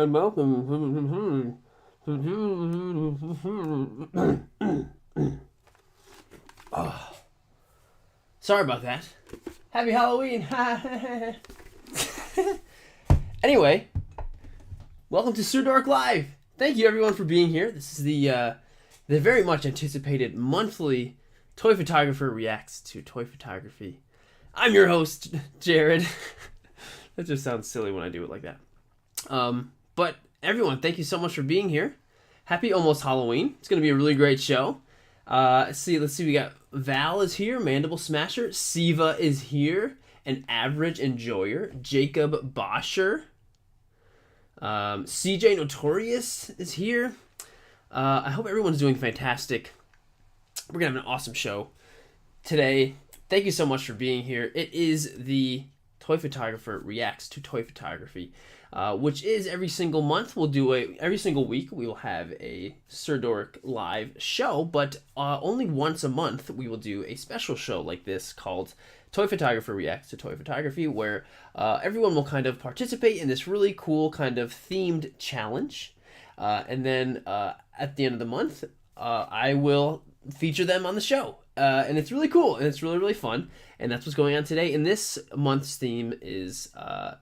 and welcome. Oh, sorry about that. Happy Halloween. Anyway, welcome to Sirdork Live. Thank you everyone for being here. This is the very much anticipated monthly Toy Photographer Reacts to Toy Photography. I'm your host, Jared. That just sounds silly when I do it like that. But everyone, thank you so much for being here. Happy almost Halloween. It's going to be a really great show. Let's see. We got Val is here, Mandible Smasher. Siva is here, an average enjoyer. Jacob Boscher. CJ Notorious is here. I hope everyone's doing fantastic. We're going to have an awesome show today. Thank you so much for being here. It is the Toy Photographer Reacts to Toy Photography, which is every single month. We'll do every single week we will have a Sirdork live show, but only once a month we will do a special show like this called Toy Photographer Reacts to Toy Photography, where everyone will kind of participate in this really cool kind of themed challenge, and then at the end of the month I will feature them on the show. And it's really cool, and it's really, really fun, and that's what's going on today. And this month's theme is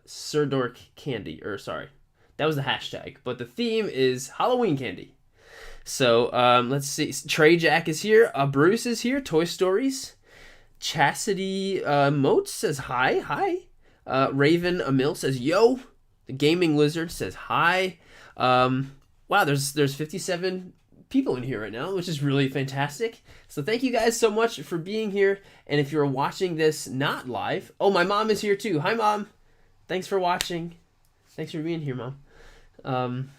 Sirdork candy, or sorry, that was the hashtag, but the theme is Halloween candy. So let's see, Trey Jack is here, Bruce is here, Toy Stories, Chastity Motes says hi, Raven Amil says yo, the Gaming Lizard says hi. Wow, there's 57 people in here right now, which is really fantastic. So thank you guys so much for being here. And if you're watching this not live, oh, my mom is here too. Hi, Mom. Thanks for watching. Thanks for being here, Mom.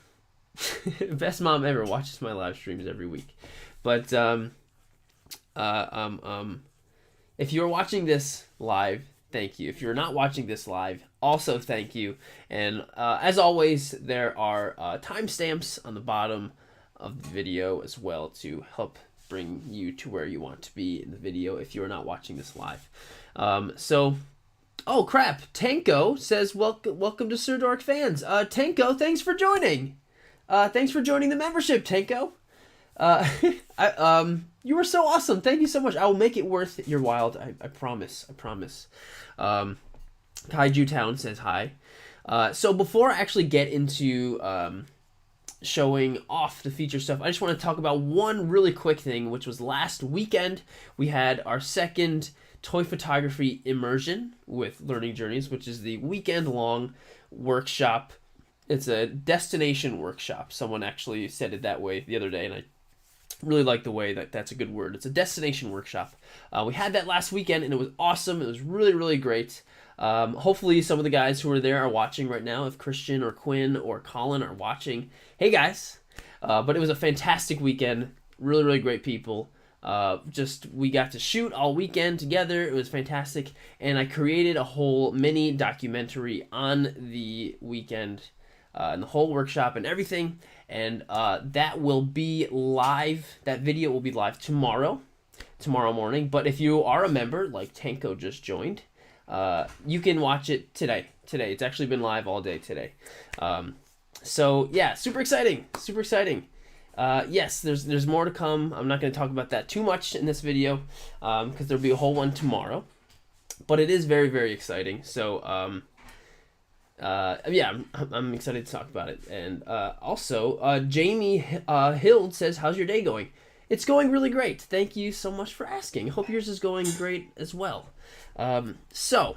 Best mom ever, watches my live streams every week. But if you're watching this live, thank you. If you're not watching this live, also thank you. And as always, there are timestamps on the bottom of the video as well to help bring you to where you want to be in the video if you're not watching this live. Oh crap, Tanko says welcome to Sirdork fans. Tanko, thanks for joining. Thanks for joining the membership, Tanko. You were so awesome. Thank you so much. I will make it worth your while. I promise. Kaiju Town says hi. So before I actually get into showing off the feature stuff, I just want to talk about one really quick thing, which was last weekend. We had our second toy photography immersion with Learning Journeys, which is the weekend-long workshop. It's a destination workshop. Someone actually said it that way the other day, and I really like the way that's a good word. It's a destination workshop. We had that last weekend, and it was awesome. It was really, really great. Hopefully some of the guys who are there are watching right now. If Christian or Quinn or Colin are watching, hey guys. But it was a fantastic weekend. Really, really great people. We got to shoot all weekend together. It was fantastic. And I created a whole mini documentary on the weekend and the whole workshop and everything. And that will be live. That video will be live tomorrow morning. But if you are a member, like Tanko just joined, you can watch it today. It's actually been live all day today. So yeah, super exciting. Yes, there's more to come. I'm not going to talk about that too much in this video because there'll be a whole one tomorrow. But it is very, very exciting. So yeah, I'm excited to talk about it. And also, Jamie Hild says, how's your day going? It's going really great. Thank you so much for asking. Hope yours is going great as well. So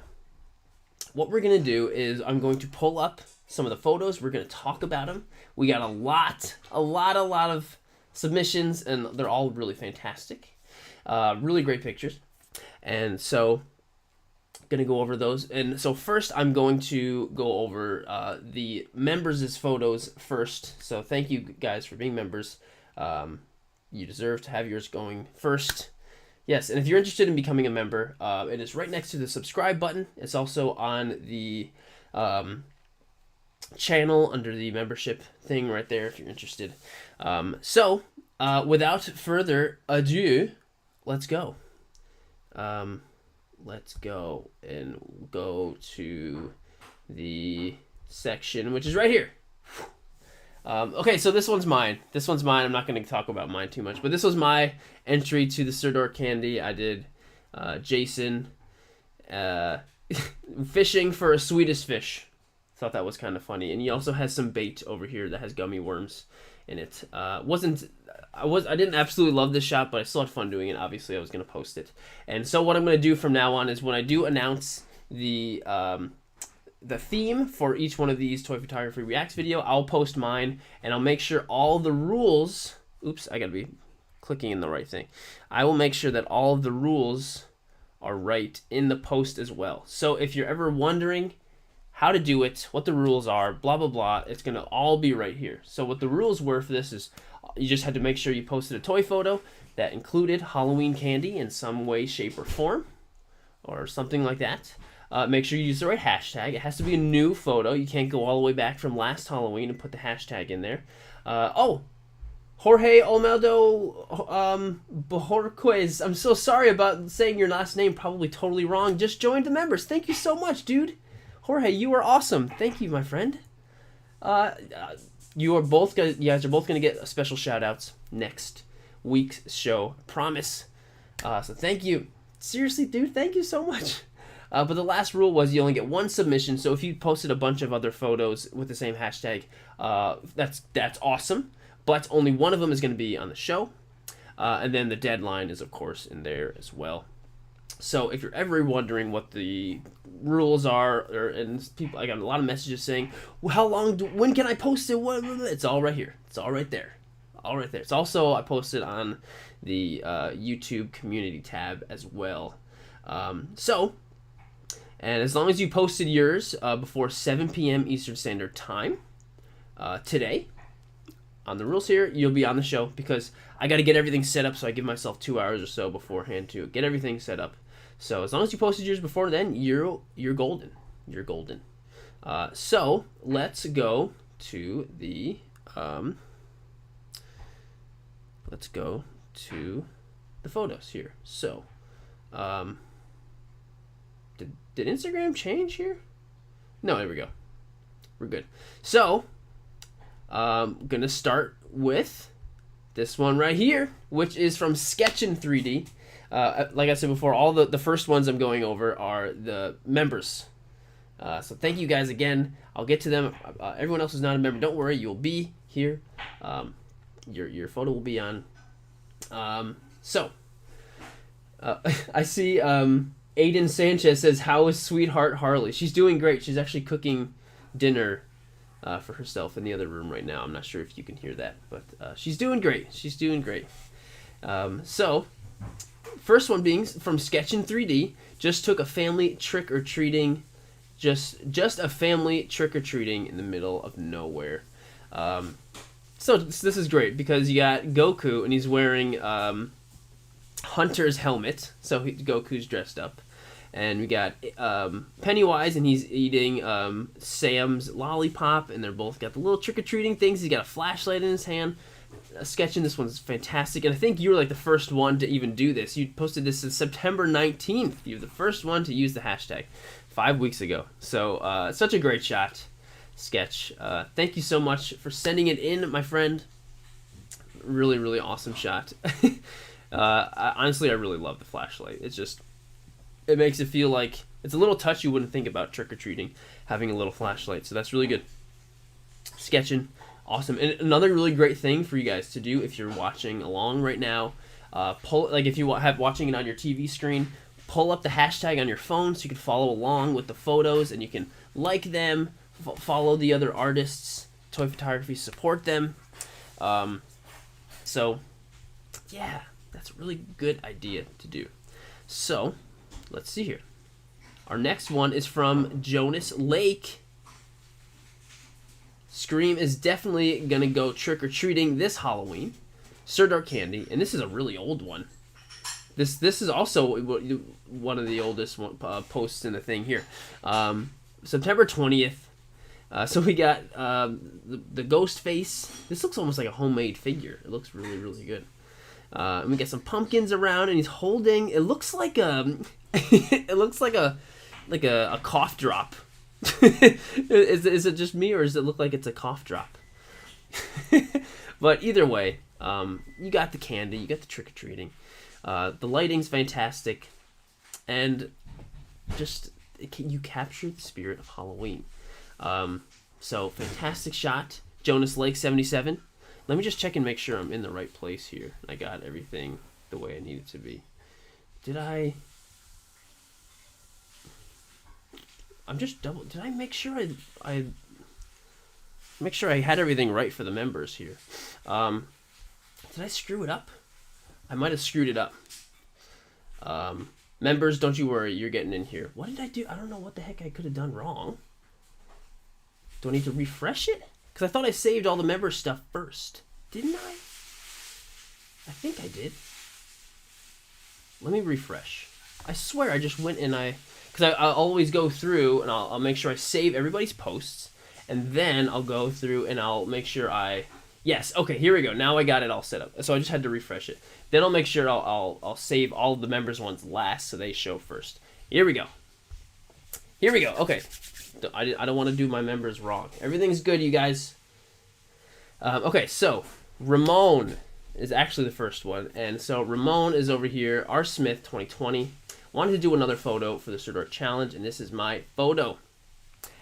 what we're going to do is I'm going to pull up some of the photos. We're going to talk about them. We got a lot of submissions, and they're all really fantastic. Really great pictures. And so I'm going to go over those. And so first I'm going to go over the members' photos first. So thank you guys for being members. You deserve to have yours going first. Yes, and if you're interested in becoming a member, it is right next to the subscribe button. It's also on the channel under the membership thing right there if you're interested. So without further ado, let's go. Let's go and go to the section, which is right here. Okay, so this one's mine. This one's mine. I'm not going to talk about mine too much, but this was my entry to the Sirdork candy. I did Jason fishing for a sweetest fish. Thought that was kind of funny. And he also has some bait over here that has gummy worms in it. I didn't absolutely love this shot, but I still had fun doing it. Obviously, I was going to post it. And so what I'm going to do from now on is when I do announce the theme for each one of these Toy Photography Reacts video, I'll post mine, and I'll make sure all the rules... Oops, I gotta be clicking in the right thing. I will make sure that all of the rules are right in the post as well. So if you're ever wondering how to do it, what the rules are, blah, blah, blah, it's gonna all be right here. So what the rules were for this is you just had to make sure you posted a toy photo that included Halloween candy in some way, shape, or form, or something like that. Make sure you use the right hashtag. It has to be a new photo. You can't go all the way back from last Halloween and put the hashtag in there. Jorge Olmedo Bojorquez. I'm so sorry about saying your last name probably totally wrong. Just joined the members. Thank you so much, dude. Jorge, you are awesome. Thank you, my friend. You guys are both gonna get special shout outs next week's show. Promise. So thank you. Seriously, dude, thank you so much. But the last rule was you only get one submission, so if you posted a bunch of other photos with the same hashtag, that's awesome, but only one of them is going to be on the show, and then the deadline is, of course, in there as well. So if you're ever wondering what the rules are, and people, I got a lot of messages saying, well, when can I post it? It's all right here. It's all right there. All right there. It's also, I posted on the YouTube community tab as well. And as long as you posted yours before 7 p.m. Eastern Standard Time today, on the rules here, you'll be on the show, because I got to get everything set up, so I give myself 2 hours or so beforehand to get everything set up. So as long as you posted yours before then, you're golden. You're golden. So let's go to the photos here. So did Instagram change here? No, there we go. We're good. So, I'm going to start with this one right here, which is from Sketchin 3D. Like I said before, all the first ones I'm going over are the members. So thank you guys again. I'll get to them. Everyone else who's not a member, don't worry, you'll be here. Your photo will be on. I see... Aiden Sanchez says, how is sweetheart Harley? She's doing great. She's actually cooking dinner for herself in the other room right now. I'm not sure if you can hear that, but she's doing great. She's doing great. So, first one being from Sketchin 3D, just took a family trick-or-treating, just a family trick-or-treating in the middle of nowhere. So this is great, because you got Goku, and he's wearing Hunter's helmet, so Goku's dressed up, and we got Pennywise, and he's eating Sam's lollipop, and they're both got the little trick-or-treating things. He's got a flashlight in his hand. Sketching this one's fantastic, and I think you were like the first one to even do this. You posted this on September 19th. You're the first one to use the hashtag 5 weeks ago. So such a great shot, Sketch. Thank you so much for sending it in, my friend. Really, really awesome shot. Honestly, I really love the flashlight. It makes it feel like it's a little touch you wouldn't think about trick-or-treating, having a little flashlight. So that's really good. Sketching, awesome. And another really great thing for you guys to do if you're watching along right now, if you have watching it on your TV screen, pull up the hashtag on your phone so you can follow along with the photos, and you can like them, follow the other artists, Toy Photography, support them. So, yeah. That's a really good idea to do. So, let's see here. Our next one is from Jonas Lake. Scream is definitely going to go trick-or-treating this Halloween. Sirdork candy, and this is a really old one. This is also one of the oldest posts in the thing here. September 20th. So we got the ghost face. This looks almost like a homemade figure. It looks really, really good. And we get some pumpkins around, and he's holding. It looks like a cough drop. Is it just me, or does it look like it's a cough drop? But either way, you got the candy, you got the trick-or-treating. The lighting's fantastic, and just you captured the spirit of Halloween. So fantastic shot. Jonas Lake 77. Let me just check and make sure I'm in the right place here. I got everything the way I need it to be. Did I make sure I make sure I had everything right for the members here? Did I screw it up? I might have screwed it up. Members, don't you worry, you're getting in here. What did I do? I don't know what the heck I could have done wrong. Do I need to refresh it? Because I thought I saved all the member stuff first. Didn't I? I think I did. Let me refresh. I swear I just went and because I'll always go through and I'll make sure I save everybody's posts. And then I'll go through and I'll make sure yes, okay, here we go. Now I got it all set up. So I just had to refresh it. Then I'll make sure I'll save all of the members' ones last so they show first. Here we go. Here we go. Okay. I don't want to do my members wrong. Everything's good, you guys. Okay, so Ramon is actually the first one. And so Ramon is over here. R. Smith 2020. Wanted to do another photo for the Sirdork challenge, and this is my photo.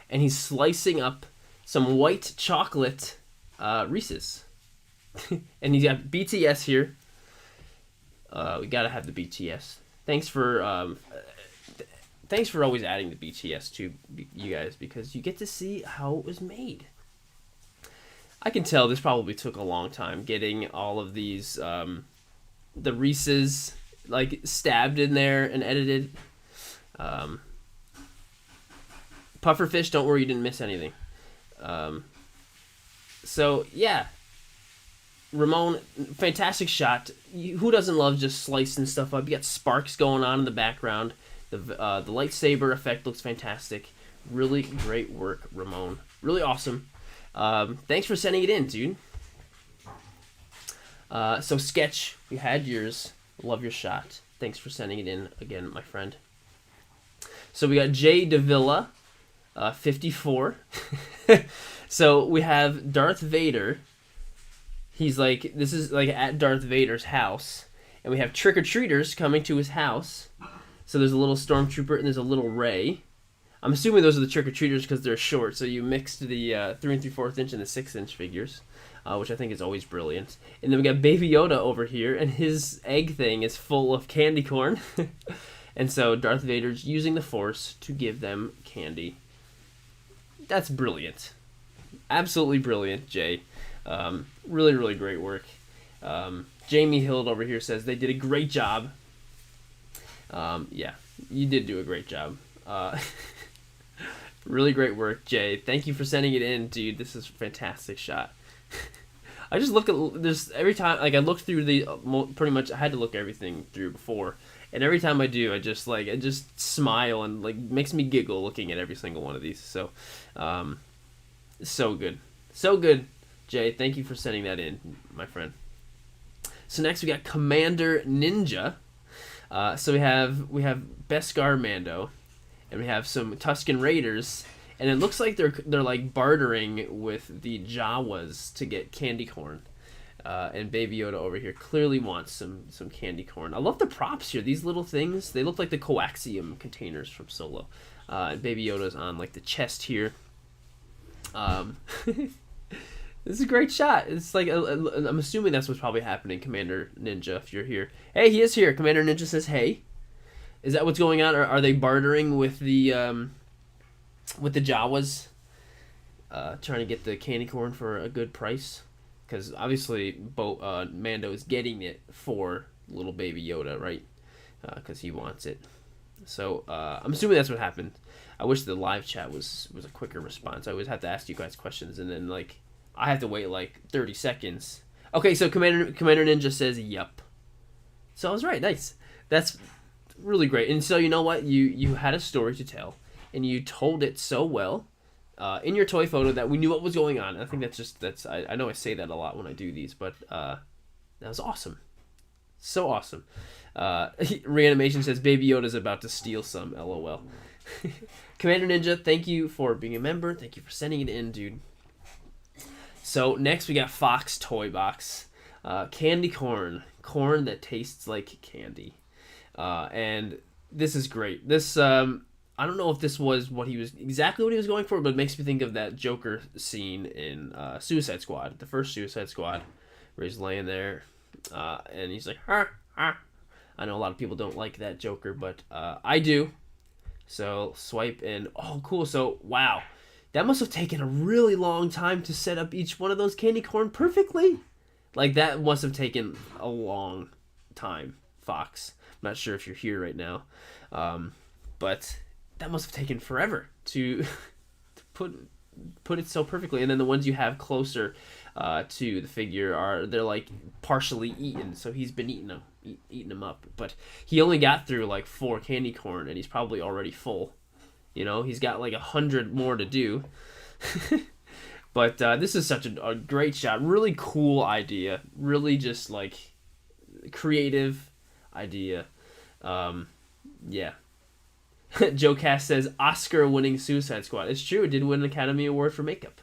And he's slicing up some white chocolate Reese's. And he's got BTS here. We gotta have the BTS. Thanks for always adding the BTS to you guys, because you get to see how it was made. I can tell this probably took a long time getting all of these the Reese's like stabbed in there and edited. Pufferfish, don't worry, you didn't miss anything. So yeah, Ramon, fantastic shot. Who doesn't love just slicing stuff up? You got sparks going on in the background. The lightsaber effect looks fantastic. Really great work, Ramon. Really awesome. Thanks for sending it in, dude. So Sketch, we had yours. Love your shot. Thanks for sending it in again, my friend. So we got Jay DeVilla, 54. So we have Darth Vader. He's like, this is like at Darth Vader's house. And we have trick-or-treaters coming to his house. So there's a little stormtrooper and there's a little Rey. I'm assuming those are the trick-or-treaters because they're short. So you mixed the 3 3/4 inch and the 6 inch figures, which I think is always brilliant. And then we got Baby Yoda over here, and his egg thing is full of candy corn. And so Darth Vader's using the Force to give them candy. That's brilliant. Absolutely brilliant, Jay. Really, really great work. Jamie Hild over here says they did a great job. Yeah, you did do a great job. Really great work, Jay. Thank you for sending it in, dude. This is a fantastic shot. I just look at this every time. Like I looked through the pretty much. I had to look everything through before, and every time I do, I just smile and like makes me giggle looking at every single one of these. So, so good, so good, Jay. Thank you for sending that in, my friend. So next we got Commander Ninja. So we have Beskar Mando, and we have some Tusken Raiders, and it looks like they're like bartering with the Jawas to get candy corn. And Baby Yoda over here clearly wants some candy corn. I love the props here. These little things, they look like the coaxium containers from Solo. And Baby Yoda's on like the chest here. This is a great shot. It's like I'm assuming that's what's probably happening, Commander Ninja, if you're here. Hey, he is here. Commander Ninja says, "Hey." Is that what's going on? Or are they bartering with the Jawas, trying to get the candy corn for a good price? Because obviously, Mando is getting it for little Baby Yoda, right? Because he wants it. So I'm assuming that's what happened. I wish the live chat was a quicker response. I always have to ask you guys questions, and then like I have to wait like 30 seconds. Okay, so Commander Ninja says, "Yup." So I was right. Nice. That's really great. And so you know what? You had a story to tell, and you told it so well in your toy photo that we knew what was going on. I think that's I know I say that a lot when I do these, but that was awesome. So awesome. Reanimation says Baby Yoda's about to steal some. LOL. Commander Ninja, thank you for being a member. Thank you for sending it in, dude. So next we got Fox Toy Box. Candy corn. Corn that tastes like candy. And this is great. This, I don't know if this was exactly what he was going for, but it makes me think of that Joker scene in Suicide Squad, the first Suicide Squad, where he's laying there, and he's like, "Ha, ha." I know a lot of people don't like that Joker, but I do. So swipe and oh, cool. So wow, that must have taken a really long time to set up each one of those candy corn perfectly. Like that must have taken a long time, Fox. I'm not sure if you're here right now, but that must have taken forever to put it so perfectly. And then the ones you have closer to the figure they're like partially eaten, so he's been eating them up. But he only got through like 4 candy corn, and he's probably already full. You know, he's got like 100 more to do. But this is such a great shot. Really cool idea. Really just like creative idea. Yeah. Joe Cass says Oscar-winning Suicide Squad. It's true. It did win an Academy Award for makeup.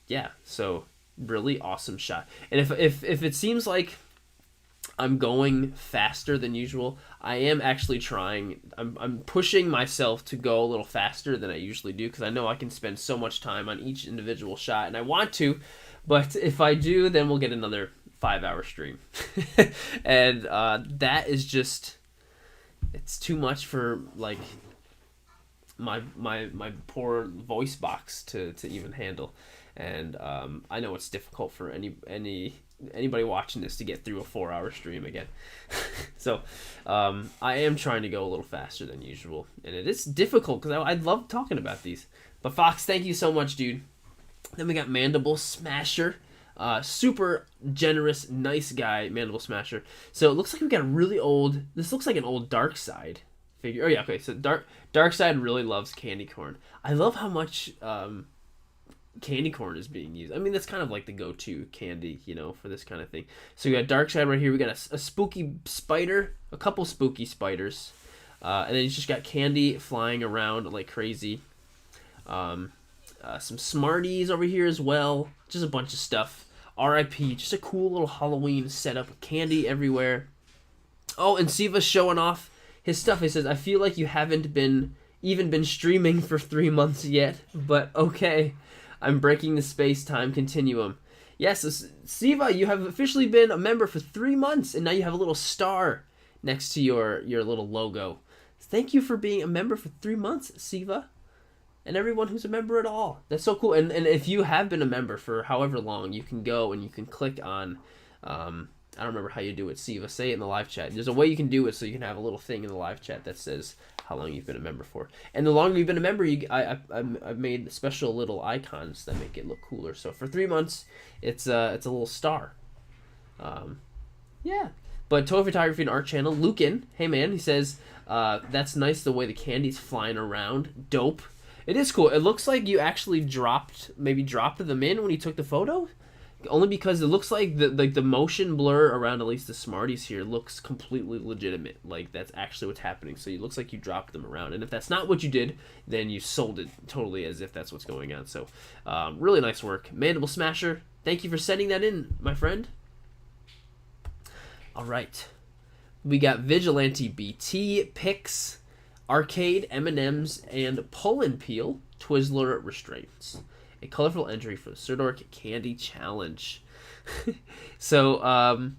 Yeah. So really awesome shot. And if it seems like I'm going faster than usual, I am actually trying. I'm pushing myself to go a little faster than I usually do, because I know I can spend so much time on each individual shot, and I want to, but if I do, then we'll get another 5-hour stream. And that is just, it's too much for like my poor voice box to even handle. And I know it's difficult for anybody watching this to get through a 4-hour stream again. So I am trying to go a little faster than usual, and it is difficult because I love talking about these. But Fox, thank you so much, dude. Then we got Mandible Smasher. Super generous, nice guy, Mandible Smasher. So it looks like we got a really old, this looks like an old Darkseid figure. Oh yeah, okay, so Darkseid really loves candy corn. I love how much candy corn is being used. I mean, that's kind of like the go-to candy, you know, for this kind of thing. So we got Darkseid right here. We got a spooky spider, a couple spooky spiders, and then you just got candy flying around like crazy. Some Smarties over here as well. Just a bunch of stuff. R.I.P. Just a cool little Halloween setup. Candy everywhere. Oh, and Siva's showing off his stuff. He says, I feel like you haven't even been streaming for 3 months yet, but okay. I'm breaking the space-time continuum. Yes, Siva, you have officially been a member for 3 months, and now you have a little star next to your little logo. Thank you for being a member for 3 months, Siva, and everyone who's a member at all. That's so cool. And if you have been a member for however long, you can go and you can click on, I don't remember how you do it, Siva. Say it in the live chat. There's a way you can do it so you can have a little thing in the live chat that says how long you've been a member for. And the longer you've been a member, I've made special little icons that make it look cooler. So for 3 months, it's a little star. Yeah. But Toy Photography and Art Channel, Lucan, hey man, he says, that's nice the way the candy's flying around. Dope. It is cool. It looks like you actually dropped them in when you took the photo. Only because it looks like the motion blur around at least the Smarties here looks completely legitimate. Like that's actually what's happening. So it looks like you dropped them around. And if that's not what you did, then you sold it totally as if that's what's going on. So really nice work. Mandible Smasher, thank you for sending that in, my friend. All right. We got Vigilante BT, Pix, Arcade, M&M's, and Pull and Peel, Twizzler Restraints. A colorful entry for the Sirdork Candy Challenge. So,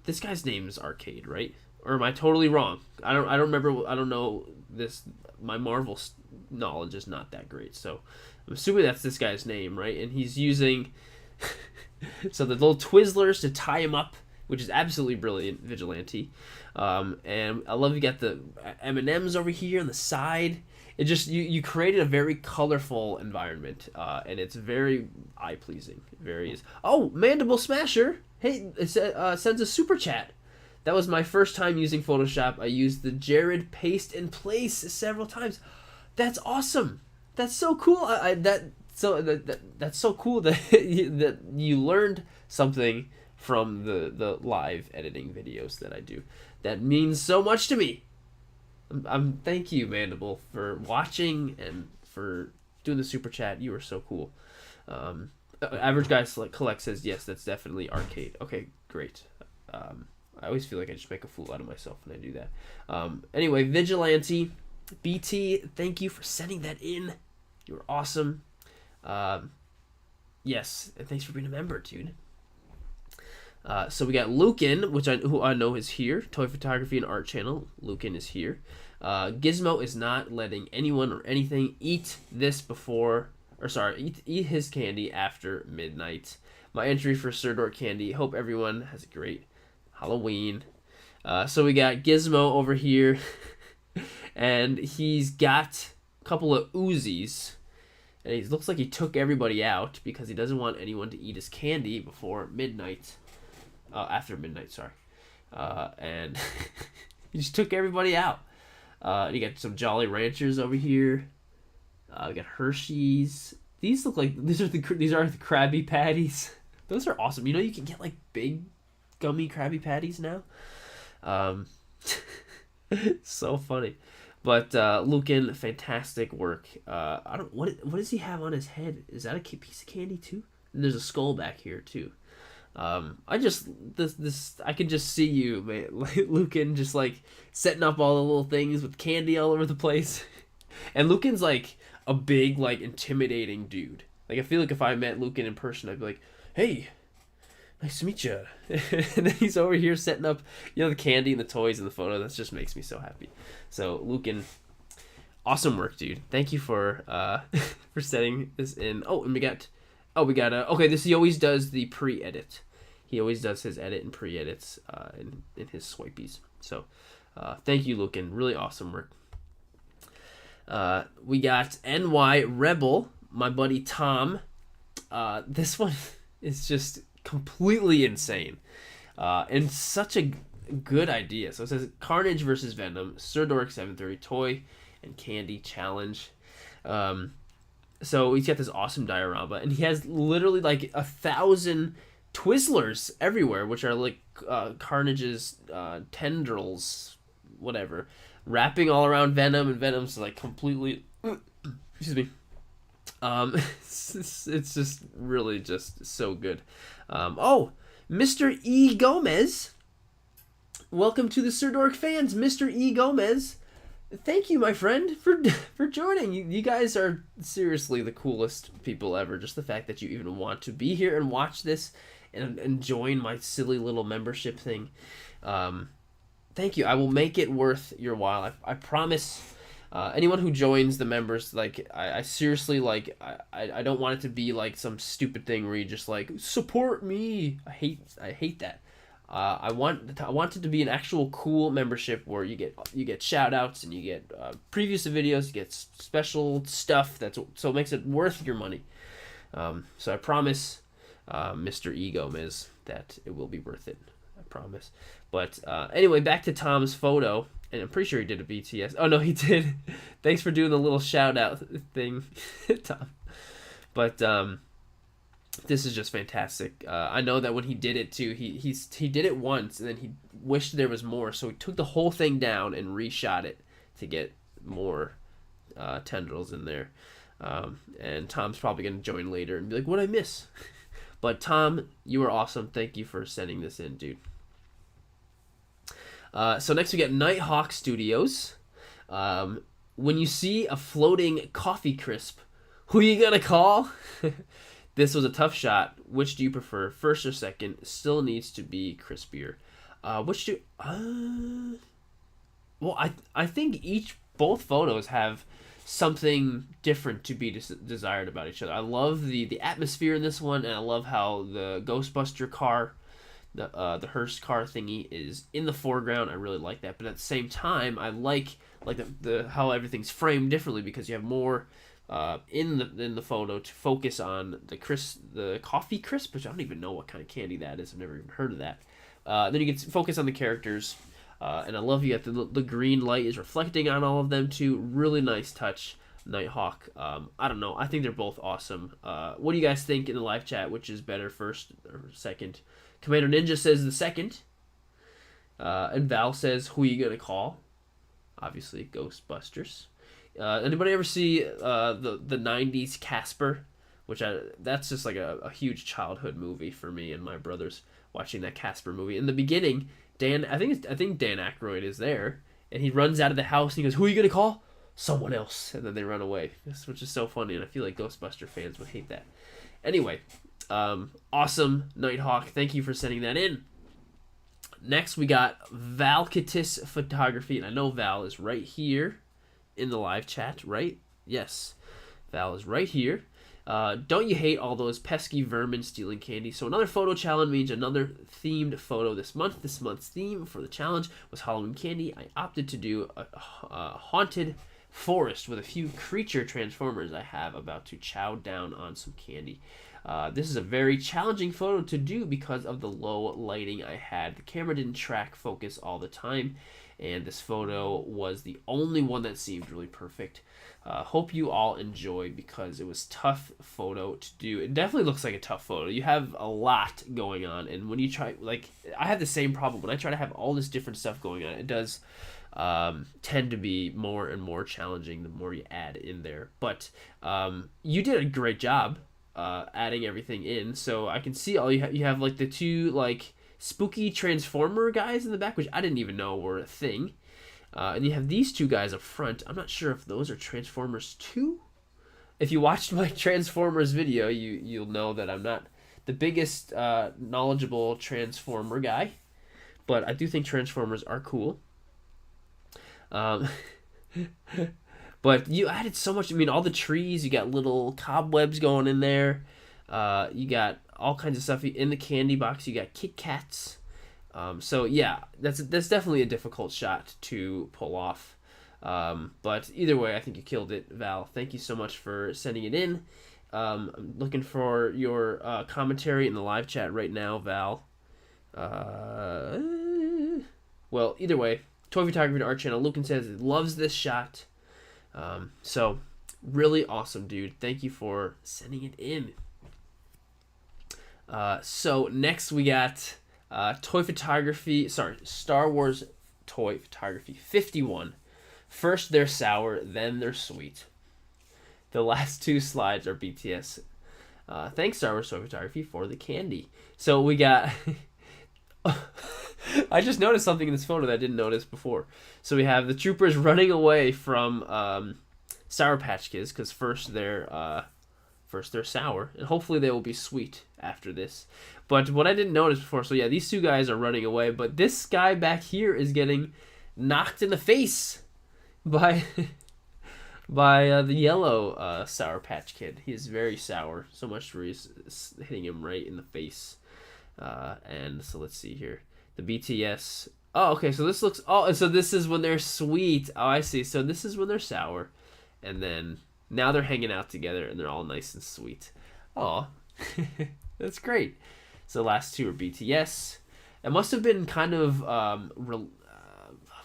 this guy's name is Arcade, right? Or am I totally wrong? I don't remember. I don't know this. My Marvel knowledge is not that great, so I'm assuming that's this guy's name, right? And he's using so the little Twizzlers to tie him up, which is absolutely brilliant, Vigilante. And I love you got the M&Ms over here on the side. It just you created a very colorful environment, and it's very eye pleasing. Very is. Oh, Mandible Smasher! Hey, it sends a super chat. That was my first time using Photoshop. I used the Jared paste in place several times. That's awesome. That's so cool. That's so cool that that you learned something from the live editing videos that I do. That means so much to me. Thank you, Mandible, for watching and for doing the super chat. You are so cool. Average Guy Collect says, yes, that's definitely arcade. Okay, great. I always feel like I just make a fool out of myself when I do that. Anyway, Vigilante, BT, thank you for sending that in. You were awesome. Yes, and thanks for being a member, dude. So we got Lucan, who I know is here. Toy Photography and Art Channel. Lucan is here. Gizmo is not letting anyone or anything eat this eat his candy after midnight. My entry for Sirdork candy. Hope everyone has a great Halloween. So we got Gizmo over here, and he's got a couple of Uzis, and he looks like he took everybody out because he doesn't want anyone to eat his candy before midnight. After midnight, sorry. And he just took everybody out. And you got some Jolly Ranchers over here. We got Hershey's. These look like these are the Krabby Patties. Those are awesome. You know, you can get like big gummy Krabby Patties now. So funny. But Lucan, fantastic work. I don't what does he have on his head? Is that a piece of candy too? And there's a skull back here too. I can just see you, man, like Lucan, just like setting up all the little things with candy all over the place. And Lucan's like a big, like, intimidating dude. Like, I feel like if I met Lucan in person, I'd be like, hey, nice to meet you. And then he's over here setting up, the candy and the toys and the photo. That just makes me so happy. So, Lucan, awesome work, dude. Thank you for for setting this in. Oh, and we got okay, he always does the pre-edit. He always does his edit and pre-edits in his swipies. So, thank you, Lucan. Really awesome work. We got NY Rebel, my buddy Tom. This one is just completely insane. And such a good idea. So it says Carnage versus Venom, Sirdork 730 toy and candy challenge. So he's got this awesome diorama, and he has literally like 1,000 Twizzlers everywhere, which are like Carnage's tendrils, whatever, wrapping all around Venom, and Venom's like completely excuse me. It's just really just so good. Oh, Mr. E. Gomez, welcome to the Sirdork fans, Mr. E. Gomez. Thank you, my friend, for joining. You guys are seriously the coolest people ever. Just the fact that you even want to be here and watch this and join my silly little membership thing. Thank you. I will make it worth your while. I promise. Anyone who joins the members, like, I seriously, like, I don't want it to be like some stupid thing where you just like support me. I hate that. I want it to be an actual cool membership where you get shout outs and you get previews of videos, you get special stuff so it makes it worth your money. So I promise, Mr. E. Gomez, that it will be worth it. I promise. But anyway, back to Tom's photo, and I'm pretty sure he did a BTS. Oh no, he did. Thanks for doing the little shout out thing, Tom. But this is just fantastic. I know that when he did it too, he did it once and then he wished there was more, so he took the whole thing down and reshot it to get more tendrils in there. And Tom's probably gonna join later and be like, "What'd I miss?" But Tom, you are awesome. Thank you for sending this in, dude. So next we get Nighthawk Studios. When you see a floating coffee crisp, who you gonna call? This was a tough shot. Which do you prefer, first or second? Still needs to be crispier. Well, I think both photos have something different to be desired about each other. I love the atmosphere in this one, and I love how the Ghostbuster car, the hearse car thingy, is in the foreground. I really like that, but at the same time, I like the how everything's framed differently because you have more in the photo to focus on the coffee crisp, which I don't even know what kind of candy that is. I've never even heard of that. Then you get to focus on the characters, and I love you got the green light is reflecting on all of them too. Really nice touch, Nighthawk. I don't know. I think they're both awesome. What do you guys think in the live chat? Which is better, first or second? Commander Ninja says the second, and Val says, "Who you gonna call?" Obviously, Ghostbusters. Anybody ever see the '90s Casper that's just like a huge childhood movie for me and my brothers, watching that Casper movie. In the beginning, I think Dan Aykroyd is there, and he runs out of the house and he goes, "Who are you gonna call?" "Someone else," and then they run away, which is so funny, and I feel like Ghostbuster fans would hate that. Anyway, awesome, Nighthawk. Thank you for sending that in. Next, we got Val Kittis Photography, and I know Val is right here in the live chat, right? Yes, Val is right here. Don't you hate all those pesky vermin stealing candy? So another photo challenge means another themed photo this month. This month's theme for the challenge was Halloween candy. I opted to do a haunted forest with a few creature transformers I have about to chow down on some candy. This is a very challenging photo to do because of the low lighting I had. The camera didn't track focus all the time, and this photo was the only one that seemed really perfect. Hope you all enjoy, because it was tough photo to do. It definitely looks like a tough photo. You have a lot going on, and when you try, like, I have the same problem. When I try to have all this different stuff going on, it does tend to be more and more challenging the more you add in there. But you did a great job adding everything in, so I can see all you have like the two like spooky transformer guys in the back, which I didn't even know were a thing. And you have these two guys up front. I'm not sure if those are Transformers 2. If you watched my Transformers video, you'll know that I'm not the biggest knowledgeable Transformer guy, but I do think Transformers are cool. But you added so much. I mean, all the trees, you got little cobwebs going in there. You got all kinds of stuff in the candy box. You got Kit Kats. So yeah, that's definitely a difficult shot to pull off. But either way, I think you killed it, Val. Thank you so much for sending it in. I'm looking for your commentary in the live chat right now, Val. Well, either way, Toy Photography to Art Channel. Lucan says he loves this shot. So really awesome, dude. Thank you for sending it in. So next we got Star Wars Toy Photography 51. First they're sour, then they're sweet. The last two slides are BTS. Thanks, Star Wars Toy Photography, for the candy. So we got... I just noticed something in this photo that I didn't notice before. So we have the troopers running away from Sour Patch Kids, because first they're sour, and hopefully they will be sweet after this. But what I didn't notice before, so yeah, these two guys are running away, but this guy back here is getting knocked in the face by the yellow Sour Patch Kid. He is very sour, so much for he's hitting him right in the face. And so let's see here. The BTS. Oh, okay, so this looks... Oh, so this is when they're sweet. Oh, I see. So this is when they're sour. And then now they're hanging out together, and they're all nice and sweet. Oh, that's great. So the last two are BTS. It must have been kind of...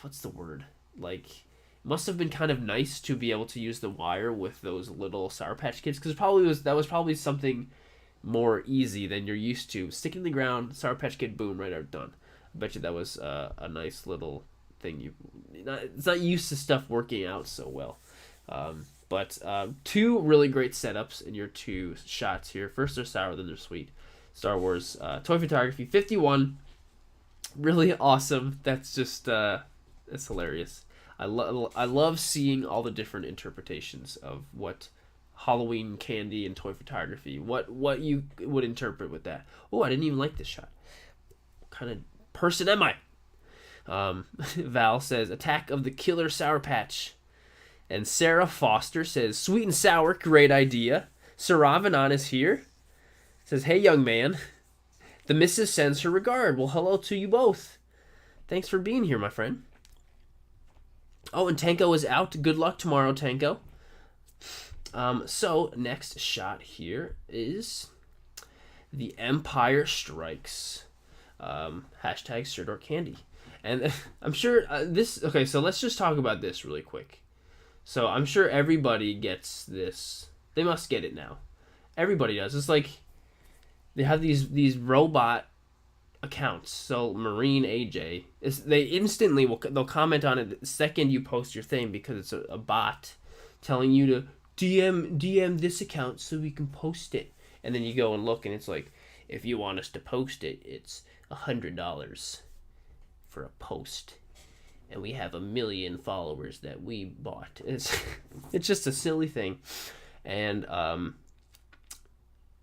what's the word? Like... It must have been kind of nice to be able to use the wire with those little Sour Patch Kids, because that was probably something more easy than you're used to. Stick it in the ground, Sour Patch Kid, boom, right out, done. I bet you that was a nice little thing. It's not used to stuff working out so well. But two really great setups in your two shots here. First they're sour, then they're sweet. Star Wars Toy Photography 51. Really awesome. That's just it's hilarious. I love seeing all the different interpretations of what Halloween candy and toy photography, what you would interpret with that. Oh, I didn't even like this shot. What kind of person am I? Val says, Attack of the Killer Sour Patch. And Sarah Foster says, sweet and sour, great idea. Saravanan is here. Says, hey, young man. The missus sends her regard. Well, hello to you both. Thanks for being here, my friend. Oh, and Tanko is out. Good luck tomorrow, Tanko. So, next shot here is The Empire Strikes. Hashtag Sirdork Candy. And I'm sure this... Okay, so let's just talk about this really quick. So, I'm sure everybody gets this. They must get it now. Everybody does. It's like they have these robot accounts. So Marine AJ, they instantly they'll comment on it the second you post your thing, because it's a bot telling you to DM this account so we can post it. And then you go and look, and it's like, if you want us to post it, it's $100 for a post, and we have 1 million followers that we bought. It's just a silly thing, and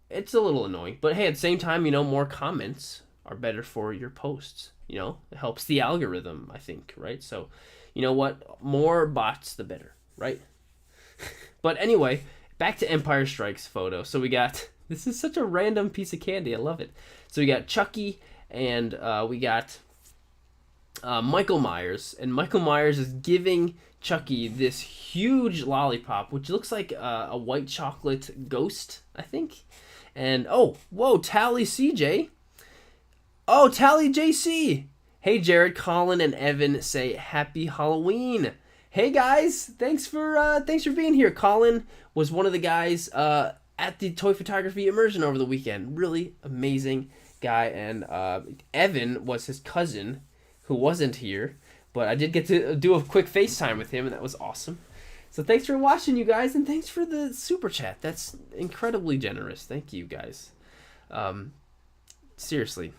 it's a little annoying. But hey, at the same time, more comments are better for your posts. It helps the algorithm, I think, right? So, you know what? More bots, the better, right? But anyway, back to Empire Strikes photo. So we got, this is such a random piece of candy. I love it. So we got Chucky, and we got Michael Myers. And Michael Myers is giving Chucky this huge lollipop, which looks like a white chocolate ghost, I think. And, oh, whoa, Tally CJ. Oh, Tally JC. Hey, Jared, Colin, and Evan say Happy Halloween. Hey guys, thanks for being here. Colin was one of the guys at the toy photography immersion over the weekend. Really amazing guy. And Evan was his cousin who wasn't here, but I did get to do a quick FaceTime with him, and that was awesome. So thanks for watching, you guys, and thanks for the super chat. That's incredibly generous. Thank you, guys. Seriously.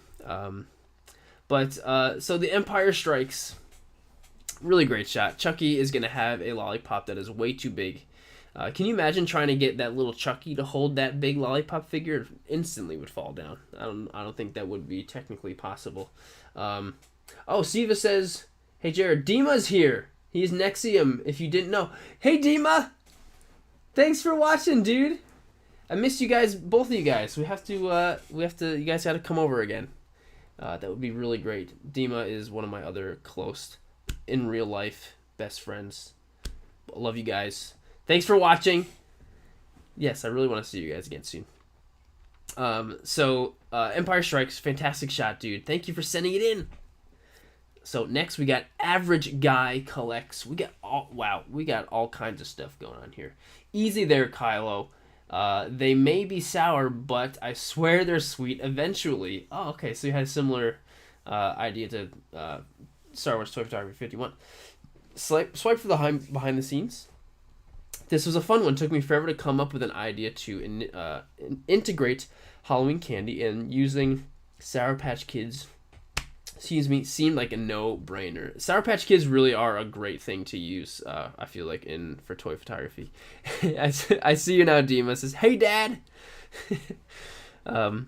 But so the Empire Strikes. Really great shot. Chucky is going to have a lollipop that is way too big. Can you imagine trying to get that little Chucky to hold that big lollipop figure? It instantly would fall down. I don't think that would be technically possible. Oh, Siva says, hey, Jared, Dima's here. He's Nexium, if you didn't know. Hey, Dima! Thanks for watching, dude. I missed you guys, both of you guys. You guys got to come over again. That would be really great. Dima is one of my other close, in real life, best friends. I love you guys. Thanks for watching. Yes, I really want to see you guys again soon. Empire Strikes, fantastic shot, dude. Thank you for sending it in. So next we got Average Guy Collects. We got all kinds of stuff going on here. Easy there, Kylo. They may be sour, but I swear they're sweet eventually. Oh, okay, so you had a similar idea to Star Wars Toy Photography 51. Swipe for the behind the scenes. This was a fun one. It took me forever to come up with an idea to integrate Halloween candy, and using Sour Patch Kids, seemed like a no-brainer. Sour Patch Kids really are a great thing to use, I feel like, for toy photography. I see you now, Dima says, hey, Dad! But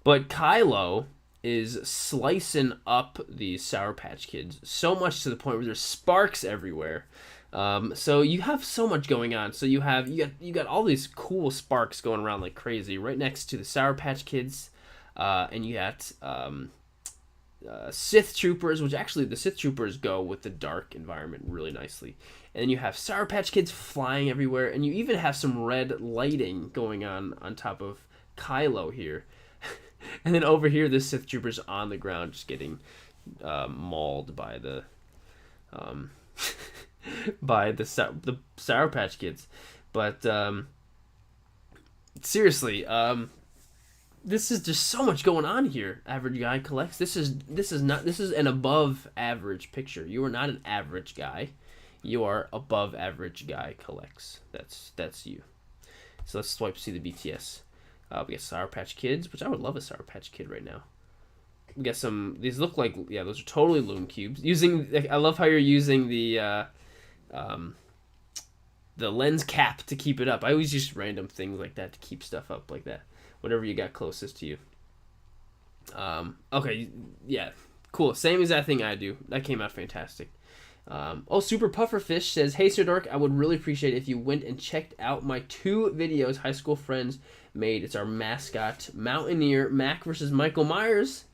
Kylo is slicing up these Sour Patch Kids so much to the point where there's sparks everywhere. So you have so much going on. So you got all these cool sparks going around like crazy right next to the Sour Patch Kids, and you got Sith Troopers, which actually the Sith Troopers go with the dark environment really nicely. And then you have Sour Patch Kids flying everywhere, and you even have some red lighting going on top of Kylo here. And then over here, the Sith Troopers on the ground just getting mauled by the the Sour Patch Kids. But seriously, this is just so much going on here. Average Guy Collects. This is an above average picture. You are not an average guy. You are above average guy collects. That's you. So let's swipe to see the BTS. We got Sour Patch Kids, which I would love a Sour Patch Kid right now. We got some. These look like, yeah, those are totally Loom Cubes. I love how you're using the lens cap to keep it up. I always use random things like that to keep stuff up like that. Whatever you got closest to you. Okay, yeah, cool. Same exact thing I do. That came out fantastic. Super Pufferfish says, hey, Sirdork, I would really appreciate it if you went and checked out my 2 videos high school friends made. It's our mascot, Mountaineer, Mac versus Michael Myers.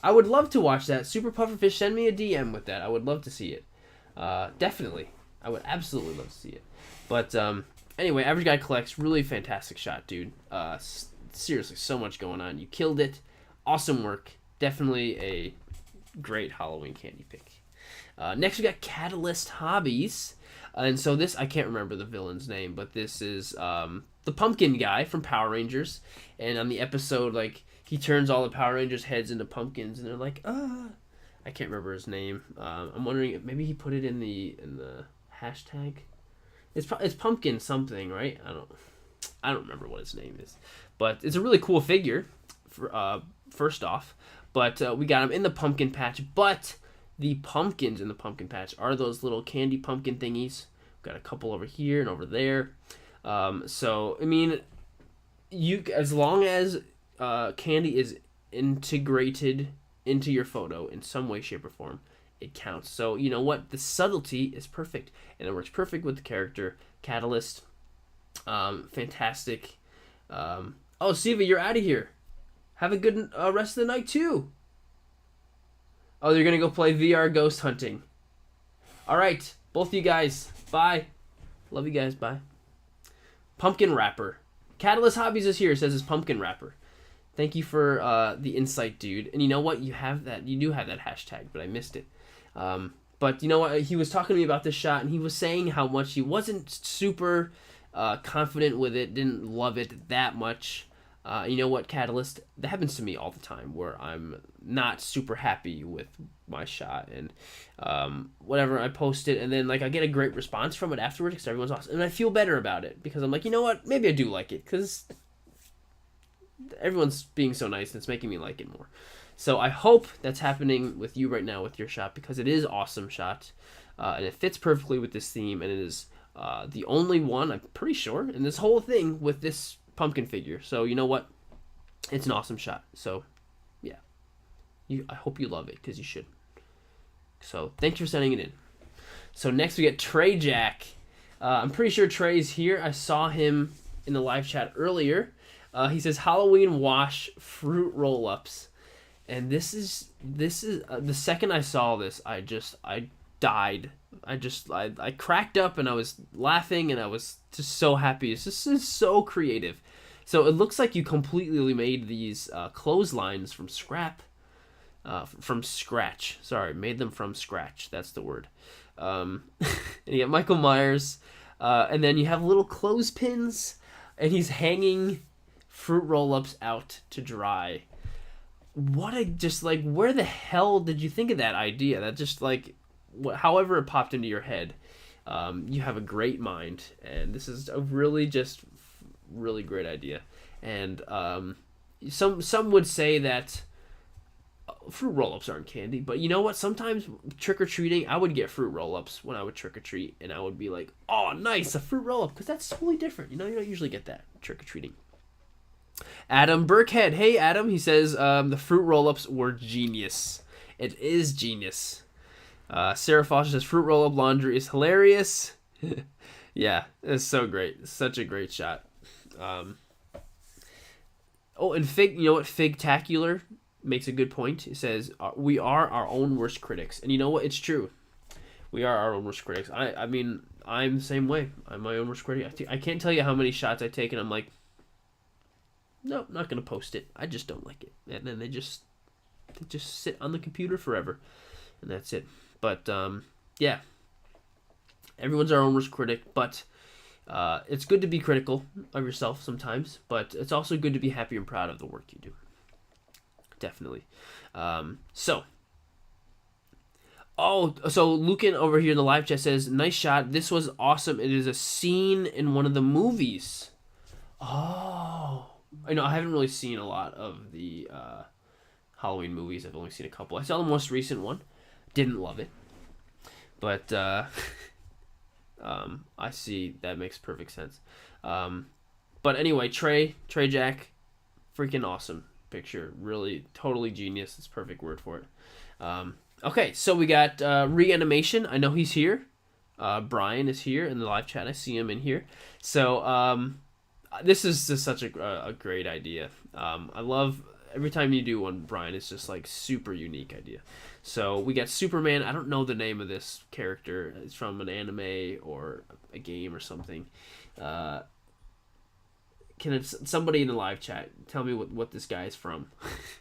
I would love to watch that. Super Pufferfish, send me a DM with that. I would love to see it. Definitely. I would absolutely love to see it. But anyway, Average Guy Collects, really fantastic shot, dude. Seriously, so much going on. You killed it. Awesome work. Definitely a great Halloween candy pick. Next, we got Catalyst Hobbies. And so this, I can't remember the villain's name, but this is the pumpkin guy from Power Rangers. And on the episode, like, he turns all the Power Rangers' heads into pumpkins, and they're like, ah. I can't remember his name. I'm wondering if maybe he put it in the hashtag. It's pumpkin something, right? I don't remember what his name is, but it's a really cool figure. For first off, but we got him in the pumpkin patch. But the pumpkins in the pumpkin patch are those little candy pumpkin thingies. We've got a couple over here and over there. So I mean, as long as candy is integrated into your photo in some way, shape, or form, it counts. So you know what? The subtlety is perfect, and it works perfect with the character Catalyst. Fantastic. Oh, Siva, you're out of here. Have a good rest of the night too. Oh, you're gonna go play VR ghost hunting. All right, both of you guys. Bye. Love you guys. Bye. Pumpkin wrapper. Catalyst Hobbies is here. Says it's pumpkin wrapper. Thank you for the insight, dude. And you know what? You have that. You do have that hashtag, but I missed it. But you know what? He was talking to me about this shot, and he was saying how much he wasn't super confident with it. Didn't love it that much. You know what, Catalyst? That happens to me all the time, where I'm not super happy with my shot, and whatever, I post it, and then like I get a great response from it afterwards because everyone's awesome, and I feel better about it because I'm like, you know what? Maybe I do like it because everyone's being so nice, and it's making me like it more. So I hope that's happening with you right now with your shot, because it is awesome shot, and it fits perfectly with this theme, and it is the only one, I'm pretty sure, in this whole thing with this pumpkin figure. So you know what? It's an awesome shot. So yeah, I hope you love it, because you should. So thanks for sending it in. So next we get Trey Jack. I'm pretty sure Trey's here. I saw him in the live chat earlier. He says Halloween wash fruit roll-ups, and this is the second I saw this, I died. I cracked up, and I was laughing, and I was just so happy. This is so creative. So it looks like you completely made these clotheslines from scratch. Sorry, made them from scratch. That's the word. And you got Michael Myers, and then you have little clothespins, and he's hanging fruit roll-ups out to dry. Where the hell did you think of that idea? That just however it popped into your head. You have a great mind, and this is a really great idea. And some would say that fruit roll-ups aren't candy, but you know what? Sometimes trick-or-treating, I would get fruit roll-ups when I would trick-or-treat, and I would be like, oh, nice, a fruit roll-up, because that's totally different. You don't usually get that trick-or-treating. Adam Burkhead. Hey, Adam. He says the fruit roll-ups were genius. It is genius. Sarah Foster says fruit roll-up laundry is hilarious. Yeah, it's so great. It's such a great shot. And Fig, you know what? Figtacular makes a good point. He says we are our own worst critics, and you know what? It's true. We are our own worst critics. I mean, I'm the same way. I'm my own worst critic. I can't tell you how many shots I take, and I'm like, no, I'm not gonna post it. I just don't like it, and then they just sit on the computer forever, and that's it. But yeah, everyone's our own worst critic. But it's good to be critical of yourself sometimes, but it's also good to be happy and proud of the work you do. Definitely. So Lucan over here in the live chat says, nice shot. This was awesome. It is a scene in one of the movies. Oh, I know. I haven't really seen a lot of the Halloween movies. I've only seen a couple. I saw the most recent one. Didn't love it. But I see. That makes perfect sense. But anyway, Trey Jack, freaking awesome picture. Really, totally genius. That's a perfect word for it. Okay, so we got Reanimation. I know he's here. Brian is here in the live chat. I see him in here. So this is just such a great idea. I love every time you do one, Brian. It's just like super unique idea. So we got Superman. I don't know the name of this character. It's from an anime or a game or something. Can somebody in the live chat tell me what this guy is from?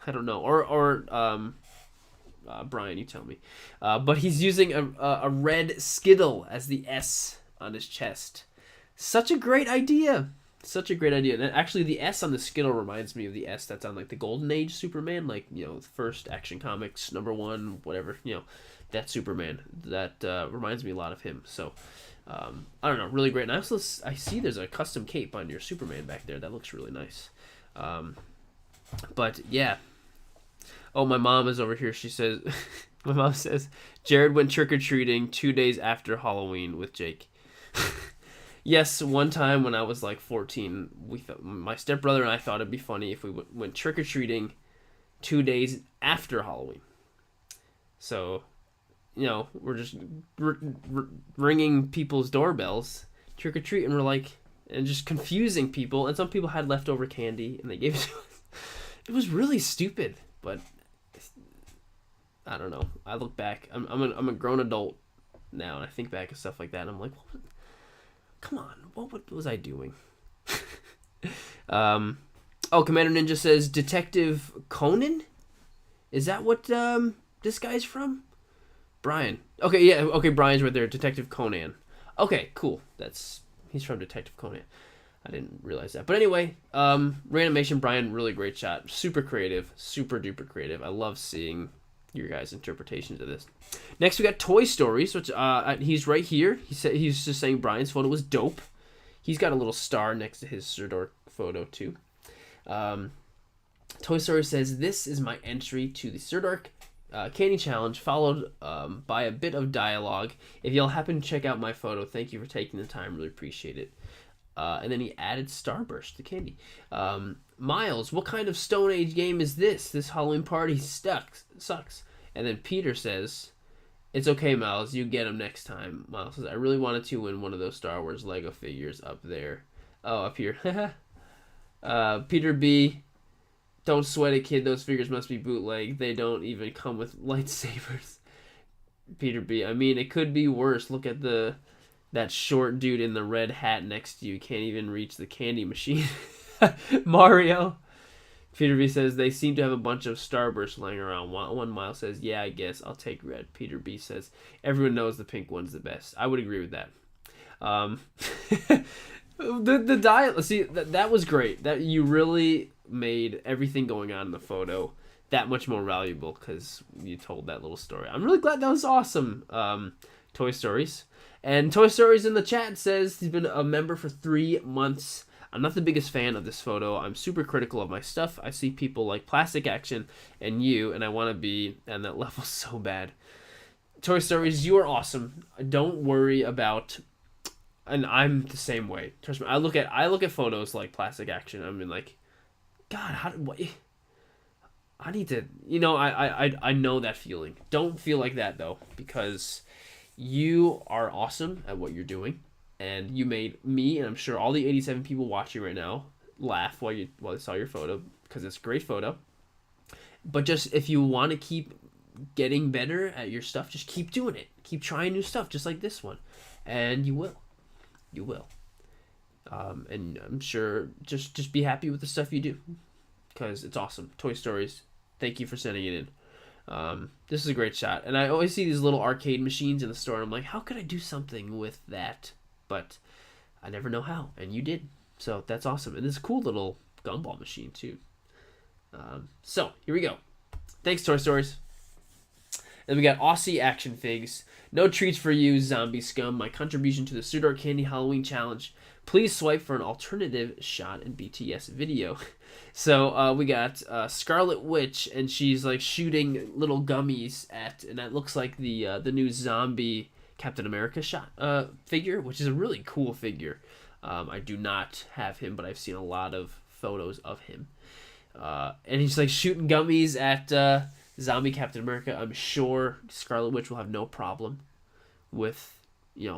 I don't know. Or Brian, you tell me. But he's using a red Skittle as the S on his chest. Such a great idea. Such a great idea. And actually, the S on the Skittle reminds me of the S that's on like the Golden Age Superman, like first Action Comics #1, whatever. That Superman. That reminds me a lot of him. So I don't know, really great. And I see there's a custom cape on your Superman back there. That looks really nice. But yeah. Oh, my mom is over here. She says, my mom says, Jared went trick or treating 2 days after Halloween with Jake. Yes, one time when I was like 14, my stepbrother and I thought it'd be funny if we went trick-or-treating 2 days after Halloween. So, we're just ringing people's doorbells, trick-or-treat, and we're like, and just confusing people. And some people had leftover candy, and they gave it to us. It was really stupid, but I don't know. I look back. I'm a grown adult now, and I think back at stuff like that, and I'm like, come on, what was I doing? Commander Ninja says Detective Conan? Is that what this guy's from? Brian. Okay, yeah, okay, Brian's right there. Detective Conan. Okay, cool. He's from Detective Conan. I didn't realize that. But anyway, Reanimation Brian, really great shot. Super creative, super duper creative. I love seeing your guys' interpretations of this. Next, we got Toy Stories, which he's right here. He's just saying Brian's photo was dope. He's got a little star next to his Sirdork photo too. Toy Story says, "This is my entry to the Sirdork Candy Challenge, followed by a bit of dialogue. If y'all happen to check out my photo, thank you for taking the time. Really appreciate it." And then he added Starburst, the candy. Miles, what kind of Stone Age game is this? This Halloween party sucks. And then Peter says, "It's okay, Miles. You get him next time." Miles says, "I really wanted to win one of those Star Wars Lego figures up there." Oh, up here. Peter B, "Don't sweat it, kid. Those figures must be bootleg. They don't even come with lightsabers." Peter B, "I mean, it could be worse. Look at that short dude in the red hat next to you. Can't even reach the candy machine." Mario. Peter B says, "They seem to have a bunch of Starbursts lying around." One Mile says, "Yeah, I guess I'll take red." Peter B says, "Everyone knows the pink one's the best." I would agree with that. The dial. See, that was great. That you really made everything going on in the photo that much more valuable because you told that little story. I'm really glad. That was awesome. Toy Stories. And Toy Stories in the chat says he's been a member for 3 months. I'm not the biggest fan of this photo. I'm super critical of my stuff. I see people like Plastic Action and you, and I want to be on that level so bad. Toy Stories, you are awesome. Don't worry about, and I'm the same way. Trust me. I look at photos like Plastic Action. I mean, like, God, I need to, I know that feeling. Don't feel like that though, because you are awesome at what you're doing. And you made me, and I'm sure all the 87 people watching right now, laugh while they saw your photo, because it's a great photo. But just, if you want to keep getting better at your stuff, just keep doing it. Keep trying new stuff, just like this one. And you will. You will. And I'm sure, just be happy with the stuff you do, because it's awesome. Toy Stories, thank you for sending it in. This is a great shot. And I always see these little arcade machines in the store, and I'm like, how could I do something with that? But I never know how, and you did. So that's awesome. And this cool little gumball machine too. So here we go. Thanks, Toy Stories. Then we got Aussie Action Figs. "No treats for you, zombie scum. My contribution to the Sirdork Candy Halloween Challenge. Please swipe for an alternative shot in BTS video." So we got Scarlet Witch, and she's like shooting little gummies and that looks like the new zombie Captain America figure, which is a really cool figure. I do not have him, but I've seen a lot of photos of him. And he's like shooting gummies at zombie Captain America. I'm sure Scarlet Witch will have no problem with,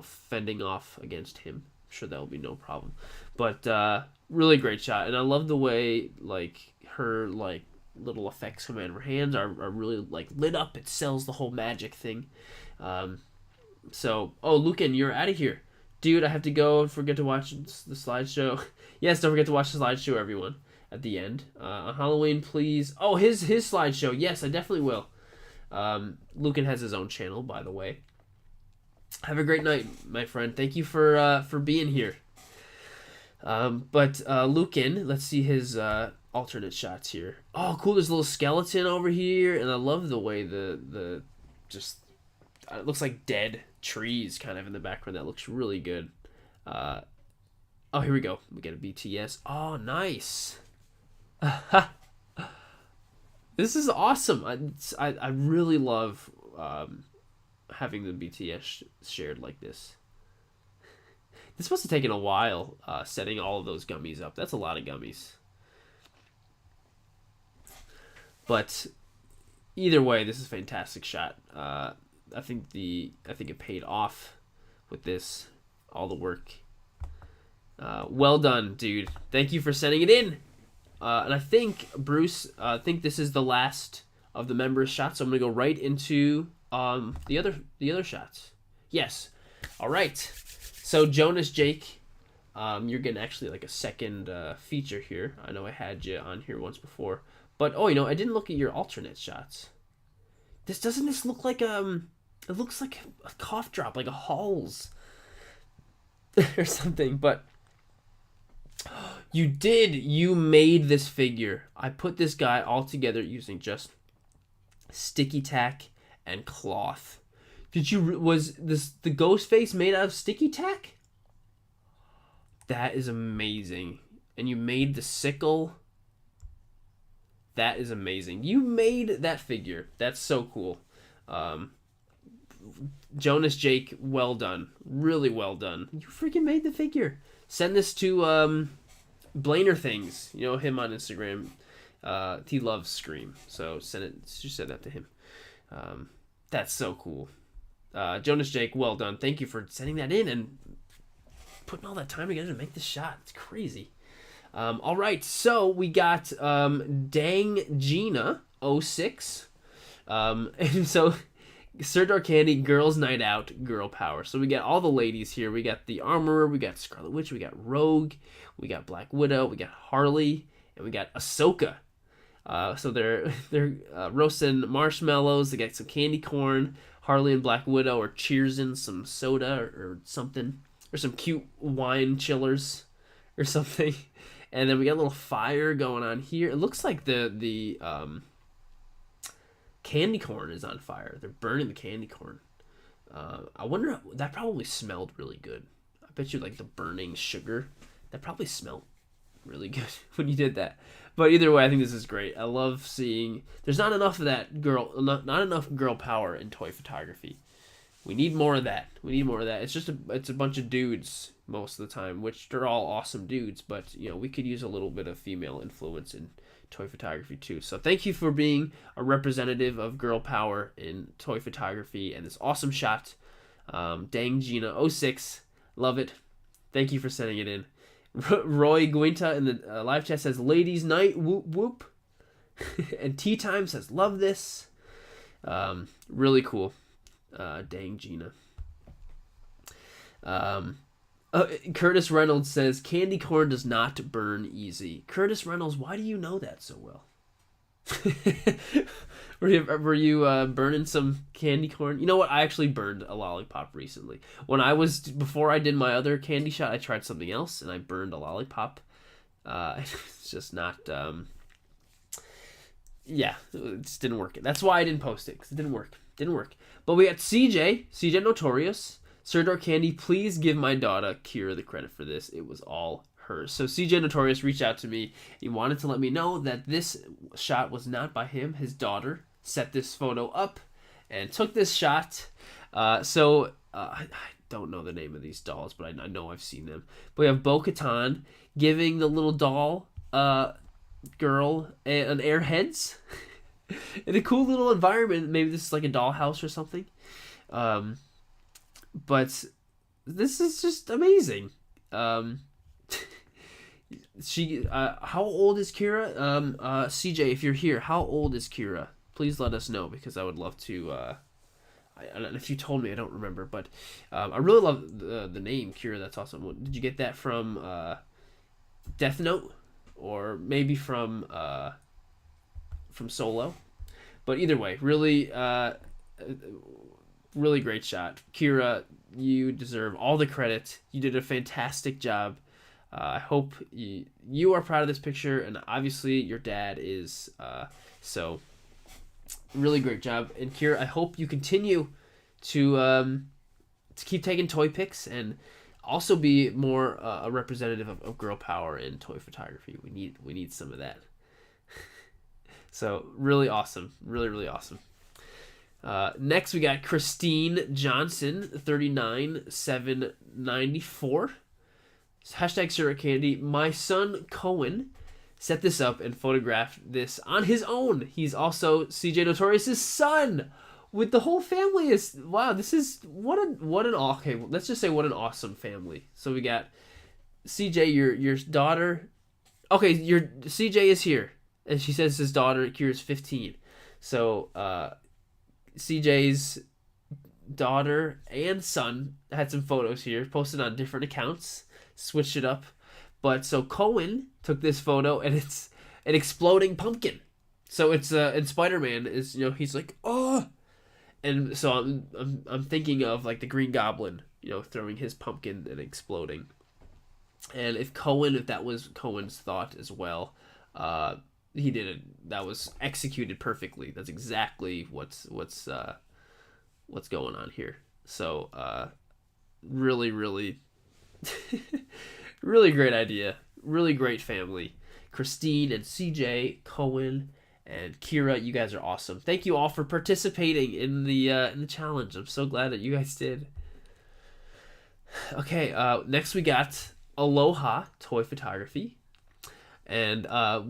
fending off against him. I'm sure that will be no problem. But really great shot. And I love the way like her like little effects come in. Her hands are really like lit up. It sells the whole magic thing. So, Lucan, you're out of here. Dude, I have to go. Don't forget to watch the slideshow. Yes, don't forget to watch the slideshow, everyone, at the end. On Halloween, please. Oh, his slideshow. Yes, I definitely will. Lucan has his own channel, by the way. Have a great night, my friend. Thank you for being here. But Lucan, let's see his alternate shots here. Oh, cool! There's a little skeleton over here, and I love the way the just it looks like dead trees kind of in the background. That looks really good. Uh, oh, here we go. We get a BTS. Oh, nice. This is awesome. I really love having the BTS shared like this. This must have taken a while setting all of those gummies up. That's a lot of gummies. But either way, this is a fantastic shot. I think it paid off with this, all the work. Well done, dude. Thank you for sending it in. And I think Bruce, I think this is the last of the members' shots. So I'm gonna go right into the other shots. Yes. All right. So Jonas Jake, you're getting actually like a second feature here. I know I had you on here once before, but oh, I didn't look at your alternate shots. Doesn't this look like it looks like a cough drop, like a Halls or something, but you made this figure. I put this guy all together using just sticky tack and cloth. Was the ghost face made out of sticky tack? That is amazing. And you made the sickle. That is amazing. You made that figure. That's so cool. Jonas Jake, well done. Really well done. You freaking made the figure. Send this to Blainer Things. You know him on Instagram. He loves Scream. So just send that to him. That's so cool. Jonas Jake, well done. Thank you for sending that in and putting all that time together to make this shot. It's crazy. All right, so we got Dang Gina 06. And so Sirdork Candy, Girls Night Out, Girl Power. So we got all the ladies here. We got the Armorer, we got Scarlet Witch, we got Rogue, we got Black Widow, we got Harley, and we got Ahsoka. So they're roasting marshmallows. They got some candy corn. Harley and Black Widow are cheersing some soda or something, or some cute wine chillers or something. And then we got a little fire going on here. It looks like the candy corn is on fire. They're burning the candy corn. I wonder, that probably smelled really good. I bet you like the burning sugar, that probably smelled really good when you did that. But either way, I think this is great. I love seeing there's not enough of that not enough girl power in toy photography. We need more of that. It's a bunch of dudes most of the time, which they're all awesome dudes, but we could use a little bit of female influence in toy photography too. So thank you for being a representative of girl power in toy photography and this awesome shot. Dang Gina 06, love it. Thank you for sending it in. Roy Guinta in the live chat says ladies night, whoop whoop. And Tea Time says love this. Really cool. Dang Gina. Curtis Reynolds says candy corn does not burn easy. Curtis Reynolds, why do you know that so well? Were you burning some candy corn? You know what? I actually burned a lollipop recently. Before I did my other candy shot, I tried something else and I burned a lollipop. It's just not. Yeah, it just didn't work. That's why I didn't post it, because it didn't work. But we got CJ Notorious. Sirdork Candy, please give my daughter Kira the credit for this. It was all hers. So CJ Notorious reached out to me. He wanted to let me know that this shot was not by him. His daughter set this photo up and took this shot. I don't know the name of these dolls, but I know I've seen them. But we have Bo-Katan giving the little doll girl an airheads in a cool little environment. Maybe this is like a dollhouse or something. But this is just amazing. How old is Kira? CJ, if you're here, how old is Kira? Please let us know, because I would love to. If you told me, I don't remember, but I really love the name Kira. That's awesome. Did you get that from Death Note, or maybe from Solo? But either way, really great shot. Kira, you deserve all the credit. You did a fantastic job. I hope you are proud of this picture, and obviously your dad is. So really great job. And Kira, I hope you continue to keep taking toy pics and also be more a representative of girl power in toy photography. We need some of that. So really awesome, really awesome. Next we got Christine Johnson, 39794. Hashtag Syrup Candy. My son Cohen set this up and photographed this on his own. He's also CJ Notorious's son. With the whole family is wow. This is what an okay. Let's just say what an awesome family. So we got CJ, your daughter. Okay, your CJ is here, and she says his daughter Kira's 15. So CJ's daughter and son had some photos here posted on different accounts. Switched it up, but so Cohen took this photo and it's an exploding pumpkin. So it's and Spider-Man is he's like oh, and so I'm thinking of like the Green Goblin throwing his pumpkin and exploding. And if that was Cohen's thought as well, he did it. That was executed perfectly. That's exactly what's going on here. So really really great idea. Really great family. Christine and CJ, Cohen, and Kira, you guys are awesome. Thank you all for participating in the challenge. I'm so glad that you guys did. Okay, next we got Aloha Toy Photography. And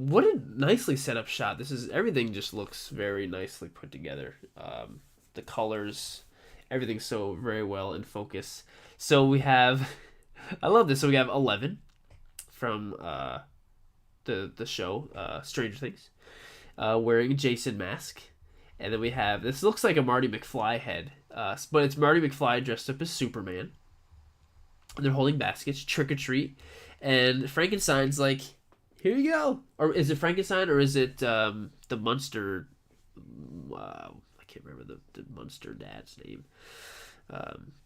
what a nicely set up shot. Everything just looks very nicely put together. The colors, everything's so very well in focus. So we have I love this. So we have 11 from the show Stranger Things, wearing a Jason mask, and then we have this looks like a Marty McFly head, but it's Marty McFly dressed up as Superman. And they're holding baskets, trick or treat, and Frankenstein's like, "Here you go." Or is it Frankenstein or is it the Munster? I can't remember the Munster dad's name,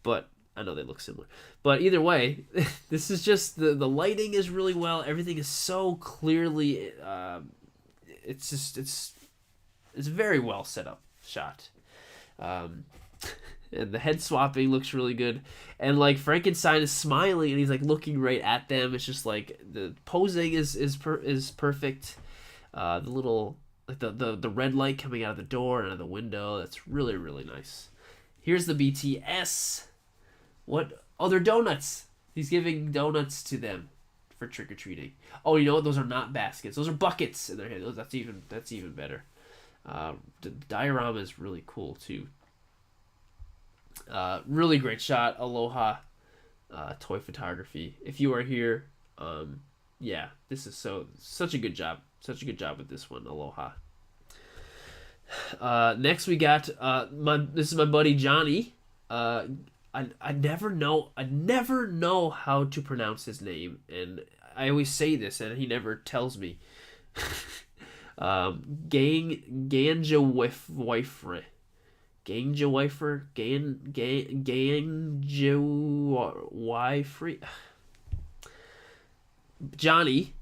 but I know they look similar. But either way, this is just the lighting is really well. Everything is so clearly. It's very well set up shot. And the head swapping looks really good. And like Frankenstein is smiling and he's like looking right at them. It's just like the posing is perfect. The little like the red light coming out of the door and out of the window. That's really nice. Here's the BTS. What? Oh, they're donuts. He's giving donuts to them for trick-or-treating. Oh, you know what? Those are not baskets. Those are buckets in their hand. That's even better. The diorama is really cool, too. Really great shot. Aloha Toy Photography. If you are here, yeah, this is such a good job. Such a good job with this one. Aloha. Next we got this is my buddy Johnny. I never know how to pronounce his name, and I always say this, and he never tells me. Ganjawifre. Johnny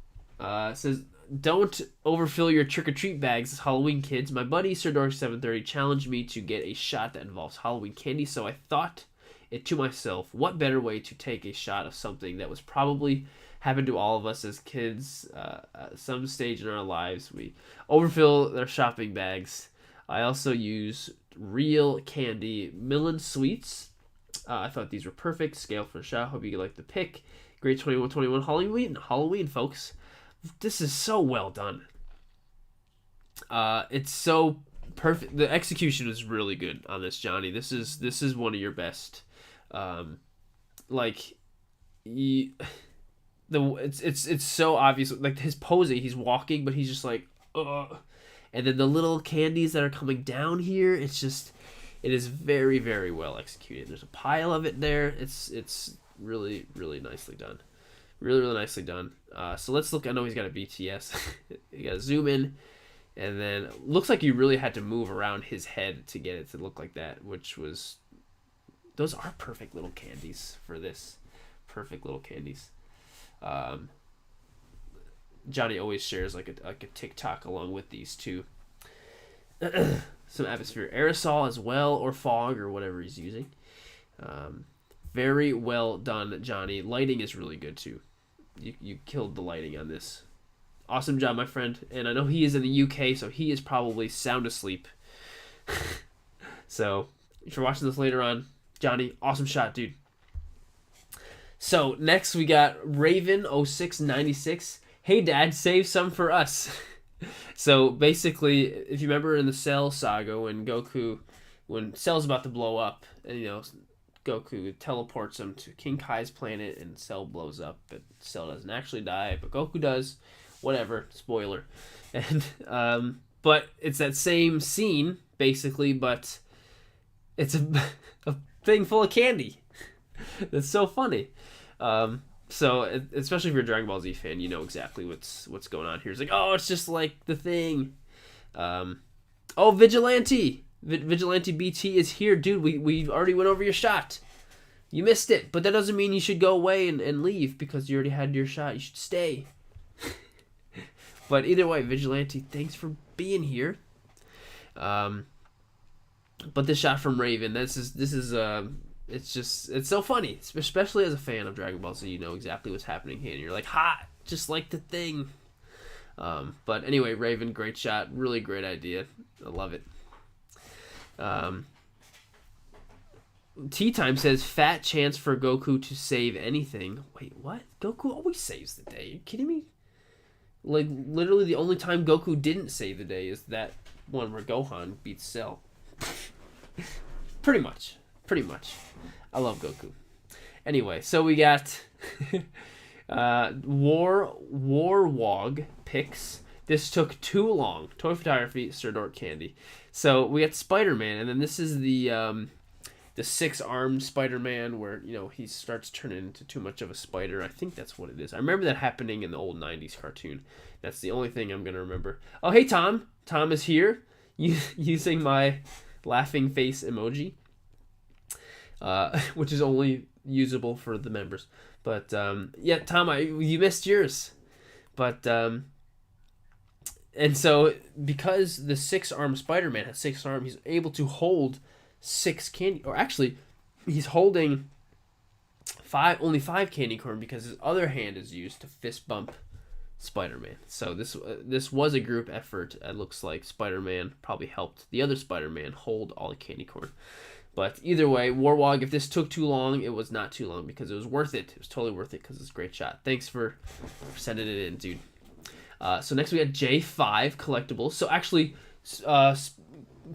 says, "Don't overfill your trick-or-treat bags as Halloween kids. My buddy Sirdork 730 challenged me to get a shot that involves Halloween candy, so I thought it to myself, what better way to take a shot of something that was probably happened to all of us as kids at some stage in our lives. We overfill their shopping bags. I also use real candy Millen Sweets. I thought these were perfect. Scale for a shot. Hope you like the pick. Great 2121 Halloween, folks. This is so well done. It's so perfect. The execution is really good on this, Johnny. This is one of your best. It's so obvious. Like his posing, he's walking, but he's just like, ugh. And then the little candies that are coming down here, it is very, very well executed. There's a pile of it there. It's really, really nicely done. Really, really nicely done. So let's look. I know he's got a BTS. You got to zoom in, and then looks like you really had to move around his head to get it to look like that, which was. Those are perfect little candies for this. Perfect little candies. Um, Johnny always shares like a TikTok along with these two. Some Atmosphere Aerosol as well, or fog, or whatever he's using. Very well done, Johnny. Lighting is really good too. You killed the lighting on this. Awesome job, my friend. And I know he is in the UK, so he is probably sound asleep. So if you're watching this later on, Johnny, awesome shot, dude. So next we got Raven0696. Hey Dad, save some for us. So basically, if you remember in the Cell saga when Cell's about to blow up, and Goku teleports him to King Kai's planet, and Cell blows up, but Cell doesn't actually die, but Goku does. Whatever, spoiler. And but it's that same scene basically, but it's a thing full of candy. That's so funny. So especially if you're a Dragon Ball Z fan, you know exactly what's going on here. It's like, oh, it's just like the thing. Oh, Vigilante BT is here, dude. We already went over your shot. You missed it, but that doesn't mean you should go away and leave because you already had your shot. You should stay. But either way, Vigilante, thanks for being here. But this shot from Raven, this is it's so funny, especially as a fan of Dragon Ball Z. You know exactly what's happening here, and you're like, hot, just like the thing. But anyway, Raven, great shot, really great idea. I love it. Tea Time says, fat chance for Goku to save anything. Wait, what? Goku always saves the day. Are you kidding me? Like, literally the only time Goku didn't save the day is that one where Gohan beats Cell. Pretty much. I love Goku. Anyway, so we got Warwog picks. This took too long. Toy photography, Sirdork candy. So we got Spider-Man, and then this is the six-armed Spider-Man where, he starts turning into too much of a spider. I think that's what it is. I remember that happening in the old 90s cartoon. That's the only thing I'm going to remember. Oh, hey, Tom. Tom is here using my laughing face emoji, which is only usable for the members. But, yeah, Tom, you missed yours. But, and so because the six-armed Spider-Man has 6 arms, he's able to hold 6 candy, or actually he's holding only 5 candy corn because his other hand is used to fist bump Spider-Man. So this was a group effort. It looks like Spider-Man probably helped the other Spider-Man hold all the candy corn. But either way, Warwog, if this took too long, it was not too long because it was worth it. It was totally worth it because it's a great shot. Thanks for sending it in, dude. So next we got J5 Collectibles. So actually,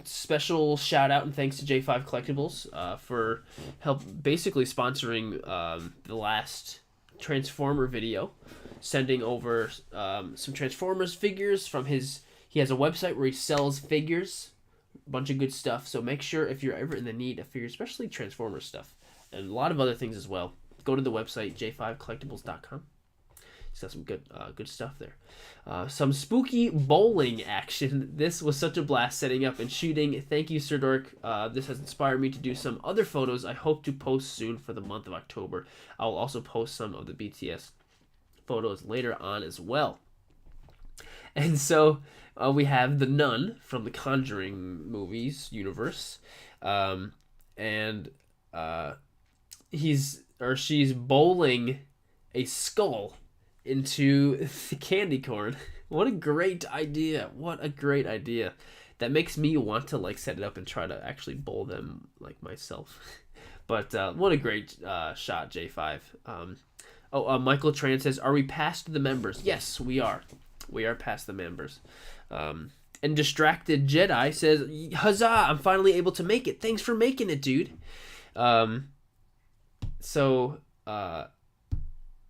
special shout out and thanks to J5 Collectibles for basically sponsoring the last Transformer video, sending over some Transformers figures from he has a website where he sells figures, a bunch of good stuff. So make sure if you're ever in the need of figures, especially Transformers stuff and a lot of other things as well, go to the website j5collectibles.com. He's got some good stuff there. Some spooky bowling action. This was such a blast setting up and shooting. Thank you, Sirdork. This has inspired me to do some other photos I hope to post soon for the month of October. I will also post some of the BTS photos later on as well. And so we have the Nun from the Conjuring movies universe. And she's bowling a skull into the candy corn. What a great idea. That makes me want to set it up and try to actually bowl them myself. But what a great shot, J5. Michael Tran says, are we past the members? Yes, we are. We are past the members. And Distracted Jedi says, huzzah, I'm finally able to make it. Thanks for making it, dude.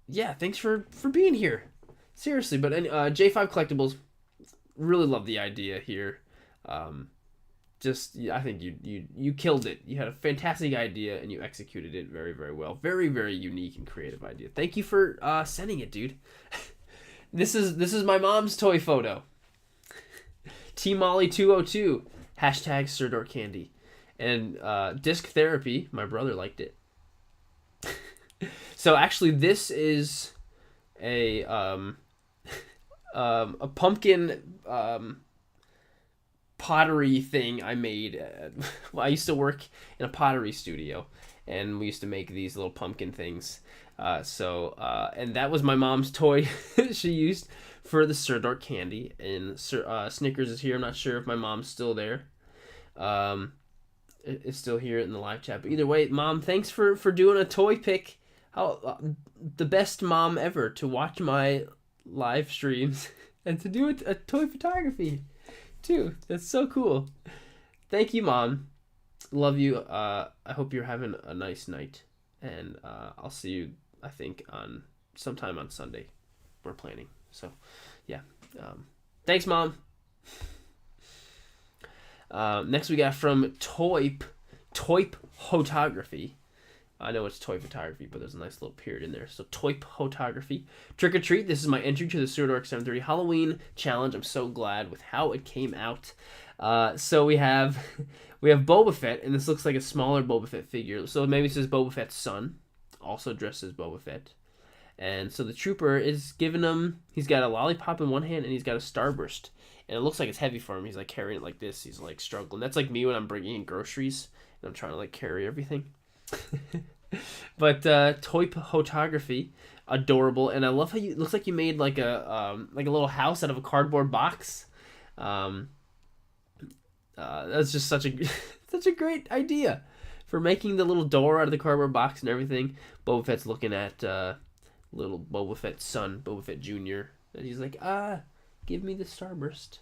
Yeah, thanks for being here. Seriously, but J5 Collectibles, really love the idea here. I think you killed it. You had a fantastic idea and you executed it very, very well. Very, very unique and creative idea. Thank you for sending it, dude. This is my mom's toy photo. TMolly202 hashtag Sirdork Candy, and Disc Therapy. My brother liked it. So actually, this is a pumpkin pottery thing I made. Well, I used to work in a pottery studio, and we used to make these little pumpkin things. And that was my mom's toy she used for the Sirdork candy. And Snickers is here. I'm not sure if my mom's still there. Is still here in the live chat. But either way, Mom, thanks for doing a toy pick. How the best mom ever to watch my live streams and to do a toy photography too. That's so cool. Thank you, Mom. Love you. I hope you're having a nice night, and I'll see you, I think, on sometime on Sunday. We're planning. So, yeah. Thanks, Mom. Next we got from Toyp Photography. I know it's toy photography, but there's a nice little period in there. So Toyp Photography. Trick or treat. This is my entry to the Sirdork 730 Halloween challenge. I'm so glad with how it came out. So we have Boba Fett, and this looks like a smaller Boba Fett figure. So maybe this is Boba Fett's son, also dressed as Boba Fett. And so the trooper is giving him, he's got a lollipop in one hand and he's got a starburst. And it looks like it's heavy for him. He's like carrying it like this. He's like struggling. That's like me when I'm bringing in groceries and I'm trying to like carry everything. But toy photography, adorable, and I love how it looks like you made like a little house out of a cardboard box. That's just such a such a great idea for making the little door out of the cardboard box and everything. Boba Fett's looking at little Boba Fett's son, Boba Fett Jr., and he's like, give me the starburst.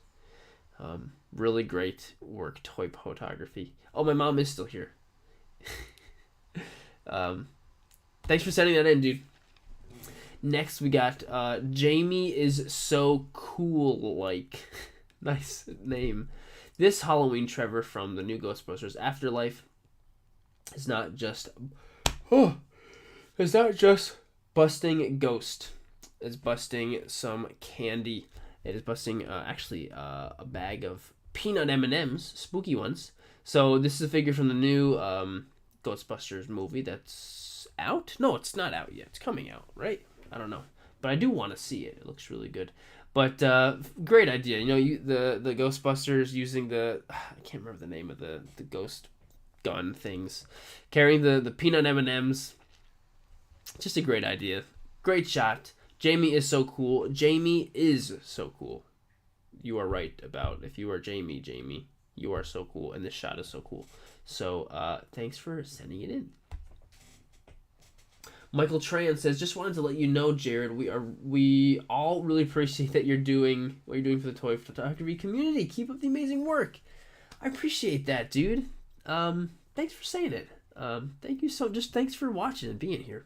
Really great work, toy photography. Oh, my mom is still here. Thanks for sending that in, dude. Next we got Jamie is so cool, like nice name. This Halloween Trevor from the new Ghostbusters Afterlife is not just busting ghost. It's busting some candy. It is busting actually a bag of peanut M&Ms, spooky ones. So this is a figure from the new Ghostbusters movie that's out. No, it's not out yet. It's coming out, right? I don't know, but I do want to see it. It looks really good. But great idea. You know, the Ghostbusters using I can't remember the name of the ghost gun things, carrying the peanut M&Ms. Just a great idea. Great shot. Jamie is so cool. Jamie is so cool. You are right about if you are Jamie, you are so cool, and this shot is so cool. So thanks for sending it in. Michael Tran says, just wanted to let you know, Jared, we all really appreciate that you're doing what you're doing for the toy photography community. Keep up the amazing work. I appreciate that, dude. Thanks for saying it. Thank you thanks for watching and being here.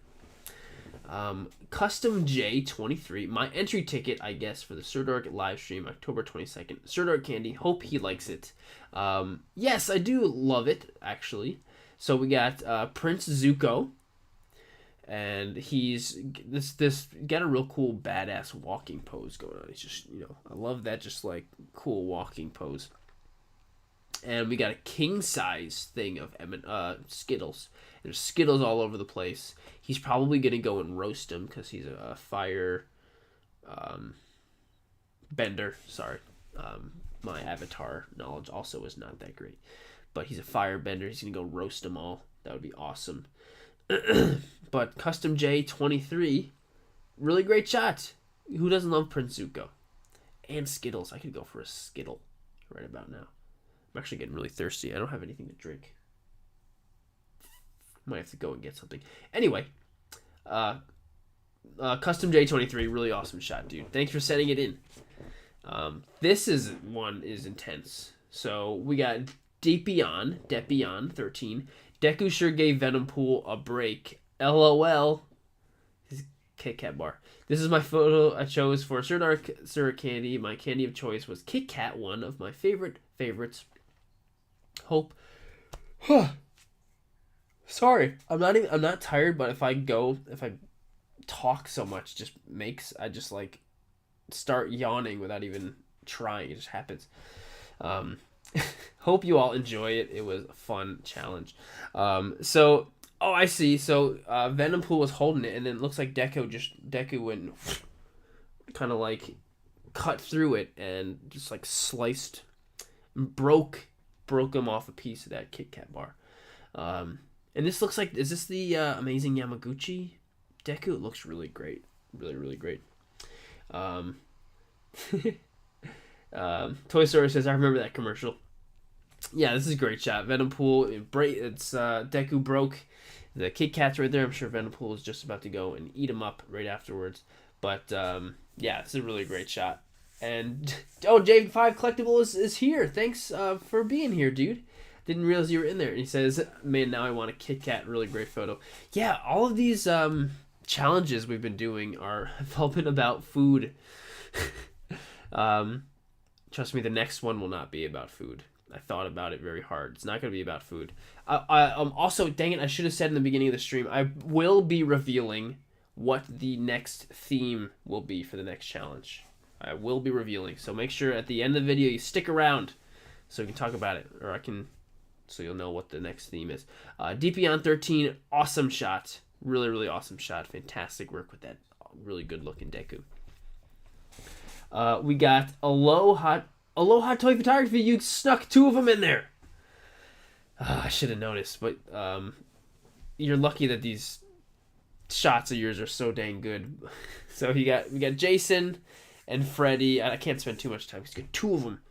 Custom J23, my entry ticket, I guess, for the Sirdork live stream, October 22nd. Sirdork candy, hope he likes it. Yes, I do love it, actually. So we got Prince Zuko, and he's this got a real cool badass walking pose going on. He's just, I love that, just like cool walking pose. And we got a king size thing of Skittles. There's Skittles all over the place. He's probably gonna go and roast him because he's a fire bender. Sorry, my Avatar knowledge also is not that great, but he's a fire bender. He's gonna go roast them all. That would be awesome. But Custom J23, really great shot. Who doesn't love Prince Zuko? And Skittles. I could go for a Skittle right about now. I'm actually getting really thirsty. I don't have anything to drink. Might have to go and get something. Anyway, Custom J23, really awesome shot, dude. Thanks for sending it in. This one is intense. So we got Depion 13. Deku sure gave Venompool a break. LOL. His Kit Kat bar. This is my photo I chose for Sirdork candy. My candy of choice was Kit Kat, one of my favorites. Hope. Sorry, I'm not tired, but if I talk so much, I just like start yawning without even trying. It just happens. Hope you all enjoy it. It was a fun challenge. So Oh, I see. So Venompool was holding it, and then it looks like Deku went kind of like cut through it and just like sliced, broke him off a piece of that Kit Kat bar. And this looks like, is this the Amazing Yamaguchi Deku? It looks really great, really great. Toy Story says, I remember that commercial. Yeah, this is a great shot. Venompool, it's Deku broke the Kit Kats right there. I'm sure Venompool is just about to go and eat him up right afterwards. But yeah, it's a really great shot. And oh, J5 Collectible is here. Thanks for being here, dude. Didn't realize you were in there. And he says, man, now I want a Kit Kat. Really great photo. Yeah, all of these challenges we've been doing have all been about food. Trust me, the next one will not be about food. I thought about it very hard. It's not going to be about food. Also, dang it, I should have said in the beginning of the stream, I will be revealing what the next theme will be for the next challenge. I will be revealing. So make sure at the end of the video you stick around so we can talk about it. So you'll know what the next theme is. DP 13, awesome shot. Really awesome shot. Fantastic work with that really good looking Deku. We got Aloha Toy Photography. You snuck two of them in there. I should have noticed, but you're lucky that these shots of yours are so dang good. So we got Jason and Freddy. I can't spend too much time because you got two of them.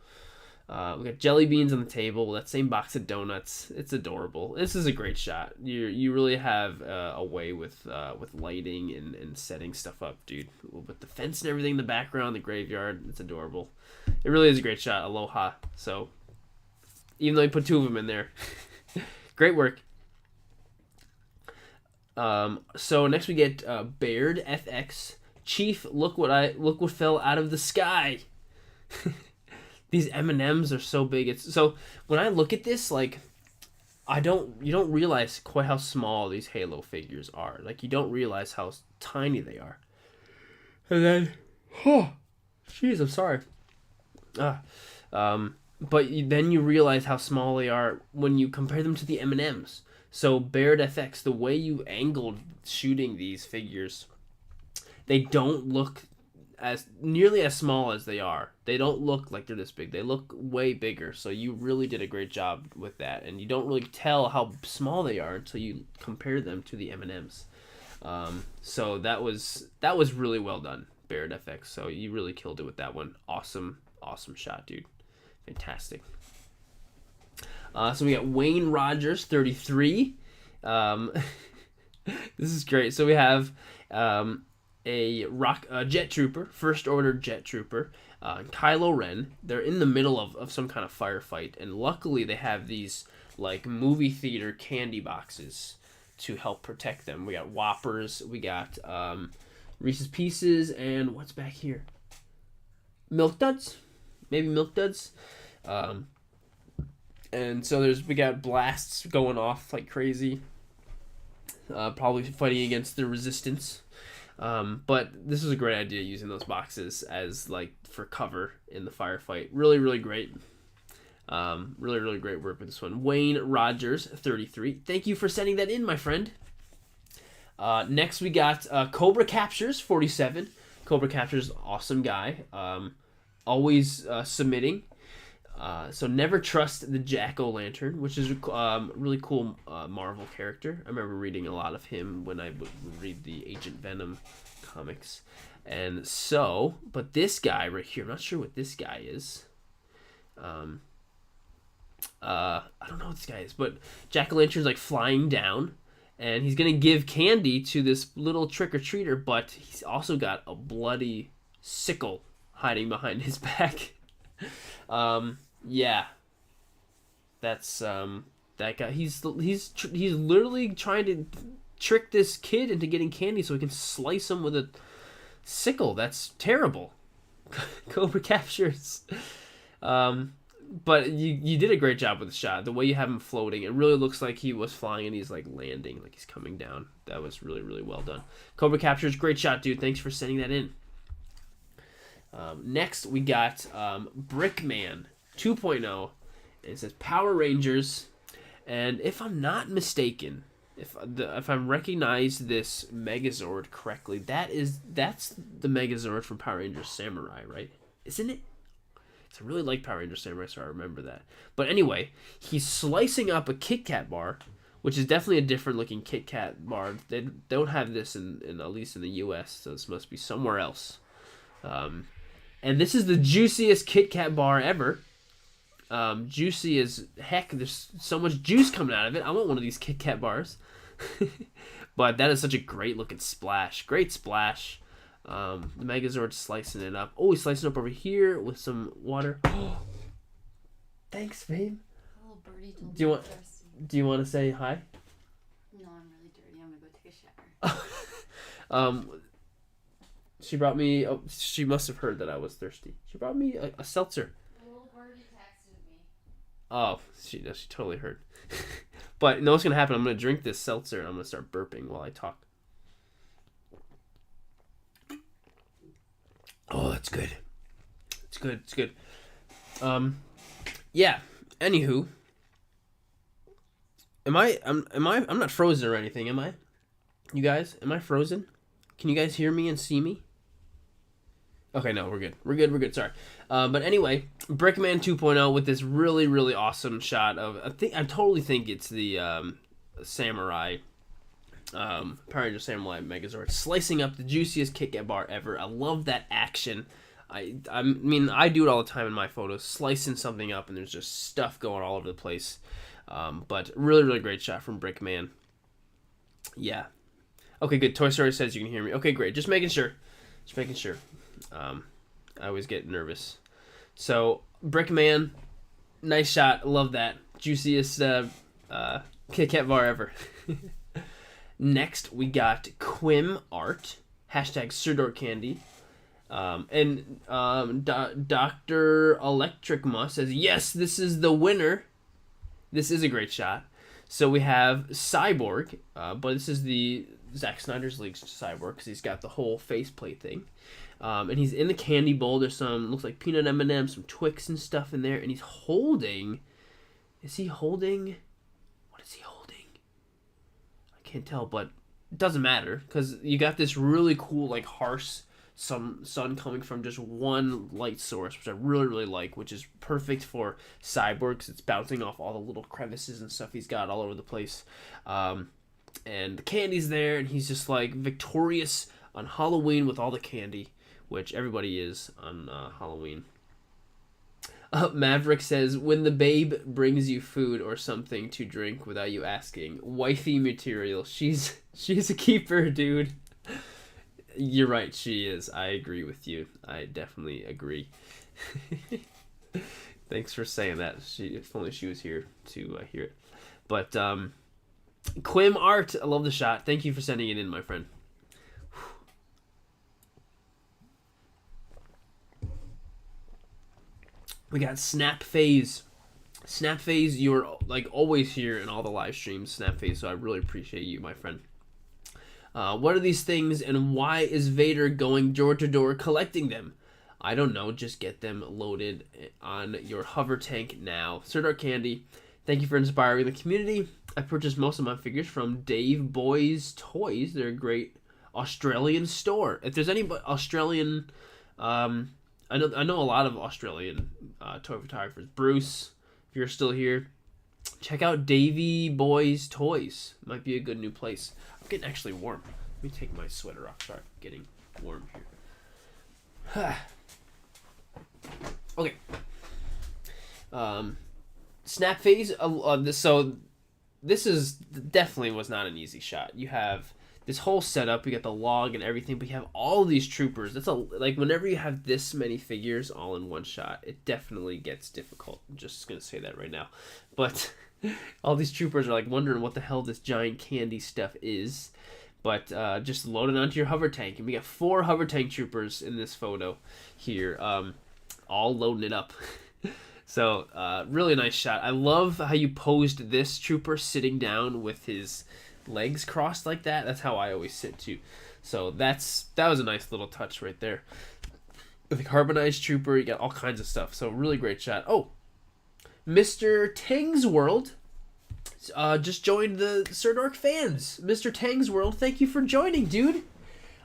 We got jelly beans on the table. That same box of donuts. It's adorable. This is a great shot. You really have a way with lighting and setting stuff up, dude. With the fence and everything in the background, the graveyard. It's adorable. It really is a great shot. Aloha. So even though you put two of them in there, great work. So next we get Baird FX. Chief, look what fell out of the sky. These M&Ms are so big. So when I look at this, like, you don't realize quite how small these Halo figures are. Like, you don't realize how tiny they are. And then, jeez, I'm sorry. But then you realize how small they are when you compare them to the M&Ms. So Baird FX, the way you angled shooting these figures, they don't look as nearly as small as they are. They don't look like they're this big. They look way bigger. So you really did a great job with that, and you don't really tell how small they are until you compare them to the M&Ms. So that was really well done, Baird FX. So you really killed it with that one. Awesome shot, dude. Fantastic. So we got Wayne Rogers 33. This is great. So we have a Jet Trooper, First Order Jet Trooper, Kylo Ren. They're in the middle of some kind of firefight, and luckily they have these like movie theater candy boxes to help protect them. We got Whoppers, we got Reese's Pieces, and what's back here? Milk Duds? Maybe Milk Duds? And so we got blasts going off like crazy. Probably fighting against the Resistance. But this is a great idea, using those boxes as like for cover in the firefight. Really great. Really great work with this one. Wayne Rogers 33. Thank you for sending that in, my friend. Next we got Cobra Captures 47. Cobra Captures, awesome guy. Always submitting. So never trust the Jack-O-Lantern, which is a really cool Marvel character. I remember reading a lot of him when I would read the Agent Venom comics. And so, but this guy right here, I'm not sure what this guy is. I don't know what this guy is, but Jack-O-Lantern's like flying down, and he's gonna give candy to this little trick-or-treater, but he's also got a bloody sickle hiding behind his back. Yeah, that's that guy. He's literally trying to trick this kid into getting candy so he can slice him with a sickle. That's terrible. Cobra Captures. But you did a great job with the shot. The way you have him floating, it really looks like he was flying and he's like landing, like he's coming down. That was really well done. Cobra Captures, great shot, dude. Thanks for sending that in. Next we got Brickman 2.0. It says Power Rangers, and if I'm not mistaken, if I recognize this Megazord correctly, that's the Megazord from Power Rangers Samurai, right? Isn't it? I really like Power Rangers Samurai, so I remember that. But anyway, he's slicing up a Kit Kat bar, which is definitely a different looking Kit Kat bar. They don't have this in at least in the U.S., so this must be somewhere else. And this is the juiciest Kit Kat bar ever. Juicy as heck. There's so much juice coming out of it. I want one of these Kit Kat bars. But that is such a great looking splash. Great splash. The Megazord slicing it up. Oh, he's slicing up over here with some water. Thanks, babe. A little birdie told Do you want to say hi? No, I'm really dirty. I'm gonna go take a shower. She brought me. Oh, she must have heard that I was thirsty. She brought me a seltzer. A little birdie texted me. Oh, she totally heard. But you know what's gonna happen? I'm gonna drink this seltzer and I'm gonna start burping while I talk. Oh, that's good. It's good. It's good. Yeah. Anywho, I'm not frozen or anything, am I? You guys, am I frozen? Can you guys hear me and see me? Okay, no, we're good. We're good. Sorry. But anyway, Brickman 2.0 with this really, really awesome shot of I totally think it's the Samurai. Power Ranger Samurai Megazord slicing up the juiciest Kit Kat bar ever. I love that action. I mean, I do it all the time in my photos, slicing something up, and there's just stuff going all over the place. But really, really great shot from Brickman. Yeah. Okay, good. Toy Story says you can hear me. Okay, great. Just making sure. I always get nervous. So, Brickman, nice shot. Love that. Juiciest Kit Kat bar ever. Next, we got Quim Art, hashtag Sirdork Candy. And Dr. Electric Mus says, yes, this is the winner. This is a great shot. So we have Cyborg, but this is the Zack Snyder's League Cyborg because he's got the whole faceplate thing. And he's in the candy bowl. There's some, looks like peanut M&Ms, some Twix and stuff in there. And he's holding, what is he holding? Can't tell, but it doesn't matter because you got this really cool like harsh sun coming from just one light source, which I really, really like, which is perfect for Cyborg because it's bouncing off all the little crevices and stuff he's got all over the place. And the candy's there, and he's just like victorious on Halloween with all the candy, which everybody is on Halloween. Maverick says, when the babe brings you food or something to drink without you asking, wifey material. She's a keeper, dude. You're right, she is. I agree with you. I definitely agree. Thanks for saying that. If only she was here to hear it. But Quim Art, I love the shot. Thank you for sending it in, my friend. We got Snap Phase. Snap Phase, you're like always here in all the live streams, Snap Phase, so I really appreciate you, my friend. What are these things, and why is Vader going door to door collecting them? I don't know, just get them loaded on your hover tank now. Sirdork Candy, thank you for inspiring the community. I purchased most of my figures from Dave Boys Toys. They're a great Australian store. If there's any Australian... I know a lot of Australian toy photographers. Bruce, if you're still here, check out Davey Boys Toys. Might be a good new place. I'm getting actually warm. Let me take my sweater off. Sorry, getting warm here. Okay. Snap Phase. So this is definitely was not an easy shot. You have this whole setup, you got the log and everything, but you have all these troopers. That's like whenever you have this many figures all in one shot, it definitely gets difficult. I'm just gonna say that right now. But all these troopers are like wondering what the hell this giant candy stuff is. But just load it onto your hover tank, and we got 4 hover tank troopers in this photo here, all loading it up. So really nice shot. I love how you posed this trooper sitting down with his legs crossed like that. That's how I always sit too. So that was a nice little touch right there. The carbonized trooper, you got all kinds of stuff. So really great shot. Oh, Mr. Ting's World just joined the Sirdork fans. Mr. Tang's World, thank you for joining, dude.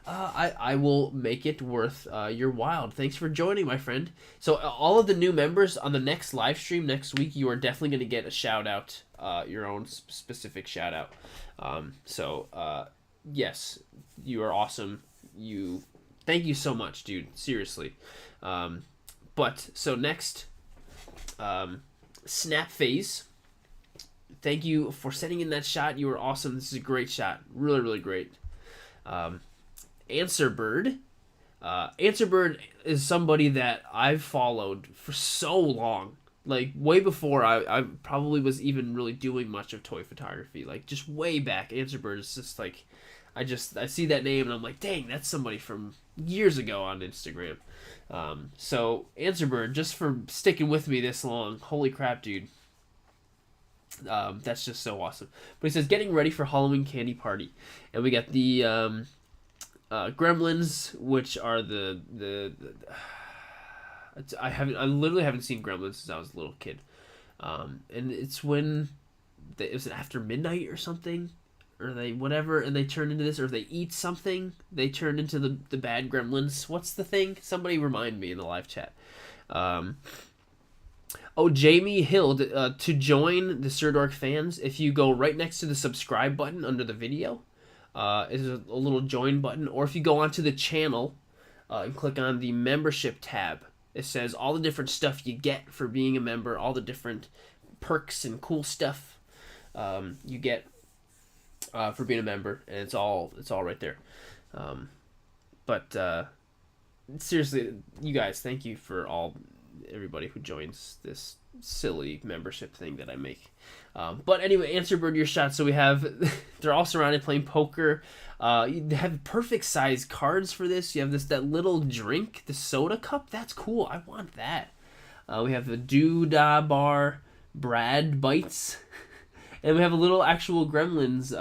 I will make it worth your while. Thanks for joining, my friend. So all of the new members on the next live stream next week, you are definitely going to get a shout out, your own specific shout out. Yes, you are awesome. Thank you so much, dude. Seriously. So next, Snap Phase. Thank you for sending in that shot. You were awesome. This is a great shot. Really, really great. Answerbird. Answerbird is somebody that I've followed for so long. Like, way before I probably was even really doing much of toy photography. Like, just way back. Answerbird is just like... I see that name and I'm like, dang, that's somebody from years ago on Instagram. So, Answerbird, just for sticking with me this long. Holy crap, dude. That's just so awesome. But he says, getting ready for Halloween candy party. And we got the... Gremlins, which are I literally haven't seen Gremlins since I was a little kid, and it's when is it after midnight or something, or they whatever, and they turn into this, or they eat something, they turn into the bad Gremlins. What's the thing? Somebody remind me in the live chat. Jamie Hill, to join the Sirdork fans, if you go right next to the subscribe button under the video. Is a little join button, or if you go onto the channel and click on the membership tab, it says all the different stuff you get for being a member, all the different perks and cool stuff you get for being a member, and it's all right there. Seriously, you guys, thank you for everybody who joins this silly membership thing that I make. But anyway, Answerbird, your shot. So we have, they're all surrounded playing poker. You have perfect size cards for this. You have that little drink, the soda cup. That's cool. I want that. We have the Doodah Bar Brad Bites. And we have a little actual Gremlins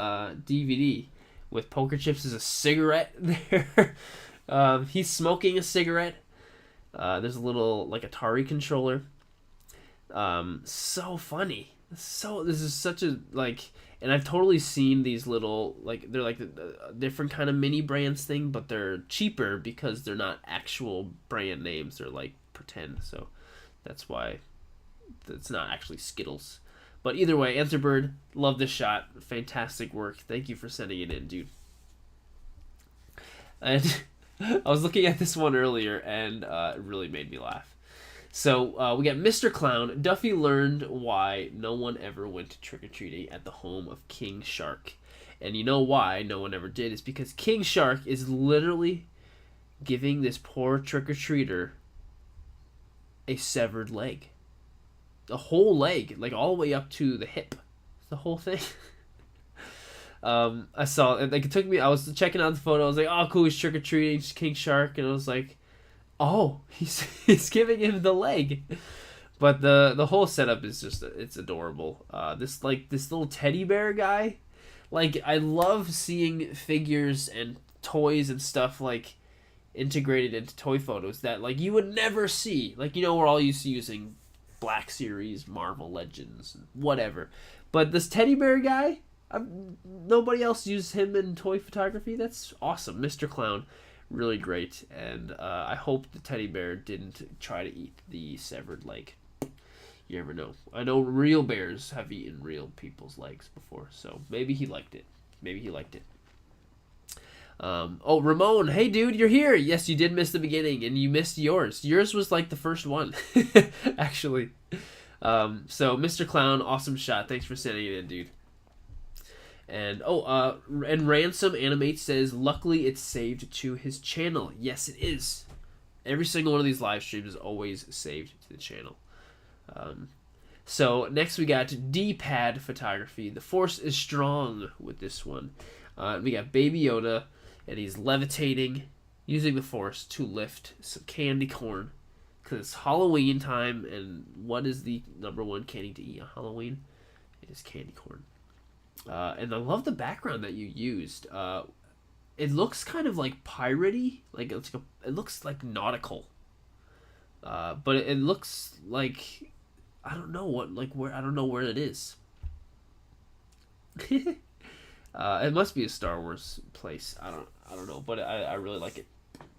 DVD with poker chips as a cigarette there. He's smoking a cigarette. There's a little like Atari controller. So funny. This is such a and I've totally seen these little they're like a different kind of mini brands thing, but they're cheaper because they're not actual brand names. They're like pretend. So that's why it's not actually Skittles. But either way, Answerbird, love this shot. Fantastic work. Thank you for sending it in, dude. And I was looking at this one earlier, and it really made me laugh. So we got Mr. Clown. Duffy learned why no one ever went trick-or-treating at the home of King Shark. And you know why no one ever did? It's because King Shark is literally giving this poor trick-or-treater a severed leg. A whole leg, like all the way up to the hip. The whole thing. I saw, like, it took me, I was checking out the photo, I was like, oh, cool, he's trick-or-treating, King Shark, and I was like, oh, he's giving him the leg. But the whole setup is just, it's adorable. This little teddy bear guy, like, I love seeing figures and toys and stuff, like, integrated into toy photos that, like, you would never see. Like, you know, we're all used to using Black Series, Marvel Legends, whatever. But this teddy bear guy, nobody else uses him in toy photography. That's awesome. Mr. Clown, really great. And I hope the teddy bear didn't try to eat the severed leg. You never know. I know real bears have eaten real people's legs before, so maybe he liked it. Ramon, hey dude, you're here. Yes, you did miss the beginning, and you missed yours. Yours was like the first one, actually. So Mr. Clown, awesome shot. Thanks for sending it in, dude. And and Ransom Animate says, luckily it's saved to his channel. Yes, it is. Every single one of these live streams is always saved to the channel. So next we got D-pad photography. The force is strong with this one. We got Baby Yoda, and he's levitating, using the force to lift some candy corn. Because it's Halloween time, and what is the number one candy to eat on Halloween? It is candy corn. And I love the background that you used. It looks kind of like piratey, like it looks like nautical. But it looks like I don't know where it is. It must be a Star Wars place. I don't know, but I really like it.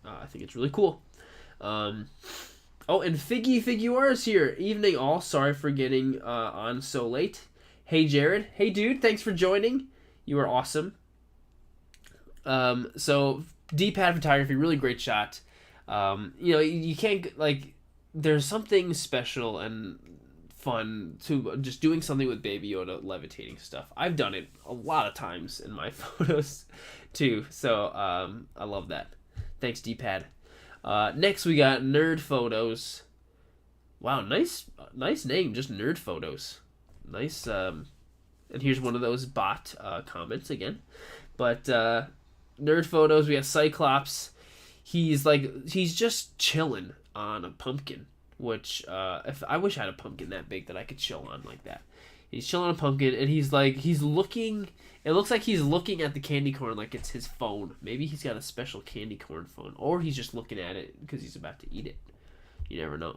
I think it's really cool. Oh, and Figgy Figueroa's here. Evening all. Sorry for getting on so late. Hey, Jared. Hey, dude. Thanks for joining. You are awesome. So D-pad photography, really great shot. You can't, like, there's something special and fun to just doing something with Baby Yoda levitating stuff. I've done it a lot of times in my photos too. So I love that. Thanks, D-pad. Next we got Nerd Photos. Wow, nice name, just Nerd Photos. Nice. And here's one of those bot comments again. But Nerd Photos, we have Cyclops. He's just chilling on a pumpkin, which if I wish I had a pumpkin that big that I could chill on like that. He's chilling on a pumpkin, and he's looking. It looks like he's looking at the candy corn like it's his phone. Maybe he's got a special candy corn phone, or he's just looking at it because he's about to eat it. You never know.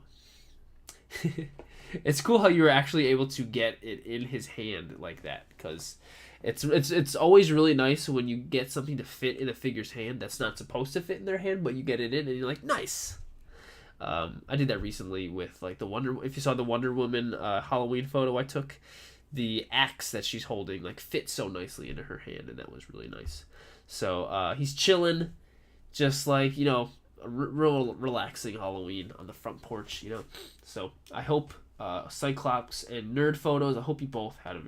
It's cool how you were actually able to get it in his hand like that, because it's always really nice when you get something to fit in a figure's hand that's not supposed to fit in their hand, but you get it in and you're like, nice. I did that recently with like if you saw the Wonder Woman Halloween photo I took, the axe that she's holding like fit so nicely into her hand, and that was really nice. So he's chilling, just like, real relaxing Halloween on the front porch, So I hope Cyclops and Nerd Photos, I hope you both had a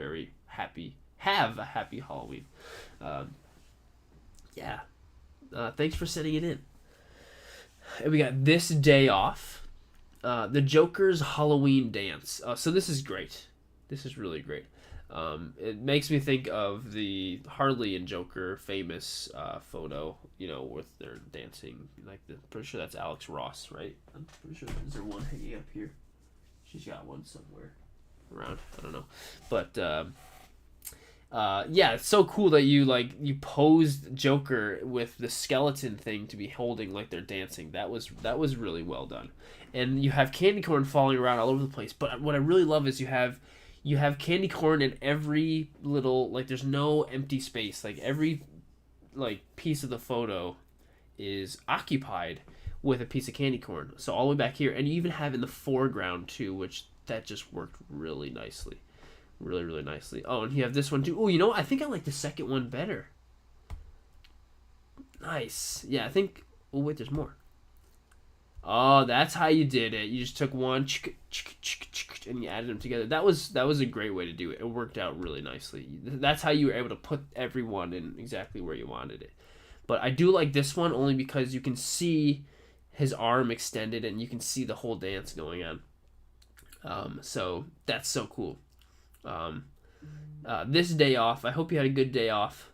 happy Halloween. Thanks for sending it in. And we got This Day Off, the Joker's Halloween dance. So this is great. This is really great. It makes me think of the Harley and Joker famous photo, with their dancing. Pretty sure that's Alex Ross, right? I'm pretty sure there's one hanging up here. She's got one somewhere around. I don't know, but it's so cool that you posed Joker with the skeleton thing to be holding like they're dancing. That was really well done, and you have candy corn falling around all over the place. But what I really love is you have candy corn in every little, like, there's no empty space. Like every piece of the photo is occupied with a piece of candy corn. So all the way back here, and you even have in the foreground too, which that just worked really nicely. Really, really nicely. Oh, and you have this one too. Oh, you know what? I think I like the second one better. Nice. Yeah, I think... Oh, wait, there's more. Oh, that's how you did it. You just took one and you added them together. That was a great way to do it. It worked out really nicely. That's how you were able to put everyone in exactly where you wanted it. But I do like this one only because you can see his arm extended and you can see the whole dance going on. So that's so cool. This day off, I hope you had a good day off.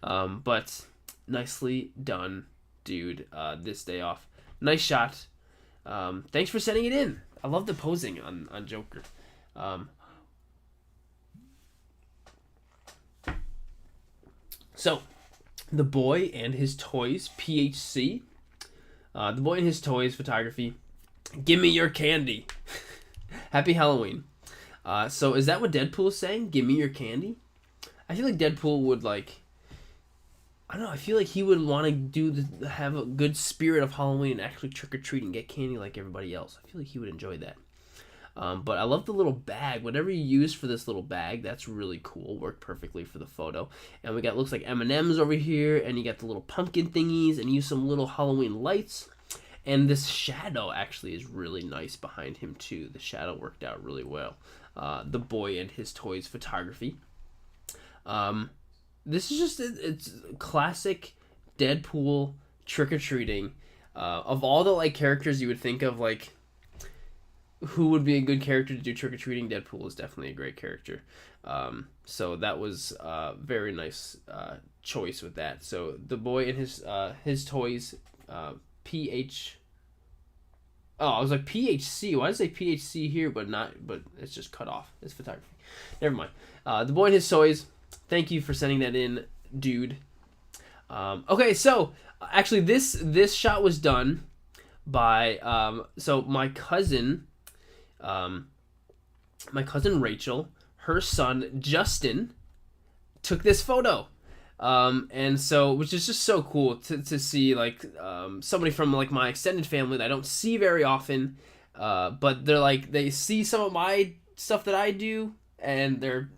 But nicely done, dude. This day off, nice shot. Thanks for sending it in. I love the posing on Joker. So The Boy and His Toys, PHC. The Boy and His Toys photography. Give me your candy. Happy Halloween. So is that what Deadpool is saying? Give me your candy? I feel like Deadpool would I don't know, I feel like he would want to have a good spirit of Halloween and actually trick-or-treat and get candy like everybody else. I feel like he would enjoy that. But I love the little bag. Whatever you use for this little bag, that's really cool. Worked perfectly for the photo. And we got, looks like M&M's over here, and you got the little pumpkin thingies, and use some little Halloween lights. And this shadow actually is really nice behind him too. The shadow worked out really well. The Boy and His Toys photography. This is just, it's classic Deadpool trick-or-treating. Of all the characters you would think of, who would be a good character to do trick-or-treating, Deadpool is definitely a great character. So that was a very nice choice with that. So The Boy and His Toys, I was like PHC. Why does it say PHC here, but it's just cut off. It's photography. Never mind. The Boy and His Toys. Thank you for sending that in, dude. Okay, so actually this shot was done by so my cousin Rachel. her son Justin took this photo. And so, which is just so cool to see, like, somebody from, like, my extended family that I don't see very often, but they're, like, they see some of my stuff that I do, and they're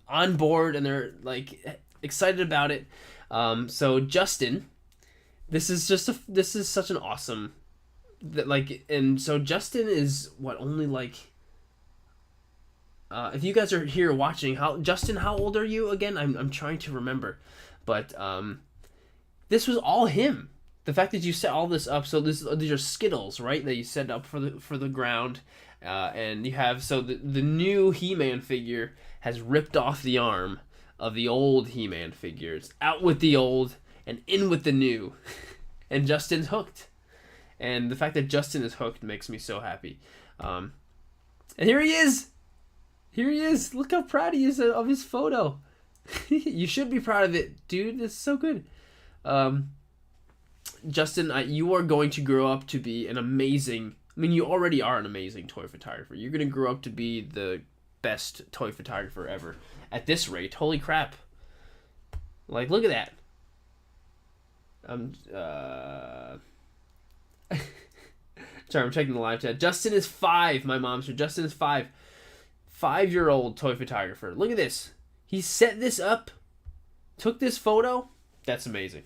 on board, and they're, like, excited about it. So, Justin, this is such an awesome, that, like, and so Justin is, only, like, if you guys are here watching, Justin, how old are you again? I'm trying to remember. But this was all him. The fact that you set all this up, so these are Skittles, right? That you set up for the ground, and you have the new He-Man figure has ripped off the arm of the old He-Man figures. Out with the old and in with the new, and Justin's hooked. And the fact that Justin is hooked makes me so happy. And here he is. Here he is. Look how proud he is of his photo. You should be proud of it, dude. It's so good. Justin, you are going to grow up to be an amazing... I mean, you already are an amazing toy photographer. You're going to grow up to be the best toy photographer ever. At this rate, holy crap. Like, look at that. Sorry, I'm checking the live chat. Justin is 5, my mom said. Justin is 5. 5-year-old toy photographer. Look at this. He set this up, took this photo. That's amazing.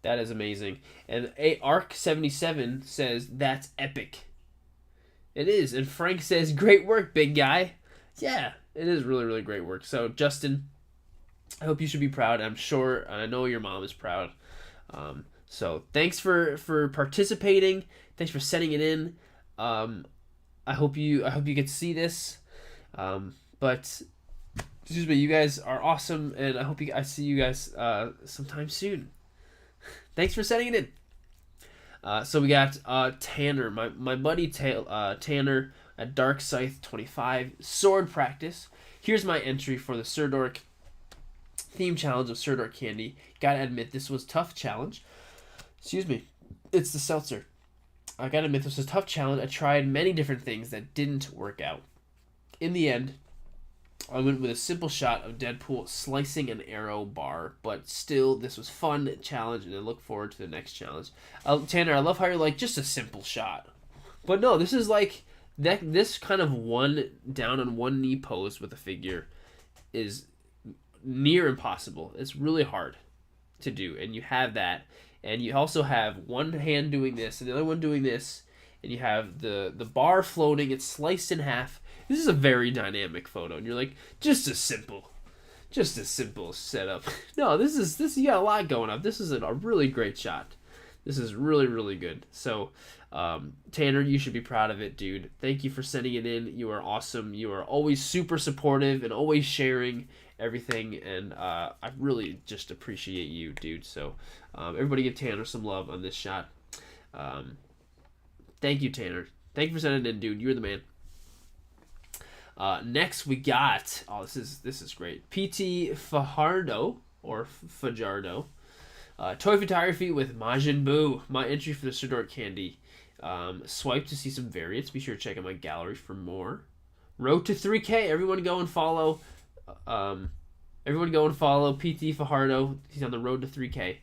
That is amazing. And Arc77 says, that's epic. It is. And Frank says, great work, big guy. Yeah, it is really, really great work. So, Justin, I hope you should be proud. I'm sure, I know your mom is proud. So, thanks for participating. Thanks for sending it in. I hope you get to see this. But... excuse me, you guys are awesome, and I hope I see you guys sometime soon. Thanks for sending it in. So we got Tanner, my buddy Tanner at Dark Scythe 25 sword practice. Here's my entry for the Sirdork theme challenge of Sirdork candy. Gotta admit, this was a tough challenge. Excuse me, it's the seltzer. I gotta admit, this was a tough challenge. I tried many different things that didn't work out. In the end, I went with a simple shot of Deadpool slicing an arrow bar, but still, this was fun challenge, and I look forward to the next challenge. Tanner, I love how you're like, just a simple shot. But no, this is like, this kind of one down on one knee pose with a figure is near impossible. It's really hard to do, and you have that, and you also have one hand doing this, and the other one doing this, and you have the bar floating, it's sliced in half. This is a very dynamic photo, and you're like, just a simple setup. No, this you got a lot going up. This is a really great shot. This is really, really good. So, Tanner, you should be proud of it, dude. Thank you for sending it in. You are awesome. You are always super supportive and always sharing everything, and I really just appreciate you, dude. So, everybody give Tanner some love on this shot. Thank you, Tanner. Thank you for sending it in, dude. You're the man. Next we got, this is great. PT Fajardo, or Fajardo. Toy photography with Majin Buu. My entry for the Sirdork candy. Swipe to see some variants. Be sure to check out my gallery for more. Road to 3K. Everyone go and follow. PT Fajardo. He's on the road to 3K.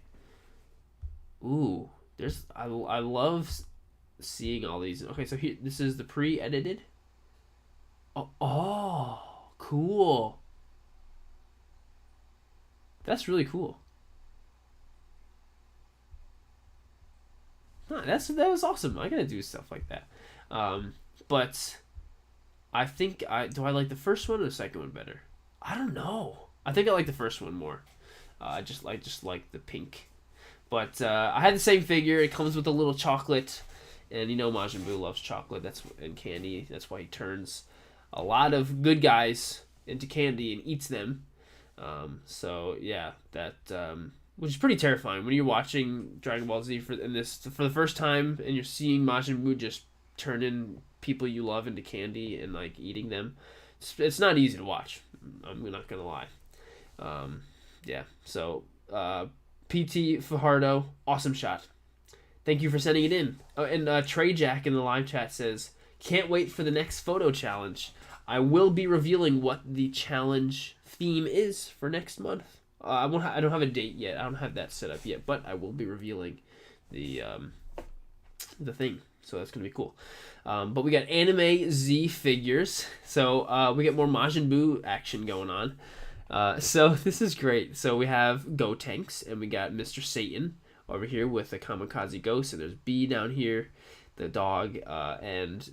Ooh, I love seeing all these. Okay, so here, this is the pre-edited. Oh, cool. That's really cool. Huh, that was awesome. I gotta do stuff like that. But I think do I like the first one or the second one better? I don't know. I think I like the first one more. I just like the pink. But I had the same figure. It comes with a little chocolate, and you know Majin Buu loves chocolate. And candy. That's why he turns a lot of good guys into candy and eats them. So yeah, that which is pretty terrifying when you're watching Dragon Ball Z for the first time and you're seeing Majin Buu just turn in people you love into candy and like eating them. It's not easy to watch. I'm not gonna lie. Yeah. So PT Fajardo, awesome shot. Thank you for sending it in. Oh, and Trey Jack in the live chat says, can't wait for the next photo challenge. I will be revealing what the challenge theme is for next month. I don't have a date yet. I don't have that set up yet, but I will be revealing the thing. So that's gonna be cool. But we got anime Z figures, so we get more Majin Buu action going on. So this is great. So we have Gotenks, and we got Mr. Satan over here with the Kamikaze Ghost, and there's B down here, the dog, and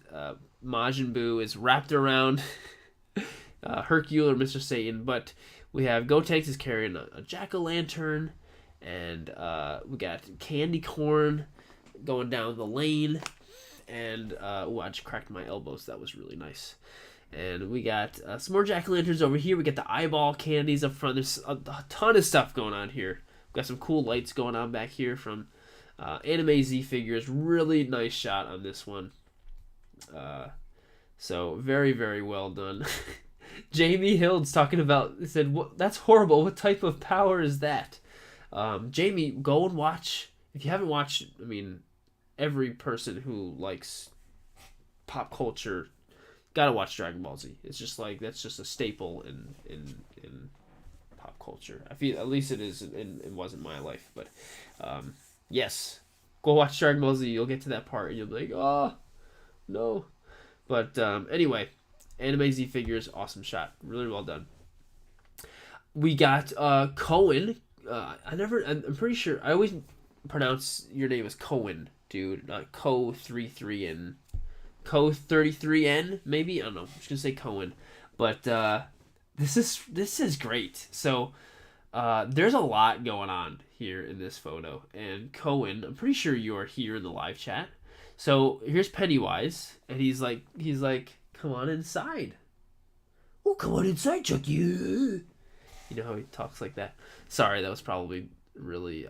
Majin Buu is wrapped around Hercule or Mr. Satan, but we have Gotenks is carrying a jack-o'-lantern, and we got candy corn going down the lane, and I just cracked my elbows. That was really nice. And we got some more jack-o'-lanterns over here. We got the eyeball candies up front. There's a ton of stuff going on here. We got some cool lights going on back here from Anime Z figures. Really nice shot on this one. So very, very well done. Jamie Hild's talking about, he said, that's horrible. What type of power is that? Jamie, go and watch. If you haven't watched, I mean, every person who likes pop culture gotta watch Dragon Ball Z. It's just like, that's just a staple in pop culture. I feel, at least it is, it wasn't my life, but yes, go watch Dragon Ball Z. You'll get to that part and you'll be like, oh no. But anyway, Anime Z figures, awesome shot, really well done. We got Cohen. I'm pretty sure I always pronounce your name as Cohen, dude, not Co33N. Co33N, maybe? I don't know. I'm just gonna say Cohen. But this is great. So there's a lot going on here in this photo. And Cohen, I'm pretty sure you are here in the live chat. So here's Pennywise, and he's like, come on inside. Oh, come on inside, Chucky. You know how he talks like that. Sorry, that was probably really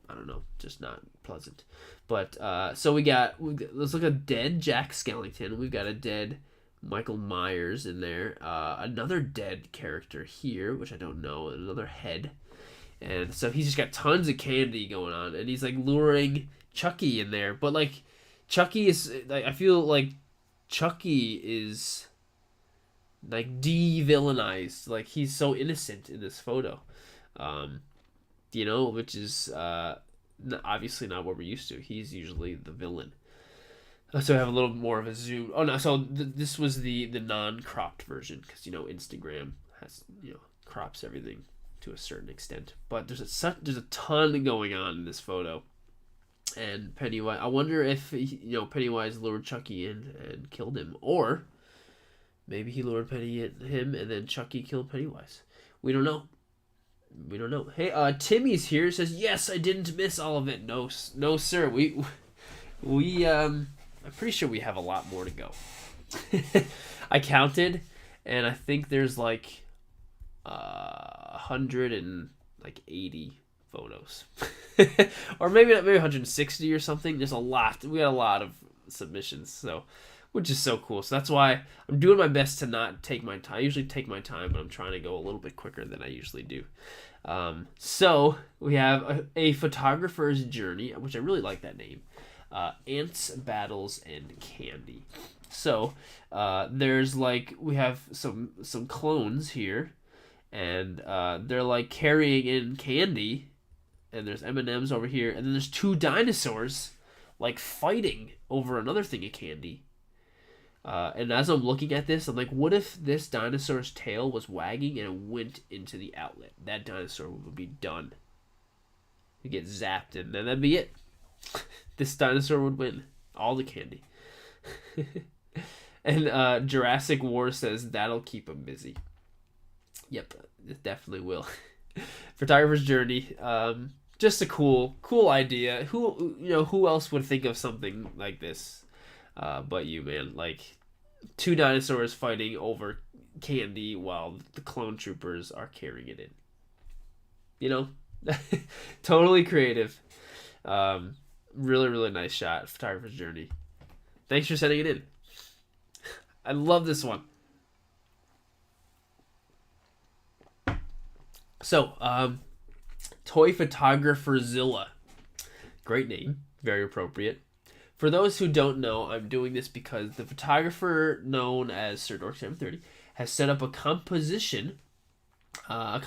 I don't know, just not pleasant. But so let's look at dead Jack Skellington. We've got a dead Michael Myers in there. Another dead character here, which I don't know, another head. And so he's just got tons of candy going on, and he's like luring Chucky in there. But like Chucky is, like, I feel like Chucky is like de-villainized. Like he's so innocent in this photo. You know, which is obviously not what we're used to. He's usually the villain. So I have a little more of a zoom. Oh no, so this was the non-cropped version, because you know Instagram has, you know, crops everything to a certain extent. But there's a ton going on in this photo. And Pennywise, I wonder if Pennywise lured Chucky in and killed him, or maybe he lured him and then Chucky killed Pennywise. We don't know. Hey, Timmy's here. Says, yes, I didn't miss all of it. No, sir. We I'm pretty sure we have a lot more to go. I counted, and I think there's like 180 photos, or maybe 160 or something. There's a lot. We got a lot of submissions, so, which is so cool. So that's why I'm doing my best to not take my time. I usually take my time, but I'm trying to go a little bit quicker than I usually do. So we have a photographer's journey, which I really like that name. Ants, battles, and candy. So there's like, we have some clones here, and they're like carrying in candy, and there's M&Ms over here, and then there's two dinosaurs like fighting over another thing of candy. And as I'm looking at this, I'm like, what if this dinosaur's tail was wagging and it went into the outlet? That dinosaur would be done. He'd get zapped, and then that'd be it. This dinosaur would win all the candy. And Jurassic War says that'll keep him busy. Yep, it definitely will. Photographer's journey. Just a cool idea. Who else would think of something like this? But you, man, like 2 dinosaurs fighting over candy while the clone troopers are carrying it in. You know, totally creative. Really, really nice shot. Photographer's journey. Thanks for sending it in. I love this one. So, Toy Photographer Zilla. Great name. Very appropriate. For those who don't know, I'm doing this because the photographer known as Sirdork 730 has set up a competition at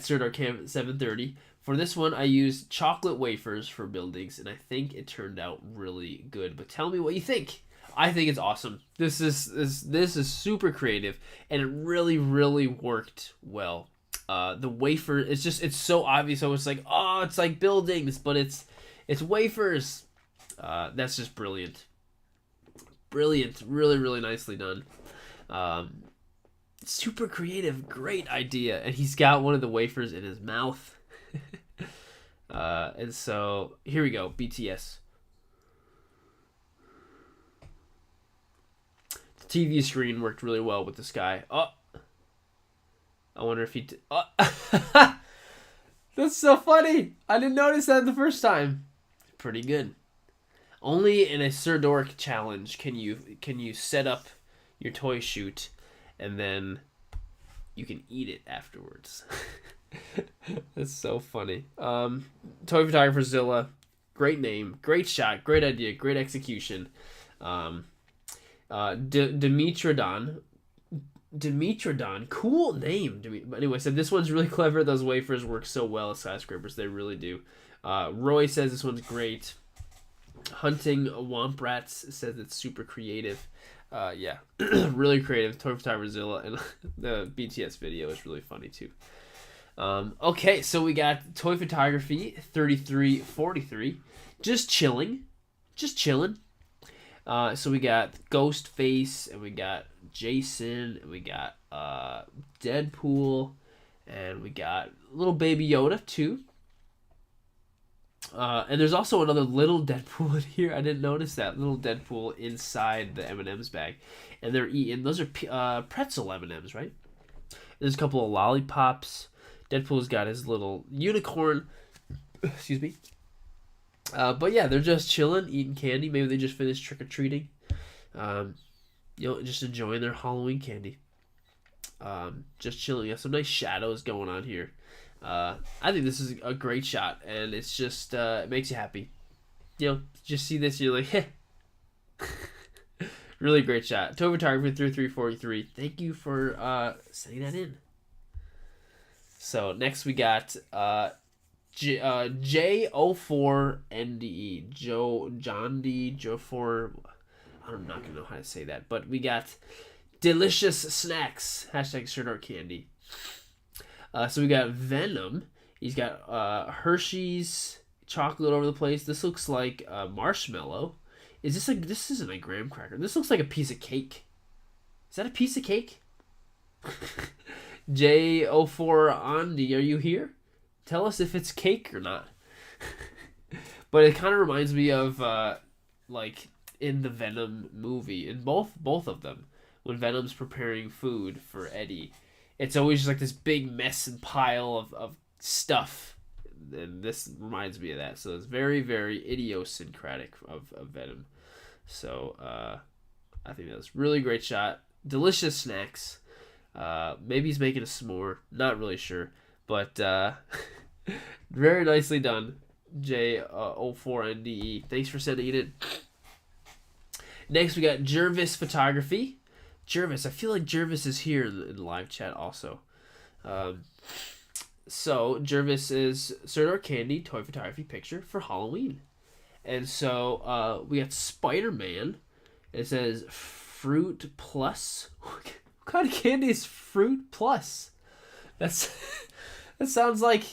Sirdork 730. For this one, I used chocolate wafers for buildings, and I think it turned out really good. But tell me what you think. I think it's awesome. This is super creative, and it really worked well. The wafer, it's so obvious. So it's like, oh, it's like buildings, but it's wafers. That's just brilliant. Really nicely done. Super creative, great idea, and he's got one of the wafers in his mouth. And so here we go, BTS. The TV screen worked really well with this guy. Oh, I wonder if he. Oh, that's so funny. I didn't notice that the first time. Pretty good. Only in a Sirdork challenge can you set up your toy chute, and then you can eat it afterwards. That's so funny. Toy Photographer Zilla, great name, great shot, great idea, great execution. Dimitrodon, cool name. But anyway, so this one's really clever. Those wafers work so well as skyscrapers, they really do. Roy says this one's great. Hunting Womp Rats says it's super creative. Yeah, really creative. Toy Photographer Zilla, and the BTS video is really funny too. Okay, so we got Toy Photography 3343, just chilling. So we got Ghostface, and we got Jason, and we got Deadpool, and we got little Baby Yoda too. And there's also another little Deadpool in here. I didn't notice that little Deadpool inside the M&M's bag, and they're eating. Those are pretzel M&M's, right? There's a couple of lollipops. Deadpool's got his little unicorn. Excuse me. But yeah, they're just chilling, eating candy. Maybe they just finished trick-or-treating. Just enjoying their Halloween candy. Just chilling. Yeah, some nice shadows going on here. I think this is a great shot, and it's just it makes you happy. Just see this, you're like, heh. Really great shot. Toy Photography 3343. Thank you for sending that in. So next we got J04NDE, John D, Joe4. I'm not gonna know how to say that, but we got delicious snacks. #Sirdork candy. So we got Venom. He's got Hershey's chocolate over the place. This looks like marshmallow. This isn't a graham cracker. This looks like a piece of cake. Is that a piece of cake? J04 Andy, are you here? Tell us if it's cake or not. But it kind of reminds me of like in the Venom movie, in both of them, when Venom's preparing food for Eddie. It's always just like this big mess and pile of stuff. And this reminds me of that. So it's very, very idiosyncratic of Venom. So I think that was a really great shot. Delicious snacks. Maybe he's making a s'more. Not really sure. But very nicely done. J04NDE. Thanks for sending it in. Next we got Jervis Photography. Jervis, I feel like Jervis is here in the live chat also. So Jervis is Sirdork Candy Toy Photography picture for Halloween. And so we got Spider-Man. It says Fruit Plus. What kind of candy is Fruit Plus? That sounds like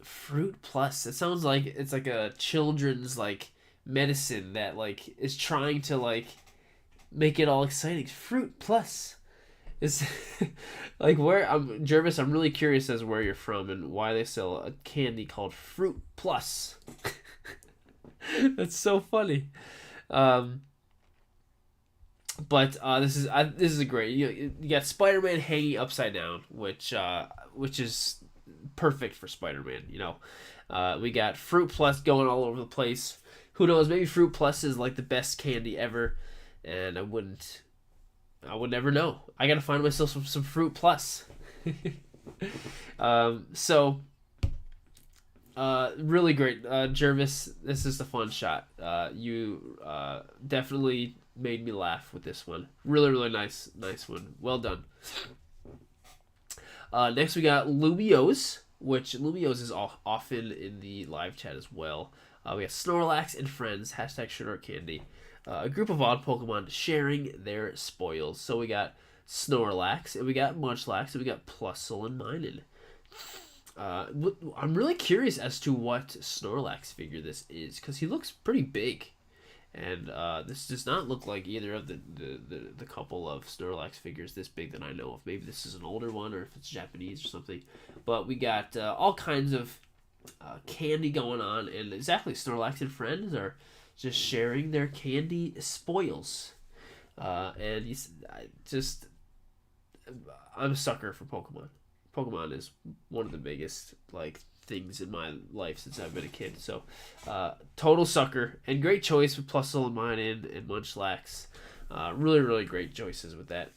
Fruit Plus. It sounds like it's like a children's like medicine that like is trying to like make it all exciting. Fruit Plus. Is like Jervis, I'm really curious as to where you're from and why they sell a candy called Fruit Plus. That's so funny. But this is a great. You got Spider-Man hanging upside down, which is perfect for Spider-Man. We got Fruit Plus going all over the place. Who knows? Maybe Fruit Plus is like the best candy ever, and I would never know. I gotta find myself some Fruit Plus. So Really great. Jervis, this is a fun shot. You definitely made me laugh with this one. Really, really nice one. Well done. Next we got Lumiose, which Lumiose is often in the live chat as well. We got Snorlax and friends, hashtag Sirdork Candy. A group of odd Pokemon sharing their spoils. So we got Snorlax, and we got Munchlax, and we got Plusle and Minun. I'm really curious as to what Snorlax figure this is, because he looks pretty big. And this does not look like either of the couple of Snorlax figures this big that I know of. Maybe this is an older one, or if it's Japanese or something. But we got all kinds of candy going on, and exactly, Snorlax and friends are just sharing their candy spoils. And I'm a sucker for Pokemon. Pokemon is one of the biggest things in my life since I've been a kid. So, total sucker, and great choice with Plusle and Minun and Munchlax. Really, really great choices with that.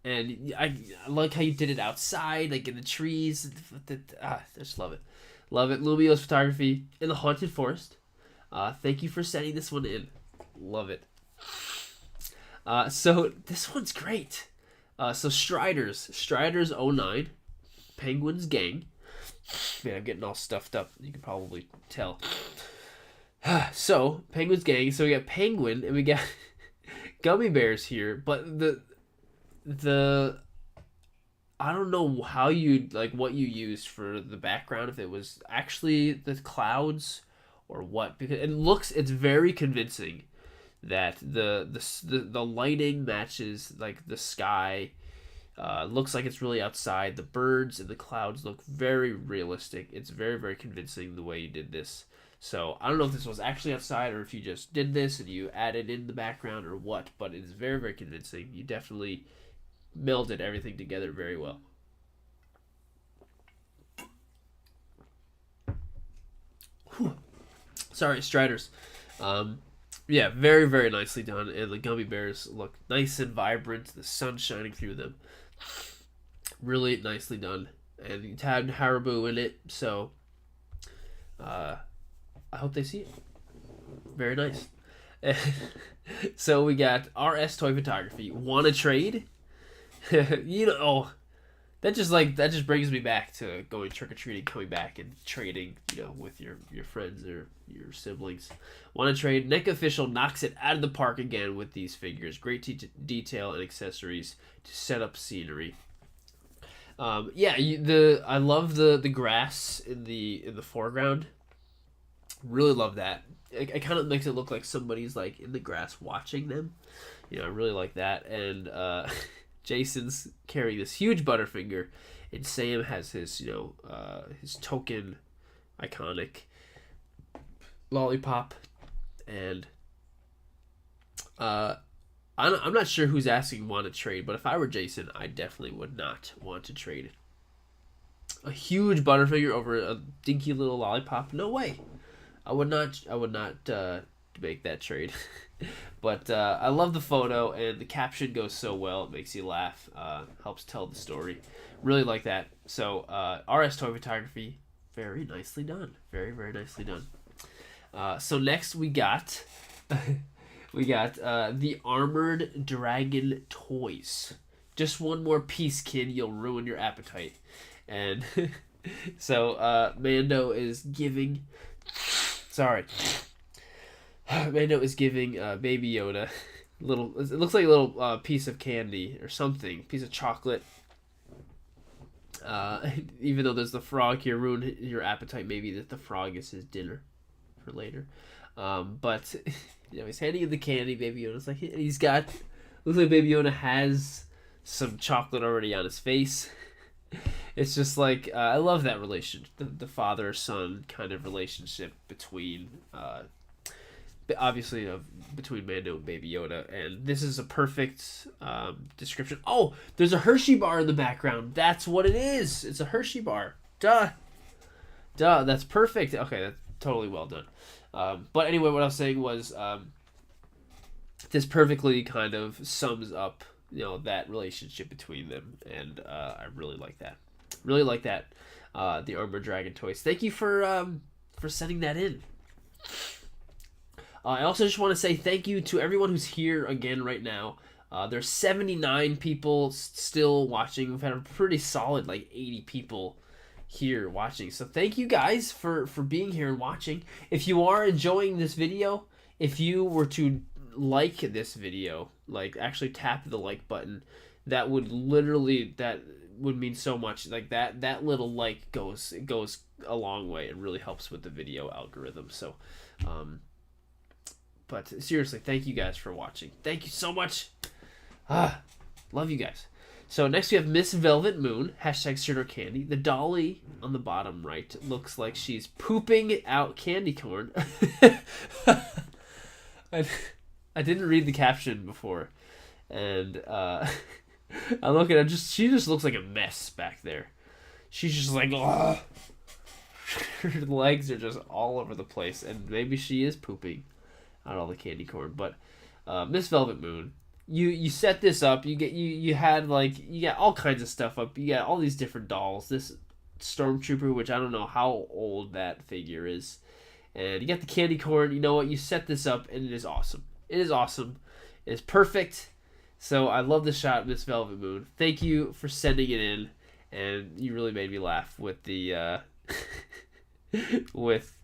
And I like how you did it outside, like in the trees. I just love it. Love it. Lumiose photography in the Haunted Forest. Thank you for sending this one in. Love it. So this one's great. So Striders 09, Penguin's Gang. Man, I'm getting all stuffed up. You can probably tell. So Penguin's Gang. So we got Penguin and we got Gummy Bears here, but the I don't know how you what you used for the background, if it was actually the clouds or what, because it's very convincing that the lighting matches the sky. Looks like it's really outside. The birds and the clouds look very realistic. It's very, very convincing the way you did this. So I don't know if this was actually outside or if you just did this and you added in the background or what, but it's very, very convincing. You definitely melded everything together very well. Whew. Sorry, Striders. Yeah, very, very nicely done. And the Gummy Bears look nice and vibrant. The sun shining through them. Really nicely done. And you had Haribo in it, so I hope they see it. Very nice. So we got RS Toy Photography. Want to trade? That just brings me back to going trick-or-treating, coming back and trading, with your friends or your siblings. Want to trade? Neck Official knocks it out of the park again with these figures. Great detail and accessories to set up scenery. I love the grass in the foreground. Really love that. It kind of makes it look like somebody's in the grass watching them. I really like that. And Jason's carrying this huge Butterfinger, and Sam has his his token iconic lollipop. And I'm not sure who's asking want to trade, but if I were Jason, I definitely would not want to trade a huge Butterfinger over a dinky little lollipop. No way. I would not make that trade. But I love the photo, and the caption goes so well. It makes you laugh. Helps tell the story. Really like that. So RS Toy Photography, very nicely done. Very, very nicely done. So next we got the Armored Dragon toys. Just one more piece, kid. You'll ruin your appetite. And so Mando is giving... Sorry. Mando is giving Baby Yoda little. It looks like a little piece of candy or something, piece of chocolate. Even though there's the frog here, ruin your appetite. Maybe that the frog is his dinner for later. But he's handing him the candy. Baby Yoda's he's got. Looks like Baby Yoda has some chocolate already on his face. It's just I love that relation, the father-son kind of relationship between, obviously, between Mando and Baby Yoda, and this is a perfect description. Oh, there's a Hershey bar in the background. That's what it is. It's a Hershey bar. Duh. That's perfect. Okay, that's totally well done. But anyway, what I was saying was, this perfectly kind of sums up that relationship between them, and I really like that. the Armor Dragon toys. Thank you for sending that in. I also just want to say thank you to everyone who's here again right now. There's 79 people still watching. We've had a pretty solid 80 people here watching. So thank you guys for being here and watching. If you are enjoying this video, if you were to like this video, actually tap the like button, that would mean so much. That little like goes a long way. It really helps with the video algorithm. So but seriously, thank you guys for watching. Thank you so much. Love you guys. So next we have Miss Velvet Moon, hashtag Sirdork Candy. The dolly on the bottom right looks like she's pooping out candy corn. I didn't read the caption before, and I look at her. She just looks like a mess back there. She's just like, ugh. Her legs are just all over the place, and maybe she is pooping out all the candy corn. But Miss Velvet Moon, you set this up. You had all kinds of stuff up. You got all these different dolls. This Stormtrooper, which I don't know how old that figure is, and you got the candy corn. You know what? You set this up, and it is awesome. It is awesome. It is perfect. So I love the shot, Miss Velvet Moon. Thank you for sending it in, and you really made me laugh with the with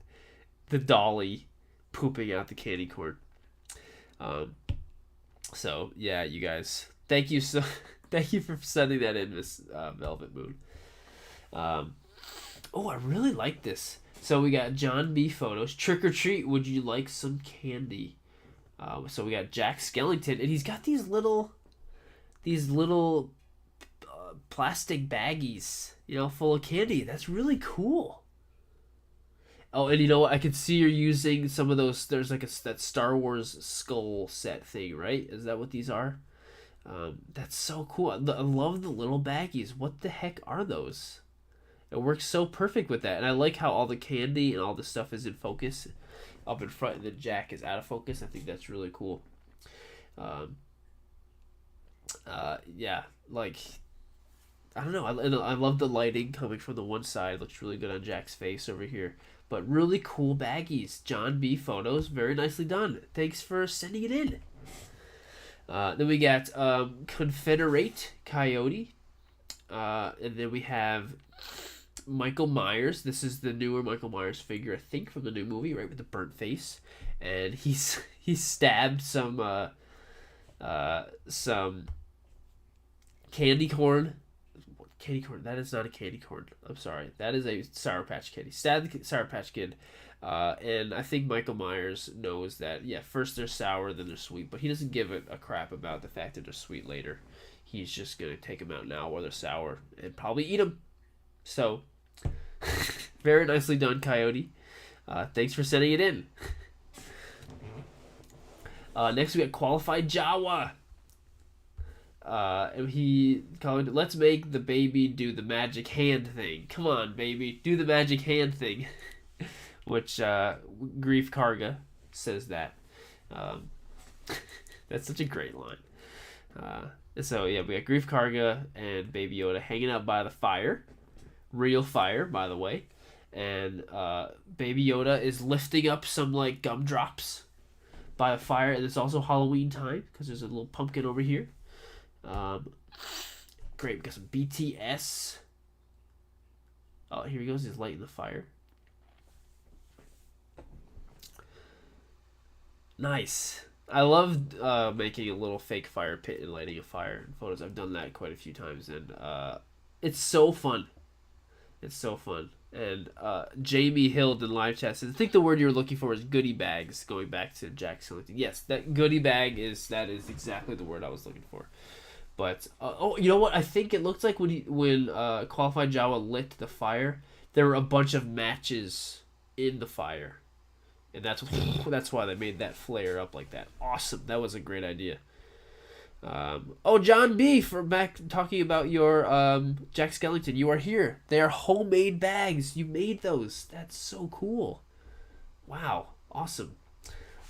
the dolly pooping out the candy corn. So yeah, you guys, thank you for sending that in, Miss Velvet Moon. Oh, I really like this. So we got John B. Photos. Trick or treat, would you like some candy? So we got Jack Skellington, and he's got these little plastic baggies, full of candy. That's really cool. Oh, and you know what? I could see you're using some of those. There's that Star Wars skull set thing, right? Is that what these are? That's so cool. I love the little baggies. What the heck are those? It works so perfect with that. And I like how all the candy and all the stuff is in focus up in front, and the Jack is out of focus. I think that's really cool. Yeah, I don't know. I love the lighting coming from the one side. It looks really good on Jack's face over here. But really cool baggies. John B. Photos. Very nicely done. Thanks for sending it in. Then we got Confederate Coyote. And then we have Michael Myers. This is the newer Michael Myers figure, I think, from the new movie, right, with the burnt face. And he stabbed some candy corn. Candy corn. That is not a candy corn. I'm sorry. That is a Sour Patch Kid. He stabbed the Sour Patch Kid. And I think Michael Myers knows that, yeah, first they're sour, then they're sweet. But he doesn't give a crap about the fact that they're sweet later. He's just going to take them out now while they're sour and probably eat them. So, very nicely done, Coyote. Thanks for sending it in. Next we got Qualified Jawa. And he called, let's make the baby do the magic hand thing. Come on, baby, do the magic hand thing. Which Grief Karga says that. That's such a great line. So yeah, we got Grief Karga and Baby Yoda hanging out by the fire. Real fire, by the way. And Baby Yoda is lifting up some gumdrops by the fire. And it's also Halloween time because there's a little pumpkin over here. Great, we got some BTS. Oh, here he goes. He's lighting the fire. Nice. I love making a little fake fire pit and lighting a fire in photos. I've done that quite a few times, and it's so fun. It's so fun. And Jamie Hild in live chat says, I think the word you're looking for is goodie bags, going back to Jack Skellington. Yes, that goodie bag is exactly the word I was looking for. But, you know what? I think it looked like when Qualified Jawa lit the fire, there were a bunch of matches in the fire. And that's why they made that flare up like that. Awesome. That was a great idea. John B. for back talking about your Jack Skellington. You are here. They are homemade bags. You made those. That's so cool. Wow. Awesome.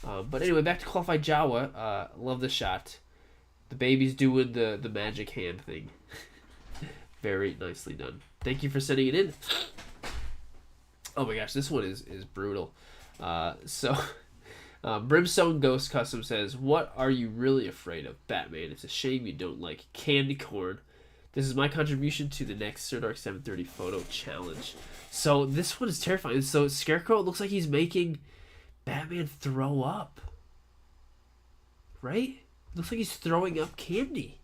But anyway, back to Qualified Jawa. Love the shot. The baby's doing the magic hand thing. Very nicely done. Thank you for sending it in. Oh my gosh, this one is brutal. Brimstone Ghost Custom says, "What are you really afraid of, Batman? It's a shame you don't like candy corn. This is my contribution to the next Sirdork 730 photo challenge." So this one is terrifying. So Scarecrow, it looks like he's making Batman throw up. Right? It looks like he's throwing up candy.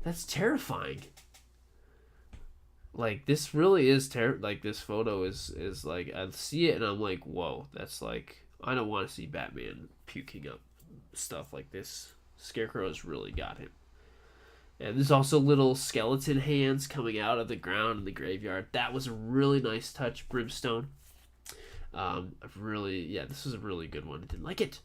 That's terrifying. Like, this really is like, this photo is like, I see it and I'm like, whoa, that's like, I don't want to see Batman puking up stuff like this. Scarecrow's really got him. And there's also little skeleton hands coming out of the ground in the graveyard. That was a really nice touch, Brimstone. This was a really good one. I didn't like it.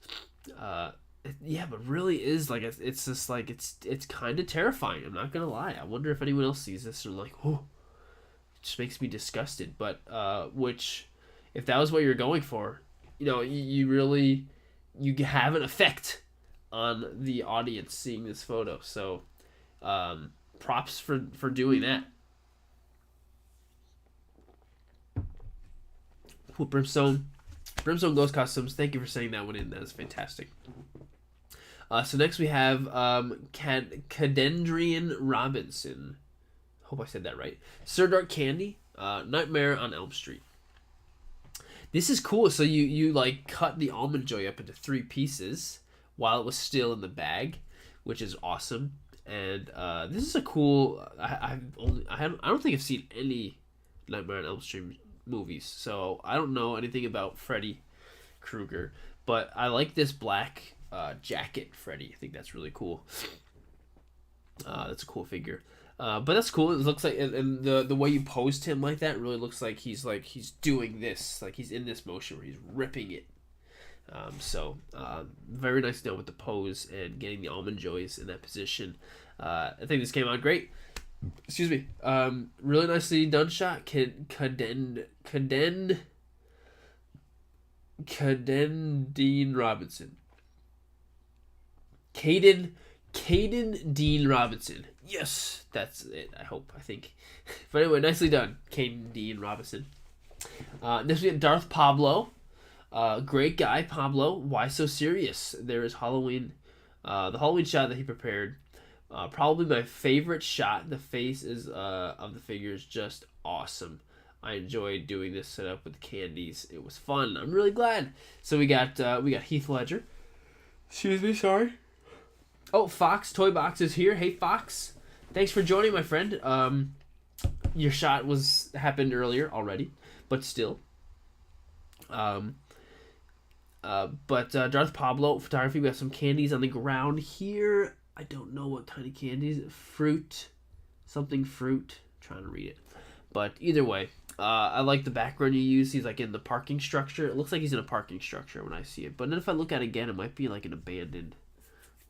Yeah, but really is like, it's just like, it's kind of terrifying. I'm not gonna lie. I wonder if anyone else sees this or like, oh, it just makes me disgusted. But which, if that was what you're going for, you know, you have an effect on the audience seeing this photo. So props for doing that. Cool. Brimstone Ghost Customs, thank you for sending that one in. That is fantastic. So next we have Cadendrian Robinson. Hope I said that right. Sirdork Candy, Nightmare on Elm Street. This is cool. So you like cut the Almond Joy up into 3 pieces while it was still in the bag, which is awesome. And this is a cool. I don't think I've seen any Nightmare on Elm Street movies, so I don't know anything about Freddy Krueger, but I like this black jacket Freddy. I think that's really cool. That's a cool figure. But that's cool. It looks like, and the way you posed him like that really looks like he's doing this, like he's in this motion where he's ripping it. Very nice done with the pose and getting the Almond Joys in that position. I think this came out great. Excuse me. Really nicely done shot. Cadendine Robinson. Caden Dean Robinson. Yes, that's it. I think. But anyway, nicely done, Caden Dean Robinson. Next we have Darth Pablo. Great guy, Pablo. Why so serious? There is Halloween. The Halloween shot that he prepared. Probably my favorite shot. The faces of the figure is just awesome. I enjoyed doing this setup with candies. It was fun. I'm really glad. So we got Heath Ledger. Excuse me, sorry. Oh, Fox Toy Box is here. Hey, Fox. Thanks for joining, my friend. Your shot happened earlier already, but still. Darth Pablo photography. We have some candies on the ground here. I don't know what kind of candies. Something fruit. I'm trying to read it. But either way, I like the background you use. He's like in the parking structure. It looks like he's in a parking structure when I see it. But then if I look at it again, it might be like an abandoned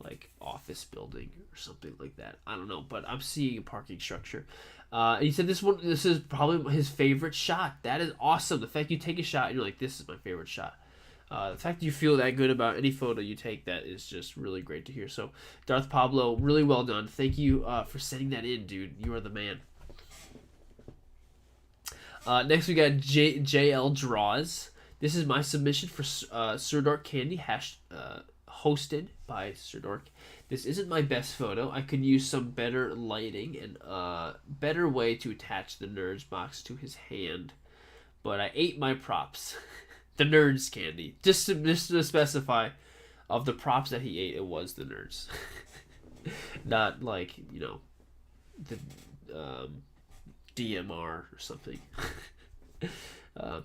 like office building or something like that. I don't know, but I'm seeing a parking structure. He said this is probably his favorite shot. That is awesome. The fact you take a shot and you're like, this is my favorite shot. The fact that you feel that good about any photo you take, that is just really great to hear. So, Darth Pablo, really well done. Thank you for sending that in, dude. You are the man. Next, we got JL Draws. This is my submission for Sirdork Candy, hosted by Sirdork. This isn't my best photo. I could use some better lighting and better way to attach the Nerds box to his hand. But I ate my props. The Nerds candy. Just to specify, of the props that he ate, it was the Nerds. Not like, the DMR or something.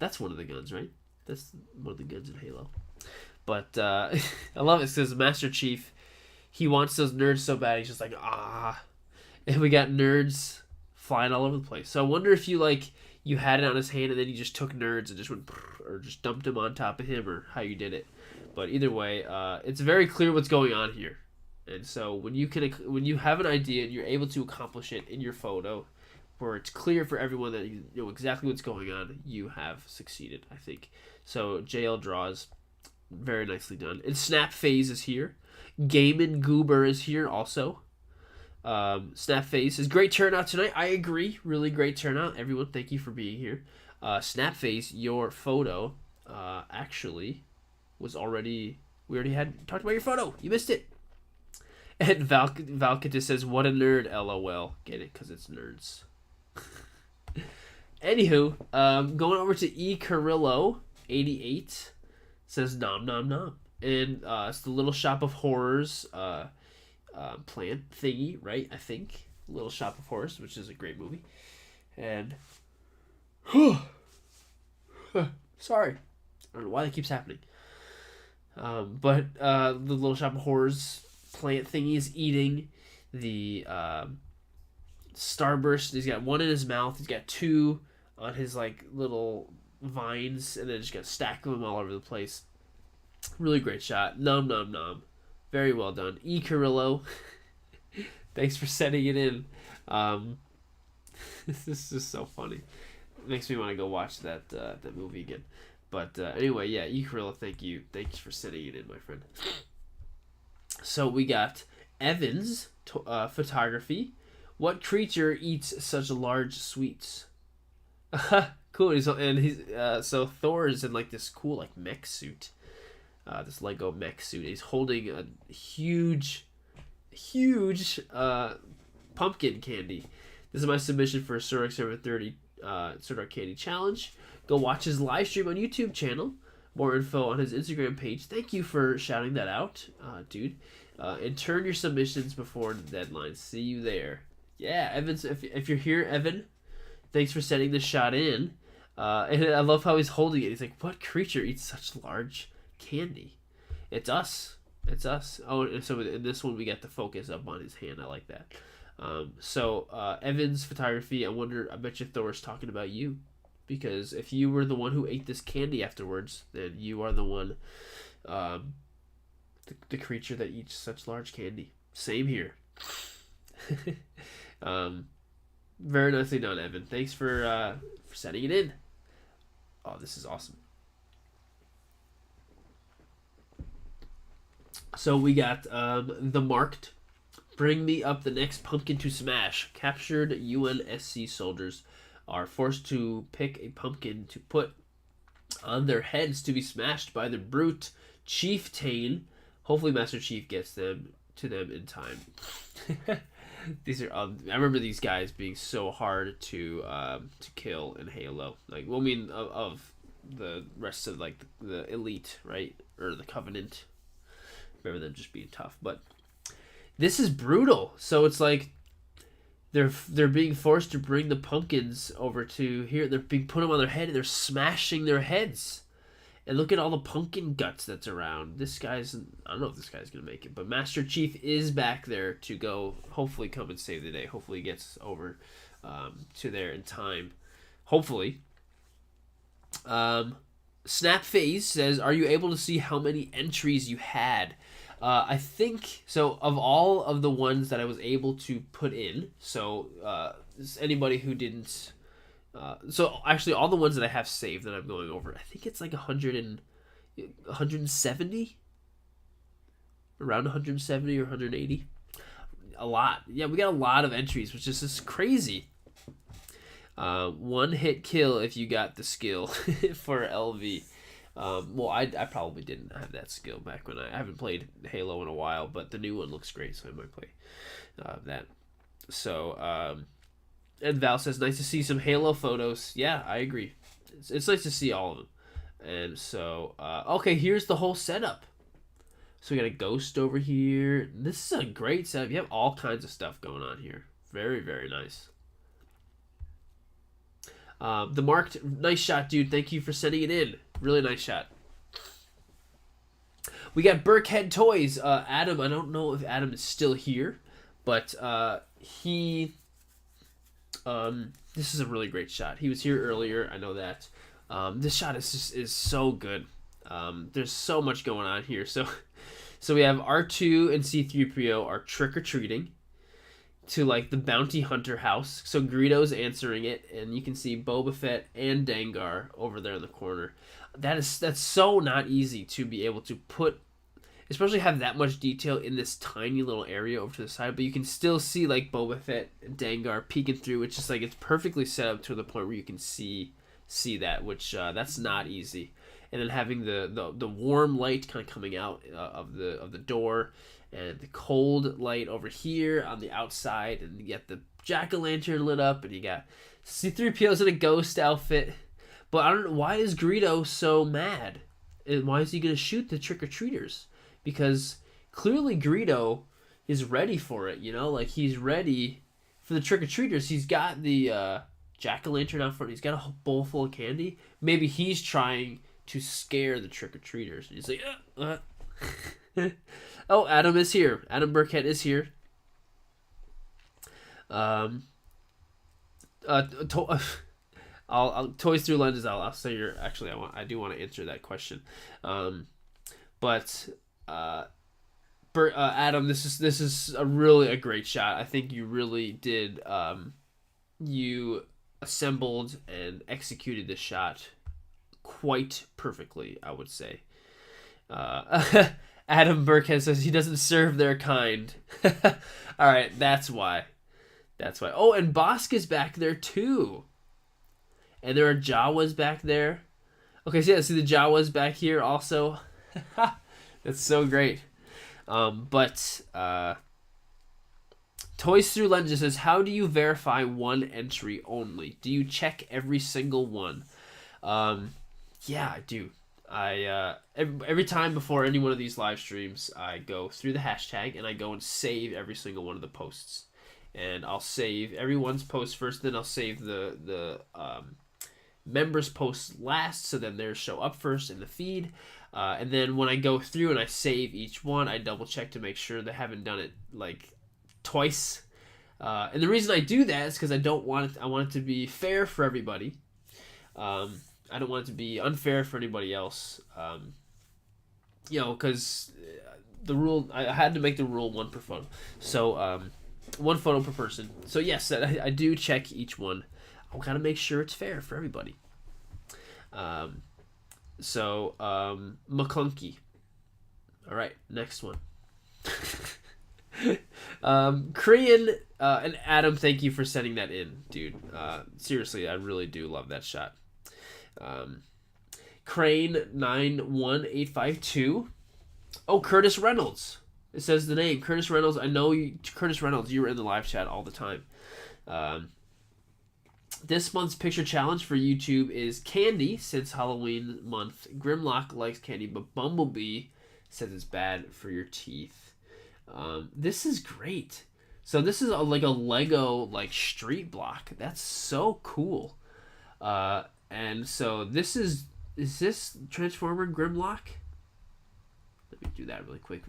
That's one of the guns, right? That's one of the guns in Halo. But I love it. It says Master Chief, he wants those nerds so bad, he's just like, ah. And we got nerds flying all over the place. So I wonder if you had it on his hand and then you just took nerds and just went, or just dumped him on top of him, or how you did it. But either way, it's very clear what's going on here. And so when you have an idea and you're able to accomplish it in your photo, where it's clear for everyone that you know exactly what's going on, you have succeeded, I think. So JL Draws, very nicely done. And Snap Phase is here. Gaiman Goober is here also. Snapface says, great turnout tonight. I agree. Really great turnout. Everyone, thank you for being here. Snapface, your photo actually was already... We already had talked about your photo. You missed it. And Valkita says, what a nerd, LOL. Get it? Because it's nerds. Anywho, going over to E. Carrillo, 88, says, nom nom nom. And it's the Little Shop of Horrors plant thingy, right? I think. Little Shop of Horrors, which is a great movie. And... sorry. I don't know why that keeps happening. But the Little Shop of Horrors plant thingy is eating the Starburst. He's got one in his mouth. He's got two on his like little vines, and then just got a stack of them all over the place. Really great shot. Nom nom nom. Very well done. E. Carrillo. Thanks for sending it in. This is just so funny. It makes me want to go watch that movie again. But anyway, yeah, E. Carrillo, thank you. Thanks for sending it in, my friend. So we got Evans photography. What creature eats such large sweets? Cool. So Thor is in like this cool like mech suit. This Lego mech suit. He's holding a huge pumpkin candy. This is my submission for Sirdork 730 Sirdork Candy Challenge. Go watch his live stream on YouTube channel. More info on his Instagram page. Thank you for shouting that out, dude. And turn your submissions before the deadline. See you there. Yeah, Evans, if you're here, Evan, thanks for sending this shot in. And I love how he's holding it. He's like, what creature eats such large candy? It's us. It's us. Oh, and so in this one, we got the focus up on his hand. I like that. Evan's photography, I bet you Thor's talking about you. Because if you were the one who ate this candy afterwards, then you are the one, the creature that eats such large candy. Same here. Very nicely done, Evan. Thanks for sending it in. Oh, this is awesome. So we got the Marked. Bring me up the next pumpkin to smash. Captured UNSC soldiers are forced to pick a pumpkin to put on their heads to be smashed by the brute Chief Tane. Hopefully Master Chief gets them to them in time. These are I remember these guys being so hard to kill in Halo. Like, well, I mean of the rest of like the elite, right, or the Covenant. Remember them just being tough, but this is brutal. So it's like they're being forced to bring the pumpkins over to here. They're being put them on their head, and they're smashing their heads. And look at all the pumpkin guts that's around. I don't know if this guy's gonna make it, but Master Chief is back there to go. Hopefully, come and save the day. Hopefully, he gets over to there in time. Hopefully. Snapface says, "Are you able to see how many entries you had?" I think so. Of all of the ones that I was able to put in, so anybody who didn't, so actually all the ones that I have saved that I'm going over, I think it's like 170, around 170 or 180. A lot. Yeah, we got a lot of entries, which is just crazy. One hit kill if you got the skill for LV. Well, I probably didn't have that skill back when I haven't played Halo in a while, but the new one looks great, so I might play that. So, and Val says, nice to see some Halo photos. Yeah, I agree. It's nice to see all of them. And so, okay, here's the whole setup. So we got a ghost over here. This is a great setup. You have all kinds of stuff going on here. Very, very nice. The Marked, nice shot, dude. Thank you for sending it in. Really nice shot. We got Burkhead Toys. Adam, I don't know if Adam is still here, but he... this is a really great shot. He was here earlier. I know that. This shot is so good. There's so much going on here. So we have R2 and C-3PO are trick-or-treating to like the bounty hunter house. So Greedo's answering it, and you can see Boba Fett and Dengar over there in the corner. That's so not easy to be able to put. especially have that much detail in this tiny little area over to the side, but you can still see like Boba Fett and Dengar peeking through. It's just like it's perfectly set up to the point where you can see that, which that's not easy. And then having the warm light kind of coming out of the door, and the cold light over here on the outside, and you get the jack-o'-lantern lit up, and you got C-3PO's in a ghost outfit. But I don't know, why is Greedo so mad? And why is he going to shoot the trick-or-treaters? Because clearly Greedo is ready for it, you know? Like, he's ready for the trick-or-treaters. He's got the jack-o'-lantern out front. He's got a bowl full of candy. Maybe he's trying to scare the trick-or-treaters. He's like, Oh, Adam is here. Adam Burkhead is here. I'll toys through lenses. I'll say your. Actually, I do want to answer that question. But Adam, this is a great shot. I think you really did. You assembled and executed this shot quite perfectly, I would say. Adam Burkhead says he doesn't serve their kind. All right, that's why. Oh, and Bosk is back there too. And there are Jawas back there. Okay, so yeah, see the Jawas back here also. That's so great. But Toys Through Lenses says, how do you verify one entry only? Do you check every single one? Yeah, I do. Every time before any one of these live streams, I go through the hashtag and I go and save every single one of the posts. And I'll save everyone's post first, then I'll save the members' posts last, so then theirs show up first in the feed. And then when I go through and I save each one, I double check to make sure they haven't done it like twice. And the reason I do that is because I want it to be fair for everybody. I don't want it to be unfair for anybody else. Because the rule, I had to make the rule one per photo. So, one photo per person. So yes, I do check each one. I've got to make sure it's fair for everybody. McClunky. All right, next one. Korean and Adam, thank you for sending that in, dude. Seriously, I really do love that shot. Crane 91852. Oh, Curtis Reynolds. It says the name Curtis Reynolds. I know you, Curtis Reynolds. You were in the live chat all the time. This month's picture challenge for YouTube is candy, since Halloween month. Grimlock likes candy, but Bumblebee says it's bad for your teeth. This is great. So this is like a Lego like street block. That's so cool. And so this is this Transformer Grimlock? Let me do that really quick.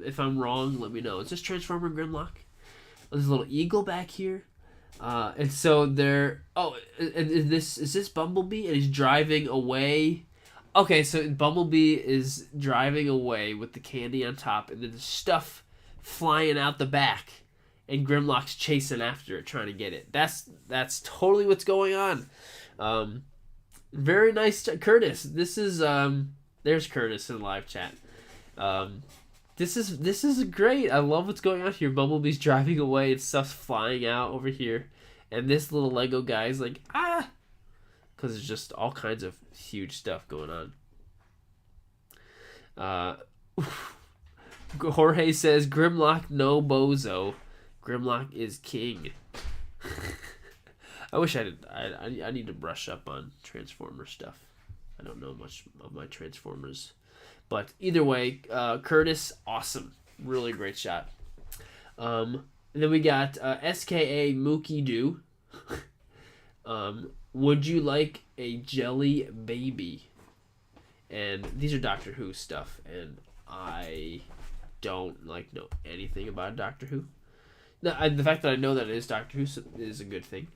If I'm wrong, let me know. Is this Transformer Grimlock? There's a little eagle back here. And so there. Oh, is this Bumblebee? And he's driving away. Okay, so Bumblebee is driving away with the candy on top, and then the stuff flying out the back, and Grimlock's chasing after it, trying to get it. That's totally what's going on. Very nice, Curtis. This is there's Curtis in the live chat. This is great. I love what's going on here. Bumblebee's driving away and stuff's flying out over here, and this little Lego guy is like because there's just all kinds of huge stuff going on. Jorge says Grimlock no bozo. Grimlock is king. I wish I did. I need to brush up on Transformer stuff. I don't know much of my Transformers. But either way, Curtis, awesome. Really great shot. And then we got SKA Mookie Doo. Would you like a jelly baby? And these are Doctor Who stuff. And I don't know anything about Doctor Who. The fact that I know that it is Doctor Who is a good thing.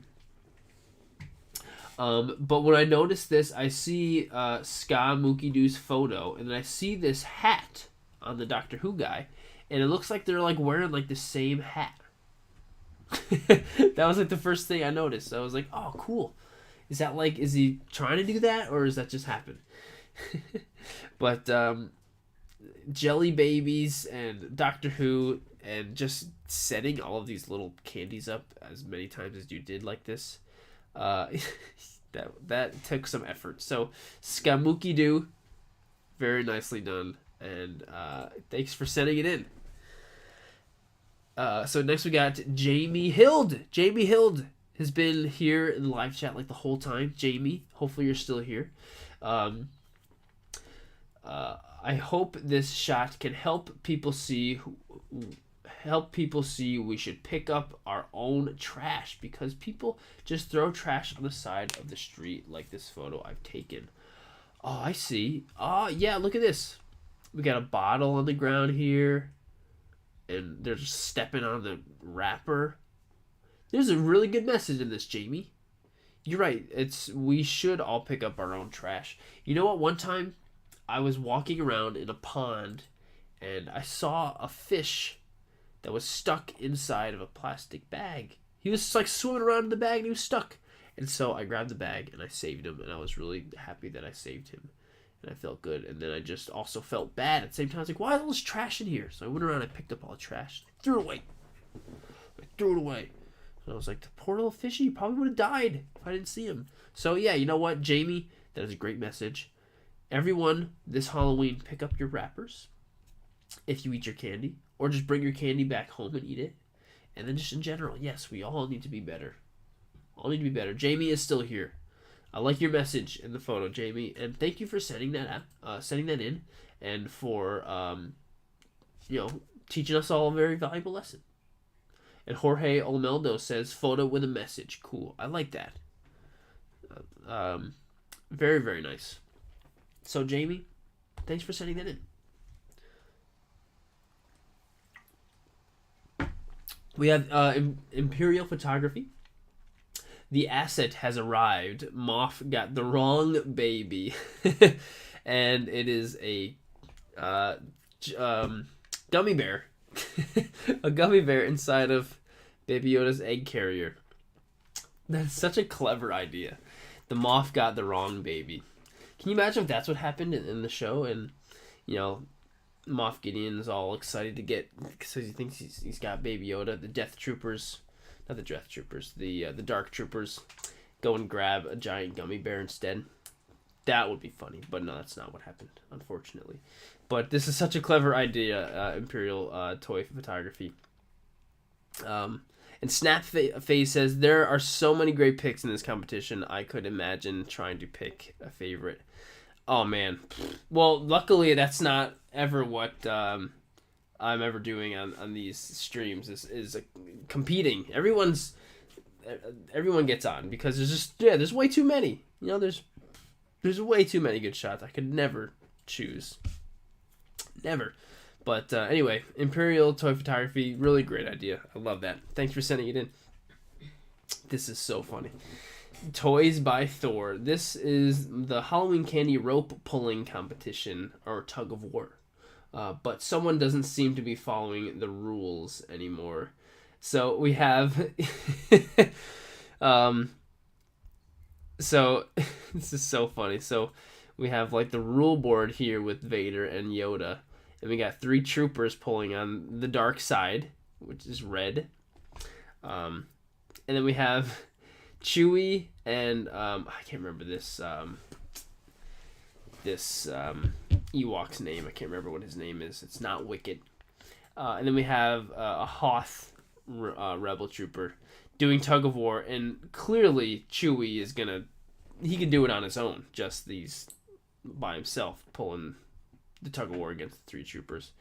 But when I notice this, I see Ska Mookie Doo's photo, and then I see this hat on the Doctor Who guy, and it looks like they're wearing the same hat. That was the first thing I noticed. I was like, oh, cool. Is that is he trying to do that, or does that just happen? But Jelly Babies and Doctor Who, and just setting all of these little candies up as many times as you did like this. Uh, that took some effort. So Skamuki Doo, very nicely done, and thanks for sending it in. So next we got Jamie Hild. Jamie Hild has been here in the live chat like the whole time. Jamie, hopefully you're still here. I hope this shot can help people see we should pick up our own trash, because people just throw trash on the side of the street like this photo I've taken. Oh, I see. Oh, yeah, look at this. We got a bottle on the ground here, and they're just stepping on the wrapper. There's a really good message in this, Jamie. You're right. We should all pick up our own trash. You know what? One time I was walking around in a pond, and I saw a fish that was stuck inside of a plastic bag. He was like swimming around in the bag, and he was stuck. And so I grabbed the bag, and I saved him, and I was really happy that I saved him. And I felt good. And then I just also felt bad at the same time. I was like, why is all this trash in here? So I went around and I picked up all the trash. I threw it away. And I was like, the poor little fishy probably would have died if I didn't see him. So yeah, you know what, Jamie? That is a great message. Everyone, this Halloween, pick up your wrappers if you eat your candy. Or just bring your candy back home and eat it. And then just in general, yes, we all need to be better. All need to be better. Jamie is still here. I like your message in the photo, Jamie, and thank you for sending that in, and for teaching us all a very valuable lesson. And Jorge Olmeldo says, "Photo with a message." Cool. I like that. Very, very nice. So, Jamie, thanks for sending that in. We have Imperial Photography. The asset has arrived. Moff got the wrong baby. And it is a gummy bear. A gummy bear inside of Baby Yoda's egg carrier. That's such a clever idea. The Moff got the wrong baby. Can you imagine if that's what happened in the show? And, Moff Gideon's all excited to get, because he thinks he's got Baby Yoda. The Death Troopers... Not the Death Troopers, the Dark Troopers go and grab a giant gummy bear instead. That would be funny, but no, that's not what happened, unfortunately. But this is such a clever idea, Imperial Toy Photography. And Snapface says, there are so many great picks in this competition, I could imagine trying to pick a favorite. Oh, man. Well, luckily, that's not ever what... I'm ever doing on these streams is competing. Everyone gets on, because there's way too many. There's way too many good shots. I could never choose. Never. But anyway, Imperial Toy Photography, really great idea. I love that. Thanks for sending it in. This is so funny. Toys by Thor. This is the Halloween candy rope pulling competition, or tug of war. But someone doesn't seem to be following the rules anymore. So we have... so, this is so funny. So, we have, the rule board here with Vader and Yoda. And we got 3 troopers pulling on the dark side, which is red. And then we have Chewie and... I can't remember this... Ewok's name. I can't remember what his name is. It's not Wicket. And then we have a Hoth rebel trooper doing tug of war, and clearly Chewie is he can do it on his own, just by himself, pulling the tug of war against the 3 troopers.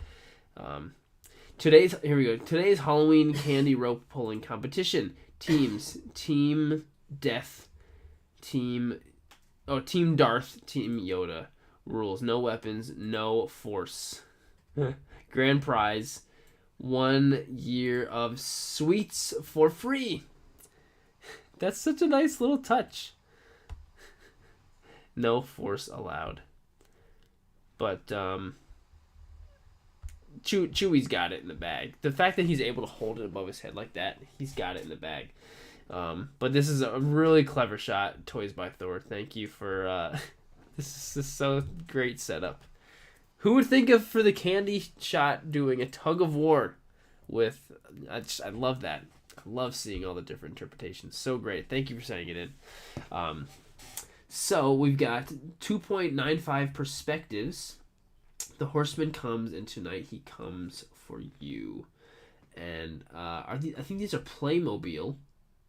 Here we go. Today's Halloween candy rope pulling competition. Teams. Team Death. Team Darth. Team Yoda. Rules: no weapons, no force. Grand prize: 1 year of sweets for free. That's such a nice little touch. No force allowed. But Chewie's got it in the bag. The fact that he's able to hold it above his head like that, he's got it in the bag. But this is a really clever shot. Toys by Thor. Thank you for... This is so great setup. Who would think of for the candy shot doing a tug of war with? I love that. I love seeing all the different interpretations. So great. Thank you for sending it in. So we've got 2.95 perspectives. The horseman comes, and tonight he comes for you. And I think these are Playmobil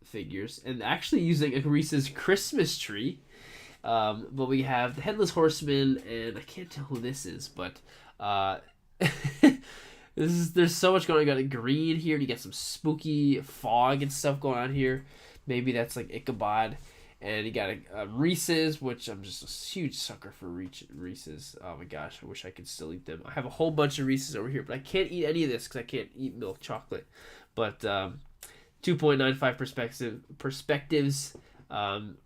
figures, and actually using a Reese's Christmas tree. But we have the Headless Horseman, and I can't tell who this is, but there's so much going on. You got a green here, and you got some spooky fog and stuff going on here. Maybe that's like Ichabod. And you got a Reese's, which I'm just a huge sucker for Reese's. Oh my gosh, I wish I could still eat them. I have a whole bunch of Reese's over here, but I can't eat any of this because I can't eat milk chocolate. But 2.95 perspectives,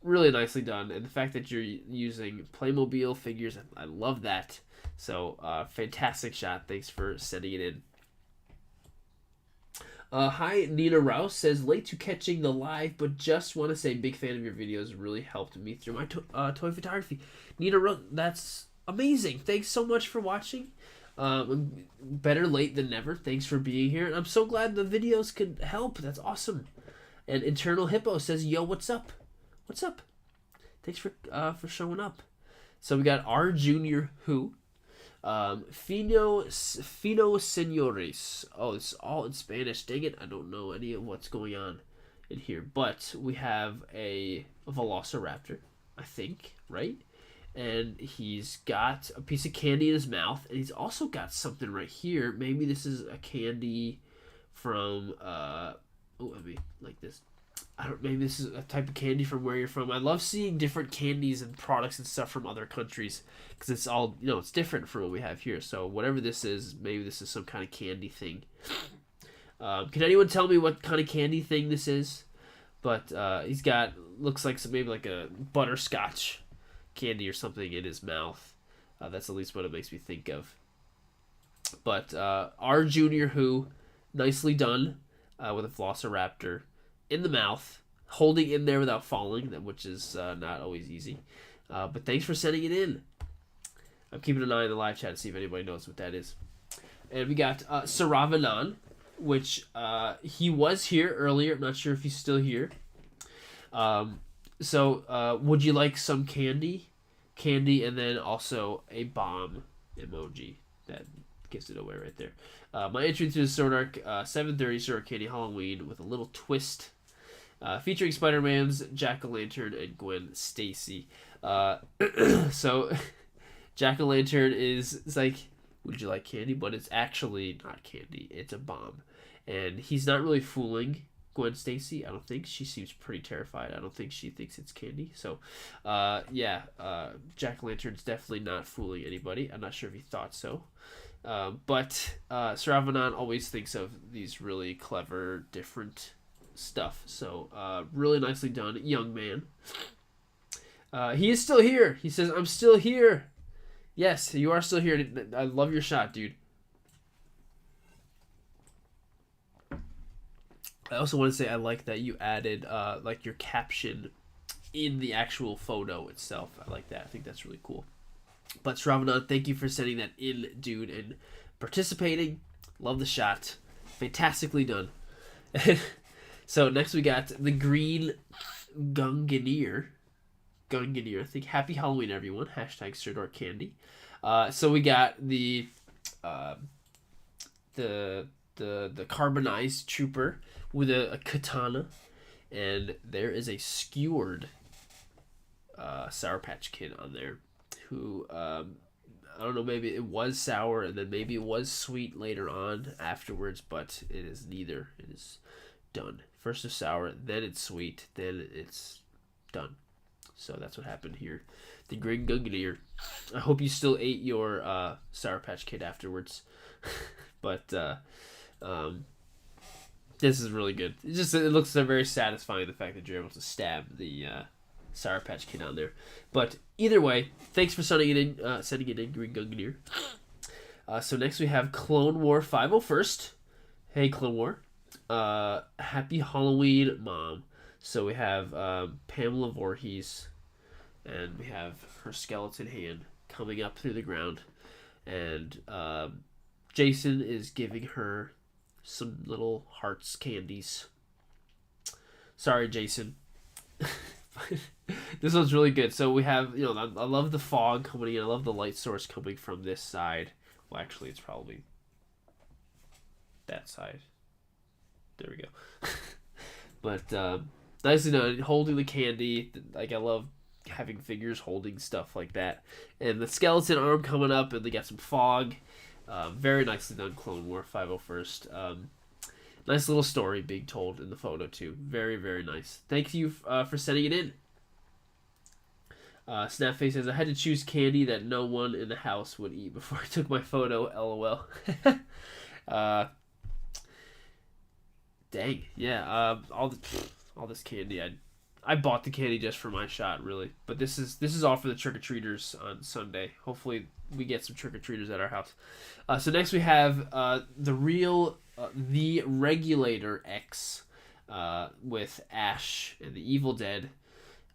really nicely done. And the fact that you're using Playmobil figures, I love that. So fantastic shot. Thanks for sending it in. Hi, Nina Rouse says, late to catching the live, but just want to say big fan of your videos. Really helped me through my toy photography. Nina Rouse, that's amazing. Thanks so much for watching. Better late than never. Thanks for being here. And I'm so glad the videos could help. That's awesome. And Internal Hippo says, yo, what's up? What's up? Thanks for showing up. So we got R Junior Who. Fino Senores. Oh, it's all in Spanish. Dang it, I don't know any of what's going on in here. But we have a Velociraptor, I think, right? And he's got a piece of candy in his mouth, and he's also got something right here. Maybe this is a candy from like this. Maybe this is a type of candy from where you're from. I love seeing different candies and products and stuff from other countries because it's all, it's different from what we have here. So whatever this is, maybe this is some kind of candy thing. Can anyone tell me what kind of candy thing this is? But he's got, looks like maybe like a butterscotch candy or something in his mouth. That's at least what it makes me think of. But R Junior Who, nicely done with a Velociraptor in the mouth, holding in there without falling, which is not always easy. But thanks for sending it in. I'm keeping an eye on the live chat to see if anybody knows what that is. And we got Saravanan, which he was here earlier. I'm not sure if he's still here. So would you like some candy? Candy, and then also a bomb emoji. That gives it away right there. My entry to the Sirdork 7:30 Sirdork Candy Halloween with a little twist. Featuring Spider-Man's Jack-O-Lantern and Gwen Stacy. So Jack-O-Lantern is like, would you like candy? But it's actually not candy. It's a bomb. And he's not really fooling Gwen Stacy. I don't think. She seems pretty terrified. I don't think she thinks it's candy. So, Jack-O-Lantern's definitely not fooling anybody. I'm not sure if he thought so. But Saravanan always thinks of these really clever, different stuff. So really nicely done, young man. He is still here. He says, I'm still here. Yes, you are still here. I love your shot, dude. I also want to say I like that you added like your caption in the actual photo itself. I like that. I think that's really cool. But Sravanan, thank you for sending that in, dude, and participating. Love the shot. Fantastically done. So next we got the Green Gunganeer. I think happy Halloween, everyone. Hashtag Sirdork Candy. So we got the carbonized trooper with a katana, and there is a skewered Sour Patch Kid on there who I don't know, maybe it was sour and then maybe it was sweet later on afterwards, but it is neither. It is done. First it's sour, then it's sweet, then it's done. So that's what happened here. The Green Gunganeer. I hope you still ate your Sour Patch Kid afterwards. But this is really good. It looks very satisfying, the fact that you're able to stab the Sour Patch Kid on there. But either way, thanks for sending it in, Green Gunganeer. So next we have Clone War 501st. Hey, Clone War. Happy Halloween, Mom. So we have Pamela Voorhees, and we have her skeleton hand coming up through the ground. And Jason is giving her some little hearts candies. Sorry, Jason. This one's really good. So we have, I love the fog coming in. I love the light source coming from this side. Well, actually, it's probably that side. There we go. But nicely done. Holding the candy. Like, I love having figures holding stuff like that. And the skeleton arm coming up, and they got some fog. Very nicely done, Clone War 501st. Nice little story being told in the photo, too. Very, very nice. Thank you for sending it in. Snapface says, I had to choose candy that no one in the house would eat before I took my photo. LOL. Dang. Yeah. All this candy. I bought the candy just for my shot, really. But this is all for the trick-or-treaters on Sunday. Hopefully we get some trick-or-treaters at our house. So next we have the Regulator X with Ash and the Evil Dead.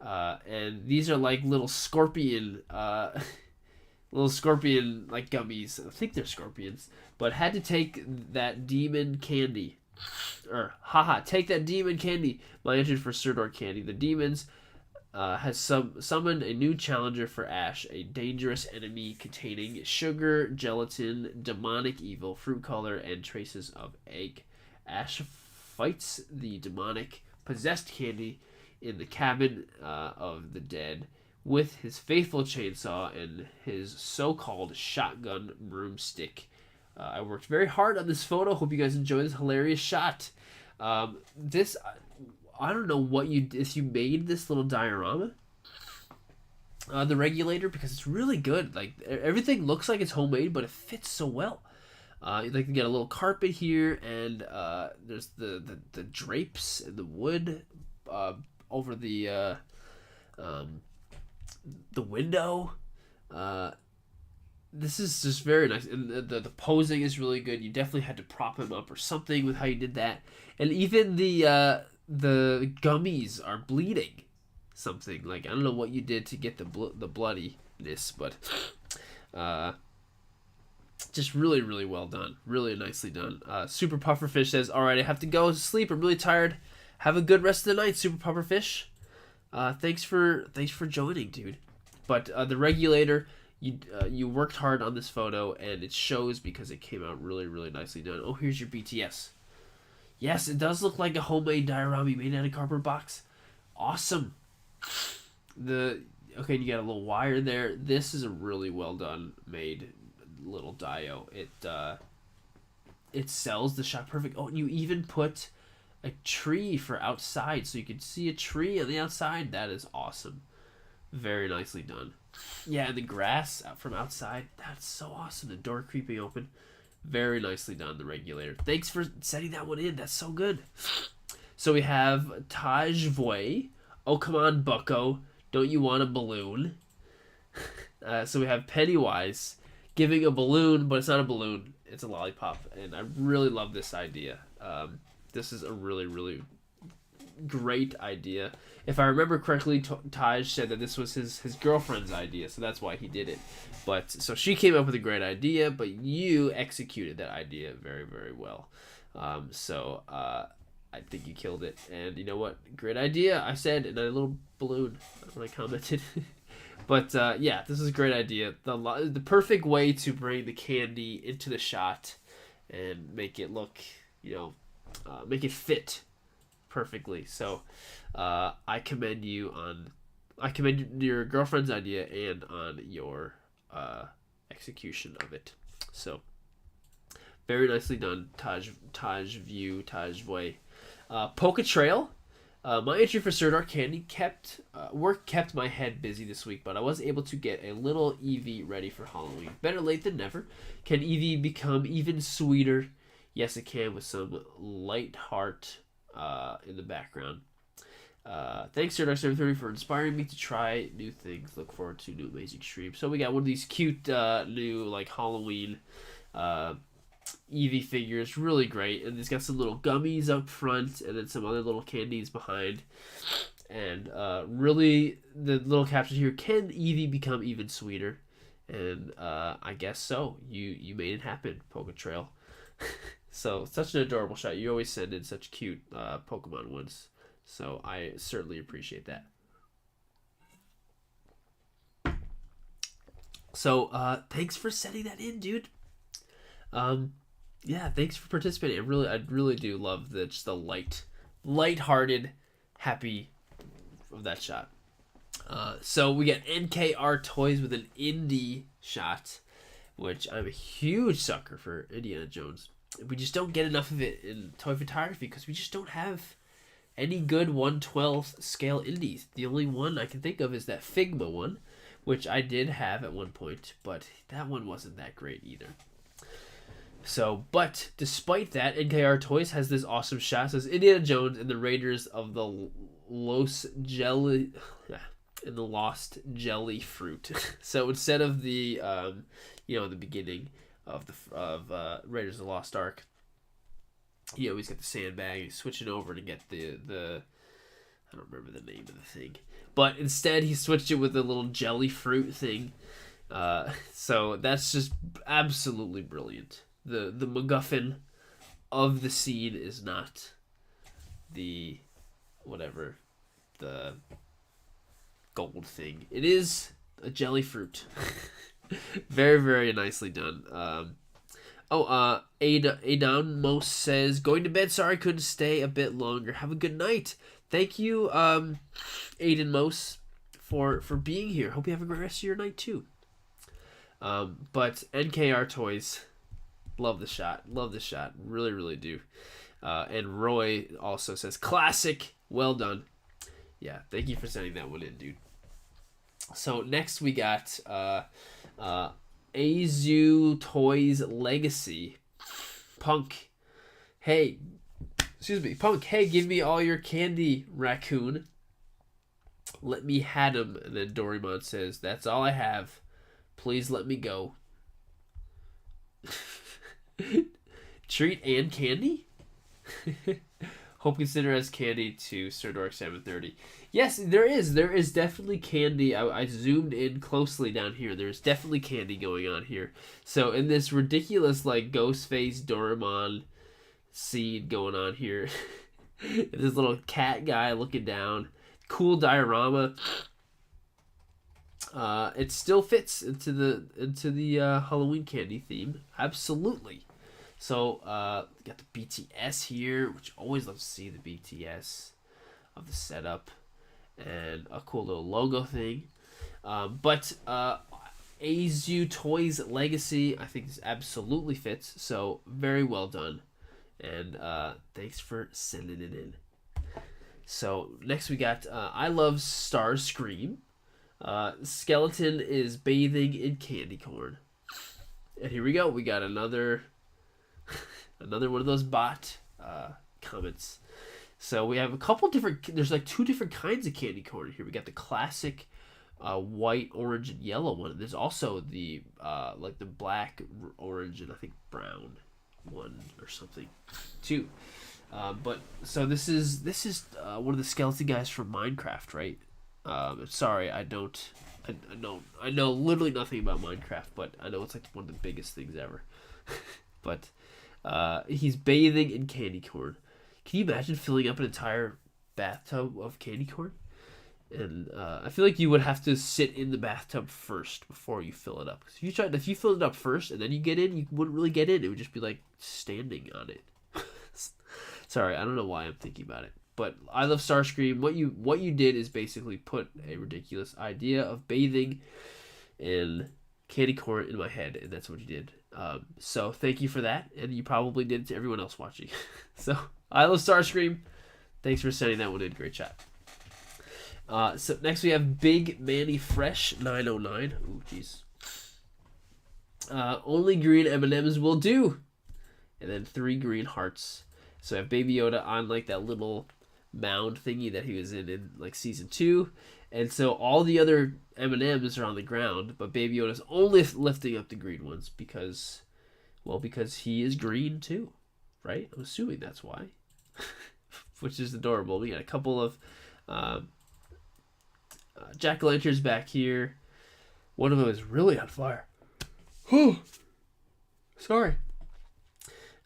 And these are like little scorpion like gummies. I think they're scorpions. But had to take that demon candy. Take that demon candy. My entry for Sirdork candy. The demons has summoned a new challenger for Ash, a dangerous enemy containing sugar, gelatin, demonic evil, fruit color, and traces of egg. Ash fights the demonic possessed candy in the cabin of the dead with his faithful chainsaw and his so-called shotgun broomstick. I worked very hard on this photo. Hope you guys enjoy this hilarious shot. I don't know what if you made this little diorama, the Regulator, because it's really good. Like, everything looks like it's homemade, but it fits so well. You get a little carpet here, and there's the drapes and the wood over the window. This is just very nice, and the posing is really good. You definitely had to prop him up or something with how you did that, and even the gummies are bleeding something. Like, I don't know what you did to get the bloodiness, but just really, really well done. Really nicely done. Super Pufferfish says, alright, I have to go to sleep. I'm really tired. Have a good rest of the night, Super Pufferfish. Thanks for joining, dude. But the Regulator, you worked hard on this photo, and it shows because it came out really, really nicely done. Oh, here's your BTS. Yes, it does look like a homemade diorama made out of cardboard box. Awesome. You got a little wire there. This is a really well done made little dio. It sells the shot perfect. Oh, and you even put a tree for outside, so you can see a tree on the outside. That is awesome. Very nicely done. Yeah, and the grass out from outside. That's so awesome. The door creeping open. Very nicely done, the Regulator. Thanks for setting that one in. That's so good. So we have Taj Voy. Oh, come on, bucko. Don't you want a balloon? So we have Pennywise giving a balloon, but it's not a balloon. It's a lollipop. And I really love this idea. This is a really, really great idea. If I remember correctly, Taj said that this was his girlfriend's idea, so that's why he did it. But so she came up with a great idea, but you executed that idea very, very well. So I think you killed it. And you know what? Great idea, I said, and a little balloon when I commented. But yeah, this is a great idea. The perfect way to bring the candy into the shot and make it look, make it fit perfectly. So I commend your girlfriend's idea and on your execution of it. So very nicely done, Taj Voy. Polka Trail. My entry for Sirdork candy kept my head busy this week, but I was able to get a little Eevee ready for Halloween. Better late than never. Can Eevee become even sweeter? Yes, it can, with some light heart in the background. Thanks, Sirdork730, for inspiring me to try new things. Look forward to new amazing streams. So we got one of these cute new Halloween Eevee figures, really great, and it's got some little gummies up front and then some other little candies behind, and really the little caption here: can Eevee become even sweeter? And I guess so. You made it happen, Poketrail. So such an adorable shot. You always send in such cute Pokemon ones. So I certainly appreciate that. So thanks for sending that in, dude. Yeah, thanks for participating. I really do love just the light-hearted, happy of that shot. So we get NKR Toys with an indie shot, which I'm a huge sucker for Indiana Jones. We just don't get enough of it in toy photography because we just don't have any good 1/12 scale indies. The only one I can think of is that Figma one, which I did have at one point, but that one wasn't that great either. So, but despite that, NKR Toys has this awesome shot. It says Indiana Jones and the Raiders of the Lost Jelly Fruit. So instead of the the beginning of Raiders of the Lost Ark, he's got the sandbag. He's switching over to get the I don't remember the name of the thing, but instead he switched it with the little jelly fruit thing. So that's just absolutely brilliant. The MacGuffin of the scene is not the gold thing. It is a jelly fruit. Very, very nicely done. Adon Most says, going to bed. Sorry, couldn't stay a bit longer. Have a good night. Thank you, Aiden Most, for being here. Hope you have a great rest of your night too. But NKR Toys, love the shot. Really, really do. And Roy also says, classic. Well done. Yeah, thank you for sending that one in, dude. So next we got Azu Toys Legacy. Punk. Hey, give me all your candy, raccoon. Let me had him. And then Doraemon says, that's all I have. Please let me go. Treat and candy? Hope consider as candy to Sirdork 730. Yes, there is. There is definitely candy. I zoomed in closely down here. There's definitely candy going on here. So in this ridiculous Ghostface Doraemon scene going on here, this little cat guy looking down, cool diorama. It still fits into the Halloween candy theme. Absolutely. So, got the BTS here, which always love to see the BTS of the setup, and a cool little logo thing. But Azu Toys Legacy, I think this absolutely fits. So very well done, and thanks for sending it in. So next we got I Love Starscream. Skeleton is bathing in candy corn, and here we go. We got another one of those bot comments. So we have a couple different. There's two different kinds of candy corn here. We got the classic white, orange, and yellow one. There's also the the black, orange, and I think brown one or something too. But so this is one of the skeleton guys from Minecraft, right? Sorry, I know literally nothing about Minecraft, but I know it's one of the biggest things ever. But he's bathing in candy corn. Can you imagine filling up an entire bathtub of candy corn? And I feel like you would have to sit in the bathtub first before you fill it up. If you filled it up first and then you get in, you wouldn't really get in. It would just be like standing on it. Sorry, I don't know why I'm thinking about it. But I Love Starscream. What you did is basically put a ridiculous idea of bathing in candy corn in my head, and that's what you did. So thank you for that, and you probably did it to everyone else watching. So I Love Starscream. Thanks for sending that one in. Great chat. So next we have Big Manny Fresh 909. Ooh, jeez. Only green M&Ms will do, and then 3 green hearts. So I have Baby Yoda on that little mound thingy that he was in season 2, and so all the other M&Ms are on the ground, but Baby Yoda's only lifting up the green ones because he is green too, right? I'm assuming that's why. Which is adorable. We got a couple of jack-o'-lanterns back here. One of them is really on fire. Whew. Sorry.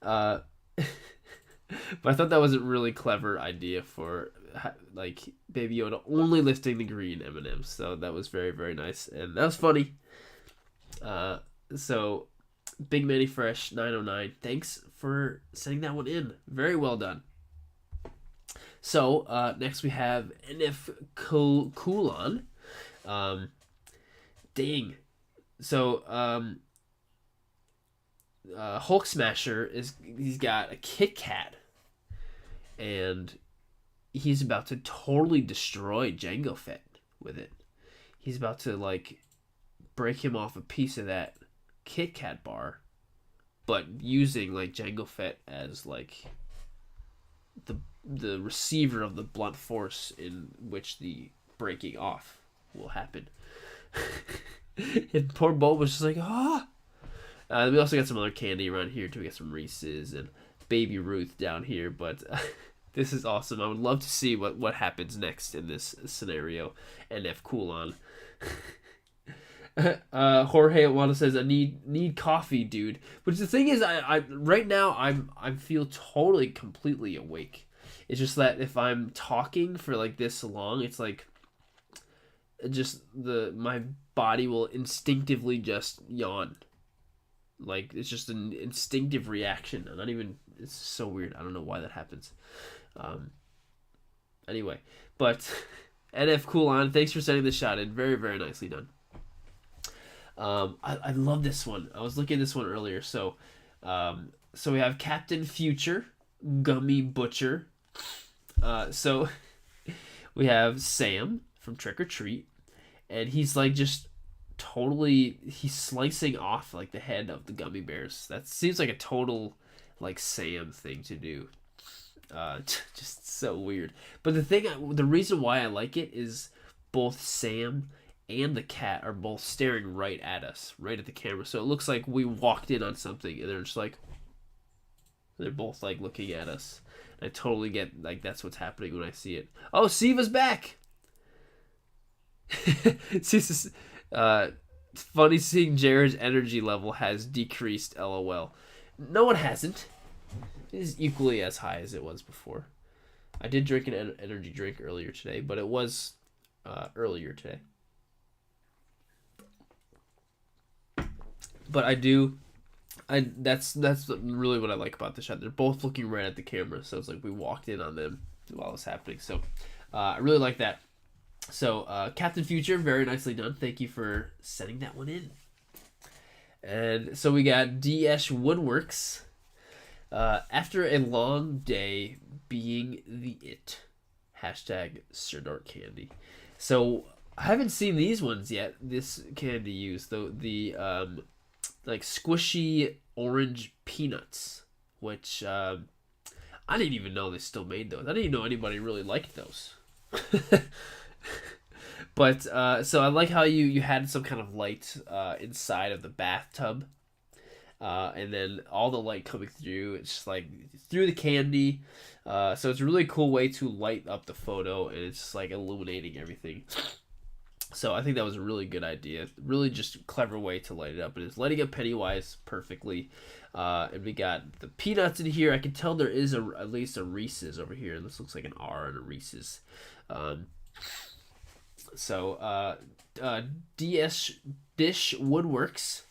But I thought that was a really clever idea for like Baby Yoda only lifting the green M&Ms. So that was very, very nice, and that was funny. So Big Manny Fresh 909, thanks for sending that one in. Very well done. So next we have NF Coolon. Dang. So Hulk Smasher he's got a Kit Kat, and he's about to totally destroy Jango Fett with it. He's about to like break him off a piece of that Kit Kat bar, but using like Jango Fett as like the receiver of the blunt force in which the breaking off will happen. And poor Bo was just like, ah. We also got some other candy around here too. We got some Reese's and Baby Ruth down here, but this is awesome. I would love to see what happens next in this scenario. NF Coolon. Jorge Wanda says, I need coffee, dude. Which the thing is, I right now I feel totally completely awake. It's just that if I'm talking for like this long, it's like just my body will instinctively just yawn. Like it's just an instinctive reaction. I'm not even. It's so weird. I don't know why that happens. Anyway, but NF Coolon, thanks for sending the shot in. Very, very nicely done. I love this one. I was looking at this one earlier. So we have Captain Future, Gummy Butcher. So we have Sam from Trick or Treat, and he's like just he's slicing off like the head of the gummy bears. That seems like a total like Sam thing to do. Just so weird. But the reason why I like it is both Sam and the cat are both staring right at us, right at the camera. So it looks like we walked in on something, and they're both like looking at us. I totally get like that's what's happening when I see it. Oh, Siva's back. It's funny seeing Jared's energy level has decreased. LOL. No, it hasn't. It is equally as high as it was before. I did drink an energy drink earlier today, but it was earlier today. But that's really what I like about the shot. They're both looking right at the camera, so it's like we walked in on them while it was happening. So I really like that. So Captain Future, very nicely done. Thank you for sending that one in. And so we got DS Woodworks. After a long day being the it. Hashtag Sirdork candy. So I haven't seen these ones yet. This candy used the like squishy orange peanuts, which I didn't even know they still made those. I didn't even know anybody really liked those. But so I like how you had some kind of light inside of the bathtub, and then all the light coming through. It's just like through the candy. So it's a really cool way to light up the photo, and it's just like illuminating everything. So I think that was a really good idea. Really just clever way to light it up. And it's lighting up Pennywise perfectly. And we got the peanuts in here. I can tell there is at least a Reese's over here. This looks like an R and a Reese's. DS Dish Woodworks.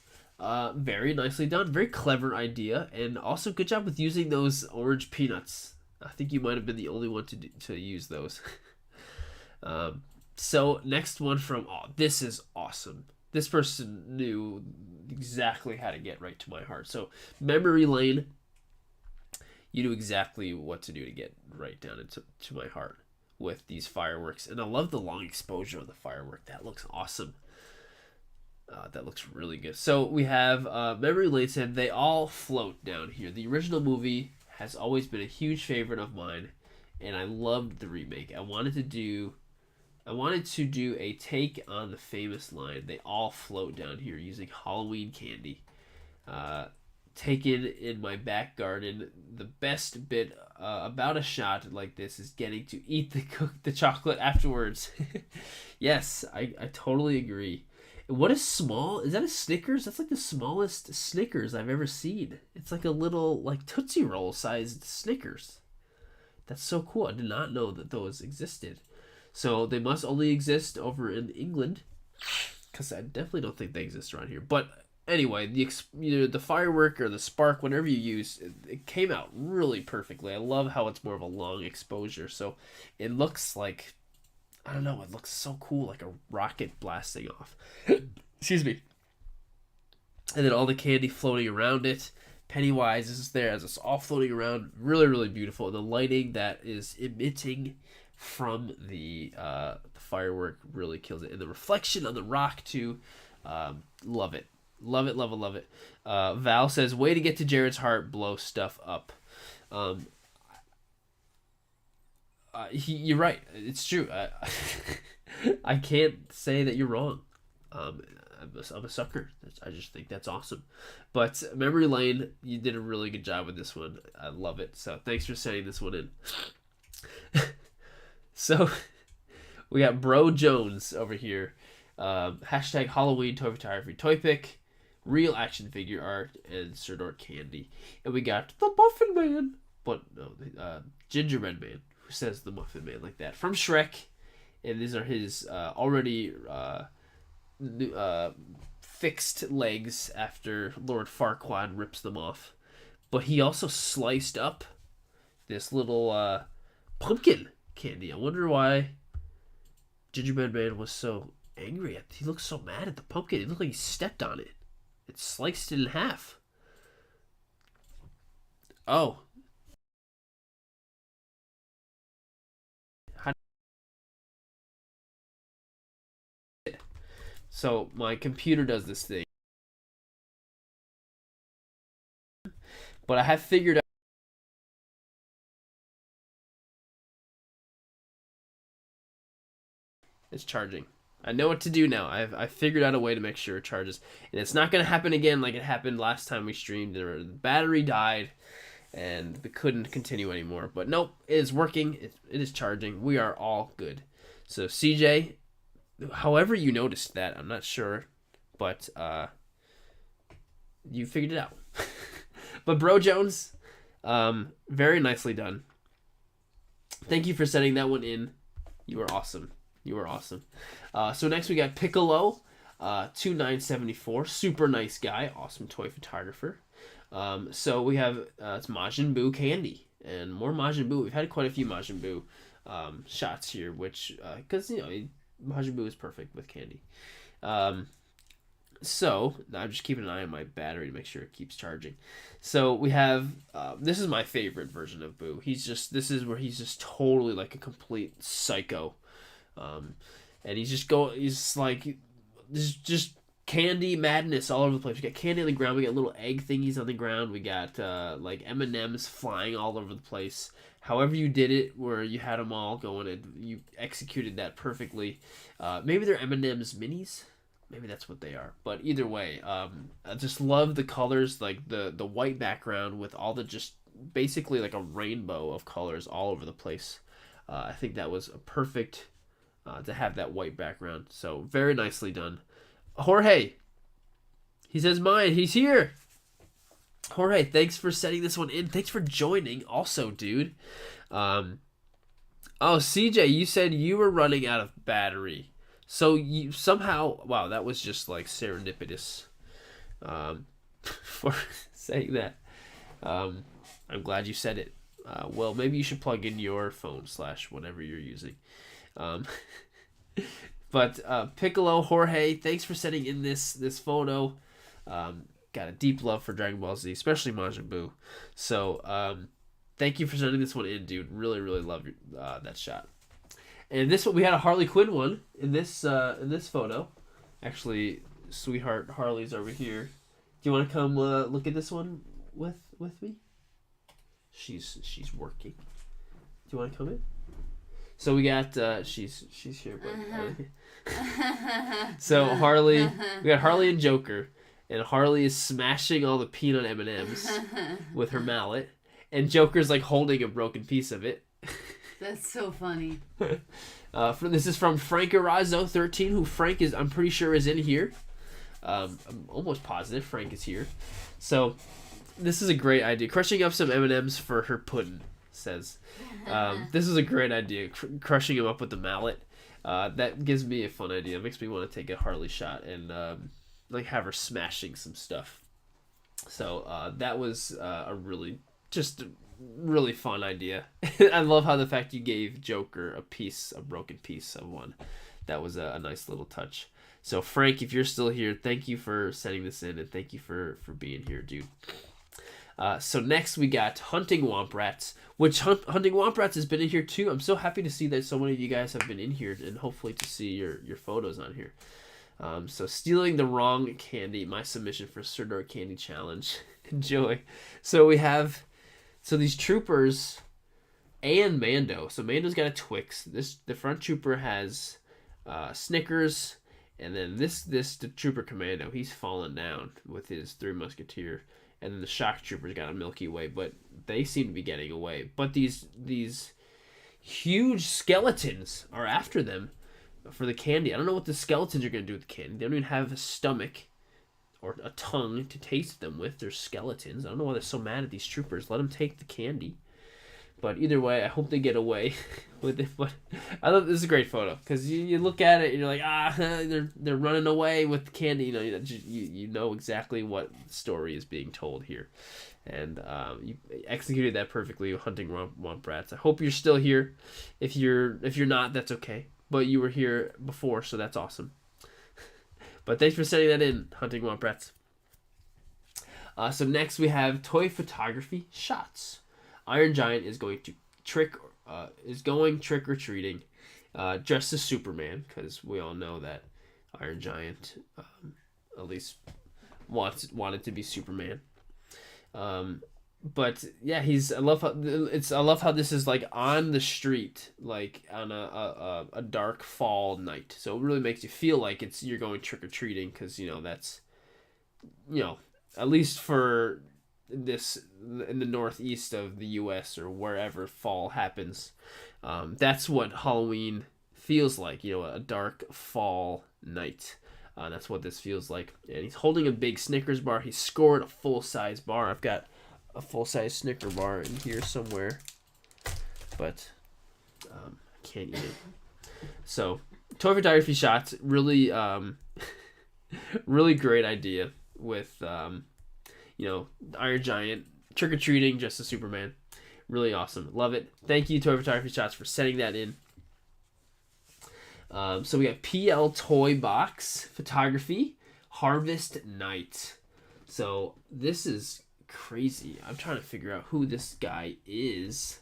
Very nicely done. Very clever idea. And also good job with using those orange peanuts. I think you might have been the only one to use those. So next one from, this is awesome. This person knew exactly how to get right to my heart. So Memory Lane, you knew exactly what to do to get right down into my heart with these fireworks. And I love the long exposure of the firework. That looks awesome. That looks really good. So we have Memory Lane said they all float down here. The original movie has always been a huge favorite of mine, and I loved the remake. I wanted to do a take on the famous line, they all float down here, using Halloween candy. Taken in my back garden. The best bit about a shot like this is getting to eat the chocolate afterwards. Yes, I totally agree. What is small? Is that a Snickers? That's like the smallest Snickers I've ever seen. It's like a little like Tootsie Roll sized Snickers. That's so cool. I did not know that those existed. So they must only exist over in England, because I definitely don't think they exist around here. But anyway, the firework or the spark, whatever you use, it came out really perfectly. I love how it's more of a long exposure, so it looks like, I don't know, it looks so cool, like a rocket blasting off. Excuse me. And then all the candy floating around it. Pennywise is there as it's all floating around. Really, really beautiful. And the lighting that is emitting from the firework really kills it. And the reflection on the rock, too. Love it. Love it, love it, love it. Val says, way to get to Jared's heart, blow stuff up. You're right. It's true. I can't say that you're wrong. I'm a sucker. I just think that's awesome. But Memory Lane, you did a really good job with this one. I love it. So thanks for sending this one in. So we got Bro Jones over here. Hashtag Halloween Toy Photography Toy Pick, real action figure art, and Sirdork candy. And we got the Muffin Man, but no, Gingerbread Man, who says the Muffin Man like that, from Shrek. And these are his already fixed legs after Lord Farquaad rips them off. But he also sliced up this little pumpkin candy. I wonder why Gingerbread Man was so angry. He looked so mad at the pumpkin. It looked like he stepped on it. It sliced it in half. Oh. So my computer does this thing. But I have figured out it's charging. I know what to do now. I've figured out a way to make sure it charges. And it's not going to happen again like it happened last time we streamed. The battery died and we couldn't continue anymore. But nope, it is working. It is charging. We are all good. So CJ, however you noticed that, I'm not sure. But you figured it out. But Bro Jones, very nicely done. Thank you for sending that one in. You were awesome. You were awesome. So next we got Piccolo, 2974. Super nice guy. Awesome toy photographer. So we have it's Majin Buu candy. And more Majin Buu. We've had quite a few Majin Buu shots here, which, because, you know, Majin Buu is perfect with candy. So I'm just keeping an eye on my battery to make sure it keeps charging. So we have this is my favorite version of Boo. This is where he's just totally like a complete psycho, and he's like there's just candy madness all over the place. We got candy on the ground. We got little egg thingies on the ground. We got like M&Ms flying all over the place. However you did it, where you had them all going, and you executed that perfectly. Maybe they're M&M's minis. Maybe that's what they are. But either way, I just love the colors, like the white background with all the just basically like a rainbow of colors all over the place. I think that was a perfect to have that white background. So very nicely done. Jorge, he says mine. He's here. Jorge, thanks for sending this one in. Thanks for joining also, dude. Oh, CJ, you said you were running out of battery. So you somehow, wow, that was just like serendipitous for saying that. I'm glad you said it. Well, maybe you should plug in your phone / whatever you're using. But Piccolo, Jorge, thanks for sending in this photo. Got a deep love for Dragon Ball Z, especially Majin Buu. So thank you for sending this one in, dude. Really, really love that shot. And this one, we had a Harley Quinn one in this photo. Actually, sweetheart Harley's over here. Do you want to come look at this one with me? She's working. Do you want to come in? So we got she's here. So Harley, we got Harley and Joker, and Harley is smashing all the peanut M&Ms with her mallet, and Joker's like holding a broken piece of it. That's so funny. This is from Frank Arazo 13, who Frank is, I'm pretty sure, is in here. I'm almost positive Frank is here. So this is a great idea. Crushing up some M&Ms for her pudding, says. This is a great idea. Crushing them up with the mallet. That gives me a fun idea. It makes me want to take a Harley shot and like have her smashing some stuff. So that was a really fun idea. I love how the fact you gave Joker a broken piece of one. That was a nice little touch. So Frank, if you're still here, thank you for sending this in, and thank you for being here, dude. So next we got Hunting Womp Rats, which Hunting Womp Rats has been in here too. I'm so happy to see that so many of you guys have been in here, and hopefully to see your photos on here. So stealing the wrong candy, my submission for Sirdork Candy Challenge. Enjoy. So we have these troopers and Mando. So Mando's got a Twix. The front trooper has Snickers, and then the trooper commando, he's fallen down with his Three Musketeer, and then the shock trooper's got a Milky Way, but they seem to be getting away. But these huge skeletons are after them for the candy. I don't know what the skeletons are going to do with the candy. They don't even have a stomach or a tongue to taste them with. They're skeletons. I don't know why they're so mad at these troopers. Let them take the candy. But either way, I hope they get away with it. But I love this is a great photo because you look at it and you're like, they're running away with the candy. You know exactly what story is being told here, and you executed that perfectly with Hunting Womp Rats. I hope you're still here. If you're not, that's okay. But you were here before, so that's awesome. But thanks for sending that in, Hunting Womp Rats. So next we have toy photography shots. Iron Giant is going trick or treating, dressed as Superman, because we all know that Iron Giant at least wanted to be Superman. But yeah, I love how this is like on the street, like on a dark fall night. So it really makes you feel like you're going trick or treating, because that's at least for this in the northeast of the U.S. or wherever fall happens, that's what Halloween feels like. A dark fall night. That's what this feels like. And he's holding a big Snickers bar. He scored a full-size bar. I've got a full-size Snicker bar in here somewhere, but I can't eat it. So toy photography shots, really really great idea with Iron Giant trick-or-treating just as Superman. Really awesome. Love it. Thank you, Toy Photography Shots, for sending that in. So we got PL Toy Box Photography Harvest Night. So this is crazy. I'm trying to figure out who this guy is.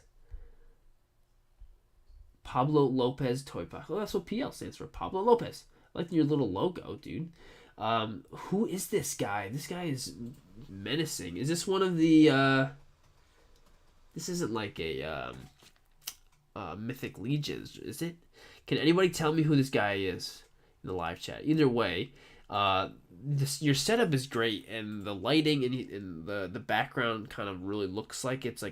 Pablo Lopez Toy Box. Oh, that's what PL stands for. Pablo Lopez. I like your little logo, dude. Who is this guy? This guy is menacing. Is this one of the this isn't like a Mythic Legions, is it? Can anybody tell me who this guy is in the live chat? Either way, your setup is great, and the lighting and the background kind of really looks like it's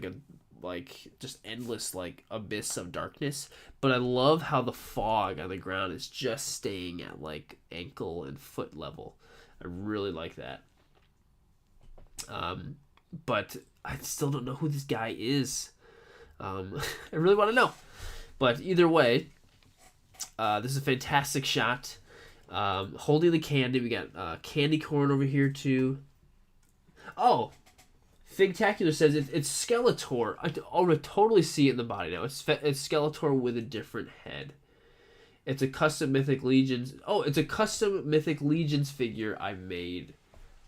like just endless like abyss of darkness. But I love how the fog on the ground is just staying at like ankle and foot level. I really like that. But I still don't know who this guy is. I really want to know. But either way, this is a fantastic shot. Holding the candy. We got candy corn over here too. Oh, Figtacular says it's Skeletor. I totally see it in the body now. It's Skeletor with a different head. It's a custom Mythic Legions. Oh, it's a custom Mythic Legions figure I made.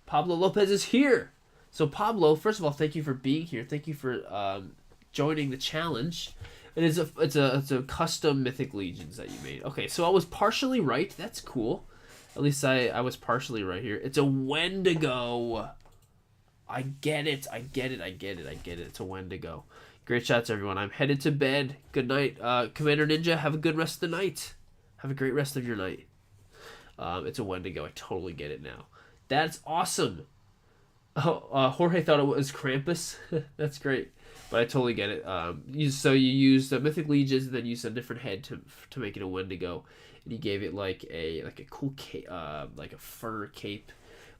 Pablo Lopez is here. So Pablo, first of all, thank you for being here. Thank you for joining the challenge. And it's a custom Mythic Legions that you made. Okay, so I was partially right. That's cool. At least I was partially right here. It's a Wendigo. I get it. It's a Wendigo. Great shots, everyone. I'm headed to bed. Good night. Commander Ninja, have a good rest of the night. Have a great rest of your night. It's a Wendigo. I totally get it now. That's awesome. Oh, Jorge thought it was Krampus. That's great. But I totally get it. So you used Mythic Legions and then used a different head to make it a Wendigo, and you gave it like a cool cape, like a fur cape.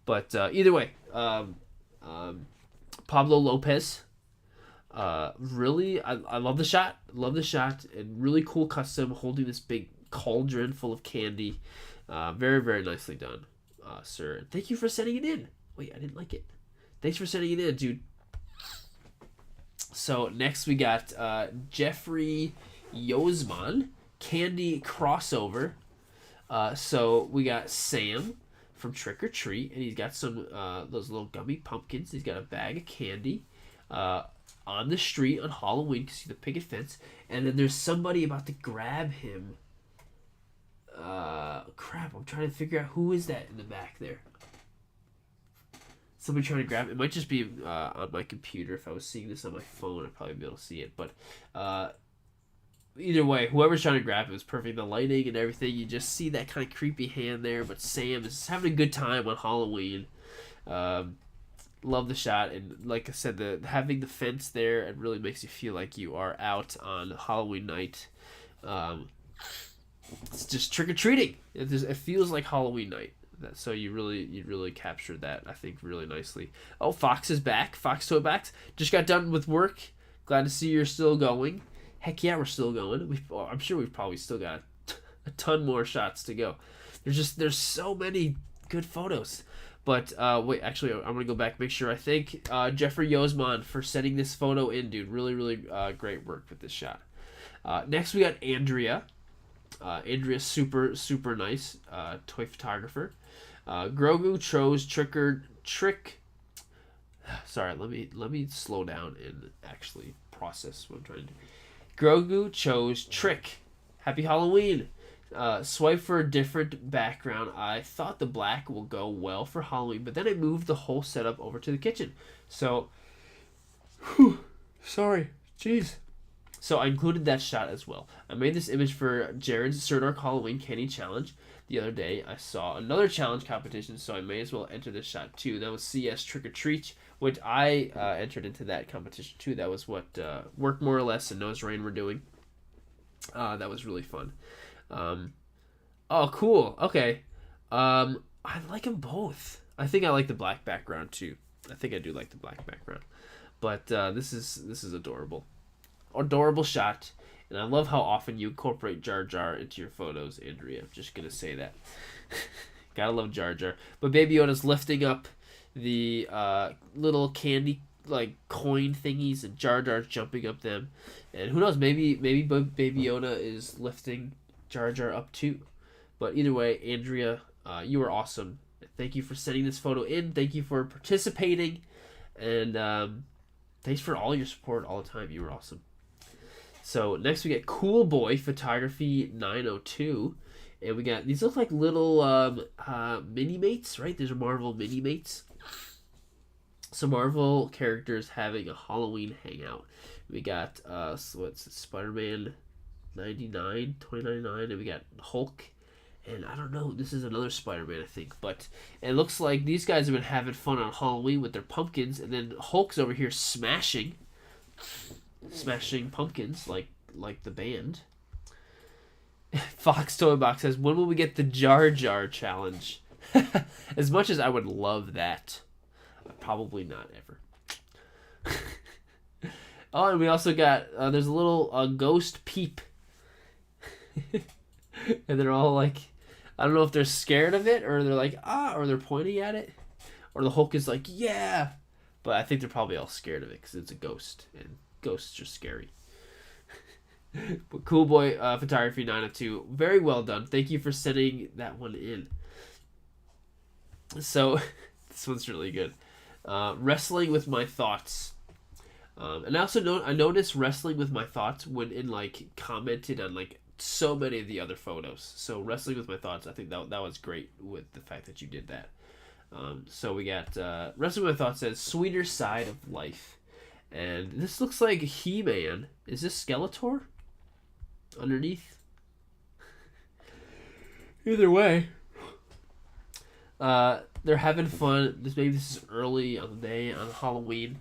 But either way, Pablo Lopez. Really, I love the shot. Love the shot, and really cool custom holding this big cauldron full of candy. Very, very nicely done, sir. Thank you for sending it in. Wait, I didn't like it. Thanks for sending it in, dude. So next we got Jeffrey Yozman, Candy Crossover. So we got Sam from Trick or Treat, and he's got some those little gummy pumpkins. He's got a bag of candy on the street on Halloween. You can see the picket fence, and then there's somebody about to grab him. Crap, I'm trying to figure out who is that in the back there. Somebody trying to grab it. It might just be on my computer. If I was seeing this on my phone, I'd probably be able to see it. But either way, whoever's trying to grab it was perfect. The lighting and everything, you just see that kind of creepy hand there. But Sam is having a good time on Halloween. Love the shot, and like I said, having the fence there, it really makes you feel like you are out on Halloween night. It's just trick or treating. It feels like Halloween night. So you really captured that, I think, really nicely. Oh, Fox is back. Fox Toybacks just got done with work. Glad to see you're still going. Heck yeah, we're still going. I'm sure we've probably still got a ton more shots to go. There's so many good photos. But wait, actually, I'm gonna go back and make sure. I thank Jeffrey Yozman for sending this photo in, dude. Really great work with this shot. Next we got Andrea. Andrea's super nice toy photographer. Grogu chose trick. Sorry, let me slow down and actually process what I'm trying to do. Grogu chose Trick. Happy Halloween. Swipe for a different background. I thought the black will go well for Halloween, but then I moved the whole setup over to the kitchen. So, sorry, jeez. So I included that shot as well. I made this image for Jared's Sirdork Halloween Candy Challenge. The other day, I saw another challenge competition, so I may as well enter this shot too. That was CS Trick or Treat, which I entered into that competition too. That was what Work More or Less and Nose Rain were doing. That was really fun. Oh, cool. Okay. I like them both. I think I like the black background too. I think I do like the black background. But this is adorable. Adorable shot. And I love how often you incorporate Jar Jar into your photos, Andrea. I'm just going to say that. Gotta love Jar Jar. But Baby Yoda's lifting up the little candy like coin thingies, and Jar Jar's jumping up them. And who knows, maybe Baby Yoda is lifting Jar Jar up too. But either way, Andrea, you are awesome. Thank you for sending this photo in. Thank you for participating. And thanks for all your support all the time. You were awesome. So next we get Cool Boy Photography 902. And we got, these look like little mini-mates, right? These are Marvel mini-mates. So Marvel characters having a Halloween hangout. We got, what's it, Spider-Man 2099, and we got Hulk. And I don't know, this is another Spider-Man, I think. But it looks like these guys have been having fun on Halloween with their pumpkins. And then Hulk's over here smashing pumpkins like the band. Fox Toy Box says, when will we get the Jar Jar challenge? As much as I would love that, probably not ever. Oh, and we also got there's a little ghost peep. And they're all like, I don't know if they're scared of it, or they're like, ah, or they're pointing at it, or the Hulk is like, yeah. But I think they're probably all scared of it because it's a ghost, and ghosts are scary. But Cool Boy Photography 902, very well done. Thank you for sending that one in. So this one's really good. Wrestling with my thoughts. And I also I noticed wrestling with my thoughts when commented on so many of the other photos. So wrestling with my thoughts, I think that was great with the fact that you did that. So we got wrestling with my thoughts says sweeter side of life. And this looks like He-Man. Is this Skeletor? Underneath? Either way. They're having fun. Maybe this is early on the day on Halloween.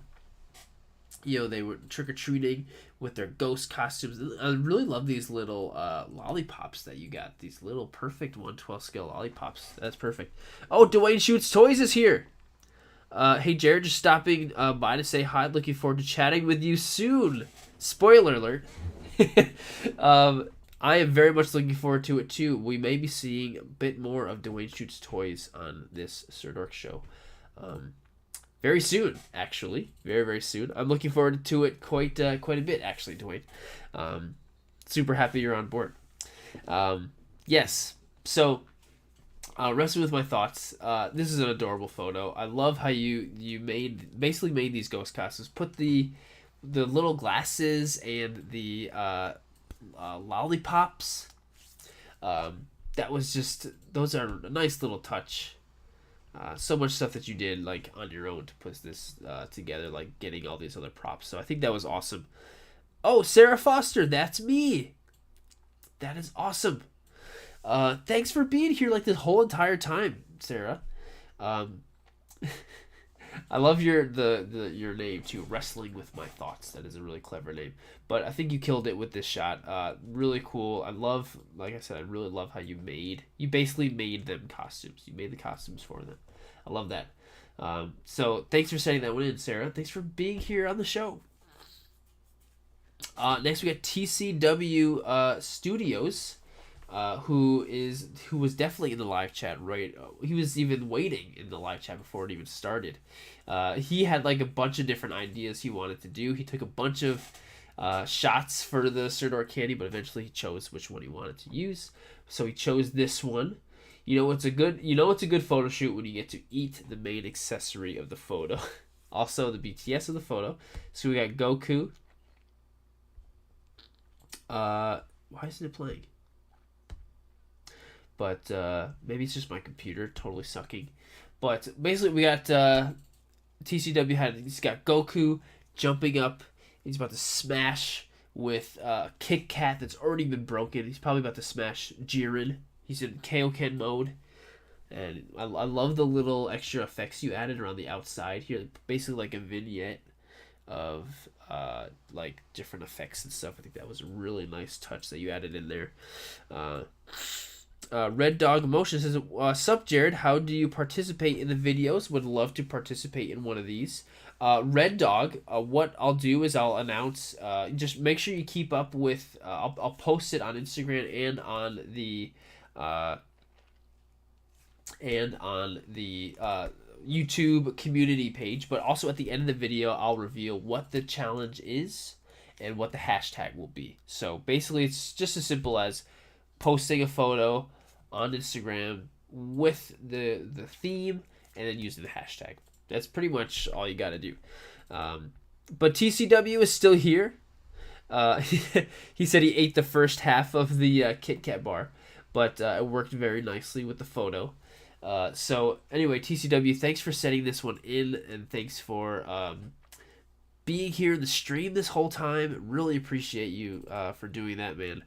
they were trick-or-treating with their ghost costumes. I really love these little lollipops that you got. These little perfect 1/12 scale lollipops. That's perfect. Oh, Dwayne Shoots Toys is here. Hey, Jared, just stopping by to say hi. Looking forward to chatting with you soon. Spoiler alert. I am very much looking forward to it, too. We may be seeing a bit more of Dwayne Shoots Toys on this Sirdork show. Very soon, actually. Very, very soon. I'm looking forward to it quite a bit, actually, Dwayne. Super happy you're on board. Yes. So, wrestling with my thoughts. This is an adorable photo. I love how you basically made these ghost costumes. Put the little glasses and the lollipops. That was just, those are a nice little touch. So much stuff that you did like on your own to put this together, like getting all these other props. So I think that was awesome. Oh, Sarah Foster, that's me. That is awesome. Thanks for being here like this whole entire time, Sarah. I love your name too, Wrestling with My Thoughts. That is a really clever name. But I think you killed it with this shot. Really cool. I love, like I said, I really love how you basically made them costumes. You made the costumes for them. I love that. So thanks for sending that one in, Sarah. Thanks for being here on the show. Next we got TCW Studios. Who was definitely in the live chat, right? He was even waiting in the live chat before it even started. He had like a bunch of different ideas he wanted to do. He took a bunch of shots for the Sirdork candy, but eventually he chose which one he wanted to use. So he chose this one. It's a good photo shoot when you get to eat the main accessory of the photo. Also the BTS of the photo. So we got Goku. Why isn't it playing? But maybe it's just my computer totally sucking. But basically we got TCW he's got Goku jumping up. He's about to smash with Kit Kat that's already been broken. He's probably about to smash Jiren. He's in Kaioken mode. And I love the little extra effects you added around the outside here. Basically like a vignette of like different effects and stuff. I think that was a really nice touch that you added in there. Red Dog Emotion says, sup Jared, how do you participate in the videos? Would love to participate in one of these. Red Dog, what I'll do is I'll announce, just make sure you keep up with, I'll post it on Instagram and on the YouTube community page, but also at the end of the video I'll reveal what the challenge is and what the hashtag will be. So basically it's just as simple as posting a photo on Instagram with the theme and then using the hashtag. That's pretty much all you got to do. But TCW is still here. He said he ate the first half of the Kit Kat bar, but it worked very nicely with the photo. So anyway, TCW, thanks for setting this one in, and thanks for being here in the stream this whole time. Really appreciate you for doing that, man.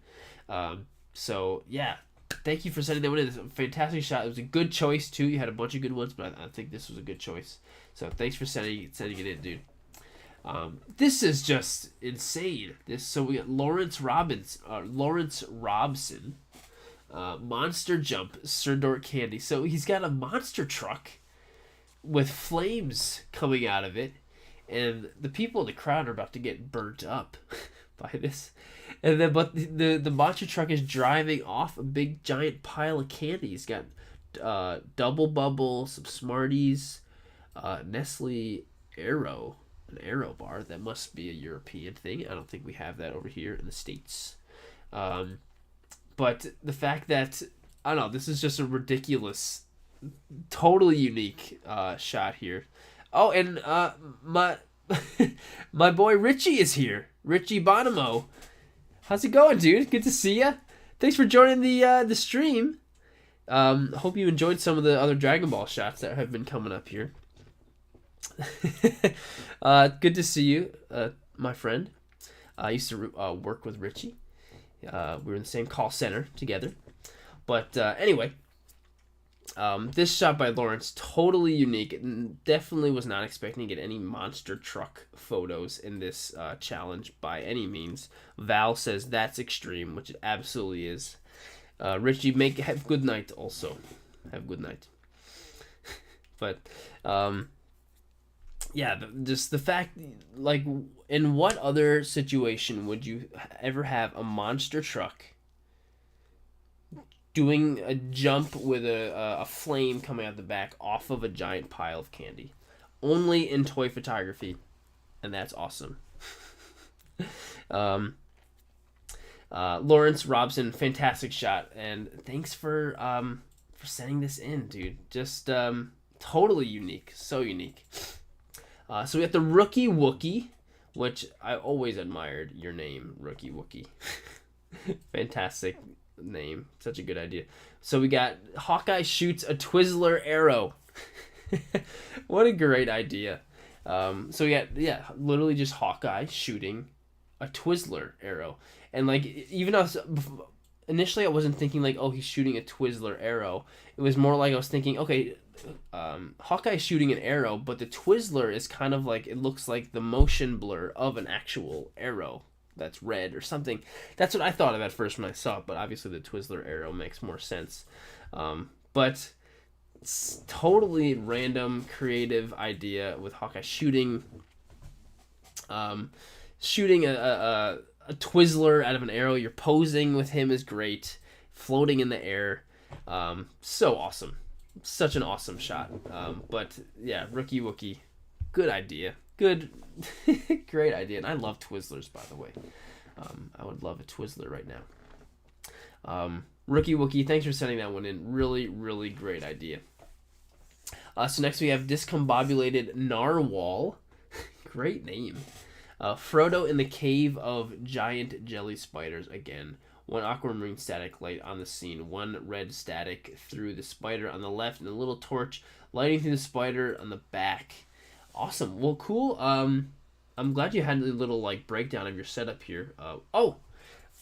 So yeah, thank you for sending that one in. It's a fantastic shot. It was a good choice too. You had a bunch of good ones, but I think this was a good choice. So thanks for sending it in, dude. This is just insane. So we got Lawrence Robson, Monster Jump, Sirdork candy. So he's got a monster truck with flames coming out of it, and the people in the crowd are about to get burnt up by this. And then, but the monster truck is driving off a big giant pile of candy. He's got Double Bubble, some Smarties, Nestle Aero, an Aero bar. That must be a European thing. I don't think we have that over here in the States. But the fact that, I don't know, this is just a ridiculous, totally unique shot here. Oh, and my boy Richie is here. Richie Bonomo. How's it going, dude? Good to see ya. Thanks for joining the stream. Hope you enjoyed some of the other Dragon Ball shots that have been coming up here. Good to see you, my friend. I used to work with Richie. We were in the same call center together. But anyway, This shot by Lawrence, totally unique. Definitely was not expecting to get any monster truck photos in this challenge by any means. Val says that's extreme, which it absolutely is. Richie, have good night also. Have good night. But, yeah, just the fact, like, in what other situation would you ever have a monster truck doing a jump with a flame coming out the back off of a giant pile of candy? Only in toy photography, and that's awesome. Lawrence Robson, fantastic shot, and thanks for sending this in, dude. Just totally unique, so unique. So we got the Rookie Wookie, which I always admired your name, Rookie Wookie. Fantastic name, such a good idea. So we got Hawkeye shoots a Twizzler arrow. What a great idea. So we got, literally just Hawkeye shooting a Twizzler arrow. And like, even though initially I wasn't thinking like, oh, he's shooting a Twizzler arrow. It was more like I was thinking, okay, Hawkeye shooting an arrow, but the Twizzler is kind of like, it looks like the motion blur of an actual arrow that's red or something. That's what I thought of at first when I saw it, but obviously the Twizzler arrow makes more sense. But it's totally random, creative idea with Hawkeye shooting a Twizzler out of an arrow. You're posing with him is great, floating in the air. So awesome. Such an awesome shot. But yeah, Rookie Wookie, good idea. Good, great idea. And I love Twizzlers, by the way. I would love a Twizzler right now. Rookie Wookie, thanks for sending that one in. Really, really great idea. So next we have Discombobulated Narwhal. Great name. Frodo in the cave of giant jelly spiders again. One aquamarine static light on the scene. One red static through the spider on the left, and a little torch lighting through the spider on the back. Awesome. Well, cool. I'm glad you had a little like breakdown of your setup here.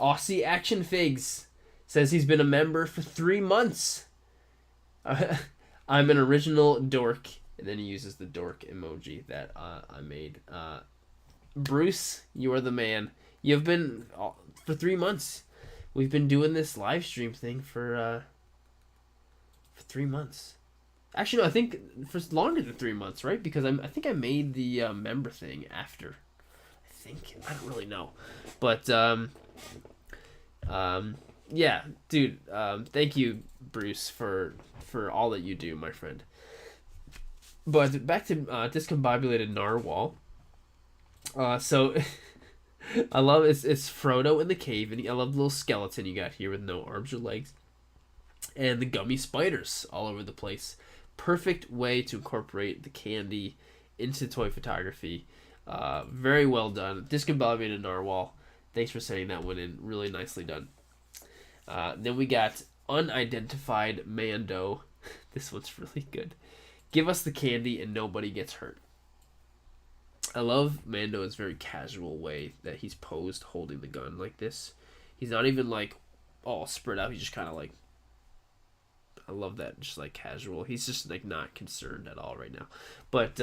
Aussie Action Figs says he's been a member for 3 months. I'm an original dork, and then he uses the dork emoji that I made. Bruce, you are the man. You've been for 3 months. We've been doing this live stream thing for 3 months. Actually, no, I think for longer than 3 months, right? Because I think I made the member thing after. I don't really know, but yeah, dude. Thank you, Bruce, for all that you do, my friend. But back to Discombobulated Narwhal. So I love it's Frodo in the cave, and I love the little skeleton you got here with no arms or legs, and the gummy spiders all over the place. Perfect way to incorporate the candy into toy photography. Very well done. Discombobulated Narwhal. Thanks for sending that one in. Really nicely done. Then we got Unidentified Mando. This one's really good. Give us the candy and nobody gets hurt. I love Mando's very casual way that he's posed holding the gun like this. He's not even like all spread out. He's just kind of like, I love that, just like casual. He's just like not concerned at all right now. But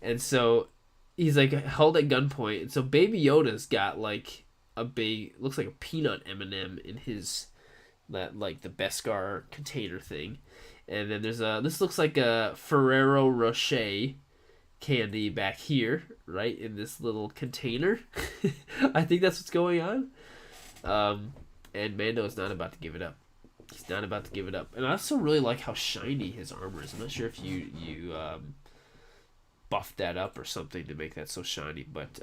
and so he's like held at gunpoint. And so Baby Yoda's got like a big, looks like a peanut M&M in his, that like the Beskar container thing. And then there's this looks like a Ferrero Rocher candy back here, right, in this little container. I think that's what's going on. And Mando is not about to give it up. He's not about to give it up. And I also really like how shiny his armor is. I'm not sure if you buffed that up or something to make that so shiny, but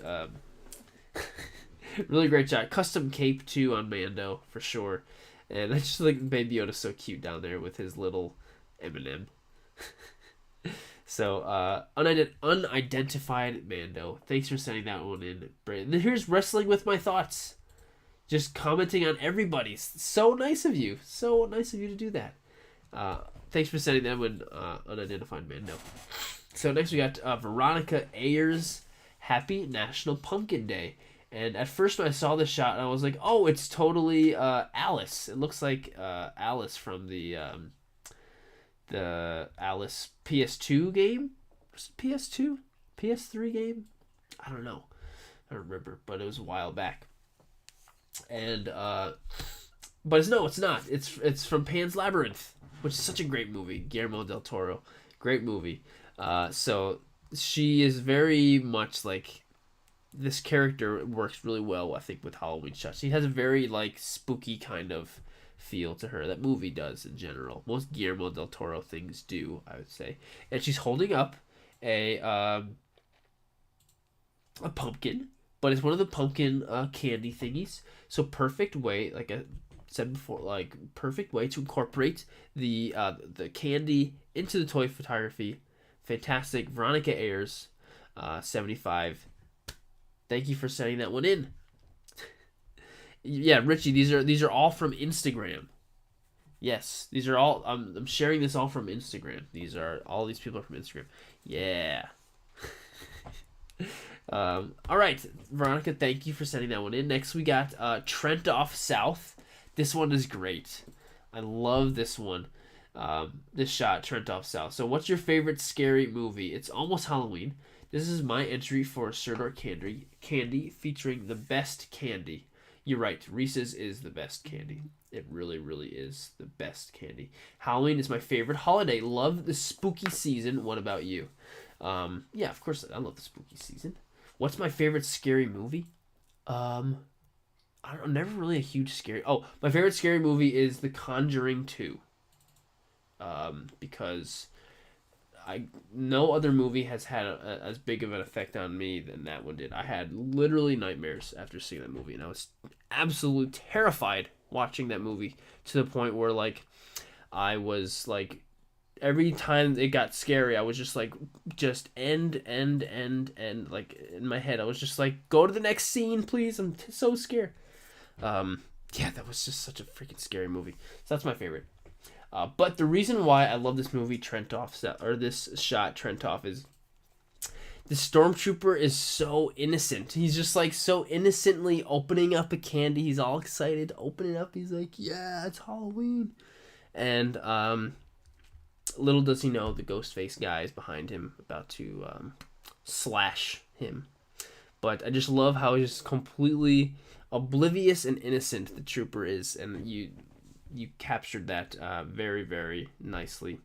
really great shot. Custom cape too on Mando for sure. And I just like Baby Yoda's so cute down there with his little M&M. So, Unidentified Mando. Thanks for sending that one in, Brandon. Then here's Wrestling with My Thoughts. Just commenting on everybody. So nice of you. So nice of you to do that. Thanks for sending that one, Unidentified Mando. So next we got Veronica Ayers. Happy National Pumpkin Day. And at first when I saw this shot, I was like, oh, it's totally Alice. It looks like Alice from the the Alice PS2 game. Was it PS2? PS3 game? I don't know. I don't remember, but it was a while back. And but it's not. It's from Pan's Labyrinth, which is such a great movie. Guillermo del Toro, great movie. So she is very much like this character works really well, I think, with Halloween shots. She has a very like spooky kind of feel to her. That movie does in general. Most Guillermo del Toro things do, I would say. And she's holding up a pumpkin, but it's one of the pumpkin candy thingies. So perfect way, like I said before, like perfect way to incorporate the candy into the toy photography. Fantastic, Veronica Ayers, 75. Thank you for sending that one in. Yeah, Richie, these are all from Instagram. Yes, these are all. I'm sharing this all from Instagram. All these people are from Instagram. Yeah. All right, Veronica, thank you for sending that one in. Next, we got Trent Off South. This one is great. I love this one. This shot, Trent Off South. So, what's your favorite scary movie? It's almost Halloween. This is my entry for Sirdork candy featuring the best candy. You're right. Reese's is the best candy. It really, really is the best candy. Halloween is my favorite holiday. Love the spooky season. What about you? Yeah, of course, I love the spooky season. What's my favorite scary movie? I'm never really a huge scary. Oh, my favorite scary movie is The Conjuring 2. Because no other movie has had as big of an effect on me than that one did. I had literally nightmares after seeing that movie, and I was absolutely terrified watching that movie to the point where like I was like every time it got scary, I was just like end like in my head. I was just like, go to the next scene, please. I'm so scared. Yeah, that was just such a freaking scary movie. So that's my favorite. But the reason why I love this movie, Trent Off, is the stormtrooper is so innocent. He's just like so innocently opening up a candy. He's all excited to open it up. He's like, yeah, it's Halloween. And little does he know the Ghostface guy is behind him, about to slash him. But I just love how he's just completely oblivious and innocent the trooper is, and you captured that very, very nicely.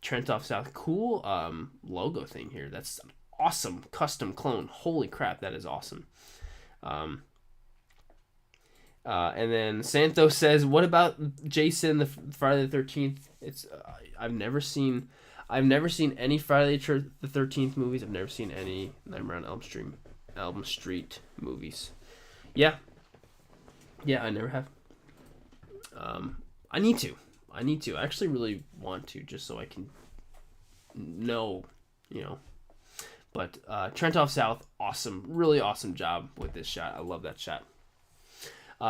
Trent Off South, cool logo thing here. That's an awesome custom clone. Holy crap, that is awesome. And then Santos says, "What about Jason the Friday the 13th?" It's I've never seen any Friday the 13th movies. I've never seen any Nightmare on Elm Street movies. Yeah, I never have. I need to. I actually really want to, just so I can know, But Trent Off South, awesome. Really awesome job with this shot. I love that shot.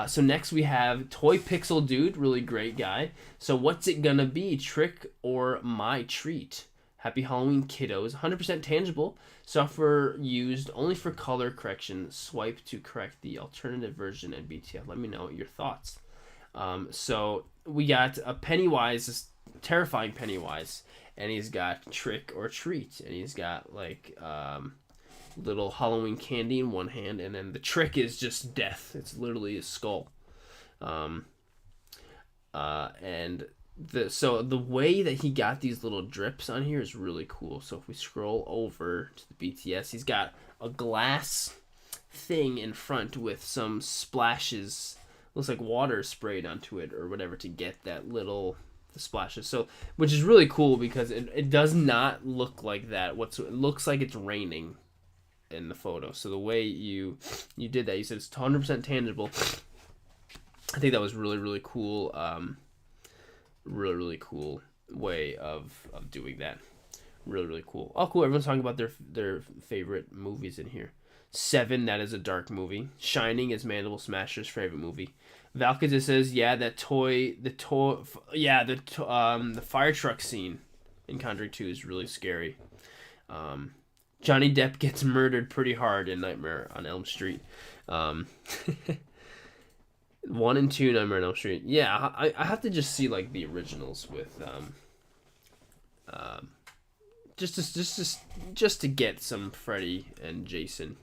So next we have Toy Pixel Dude, really great guy. So what's it gonna be, trick or my treat? Happy Halloween, kiddos. 100% tangible. Software used only for color correction. Swipe to correct the alternative version and BTF. Let me know your thoughts. So we got a Pennywise, this terrifying Pennywise, and he's got trick or treat, and he's got like little Halloween candy in one hand, and then the trick is just death. It's literally a skull. And the way that he got these little drips on here is really cool. So if we scroll over to the BTS, he's got a glass thing in front with some splashes. Looks like water sprayed onto it or whatever to get that the splashes. So, which is really cool because it does not look like that. It looks like it's raining in the photo. So the way you did that, you said it's 100% tangible. I think that was really, really cool. Really, really cool way of doing that. Really, really cool. Oh, cool. Everyone's talking about their favorite movies in here. Seven, that is a dark movie. Shining is Mandible Smasher's favorite movie. Valkaza says, yeah, the fire truck scene in Conjuring 2 is really scary. Johnny Depp gets murdered pretty hard in Nightmare on Elm Street. 1 and 2 Nightmare on Elm Street. Yeah, I have to just see like the originals with just to get some Freddy and Jason.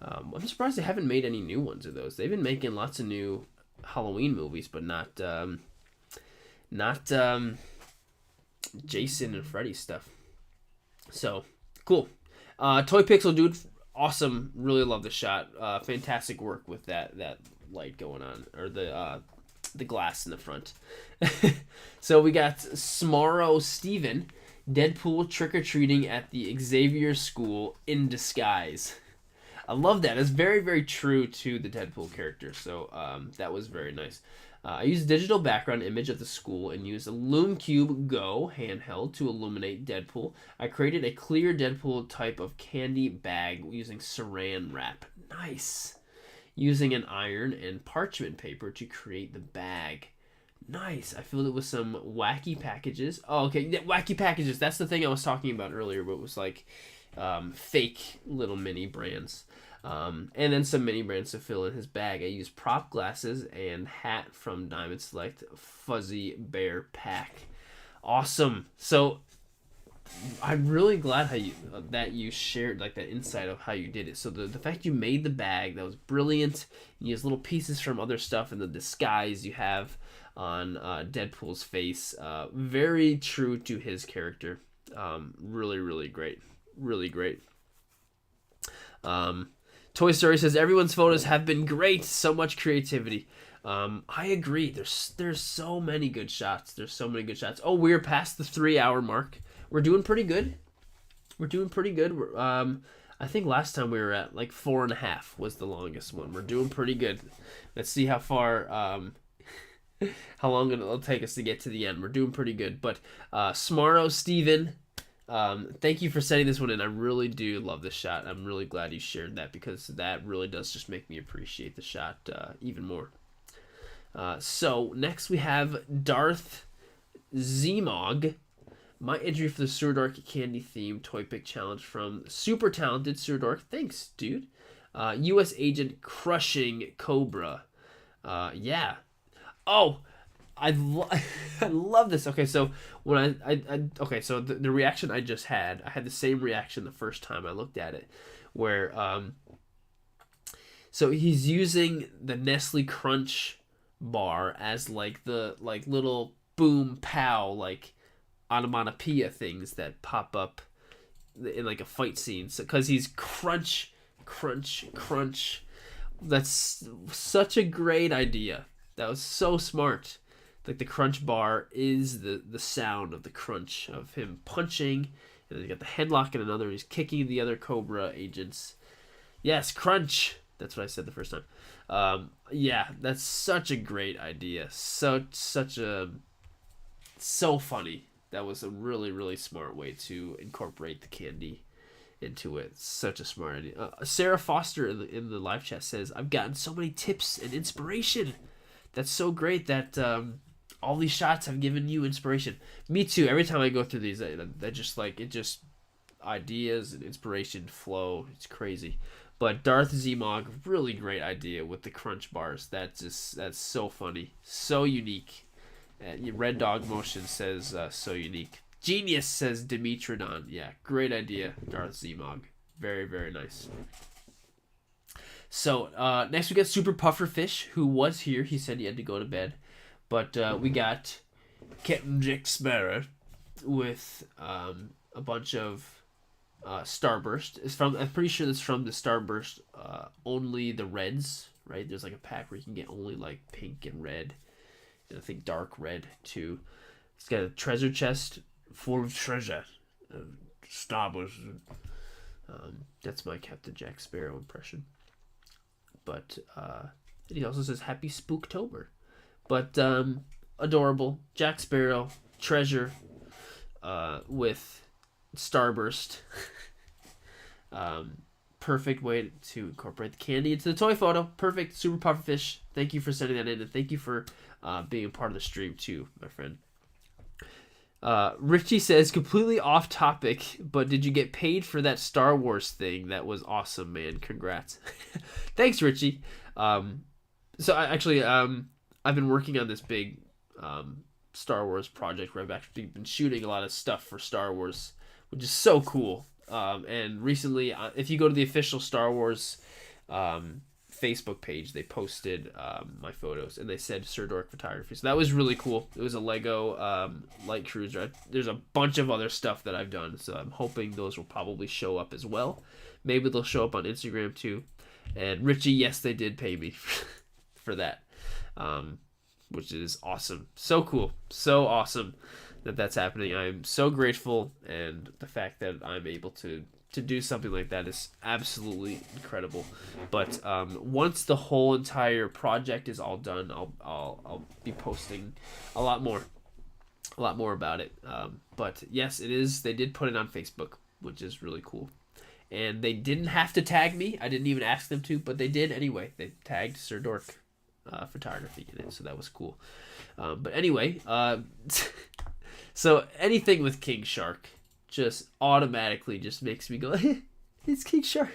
I'm surprised they haven't made any new ones of those. They've been making lots of new Halloween movies, but not Jason and Freddy stuff. So cool. Toy Pixel dude, awesome. Really love the shot. Fantastic work with that light going on, or the glass in the front. So we got Smarro Steven, Deadpool trick-or-treating at the Xavier School in disguise. I love that. It's very, very true to the Deadpool character. So that was very nice. I used a digital background image of the school and used a LumeCube Go handheld to illuminate Deadpool. I created a clear Deadpool type of candy bag using saran wrap. Nice. Using an iron and parchment paper to create the bag. Nice. I filled it with some wacky packages. Oh, okay. Yeah, wacky packages. That's the thing I was talking about earlier, but it was like fake little mini brands. And then some mini brands to fill in his bag. I used prop glasses and hat from Diamond Select Fuzzy Bear Pack. Awesome. So I'm really glad that you shared like that insight of how you did it. So the fact you made the bag, that was brilliant. You used little pieces from other stuff in the disguise you have on Deadpool's face. Very true to his character. Really, really great. Really great. Toy Story says everyone's photos have been great. So much creativity. I agree. There's so many good shots. There's so many good shots. Oh, we're past the 3-hour mark. We're doing pretty good. I think last time we were at like 4.5 was the longest one. We're doing pretty good. Let's see how far, how long it'll take us to get to the end. We're doing pretty good. But Smarro Steven, thank you for sending this one in. I really do love this shot. I'm really glad you shared that because that really does just make me appreciate the shot even more. So next we have Darth Zemog. My entry for the Sirdork candy themed toy pick challenge from super talented Sirdork. Thanks, dude. U.S. agent crushing Cobra. Yeah. Oh, I love this. Okay, so when okay, so the reaction I just had, I had the same reaction the first time I looked at it, where so he's using the Nestle Crunch bar as like the little boom pow like onomatopoeia things that pop up in like a fight scene. So because he's crunch. That's such a great idea. That was so smart. Like the crunch bar is the sound of the crunch of him punching, and then you got the headlock in another. He's kicking the other Cobra agents. Yes, crunch. That's what I said the first time. Yeah, that's such a great idea. So funny. That was a really, really smart way to incorporate the candy into it. Such a smart idea. Sarah Foster in the live chat says, "I've gotten so many tips and inspiration. That's so great that all these shots have given you inspiration." Me too. Every time I go through these, I just like it. Just ideas and inspiration flow. It's crazy. But Darth Zemog, really great idea with the crunch bars. That's so funny, so unique. Red Dog Motion says so unique. Genius says Dimitrodon. Yeah, great idea, Darth Zemog. Very, very nice. So next we got Super Pufferfish, who was here. He said he had to go to bed. But we got Captain Jack Sparrow with a bunch of Starburst. I'm pretty sure that's from the Starburst only the reds, right? There's like a pack where you can get only like pink and red. And I think dark red too. It's got a treasure chest full of treasure. Starburst. That's my Captain Jack Sparrow impression. But he also says Happy Spooktober. But adorable Jack Sparrow treasure with Starburst. Perfect way to incorporate the candy into the toy photo. Perfect. Super Pufferfish. Thank you for sending that in, and thank you for being a part of the stream too, my friend. Richie says, completely off topic, but did you get paid for that Star Wars thing? That was awesome, man. Congrats. Thanks, Richie. So I actually I've been working on this big Star Wars project where I've actually been shooting a lot of stuff for Star Wars, which is so cool. And recently, if you go to the official Star Wars Facebook page, they posted my photos and they said Sirdork Photography. So that was really cool. It was a Lego light cruiser. There's a bunch of other stuff that I've done, so I'm hoping those will probably show up as well. Maybe they'll show up on Instagram too. And Richie, yes, they did pay me for that, which is awesome. So cool. So awesome that that's happening. I'm so grateful, and the fact that I'm able to do something like that is absolutely incredible. But once the whole entire project is all done, I'll be posting a lot more about it. But yes, it is. They did put it on Facebook, which is really cool. And they didn't have to tag me. I didn't even ask them to, but they did anyway. They tagged Sirdork Photography in it, so that was cool. But anyway, so anything with King Shark just automatically just makes me go, it's King Shark.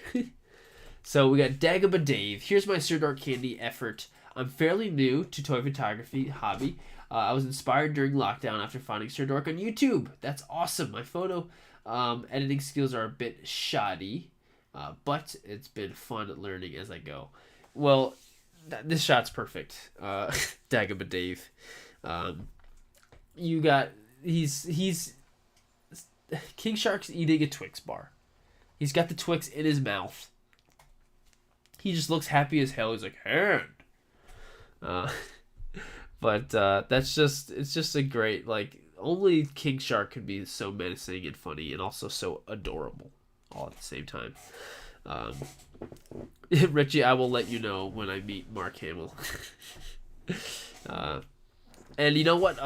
So we got Dagobah Dave. Here's my Sirdork candy effort. I'm fairly new to toy photography hobby. I was inspired during lockdown after finding Sirdork on YouTube. That's awesome. My photo editing skills are a bit shoddy, but it's been fun learning as I go. Well, this shot's perfect. Dagobah Dave. You got he's King Shark's eating a Twix bar. He's got the Twix in his mouth. He just looks happy as hell. He's like, hand. But it's just a great, like, only King Shark can be so menacing and funny and also so adorable all at the same time. Richie, I will let you know when I meet Mark Hamill. And you know what?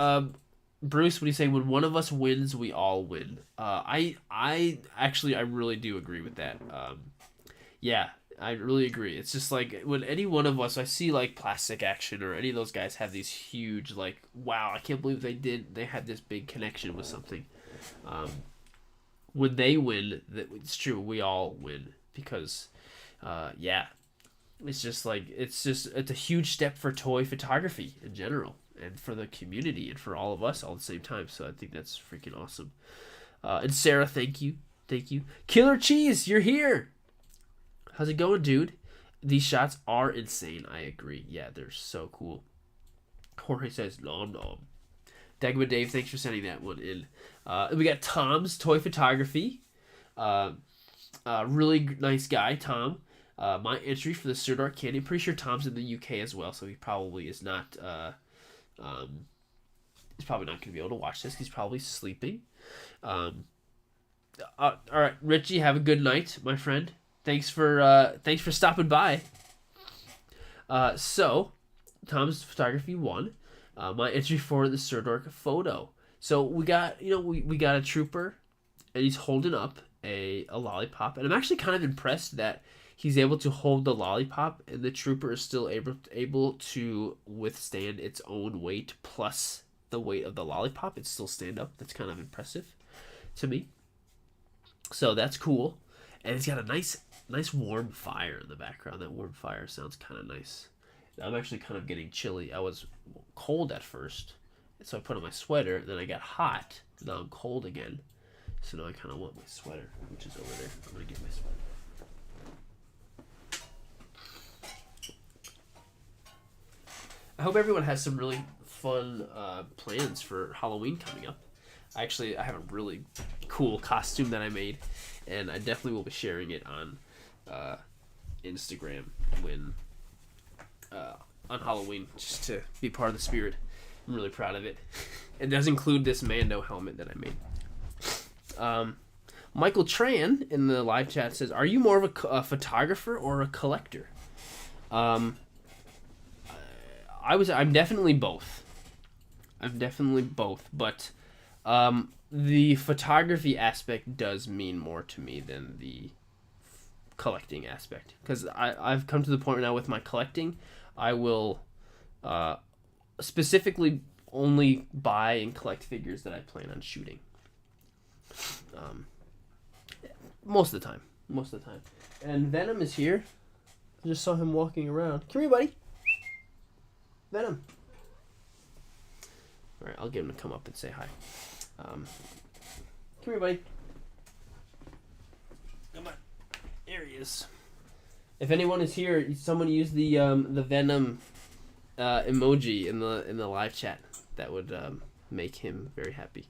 Bruce, what do you say? When one of us wins, we all win. I really do agree with that. Yeah, I really agree. It's just like when any one of us, I see like Plastic Action or any of those guys have these huge, like, wow, I can't believe they had this big connection with something. When they win, it's true, we all win because, yeah, it's just like, it's a huge step for toy photography in general and for the community and for all of us all at the same time. So I think that's freaking awesome. And Sarah, thank you. Killer Cheese, you're here. How's it going, dude? These shots are insane. I agree. Yeah, they're so cool. Jorge says, nom nom. Dagobah Dave, thanks for sending that one in. We got Tom's Toy Photography. Really nice guy, Tom. My entry for the Sirdork candy. I'm pretty sure Tom's in the UK as well, so he probably is not... he's probably not going to be able to watch this. He's probably sleeping. All right, Richie, have a good night, my friend. Thanks for stopping by. So, Tom's Photography 1. My entry for the Sirdork photo. So we got we got a trooper, and he's holding up a lollipop, and I'm actually kind of impressed that he's able to hold the lollipop, and the trooper is still able to withstand its own weight plus the weight of the lollipop. It still stand up. That's kind of impressive to me. So that's cool, and it's got a nice warm fire in the background. That warm fire sounds kind of nice. I'm actually kind of getting chilly. I was cold at first, so I put on my sweater. Then I got hot. Now I'm cold again. So now I kind of want my sweater, which is over there. I'm gonna get my sweater. I hope everyone has some really fun plans for Halloween coming up. I have a really cool costume that I made, and I definitely will be sharing it on Instagram on Halloween, just to be part of the spirit. I'm really proud of it. It does include this Mando helmet that I made. Michael Tran in the live chat says, "Are you more of a photographer or a collector?" I'm definitely both. But the photography aspect does mean more to me than the collecting aspect, because I've come to the point now with my collecting, I will specifically only buy and collect figures that I plan on shooting. Most of the time. And Venom is here. I just saw him walking around. Come here, buddy. Venom. All right, I'll get him to come up and say hi. Come here, buddy. Come on. There he is. If anyone is here, someone use the Venom emoji in the live chat. That would make him very happy.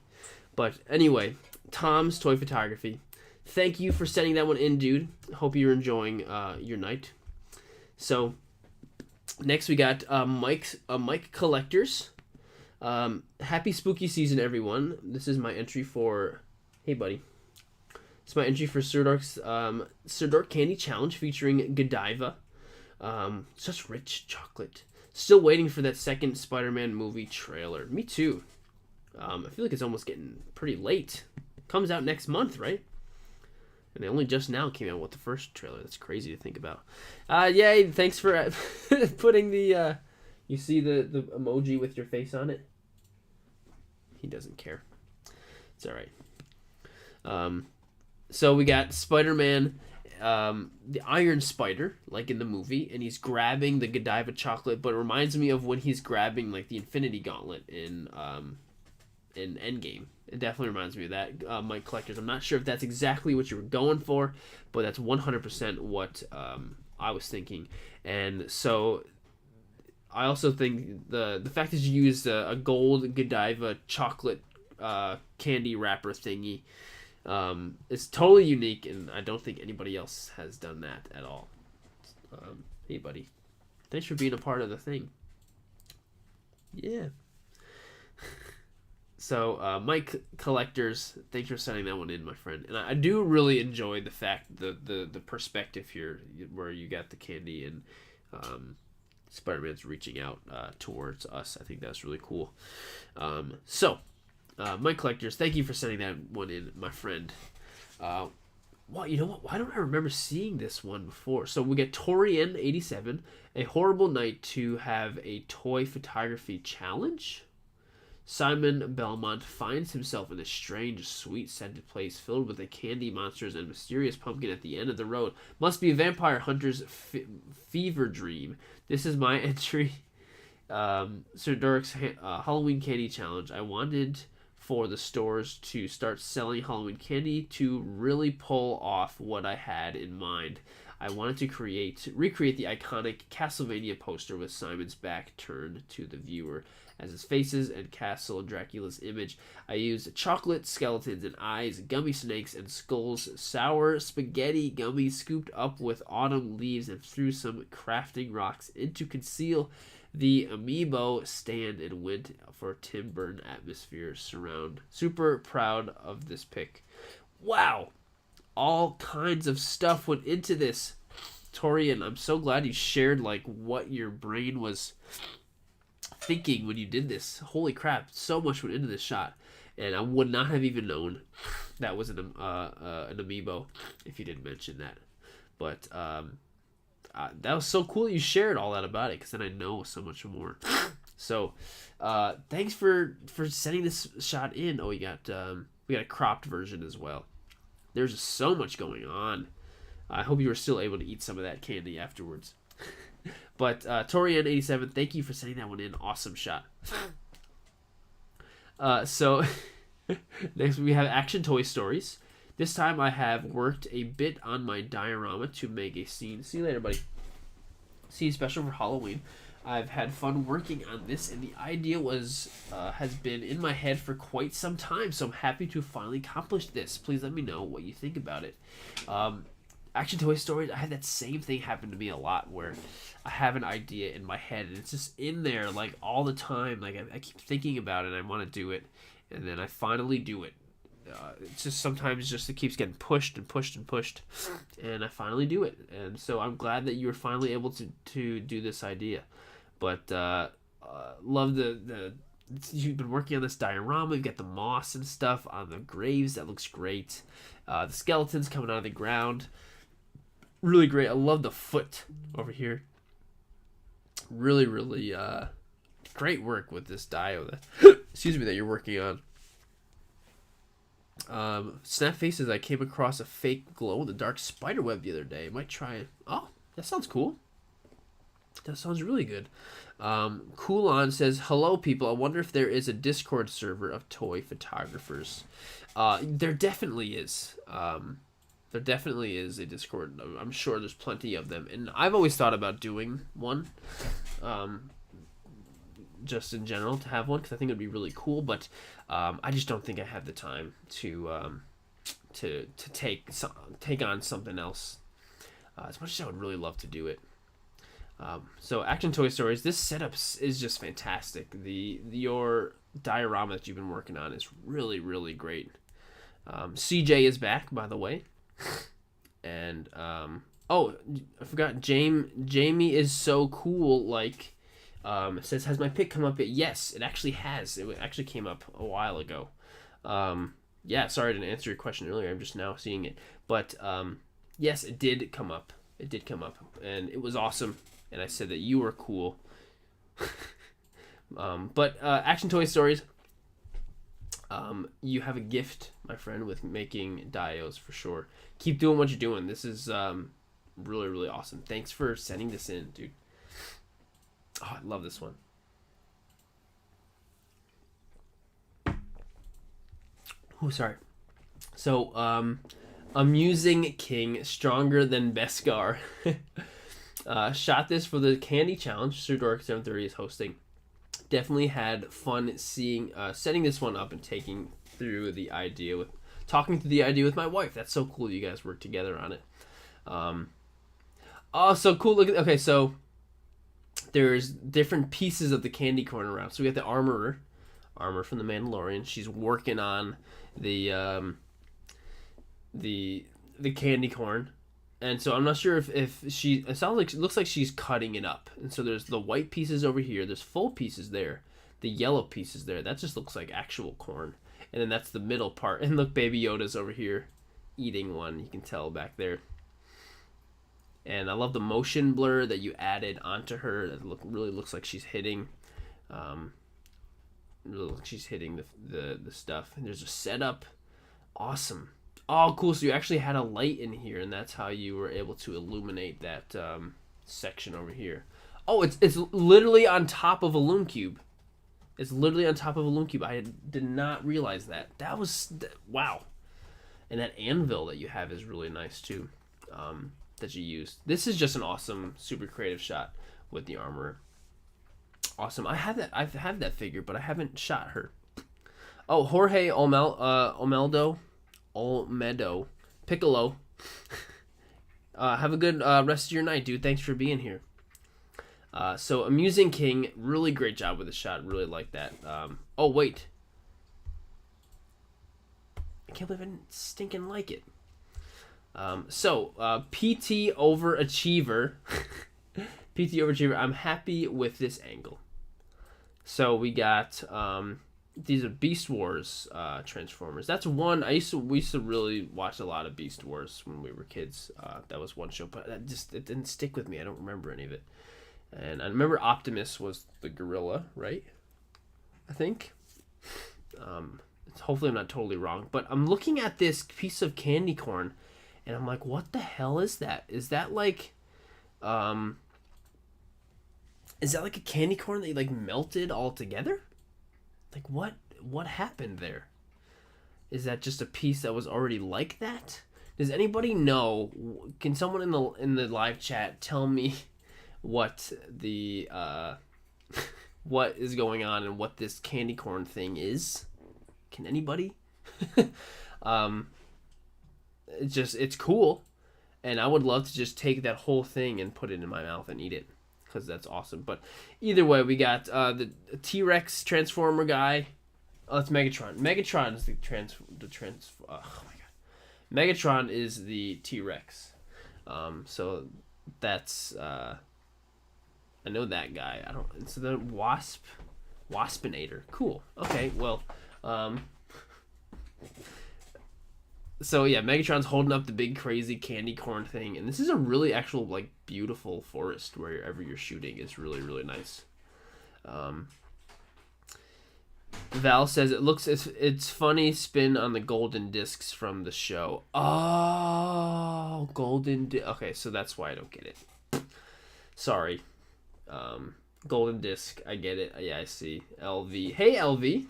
But anyway, Tom's Toy Photography. Thank you for sending that one in, dude. Hope you're enjoying your night. So next we got Mike Collectors. Happy spooky season, everyone. This is my entry for... Hey, buddy. It's my entry for Sirdork's Sirdork Candy Challenge featuring Godiva. Such rich chocolate. Still waiting for that second Spider-Man movie trailer. Me too. I feel like it's almost getting pretty late. Comes out next month, right? And they only just now came out with the first trailer. That's crazy to think about. Yay, thanks for putting the... you see the emoji with your face on it? He doesn't care. It's alright. So we got Spider-Man, the Iron Spider, like in the movie, and he's grabbing the Godiva chocolate, but it reminds me of when he's grabbing like the Infinity Gauntlet in Endgame. It definitely reminds me of that. Mike Collectors. I'm not sure if that's exactly what you were going for, but that's 100% what I was thinking. And so I also think the fact that you used a gold Godiva chocolate candy wrapper thingy is totally unique, and I don't think anybody else has done that at all. Hey, buddy. Thanks for being a part of the thing. Yeah. So, Mike Collectors, thanks for sending that one in, my friend. And I do really enjoy the fact, the perspective here, where you got the candy and Spider-Man's reaching out towards us. I think that's really cool. Mike Collectors, thank you for sending that one in, my friend. Well, you know what? Why don't I remember seeing this one before? So we get Torian87, a horrible night to have a toy photography challenge. Simon Belmont finds himself in a strange, sweet-scented place filled with the candy monsters and mysterious pumpkin at the end of the road. Must be a vampire hunter's fever dream. This is my entry. Sirdork's Halloween Candy Challenge. I wanted for the stores to start selling Halloween candy to really pull off what I had in mind. I wanted to recreate the iconic Castlevania poster with Simon's back turned to the viewer as his faces and Castle Dracula's image. I used chocolate skeletons and eyes, gummy snakes and skulls, sour spaghetti gummies scooped up with autumn leaves, and threw some crafting rocks in to conceal the amiibo stand, and went for Tim Burton Atmosphere surround. Super proud of this pick. Wow! All kinds of stuff went into this. Torian, I'm so glad you shared like what your brain was thinking when you did this. Holy crap, so much went into this shot, and I would not have even known that was an amiibo if you didn't mention that. But that was so cool you shared all that about it, because then I know so much more. So thanks for sending this shot in. Oh, we got a cropped version as well. There's just so much going on. I hope you were still able to eat some of that candy afterwards. But Torian87, thank you for sending that one in. Awesome shot. So next we have Action Toy Stories. This time I have worked a bit on my diorama to make a scene. See you later, buddy. Scene special for Halloween. I've had fun working on this, and the idea has been in my head for quite some time, so I'm happy to finally accomplish this. Please let me know what you think about it. Action Toy Stories, I had that same thing happen to me a lot, where I have an idea in my head, and it's just in there, like, all the time. Like, I keep thinking about it, and I want to do it, and then I finally do it. It's just sometimes it keeps getting pushed and pushed and pushed, and I finally do it. And so I'm glad that you were finally able to do this idea. But love you've been working on this diorama. You've got the moss and stuff on the graves. That looks great. The skeletons coming out of the ground. Really great. I love the foot over here. Really, really great work with this dio that you're working on. Snap Faces, I came across a fake glow-in-the-dark spiderweb the other day. I might try it. Oh, that sounds cool. That sounds really good. Coolon says, "Hello, people. I wonder if there is a Discord server of toy photographers." There definitely is. There definitely is a Discord. I'm sure there's plenty of them, and I've always thought about doing one, just in general to have one because I think it'd be really cool. But I just don't think I have the time to take on something else. As much as I would really love to do it. So Action Toy Stories, this setup is just fantastic. Your diorama that you've been working on is really, really great. CJ is back, by the way. And oh, I forgot. Jamie is so cool. Like, it says, has my pick come up yet? Yes, it actually has. It actually came up a while ago. Yeah, sorry I didn't answer your question earlier. I'm just now seeing it. But yes, it did come up. It did come up, and it was awesome. And I said that you were cool. But Action Toy Stories, you have a gift, my friend, with making dios for sure. Keep doing what you're doing. This is really, really awesome. Thanks for sending this in, dude. Oh, I love this one. Oh, sorry. So, Amusing King, stronger than Beskar. Shot this for the Candy Challenge. Sirdork 730 is hosting. Definitely had fun setting this one up and talking through the idea with my wife. That's so cool. You guys work together on it. Oh, so cool. Look at, okay, so there's different pieces of the candy corn around. So we got the armor from the Mandalorian. She's working on the candy corn. And so I'm not sure if it looks like she's cutting it up. And so there's the white pieces over here. There's full pieces there. The yellow pieces there. That just looks like actual corn. And then that's the middle part. And look, Baby Yoda's over here eating one. You can tell back there. And I love the motion blur that you added onto her. That really looks like she's hitting. Really looks like she's hitting the stuff. And there's a setup. Awesome. Oh, cool. So you actually had a light in here, and that's how you were able to illuminate that section over here. Oh, it's literally on top of a Loom Cube. It's literally on top of a Loom Cube. I did not realize that. That was... wow. And that anvil that you have is really nice, too, that you used. This is just an awesome, super creative shot with the armor. Awesome. I have that figure, but I haven't shot her. Oh, Jorge Olmedo Piccolo. Have a good rest of your night, dude. Thanks for being here. So Amusing King, really great job with the shot. Really like that. Oh wait, I can't believe I didn't stinking like it. So PT Overachiever, PT Overachiever. I'm happy with this angle. So we got these are Beast Wars Transformers. That's one. We used to really watch a lot of Beast Wars when we were kids. That was one show, but it didn't stick with me. I don't remember any of it. And I remember Optimus was the gorilla, right? I think. Hopefully I'm not totally wrong, but I'm looking at this piece of candy corn, and I'm like, what the hell is that? Is that like a candy corn that you like melted all together? Like what happened there? Is that just a piece that was already like that? Does anybody know? Can someone in the live chat tell me what the what is going on and what this candy corn thing is? Can anybody? It's cool, and I would love to just take that whole thing and put it in my mouth and eat it, because that's awesome. But either way, we got the T-Rex Transformer guy. Oh, that's Megatron. Megatron is oh my god. Megatron is the T-Rex. So that's I know that guy. I don't. It's the Waspinator. Cool. Okay. Well. So yeah, Megatron's holding up the big crazy candy corn thing, and this is a really actual like beautiful forest wherever you're shooting. It's really, really nice. Val says it's funny spin on the golden discs from the show. Oh, okay, so that's why I don't get it. Sorry. Golden disc. I get it. Yeah, I see. LV. Hey, LV.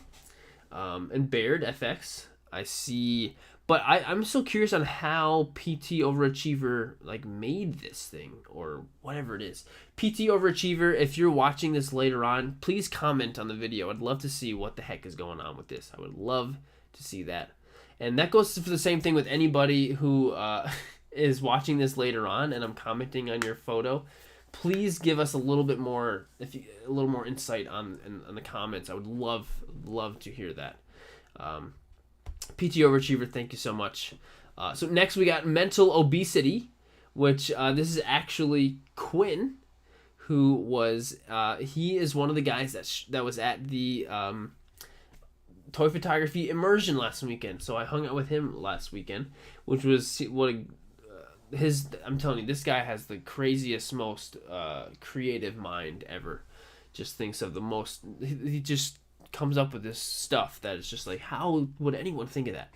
And Baird FX. I see. But I'm so curious on how PT Overachiever like made this thing or whatever it is. PT Overachiever, if you're watching this later on, please comment on the video. I'd love to see what the heck is going on with this. I would love to see that. And that goes for the same thing with anybody who is watching this later on and I'm commenting on your photo. Please give us a little bit more, a little more insight on the comments. I would love to hear that. PT Overachiever, thank you so much. So next we got Mental Obesity, which this is actually Quinn, who was he is one of the guys that was at the toy photography immersion last weekend. So I hung out with him last weekend, which was I'm telling you, this guy has the craziest, most creative mind ever. Just thinks of the most. He just comes up with this stuff that is just like, how would anyone think of that?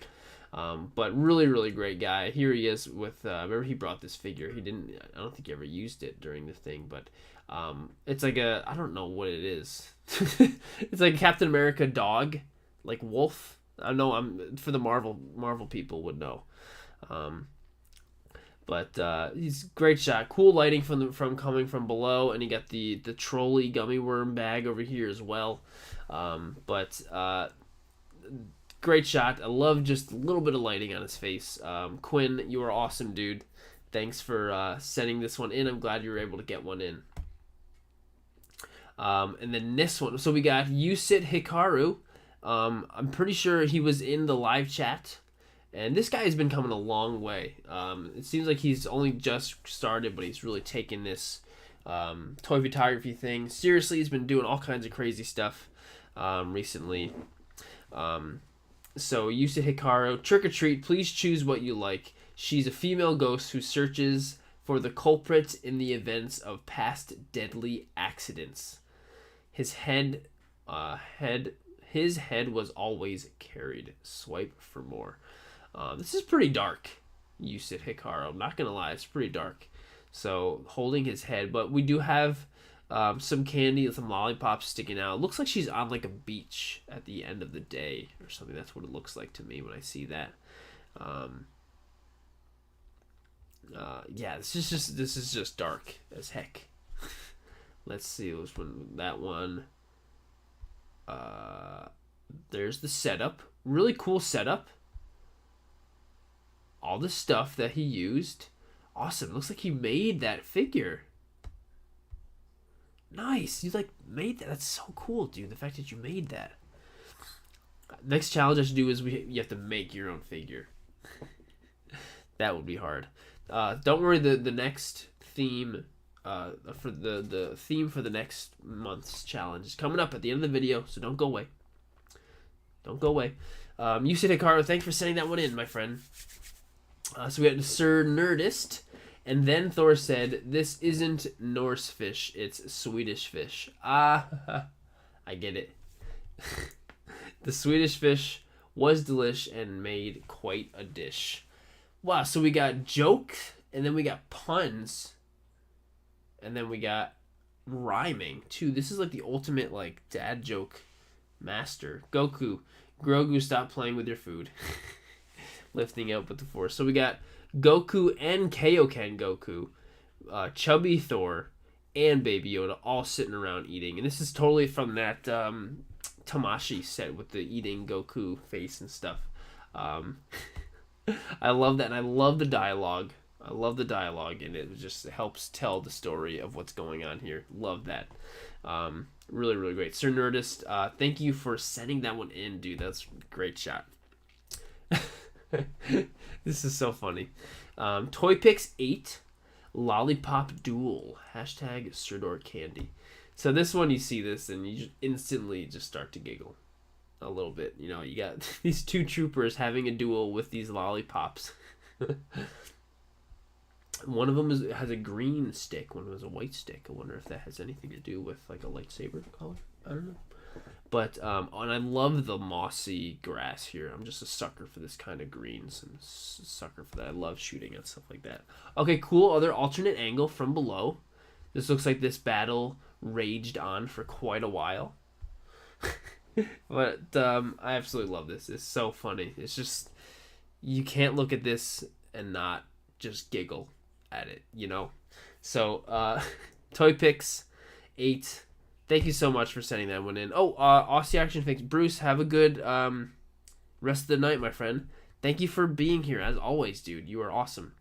But really, really great guy. Here he is with. Remember, he brought this figure. I don't think he ever used it during the thing, but it's like I don't know what it is. It's like a Captain America dog, like wolf. I know for the Marvel people would know. But he's great shot. Cool lighting from coming from below, and you got the trolley gummy worm bag over here as well. But great shot. I love just a little bit of lighting on his face. Quinn, you are awesome, dude. Thanks for sending this one in. I'm glad you were able to get one in. And then this one. So we got Yusit Hikaru. I'm pretty sure he was in the live chat. And this guy has been coming a long way. It seems like he's only just started, but he's really taken this toy photography thing seriously. He's been doing all kinds of crazy stuff recently. So Yusa Hikaru, trick or treat, please choose what you like. She's a female ghost who searches for the culprit in the events of past deadly accidents. His head was always carried. Swipe for more. This is pretty dark, Yusit Hikaru. I'm not going to lie, it's pretty dark. So, holding his head. But we do have some candy, some lollipops sticking out. It looks like she's on like a beach at the end of the day or something. That's what it looks like to me when I see that. Yeah, this is just dark as heck. Let's see, that one. There's the setup. Really cool setup. All the stuff that he used. Awesome. Looks like he made that figure. Nice. You made that. That's so cool, dude. The fact that you made that. Next challenge I should do is you have to make your own figure. That would be hard. Don't worry. The next theme for the theme for the next month's challenge is coming up at the end of the video. So don't go away. Don't go away. Yusa Hikaru, thanks for sending that one in, my friend. So we had Sir Nerdist, and then Thor said, "This isn't Norse fish, it's Swedish fish." I get it. The Swedish fish was delish and made quite a dish. Wow, so we got joke, and then we got puns, and then we got rhyming, too. This is like the ultimate, dad joke master. Goku, Grogu, stop playing with your food. Lifting out with the force. So we got Goku and Kaioken Goku, Chubby Thor, and Baby Yoda all sitting around eating. And this is totally from that Tamashi set with the eating Goku face and stuff. I love that, and I love the dialogue. And it just helps tell the story of what's going on here. Love that. Really, really great. Sir Nerdist, thank you for sending that one in, dude. That's a great shot. This is so funny. Toy Picks 8 Lollipop Duel. Hashtag Sirdork Candy. So this one, you see this and you just instantly just start to giggle a little bit. You know, you got these two troopers having a duel with these lollipops. One of them has a green stick. One of them has a white stick. I wonder if that has anything to do with a lightsaber color. I don't know. But, and I love the mossy grass here. I'm just a sucker for this kind of greens and sucker for that. I love shooting at stuff like that. Okay, cool. Other alternate angle from below. This looks like this battle raged on for quite a while. But I absolutely love this. It's so funny. It's just, you can't look at this and not just giggle at it, you know? So, Toy Picks 8. Thank you so much for sending that one in. Oh, Aussie Action Fix. Bruce, have a good rest of the night, my friend. Thank you for being here, as always, dude. You are awesome.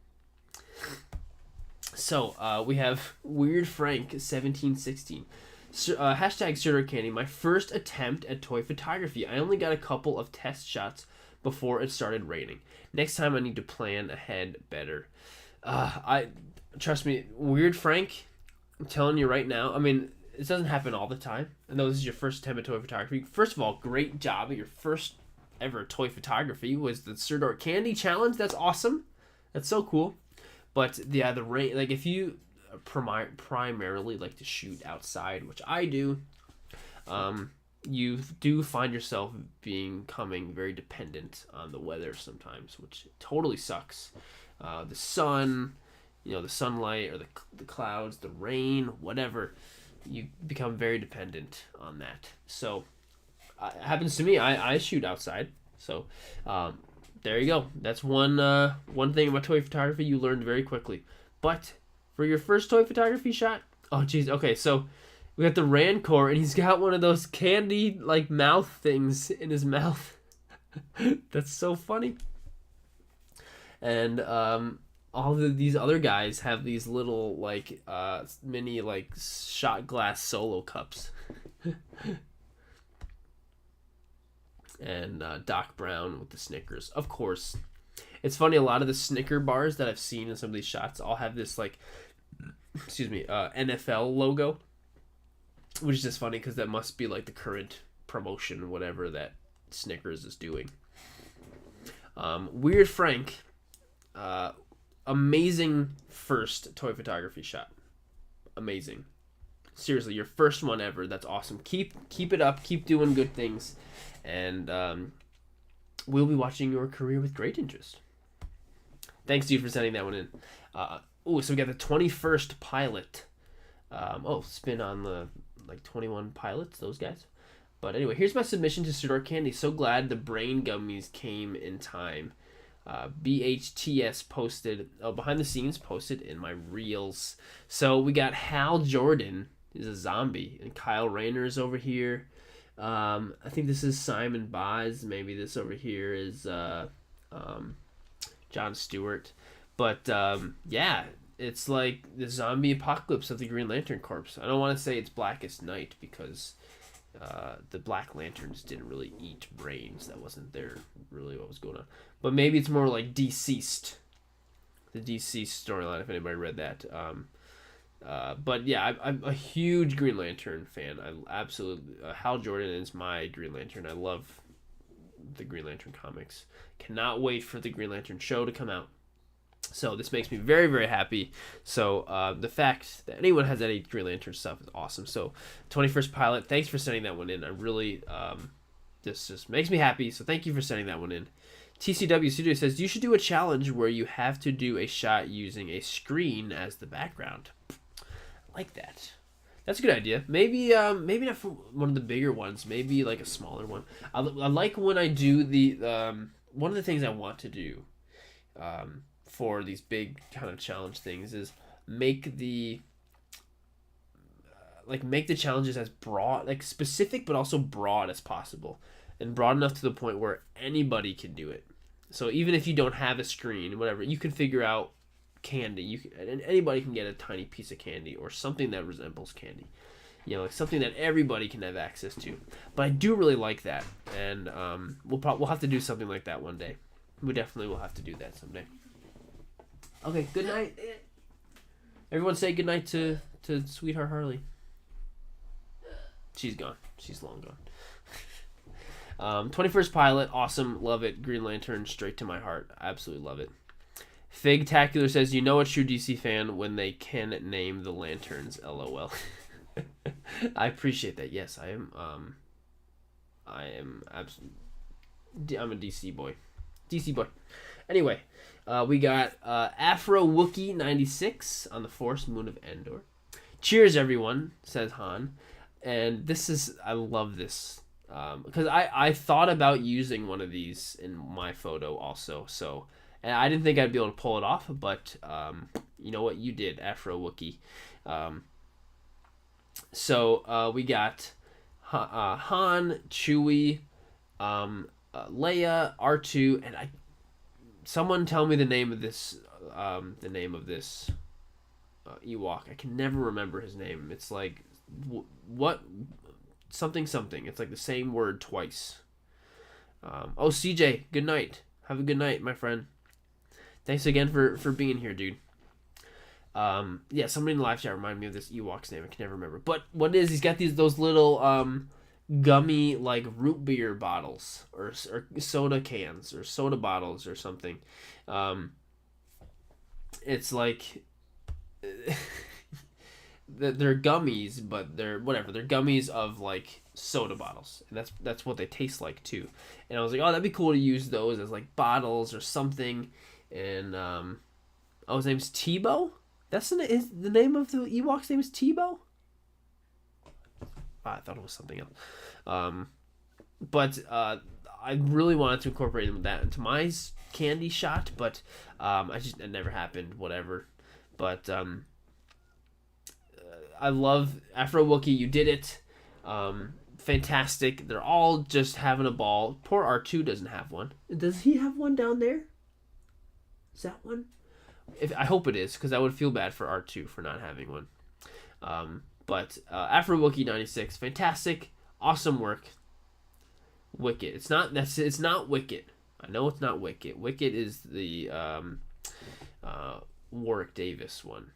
So, we have Weird Frank 1716. Hashtag Sirdork Candy. My first attempt at toy photography. I only got a couple of test shots before it started raining. Next time I need to plan ahead better. Trust me, Weird Frank, I'm telling you right now, I mean, it doesn't happen all the time. I know this is your first attempt at toy photography. First of all, great job at your first ever toy photography was the Sirdork Candy Challenge. That's awesome. That's so cool. But yeah, the rain, like if you primarily like to shoot outside, which I do, you do find yourself becoming very dependent on the weather sometimes, which totally sucks. The sun, the sunlight or the clouds, the rain, whatever, you become very dependent on that. So it happens to me. I shoot outside. So there you go. That's one thing about toy photography you learned very quickly. But for your first toy photography shot, oh geez, okay, so we got the Rancor, and he's got one of those candy like mouth things in his mouth. That's so funny. And all of these other guys have these little like mini like shot glass solo cups. And Doc Brown with the Snickers, of course. It's funny, a lot of the Snicker bars that I've seen in some of these shots all have this like, NFL logo, which is just funny because that must be like the current promotion, whatever that Snickers is doing. Weird Frank, amazing first toy photography shot. Amazing. Seriously, your first one ever. That's awesome. Keep it up. Keep doing good things. And we'll be watching your career with great interest. Thanks, dude, for sending that one in. So we got the 21st Pilot. Spin on the 21 Pilots, those guys. But anyway, here's my submission to Sirdork Candy. So glad the brain gummies came in time. BHTS posted, behind the scenes posted in my reels. So we got Hal Jordan is a zombie, and Kyle Rayner is over here. I think this is Simon Boz. Maybe this over here is John Stewart. But yeah, it's like the zombie apocalypse of the Green Lantern Corps. I don't want to say it's Blackest Night because the Black Lanterns didn't really eat brains. That wasn't really what was going on. But maybe it's more like Deceased. The Deceased storyline, if anybody read that. But yeah, I'm a huge Green Lantern fan. I absolutely Hal Jordan is my Green Lantern. I love the Green Lantern comics. Cannot wait for the Green Lantern show to come out. So this makes me very, very happy. So the fact that anyone has any Green Lantern stuff is awesome. So 21st Pilot, thanks for sending that one in. I really this just makes me happy. So thank you for sending that one in. TCW Studio says you should do a challenge where you have to do a shot using a screen as the background. I like that. That's a good idea. Maybe not for one of the bigger ones. Maybe like a smaller one. I like when I do the one of the things I want to do for these big kind of challenge things is make the challenges as broad, like specific, but also broad as possible, and broad enough to the point where anybody can do it. So even if you don't have a screen, whatever, you can figure out candy. And anybody can get a tiny piece of candy or something that resembles candy. Like something that everybody can have access to. But I do really like that, and we'll have to do something like that one day. We definitely will have to do that someday. Okay, good night. Everyone say good night to Sweetheart Harley. She's gone. She's long gone. 21st Pilot, awesome, love it. Green Lantern, straight to my heart. Absolutely love it. Figtacular says, you know a true DC fan when they can name the lanterns, LOL. I appreciate that. Yes, I am absolutely. I'm a DC boy. DC boy. Anyway, we got Afro Wookie 96 on the Forest Moon of Endor. Cheers, everyone, says Han. And I love this. Because I thought about using one of these in my photo also. So, and I didn't think I'd be able to pull it off, but you know what? You did, Afro Wookie. So we got Han, Chewie, Leia, R2, and someone tell me the name of this Ewok. I can never remember his name. It's like what something something. It's like the same word twice. CJ, good night. Have a good night, my friend. Thanks again for being here, dude. Somebody in the live chat reminded me of this Ewok's name. I can never remember. But what it is, he's got those little gummy like root beer bottles or soda cans or soda bottles or something. It's like they're gummies, but they're whatever. They're gummies of like soda bottles, and that's what they taste like too. And I was like, oh, that'd be cool to use those as like bottles or something. And his name's Tebow. That's the name of the Ewok's name is Tebow. I thought it was something else. But I really wanted to incorporate that into my candy shot, but it never happened. Whatever. But I love Afro Wookie. You did it. Fantastic. They're all just having a ball. Poor R2 doesn't have one. Does he have one down there? Is that one? I hope it is, because I would feel bad for R2 for not having one. But Afro Wookie 96, fantastic, awesome work. Wicket. It's not Wicket. I know it's not Wicket. Wicket is the Warwick Davis one.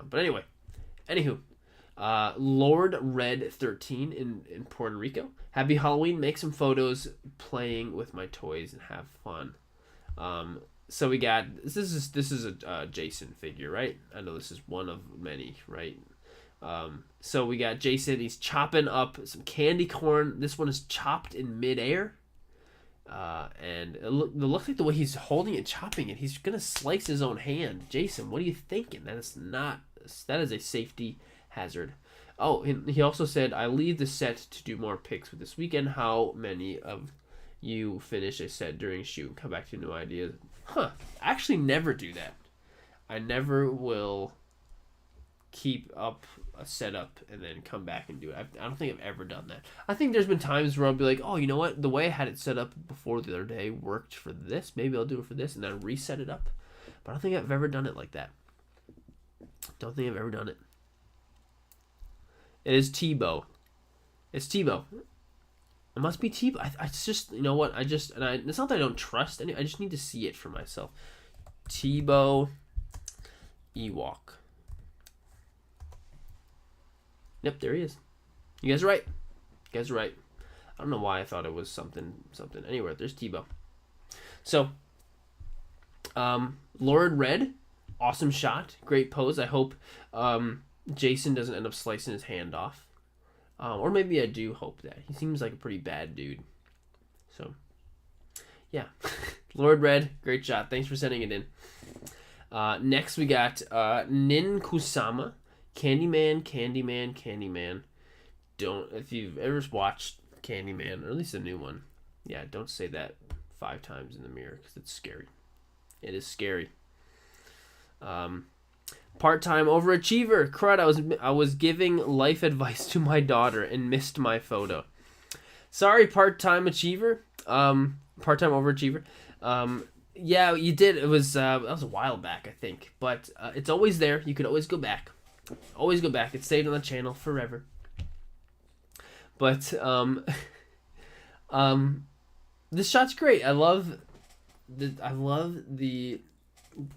But anyway, anywho, Lord Red 13 in Puerto Rico. Happy Halloween. Make some photos playing with my toys and have fun. So we got this is a Jason figure, right? I know this is one of many, right? So we got Jason. He's chopping up some candy corn. This one is chopped in midair. And it looks like the way he's holding it, chopping it, he's gonna slice his own hand. Jason, what are you thinking? That is a safety hazard. Oh, he also said, I leave the set to do more picks with this weekend. How many of you finish a set during shoot and come back to new ideas? I actually never do that. I never will keep up a setup and then come back and do it. I don't think I've ever done that. I think there's been times where I'll be like, oh, you know what? The way I had it set up before the other day worked for this. Maybe I'll do it for this and then reset it up. But I don't think I've ever done it like that. Don't think I've ever done it. It is Tebow. It's Tebow. It must be Tebow. It's just, you know what? It's not that I don't trust any. I just need to see it for myself. Tebow Ewok. Yep, there he is. You guys are right. I don't know why I thought it was something. Anyway, there's Tebow. So, Lord Red, awesome shot, great pose. I hope Jason doesn't end up slicing his hand off. Or maybe I do hope that. He seems like a pretty bad dude. So, yeah. Lord Red, great shot. Thanks for sending it in. Next we got Nin Kusama. Candyman. If you've ever watched Candyman, or at least a new one, don't say that 5 times in the mirror, because it's scary. It is scary. Part-time overachiever. Crud, I was giving life advice to my daughter and missed my photo. Sorry, part-time achiever. Part-time overachiever. Yeah, you did. It was that was a while back, I think. But it's always there. You could always go back. Always go back. It's saved on the channel forever. But this shot's great. I love the.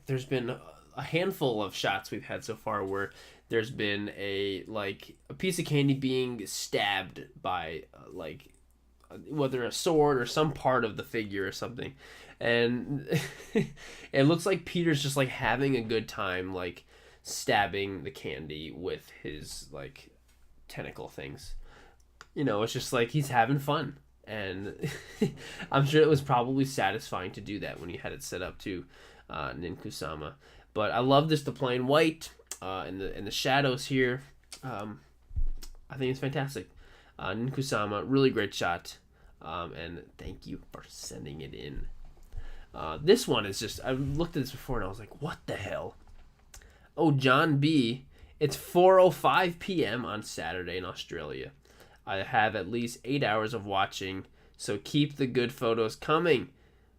There's been a handful of shots we've had so far where there's been a piece of candy being stabbed by whether a sword or some part of the figure or something, and it looks like Peter's just having a good time stabbing the candy with his tentacle things. It's just he's having fun, and I'm sure it was probably satisfying to do that when you had it set up to Nin Kusama. But I love this, the plain white. in the shadows here. I think it's fantastic. Ninkusama, really great shot. And thank you for sending it in. This one is just, I've looked at this before and I was like, what the hell? Oh, John B. It's 4:05 p.m. on Saturday in Australia. I have at least 8 hours of watching, so keep the good photos coming.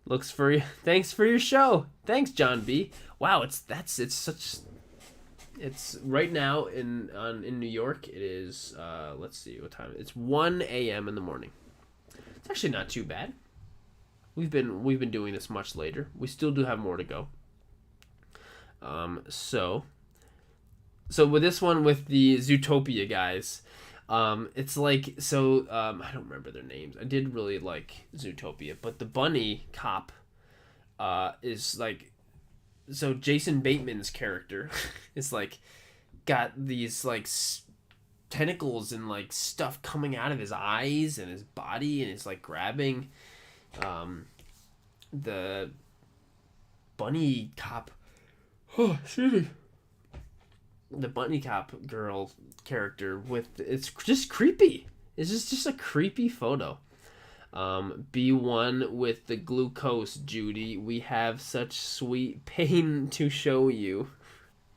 Looks for you. Thanks for your show. Thanks, John B. Wow, it's right now in New York. It is let's see what time. It's 1 a.m. in the morning. It's actually not too bad. We've been doing this much later. We still do have more to go. So with this one with the Zootopia guys, it's like I don't remember their names. I did really like Zootopia, but the bunny cop is like, so Jason Bateman's character is like got these like tentacles and like stuff coming out of his eyes and his body, and it's like grabbing the bunny cop. Oh, excuse me. The bunny cop girl character with, it's just creepy. It's just a creepy photo. B1 with the glucose, Judy. We have such sweet pain to show you.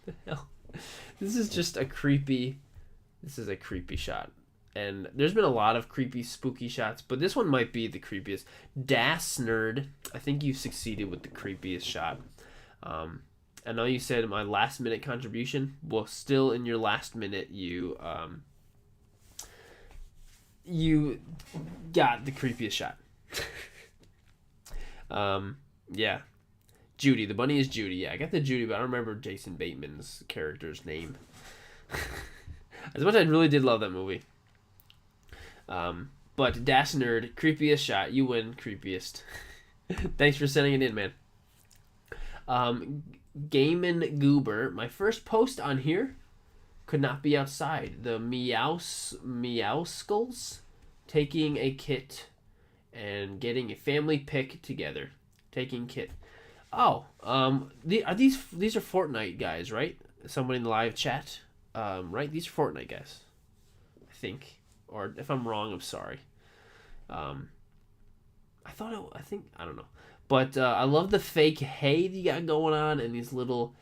The hell? This is just a creepy. This is a creepy shot. And there's been a lot of creepy, spooky shots, but this one might be the creepiest. Das Nerd, I think you succeeded with the creepiest shot. I know you said my last minute contribution. Well, still in your last minute, you got the creepiest shot. Yeah. Judy. The bunny is Judy. Yeah, I got the Judy, but I don't remember Jason Bateman's character's name. As much as I really did love that movie. But Das Nerd, creepiest shot. You win, creepiest. Thanks for sending it in, man. Gaiman Goober, my first post on here could not be outside. The Meowskulls taking a kit and getting a family pic together. Taking kit. Oh, these are Fortnite guys, right? Somebody in the live chat, right? These are Fortnite guys, I think. Or if I'm wrong, I'm sorry. I don't know. But I love the fake hay that you got going on and these little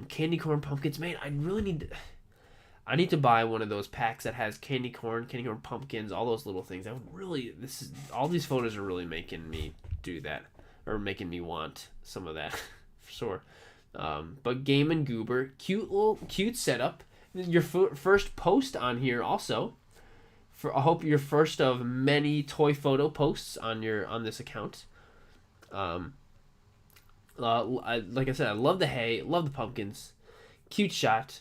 candy corn pumpkins. Man, I need to buy one of those packs that has candy corn pumpkins, all those little things. All these photos are really making me do that, or making me want some of that, for sure. But Game and Goober, cute setup. Your first post on here also. I hope your first of many toy photo posts on this account. Like I said, I love the hay, love the pumpkins, cute shot.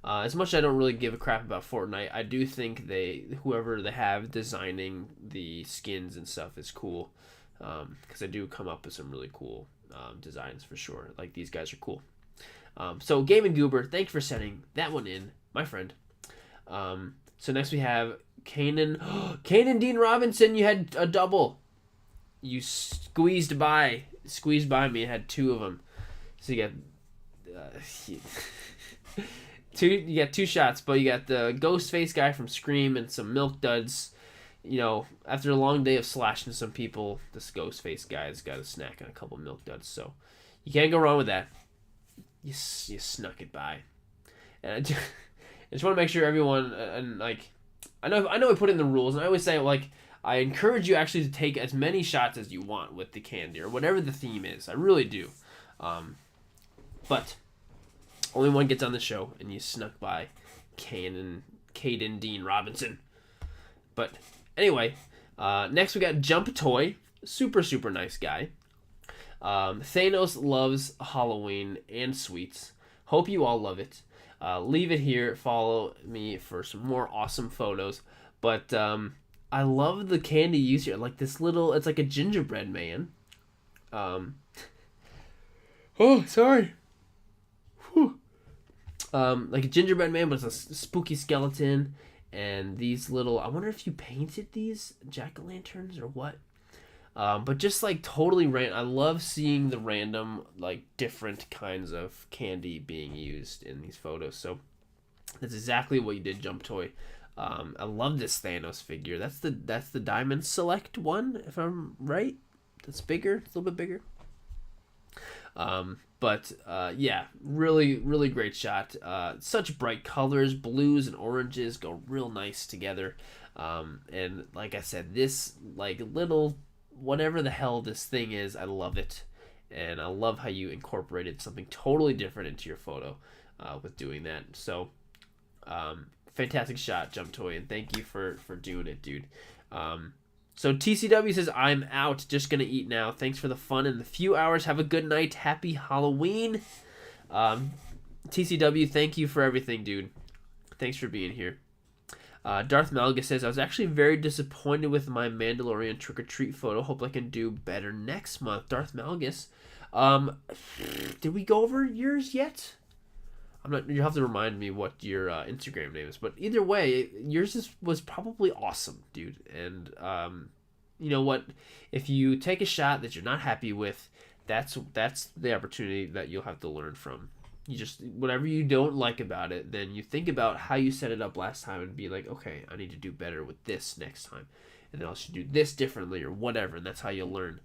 As much as I don't really give a crap about Fortnite, I do think whoever they have designing the skins and stuff is cool, because I do come up with some really cool designs for sure. Like, these guys are cool. So Game and Goober, thank you for sending that one in, my friend. So next we have Kanan Dean Robinson. You had a double. You squeezed by me. It had two of them. So you got two. You got two shots, but you got the ghost face guy from Scream and some Milk Duds. You know, after a long day of slashing some people, this ghost face guy's got a snack on a couple Milk Duds. So you can't go wrong with that. You snuck it by, and I just want to make sure everyone and like, I know we put in the rules, and I always say, like, I encourage you actually to take as many shots as you want with the candy or whatever the theme is. I really do. But only one gets on the show, and you snuck by Caden Dean Robinson. But anyway, next we got Jump Toy. Super, super nice guy. Thanos loves Halloween and sweets. Hope you all love it. Leave it here. Follow me for some more awesome photos. But I love the candy used here. Like this little, it's like a gingerbread man. Oh, sorry. Whew. Like a gingerbread man, but it's a spooky skeleton. And these little, I wonder if you painted these jack-o'-lanterns or what. But just like totally I love seeing the random like different kinds of candy being used in these photos. So that's exactly what you did, Jump Toy. I love this Thanos figure. That's the Diamond Select one, if I'm right. That's bigger. It's a little bit bigger. But yeah, really, really great shot. Such bright colors, blues and oranges go real nice together. And like I said, this like little whatever the hell this thing is, I love it, and I love how you incorporated something totally different into your photo with doing that. So, fantastic shot, Jump Toy, and thank you for doing it, dude. So TCW says, I'm out, just gonna eat now. Thanks for the fun in the few hours. Have a good night. Happy Halloween. TCW, thank you for everything, dude. Thanks for being here. Darth Malga says, I was actually very disappointed with my Mandalorian trick-or-treat photo. Hope I can do better next month. Darth Malgus. Did we go over yours yet? I'm not. You have to remind me what your Instagram name is. But either way, yours was probably awesome, dude. And you know what? If you take a shot that you're not happy with, that's the opportunity that you'll have to learn from. You just, whatever you don't like about it, then you think about how you set it up last time and be like, okay, I need to do better with this next time, and then I should do this differently or whatever, and that's how you'll learn.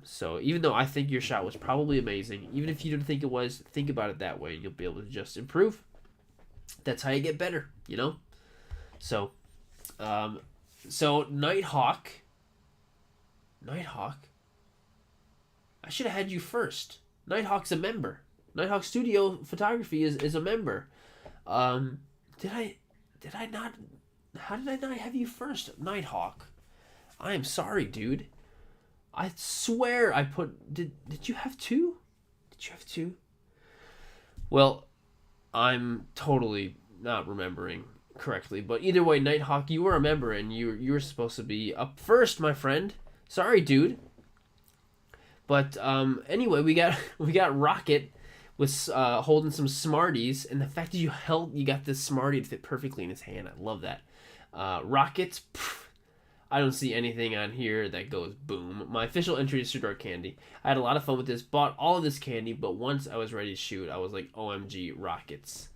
So even though I think your shot was probably amazing, even if you didn't think it was, think about it that way and you'll be able to just improve. That's how you get better, you know? So, Nighthawk, I should have had you first. Nighthawk's a member. Nighthawk Studio Photography is a member. Did I not? How did I not have you first, Nighthawk? I am sorry, dude. I swear I put. Did you have two? Did you have two? Well, I'm totally not remembering correctly, but either way, Nighthawk, you were a member and you were supposed to be up first, my friend. Sorry, dude. But anyway, we got Rocket was holding some Smarties, and the fact that you got this Smartie to fit perfectly in his hand, I love that. Rockets, I don't see anything on here that goes boom. My official entry is Sirdork candy. I had a lot of fun with this, bought all of this candy, but once I was ready to shoot, I was like, OMG, Rockets.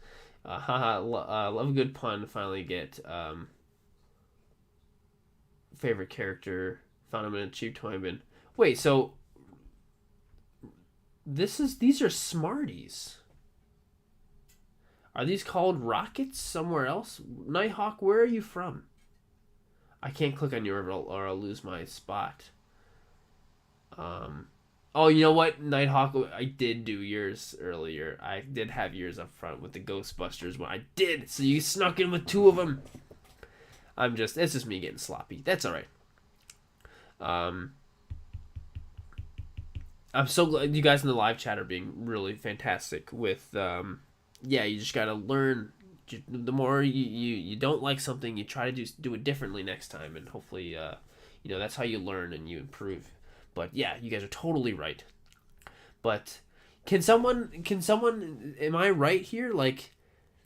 Love a good pun, finally get favorite character, found him in a cheap toy bin. Wait, so these are Smarties. Are these called Rockets somewhere else? Nighthawk, where are you from? I can't click on your or I'll lose my spot. Oh, you know what, Nighthawk, I did do yours earlier. I did have yours up front with the Ghostbusters one. I did. So you snuck in with two of them. It's just me getting sloppy. That's all right. I'm so glad you guys in the live chat are being really fantastic with, yeah, you just got to learn. The more you don't like something, you try to do it differently next time, and hopefully, that's how you learn and you improve. But yeah, you guys are totally right. But can someone, am I right here? Like,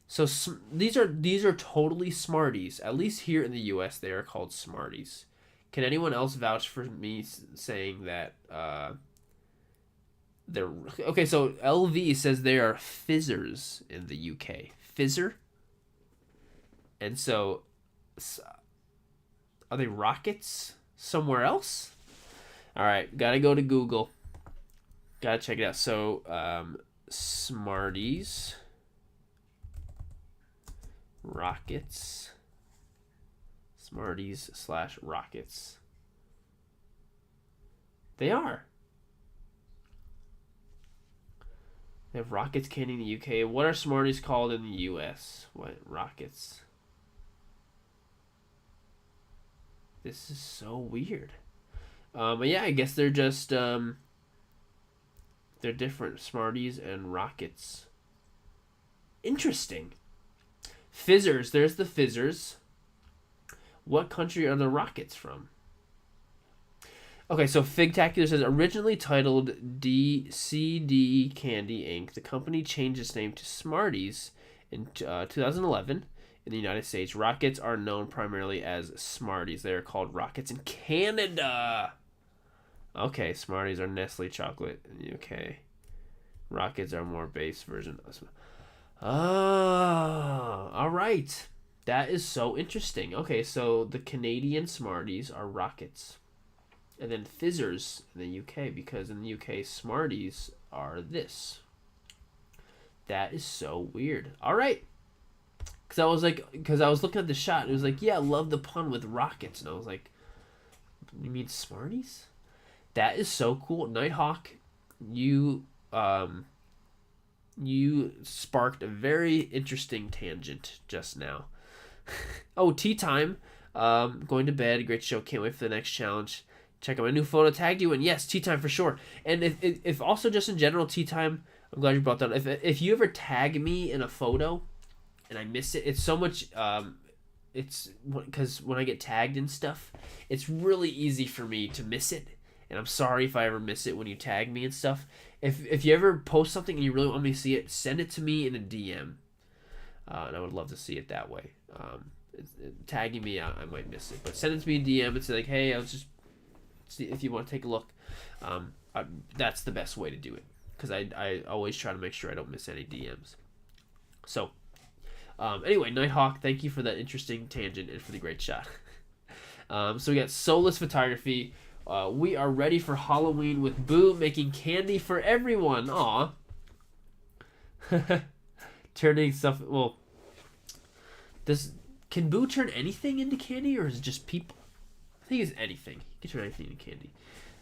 so these are totally Smarties. At least here in the U.S., they are called Smarties. Can anyone else vouch for me saying that? They're okay. So LV says they are fizzers in the UK. Fizzer. And so, are they Rockets somewhere else? All right, gotta go to Google. Gotta check it out. So, Smarties, Rockets, Smarties/Rockets. They are. They have Rockets candy in the UK. What are Smarties called in the US? What? Rockets. This is so weird. But yeah, I guess they're just, they're different. Smarties and Rockets. Interesting. Fizzers. There's the Fizzers. What country are the Rockets from? Okay, so Figtacular says, originally titled DCD Candy Inc., the company changed its name to Smarties in 2011 in the United States. Rockets are known primarily as Smarties. They are called Rockets in Canada. Okay, Smarties are Nestle chocolate in the UK. Rockets are more base version. Oh, all right. That is so interesting. Okay, so the Canadian Smarties are Rockets. And then Fizzers in the UK, because in the UK, Smarties are this. That is so weird. All right. Because I was looking at the shot, and it was like, yeah, I love the pun with Rockets. And I was like, you mean Smarties? That is so cool. Nighthawk, you you sparked a very interesting tangent just now. Oh, tea time. Going to bed. Great show. Can't wait for the next challenge. Check out my new photo. Tagged you, and yes, tea time for sure. And if also just in general tea time, I'm glad you brought that up. If you ever tag me in a photo, and I miss it, it's so much. It's because when I get tagged and stuff, it's really easy for me to miss it. And I'm sorry if I ever miss it when you tag me and stuff. If you ever post something and you really want me to see it, send it to me in a DM, and I would love to see it that way. Tagging me, I might miss it, but send it to me in DM and say like, hey, I was just see if you want to take a look. That's the best way to do it, because I always try to make sure I don't miss any DMs. So anyway, Nighthawk, thank you for that interesting tangent and for the great shot. So we got Soulless Photography. We are ready for Halloween with Boo making candy for everyone. Aw. Turning stuff. Well, can Boo turn anything into candy, or is it just people? I think it's anything. He can turn anything into candy.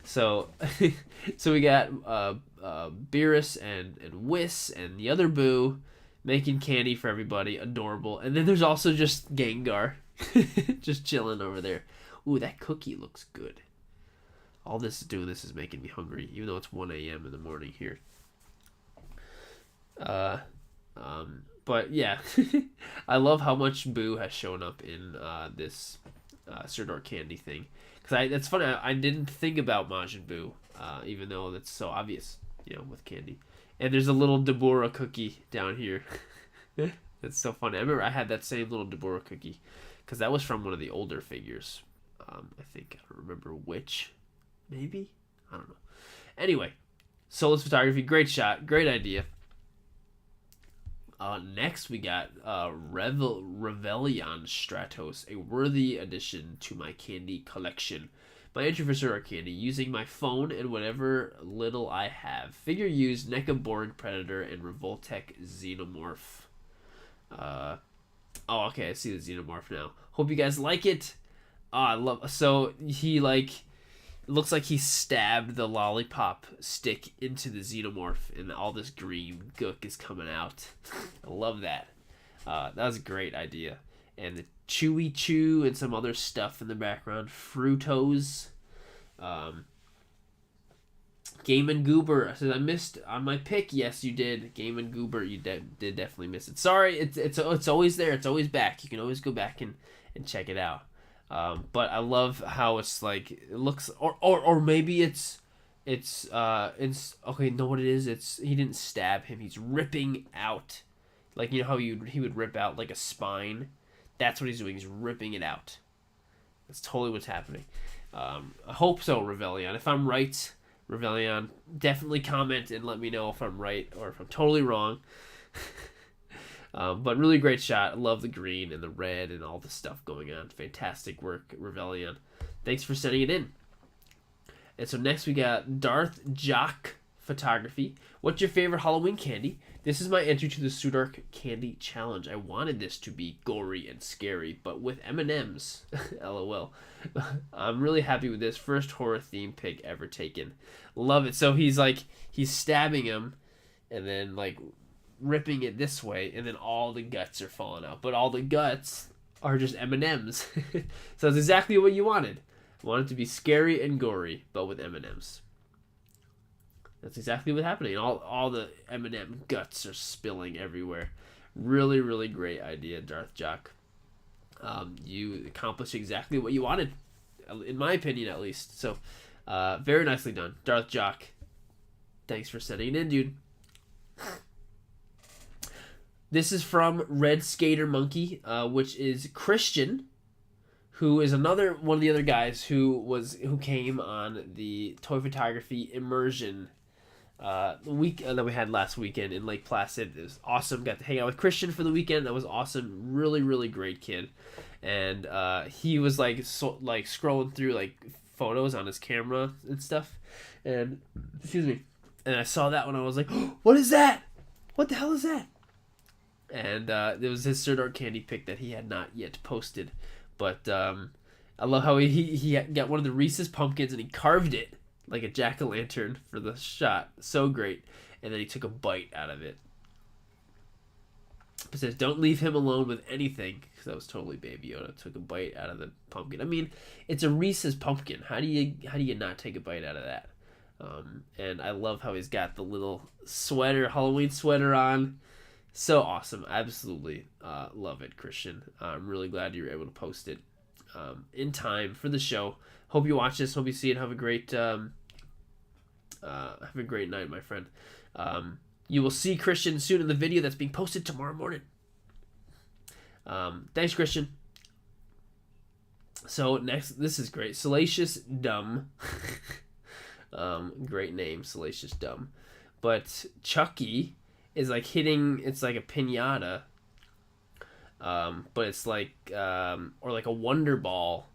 So, so we got Beerus and Whis and the other Boo making candy for everybody. Adorable. And then there's also just Gengar just chilling over there. Ooh, that cookie looks good. All this is making me hungry, even though it's 1 a.m. in the morning here. But yeah, I love how much Boo has shown up in this Sirdork candy thing. Because that's funny, I didn't think about Majin Buu, even though that's so obvious, with candy. And there's a little Deborah cookie down here. That's so funny. I remember I had that same little Deborah cookie, because that was from one of the older figures. I think, I don't remember which. Maybe? I don't know. Anyway, Soulless Photography, great shot, great idea. Next we got Revelion Stratos, a worthy addition to my candy collection. My entry for Sirdork candy, using my phone and whatever little I have. Figure used NECA Borg Predator and Revoltech Xenomorph. Oh, okay, I see the Xenomorph now. Hope you guys like it. I love. So he looks like he stabbed the lollipop stick into the Xenomorph, and all this green gook is coming out. I love that. That was a great idea. And the Chewy Chew and some other stuff in the background. Fruitos. Game and Goober. I said I missed on my pick. Yes, you did. Game and Goober, you did definitely miss it. Sorry, it's always there. It's always back. You can always go back and check it out. But I love how it's like it looks, or maybe it's okay. No, what it is? It's he didn't stab him. He's ripping out, like how he would rip out like a spine. That's what he's doing. He's ripping it out. That's totally what's happening. I hope so, Revelion. If I'm right, Revelion, definitely comment and let me know if I'm right or if I'm totally wrong. But really great shot. I love the green and the red and all the stuff going on. Fantastic work, Revelion. Thanks for sending it in. And so next we got Darth Jock Photography. What's your favorite Halloween candy? This is my entry to the Sirdork Candy Challenge. I wanted this to be gory and scary, but with M&Ms. LOL. I'm really happy with this. First horror theme pick ever taken. Love it. So he's stabbing him and then ripping it this way, and then all the guts are falling out. But all the guts are just M&Ms. So it's exactly what you wanted. I wanted it to be scary and gory, but with M&Ms. That's exactly what's happening. All the M&M guts are spilling everywhere. Really, really great idea, Darth Jock. You accomplished exactly what you wanted, in my opinion, at least. So, very nicely done, Darth Jock. Thanks for sending it in, dude. This is from Red Skater Monkey, which is Christian, who is another one of the other guys who came on the toy photography immersion week that we had last weekend in Lake Placid. It was awesome. Got to hang out with Christian for the weekend. That was awesome. Really, really great kid. And he was like scrolling through like photos on his camera and stuff. And excuse me. And I saw that one. I was like, oh, "What is that? What the hell is that?" And it was his Sirdork candy pick that he had not yet posted. But I love how he got one of the Reese's pumpkins and he carved it like a jack-o'-lantern for the shot. So great. And then he took a bite out of it. It says, "Don't leave him alone with anything," because that was totally Baby Yoda. Took a bite out of the pumpkin. I mean, it's a Reese's pumpkin. How do you not take a bite out of that? And I love how he's got the little sweater, Halloween sweater on. So awesome. Absolutely love it, Christian. I'm really glad you were able to post it in time for the show. Hope you watch this. Hope you see it. Have a great night, my friend. You will see Christian soon in the video that's being posted tomorrow morning. Thanks, Christian. So next, this is great. Salacious Dumb. Great name, Salacious Dumb. But Chucky is like hitting, it's like a piñata. But it's like, or like a Wonder Ball,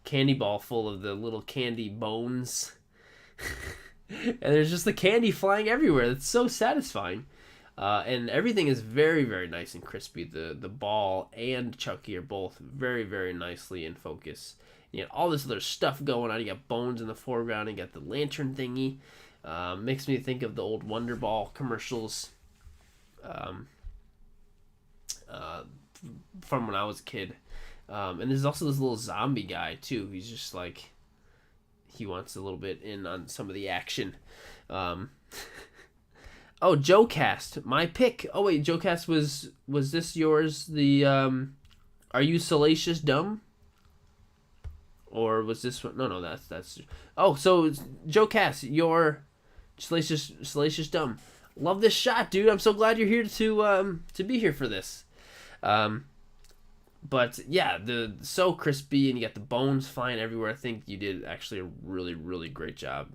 candy ball full of the little candy bones. And there's just the candy flying everywhere. It's so satisfying. And everything is very, very nice and crispy. The ball and Chucky are both very, very nicely in focus. You got all this other stuff going on. You got bones in the foreground. You got the lantern thingy. Makes me think of the old Wonder Ball commercials from when I was a kid. And there's also this little zombie guy, too. He's just like, he wants a little bit in on some of the action. Oh, JoeCast, my pick. Oh wait, JoeCast, was this yours? The are you Salacious Dumb? Or was this one? No, that's. Oh, so JoeCast, you're Salacious Dumb. Love this shot, dude. I'm so glad you're here to be here for this. But yeah, the so crispy, and you got the bones flying everywhere. I think you did actually a really, really great job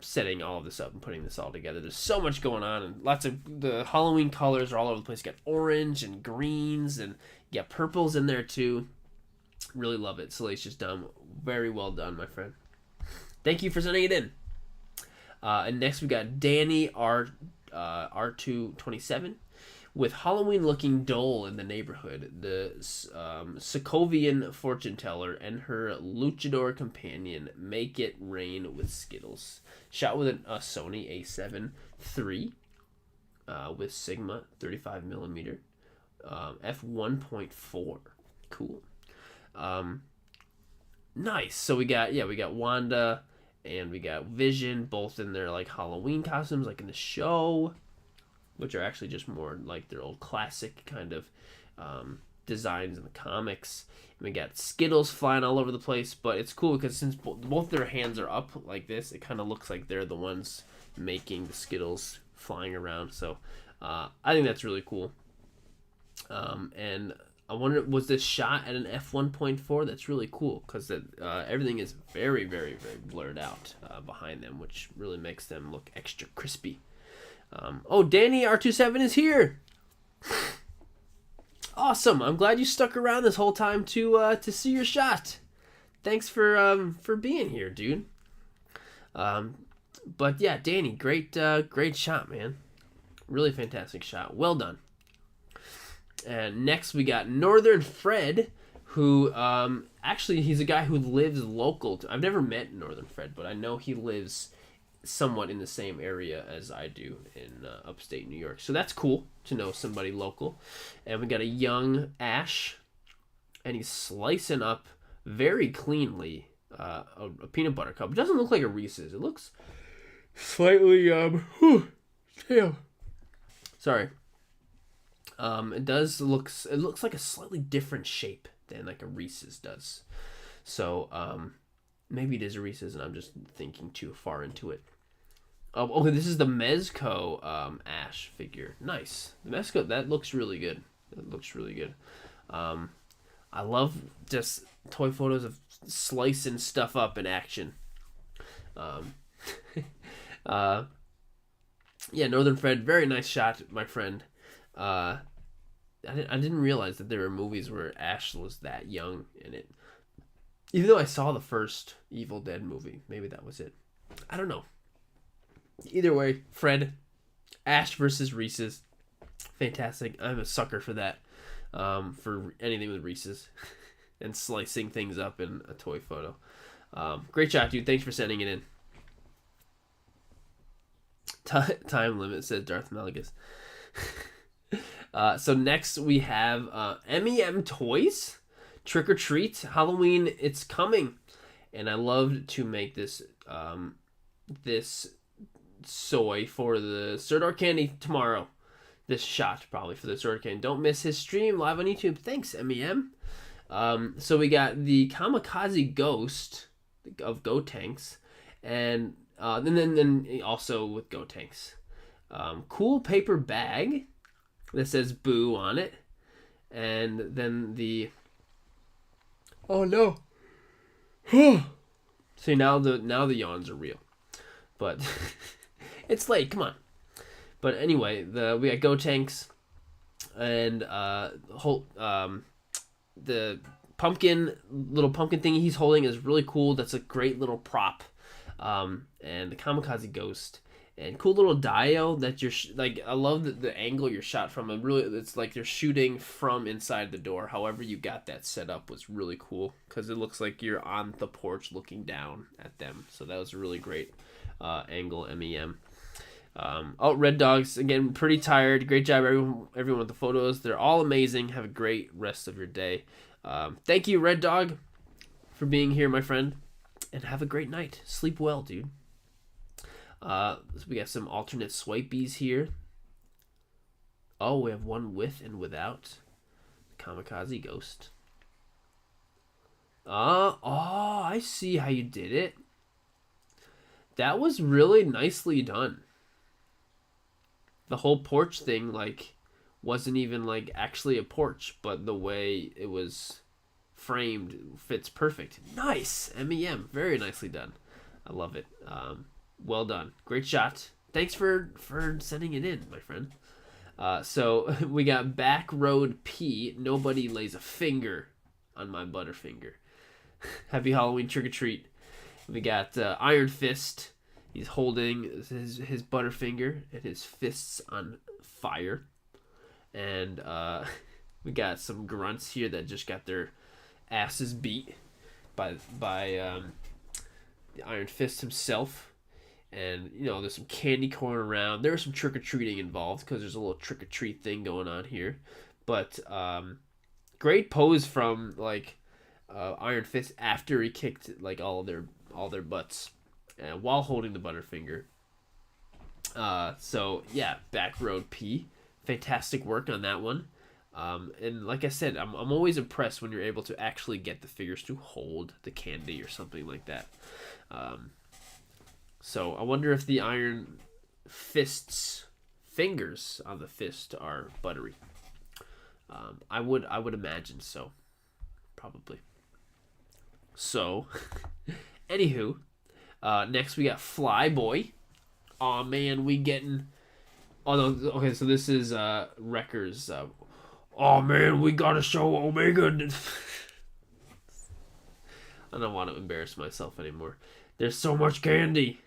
setting all of this up and putting this all together. There's so much going on, and lots of the Halloween colors are all over the place. You got orange and greens, and you got purples in there too. Really love it. Salacious Dumb. Very well done, my friend. Thank you for sending it in. And next we got Danny R227. With Halloween-looking doll in the neighborhood, the Sokovian fortune teller and her luchador companion make it rain with Skittles. Shot with a Sony A7 III with Sigma 35mm f1.4. Cool. Nice. So we got Wanda and we got Vision, both in their like Halloween costumes, like in the show, which are actually just more like their old classic kind of designs in the comics. And we got Skittles flying all over the place, but it's cool because since both their hands are up like this, it kind of looks like they're the ones making the Skittles flying around. So I think that's really cool. And I wonder, was this shot at an f1.4? That's really cool because everything is very, very, very blurred out behind them, which really makes them look extra crispy. Oh, Danny R27 is here. Awesome! I'm glad you stuck around this whole time to see your shot. Thanks for being here, dude. But yeah, Danny, great shot, man. Really fantastic shot. Well done. And next we got Northern Fred, who actually he's a guy who lives local. I've never met Northern Fred, but I know he lives somewhat in the same area as I do in upstate New York. So that's cool to know somebody local. And we got a young Ash, and he's slicing up very cleanly a peanut butter cup. It doesn't look like a Reese's. It looks slightly damn. Sorry. It looks like a slightly different shape than like a Reese's does. So maybe it is a Reese's and I'm just thinking too far into it. Oh, this is the Mezco Ash figure. Nice. The Mezco, that looks really good. It looks really good. I love just toy photos of slicing stuff up in action. Um, uh, yeah, Northern Fred, very nice shot, my friend. I didn't realize that there were movies where Ash was that young in it. Even though I saw the first Evil Dead movie, maybe that was it. I don't know. Either way, Fred, Ash versus Reese's, fantastic. I'm a sucker for that. For anything with Reese's and slicing things up in a toy photo. Great shot, dude. Thanks for sending it in. Time limit, says Darth Malagus. So next we have MEM Toys. Trick or Treat. Halloween, it's coming. And I love to make this this soy for the Sirdork candy tomorrow. This shot probably for the Sirdork candy. Don't miss his stream live on YouTube. Thanks, MEM. So we got the Kamikaze Ghost of Go Tanks. And then also with Go Tanks. Cool paper bag that says Boo on it. And then the... Oh no. See, now the yawns are real. But it's late, come on. But anyway, we got Go Tanks and the little pumpkin thing he's holding is really cool. That's a great little prop. And the Kamikaze Ghost and cool little dio that you're I love the angle you're shot from. It's like you're shooting from inside the door. However you got that set up was really cool because it looks like you're on the porch looking down at them. So that was a really great angle. MEM. Red Dogs, again, pretty tired. Great job, everyone with the photos. They're all amazing. Have a great rest of your day. Thank you, Red Dog, for being here, my friend. And have a great night. Sleep well, dude. So we got some alternate swipies here. Oh, we have one with and without Kamikaze Ghost. I see how you did it. That was really nicely done. The whole porch thing, wasn't even, actually a porch, but the way it was framed fits perfect. Nice! MEM. Very nicely done. I love it. Well done. Great shot. Thanks for sending it in, my friend. So we got Back Road P. Nobody lays a finger on my Butterfinger. Happy Halloween, trick or treat. We got Iron Fist. He's holding his Butterfinger and his fists on fire. And we got some grunts here that just got their asses beat by the Iron Fist himself. And, there's some candy corn around. There's some trick-or-treating involved because there's a little trick-or-treat thing going on here. But great pose from, Iron Fist after he kicked, all their butts while holding the Butterfinger. So, yeah, Back Road P. Fantastic work on that one. And like I said, I'm always impressed when you're able to actually get the figures to hold the candy or something like that. So I wonder if the Iron Fist's fingers on the fist are buttery. I would imagine so, probably. So, anywho, next we got Flyboy. Aw man, we getting. Oh no, okay, so this is Wrecker's. Oh man, we gotta show Omega. I don't want to embarrass myself anymore. There's so much candy.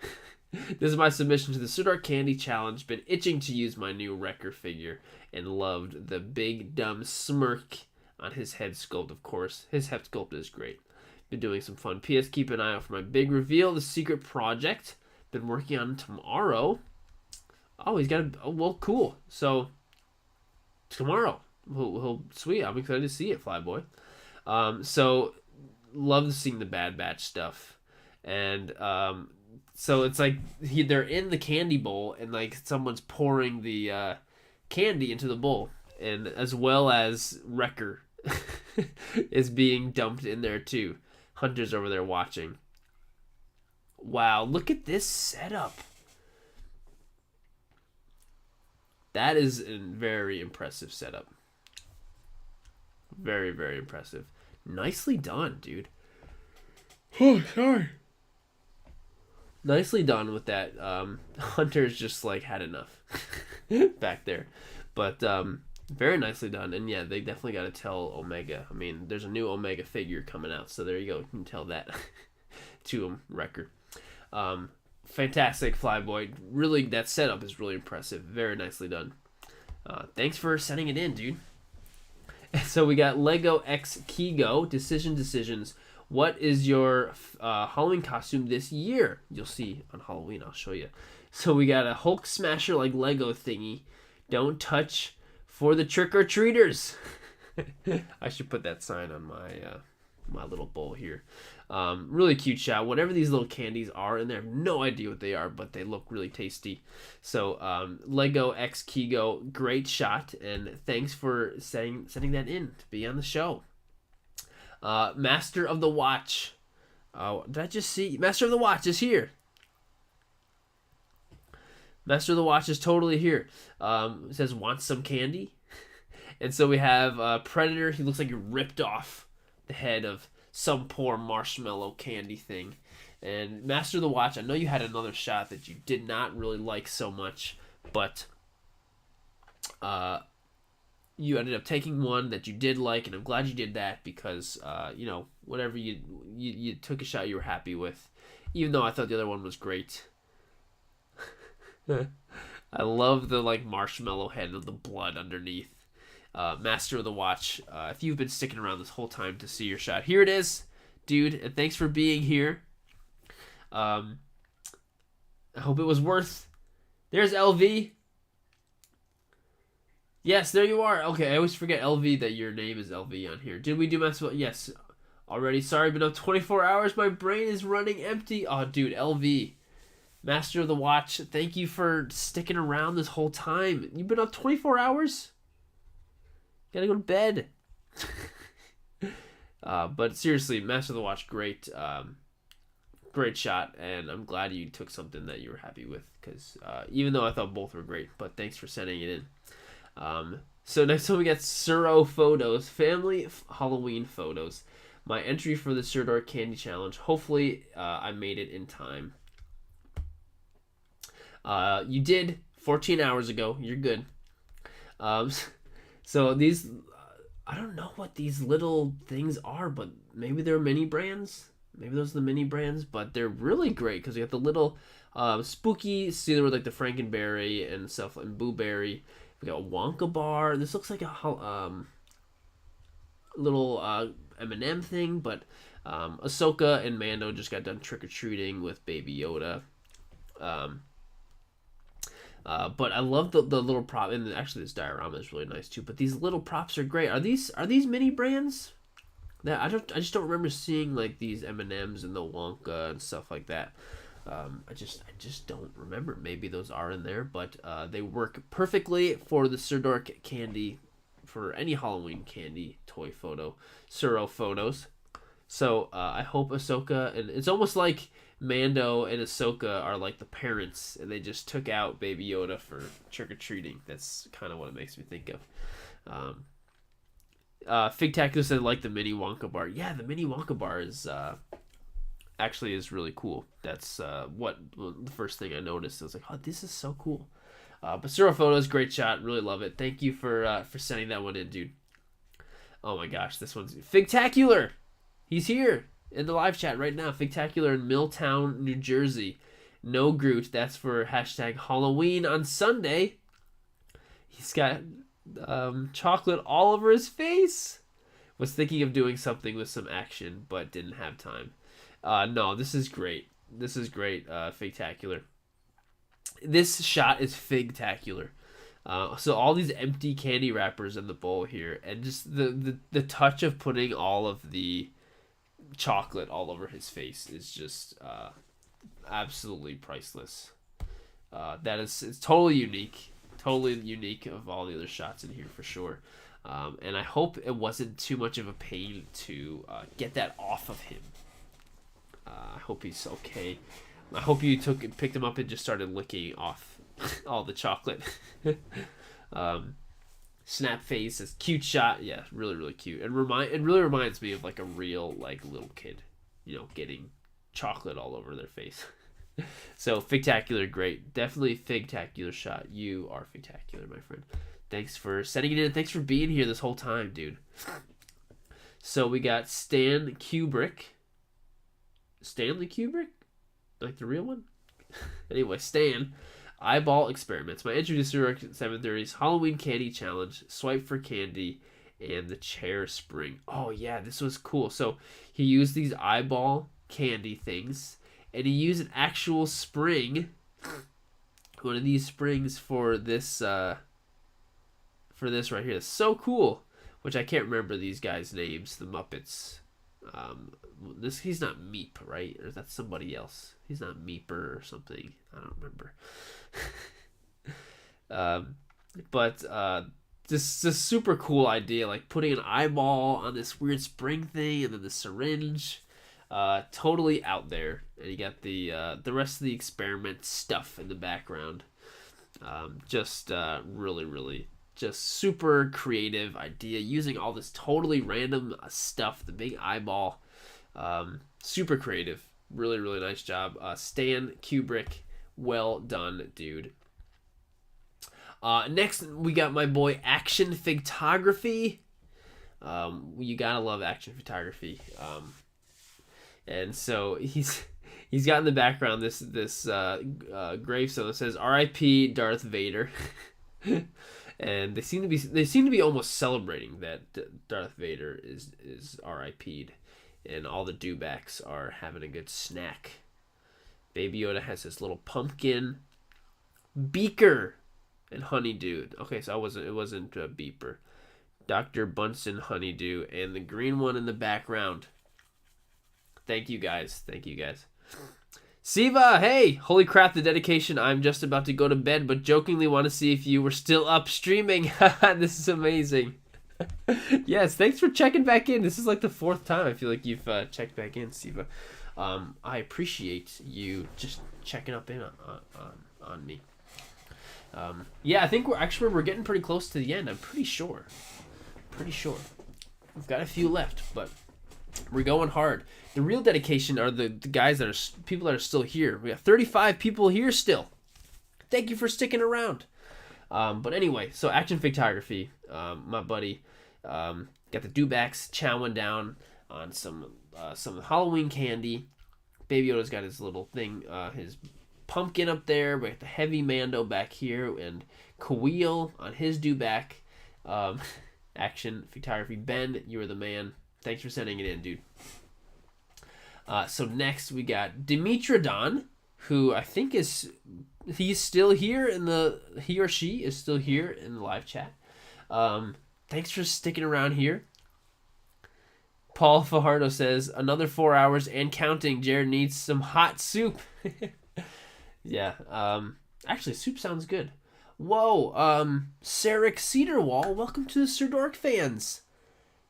This is my submission to the Sirdork Candy Challenge. Been itching to use my new Wrecker figure and loved the big dumb smirk on his head sculpt, of course. His head sculpt is great. Been doing some fun. P.S. Keep an eye out for my big reveal, The Secret Project. Been working on tomorrow. Oh, he's got a... well, cool. So, tomorrow. He'll sweet. I'm excited to see it, Flyboy. So, love seeing the Bad Batch stuff. And so it's they're in the candy bowl and someone's pouring the candy into the bowl, and as well as Wrecker is being dumped in there too. Hunter's over there watching. Wow, look at this setup. That is a very impressive setup. Very, very impressive. Nicely done, dude. Oh, sorry. Nicely done with that. Hunter's just like had enough back there, but very nicely done. And yeah, they definitely got to tell Omega. I mean, there's a new Omega figure coming out, so there you go. You can tell that to him. Record. Fantastic Flyboy. Really, that setup is really impressive. Very nicely done. Thanks for sending it in, dude. So we got Lego X Kigo. Decisions. What is your Halloween costume this year? You'll see on Halloween. I'll show you. So we got a Hulk Smasher like Lego thingy. Don't touch for the trick-or-treaters. I should put that sign on my little bowl here. Really cute shot. Whatever these little candies are in there, I have no idea what they are, but they look really tasty. So Lego X Kigo, great shot, and thanks for sending that in to be on the show. Master of the Watch. Did I just see? Master of the Watch is here. Master of the Watch is totally here. It says, want some candy? And so we have Predator. He looks like he ripped off the head of some poor marshmallow candy thing. And Master of the Watch, I know you had another shot that you did not really like so much, but you ended up taking one that you did like, and I'm glad you did that because, whatever you took a shot you were happy with, even though I thought the other one was great. I love the marshmallow head of the blood underneath. Master of the Watch, if you've been sticking around this whole time to see your shot, here it is, dude, and thanks for being here. I hope it was worth. There's LV. Yes, there you are. Okay, I always forget LV that your name is LV on here. Did we do Master? Yes, already. Sorry, been up 24 hours. My brain is running empty. Oh, dude, LV. Master of the Watch, thank you for sticking around this whole time. You've been up 24 hours? Gotta go to bed. But seriously, Master of the Watch, great shot, and I'm glad you took something that you were happy with, because even though I thought both were great, but thanks for sending it in. So next one we got Suro Photos, Family Halloween Photos. My entry for the Sirdork Candy Challenge. Hopefully I made it in time. You did 14 hours ago. You're good. So these, I don't know what these little things are, but maybe they're mini brands. Maybe those are the mini brands, but they're really great because you got the little spooky Steeler with the Frankenberry and stuff, and Boo Berry. We got a Wonka bar. This looks like a little M&M thing, but Ahsoka and Mando just got done trick-or-treating with Baby Yoda. But I love the little prop, and actually this diorama is really nice too. But these little props are great. Are these mini brands? That I just don't remember seeing these M&Ms and the Wonka and stuff like that. I just don't remember. Maybe those are in there, but they work perfectly for the Sirdork candy, for any Halloween candy toy photo, Suro Photos. So I hope Ahsoka, and it's almost like Mando and Ahsoka are like the parents, and they just took out Baby Yoda for trick-or-treating. That's kind of what it makes me think of. Figtacular said like the mini Wonka bar. Yeah, the mini Wonka bar is actually is really cool. That's what the first thing I noticed. I was like, oh, this is so cool. But Suro Photos, great shot. Really love it. Thank you for sending that one in, dude. Oh my gosh, this one's Figtacular. He's here in the live chat right now. Figtacular in Milltown, New Jersey. No Groot. That's for hashtag Halloween on Sunday. He's got chocolate all over his face. Was thinking of doing something with some action, but didn't have time. No, this is great. This is great, Figtacular. This shot is Figtacular. So all these empty candy wrappers in the bowl here, and just the touch of putting all of the chocolate all over his face is just absolutely priceless. It's totally unique of all the other shots in here for sure. And I hope it wasn't too much of a pain to get that off of him. I hope he's okay. I hope you picked him up and just started licking off all the chocolate. snap face, it's cute shot. Yeah, really really cute. And it really reminds me of like a real like little kid, getting chocolate all over their face. So Figtacular, great, definitely Figtacular shot. You are Figtacular, my friend. Thanks for sending it in. Thanks for being here this whole time, dude. So we got Stanley Kubrick, like the real one. Anyway, Stan. Eyeball experiments. My entry to Sirdork 730's Halloween candy challenge. Swipe for candy and the chair spring. Oh yeah, this was cool. So he used these eyeball candy things, and he used an actual spring. One of these springs for this right here. It's so cool. Which I can't remember these guys' names. The Muppets. He's not Meep, right? Or is that somebody else? He's not Meeper or something. I don't remember. But this super cool idea, like putting an eyeball on this weird spring thing, and then the syringe. Totally out there. And you got the rest of the experiment stuff in the background. Just really, really. Just super creative idea, using all this totally random stuff. The big eyeball, super creative. Really, really nice job, Stan Kubrick. Well done, dude. Next, we got my boy Action Photography. You gotta love Action Photography. And so he's got in the background this gravestone that says R.I.P. Darth Vader. And they seem to be almost celebrating that Darth Vader is R.I.P'd, and all the dewbacks are having a good snack. Baby Yoda has his little pumpkin beaker and honeydew. Okay, so it wasn't a beeper. Dr. Bunsen honeydew and the green one in the background. Thank you guys. Siva, hey! Holy crap, the dedication. I'm just about to go to bed, but jokingly want to see if you were still up streaming. This is amazing. Yes, thanks for checking back in. This is like the 4th time I feel like you've checked back in, Siva. I appreciate you just checking up in on me. Yeah, I think we're getting pretty close to the end. I'm pretty sure. We've got a few left, but we're going hard. The real dedication are the guys people that are still here. We got 35 people here still. Thank you for sticking around. But anyway, so Action Photography, my buddy, got the dewbacks chowing down on some Halloween candy. Baby Yoda's got his little thing, his pumpkin up there. We got the heavy Mando back here, and Kawil on his dewback. Action Photography. Ben, you are the man. Thanks for sending it in, dude. So next we got Dimitrodon, who I think he's still here he or she is still here in the live chat. Thanks for sticking around here. Paul Fajardo says, another 4 hours and counting. Jared needs some hot soup. Yeah. Actually, soup sounds good. Whoa. Sarek Cedarwall, welcome to the Sirdork fans.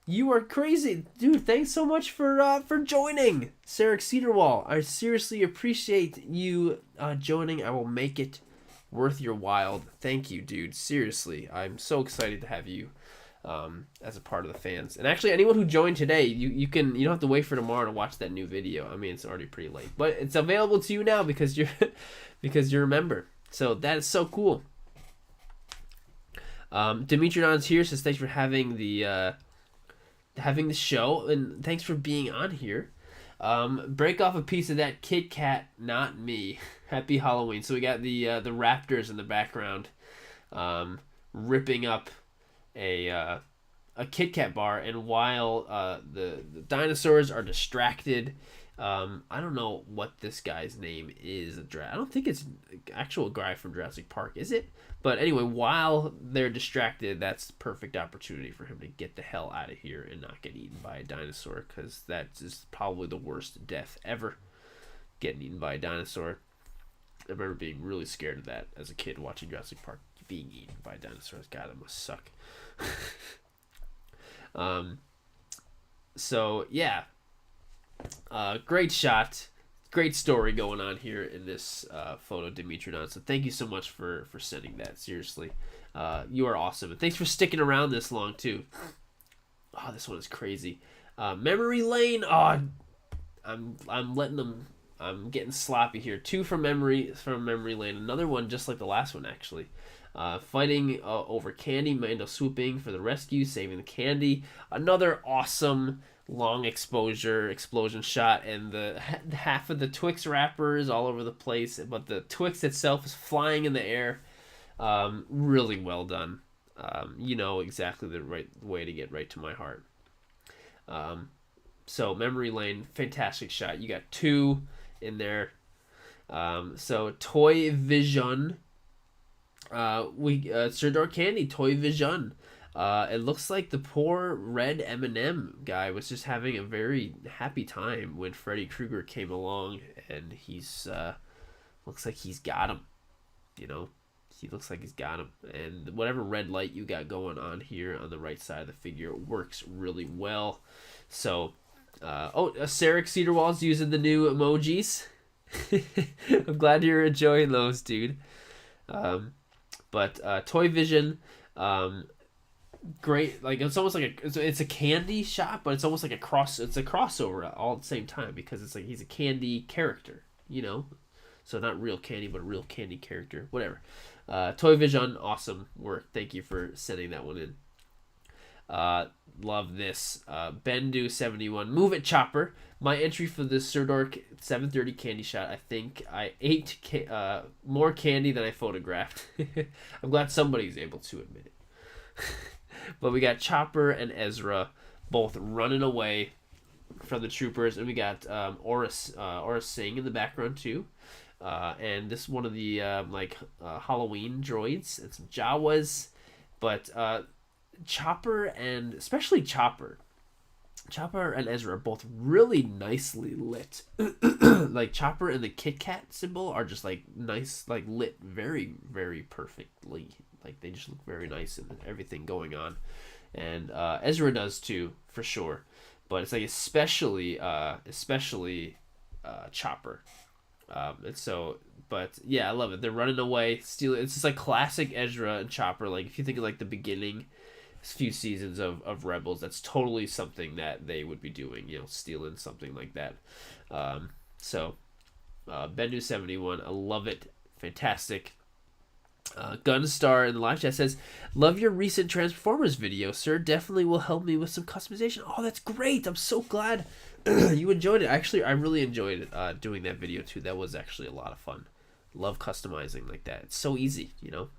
You are crazy. Dude, thanks so much for joining, Sarek Cedarwall. I seriously appreciate you joining. I will make it worth your while. Thank you, dude. Seriously. I'm so excited to have you as a part of the fans. And actually, anyone who joined today, you don't have to wait for tomorrow to watch that new video. I mean, it's already pretty late. But it's available to you now because you're a member. So that is so cool. Dimitrodon's here, says thanks for having the show, and thanks for being on here. Break off a piece of that Kit Kat, not me. Happy Halloween. So we got the Raptors in the background, ripping up a Kit Kat bar, and while the dinosaurs are distracted, I don't know what this guy's name is. I don't think it's an actual guy from Jurassic Park, is it? But anyway, while they're distracted, that's the perfect opportunity for him to get the hell out of here and not get eaten by a dinosaur, because that is probably the worst death ever, getting eaten by a dinosaur. I remember being really scared of that as a kid watching Jurassic Park, being eaten by dinosaurs. God, that must suck. So, yeah. Great shot. great story going on here in this photo, Dimitrodon. So thank you so much for sending that. Seriously, you are awesome, and thanks for sticking around this long too. Oh, this one is crazy. Memory Lane. Oh, I'm letting them. I'm getting sloppy here. 2 from memory lane. Another one just like the last one actually. Fighting over candy. Mando swooping for the rescue, saving the candy. Another awesome long exposure explosion shot, and the half of the Twix wrapper is all over the place, but the Twix itself is flying in the air. Really well done. You know exactly the right way to get right to my heart. So Memory Lane, fantastic shot. You got 2 in there. So Toy Vision, Sirdork candy, Toy Vision. It looks like the poor red M&M guy was just having a very happy time when Freddy Krueger came along, and he's looks like he's got him. You know, he looks like he's got him, and whatever red light you got going on here on the right side of the figure works really well. So, Sarek Cedarwall's using the new emojis. I'm glad you're enjoying those, dude. But Toy Vision, great. Like it's almost like it's a candy shop, but it's almost like it's a crossover all at the same time, because it's like he's a candy character, you know. So not real candy, but a real candy character. Whatever. Toy Vision, awesome work. Thank you for sending that one in. Love this. Bendu71. Move it, Chopper. My entry for the Sirdork 730 candy shot. I think I ate more candy than I photographed. I'm glad somebody's able to admit it. But we got Chopper and Ezra both running away from the troopers, and we got Aura Singh in the background too. And this one of the Halloween droids and some Jawas, but Chopper and especially Chopper and Ezra are both really nicely lit. Like Chopper and the Kit Kat symbol are just like nice, like lit very, very perfectly. Like they just look very nice and everything going on, and Ezra does too for sure. But it's like especially Chopper. But yeah, I love it. They're running away, stealing. It's just like classic Ezra and Chopper. Like if you think of like the beginning few seasons of Rebels, that's totally something that they would be doing. You know, stealing something like that. Bendu71, I love it. Fantastic. Gunstar in the live chat says, "Love your recent Transformers video, sir. Definitely will help me with some customization." Oh, that's great. I'm so glad you enjoyed it. Actually, I really enjoyed it, doing that video too. That was actually a lot of fun. Love customizing like that. It's so easy, you know.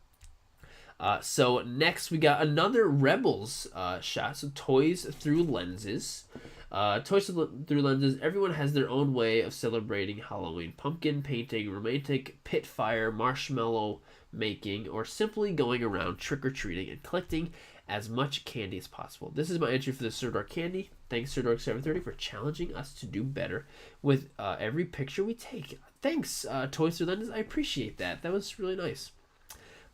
So next we got another Rebels shot. So Toys Through Lenses. Toys Through Lenses. Everyone has their own way of celebrating Halloween. Pumpkin painting, romantic pit fire, marshmallow making, or simply going around trick-or-treating and collecting as much candy as possible. This is my entry for the Sirdork candy. Thanks, Sirdork730, for challenging us to do better with every picture we take. Thanks, Toys Through Lenses. I appreciate that. That was really nice.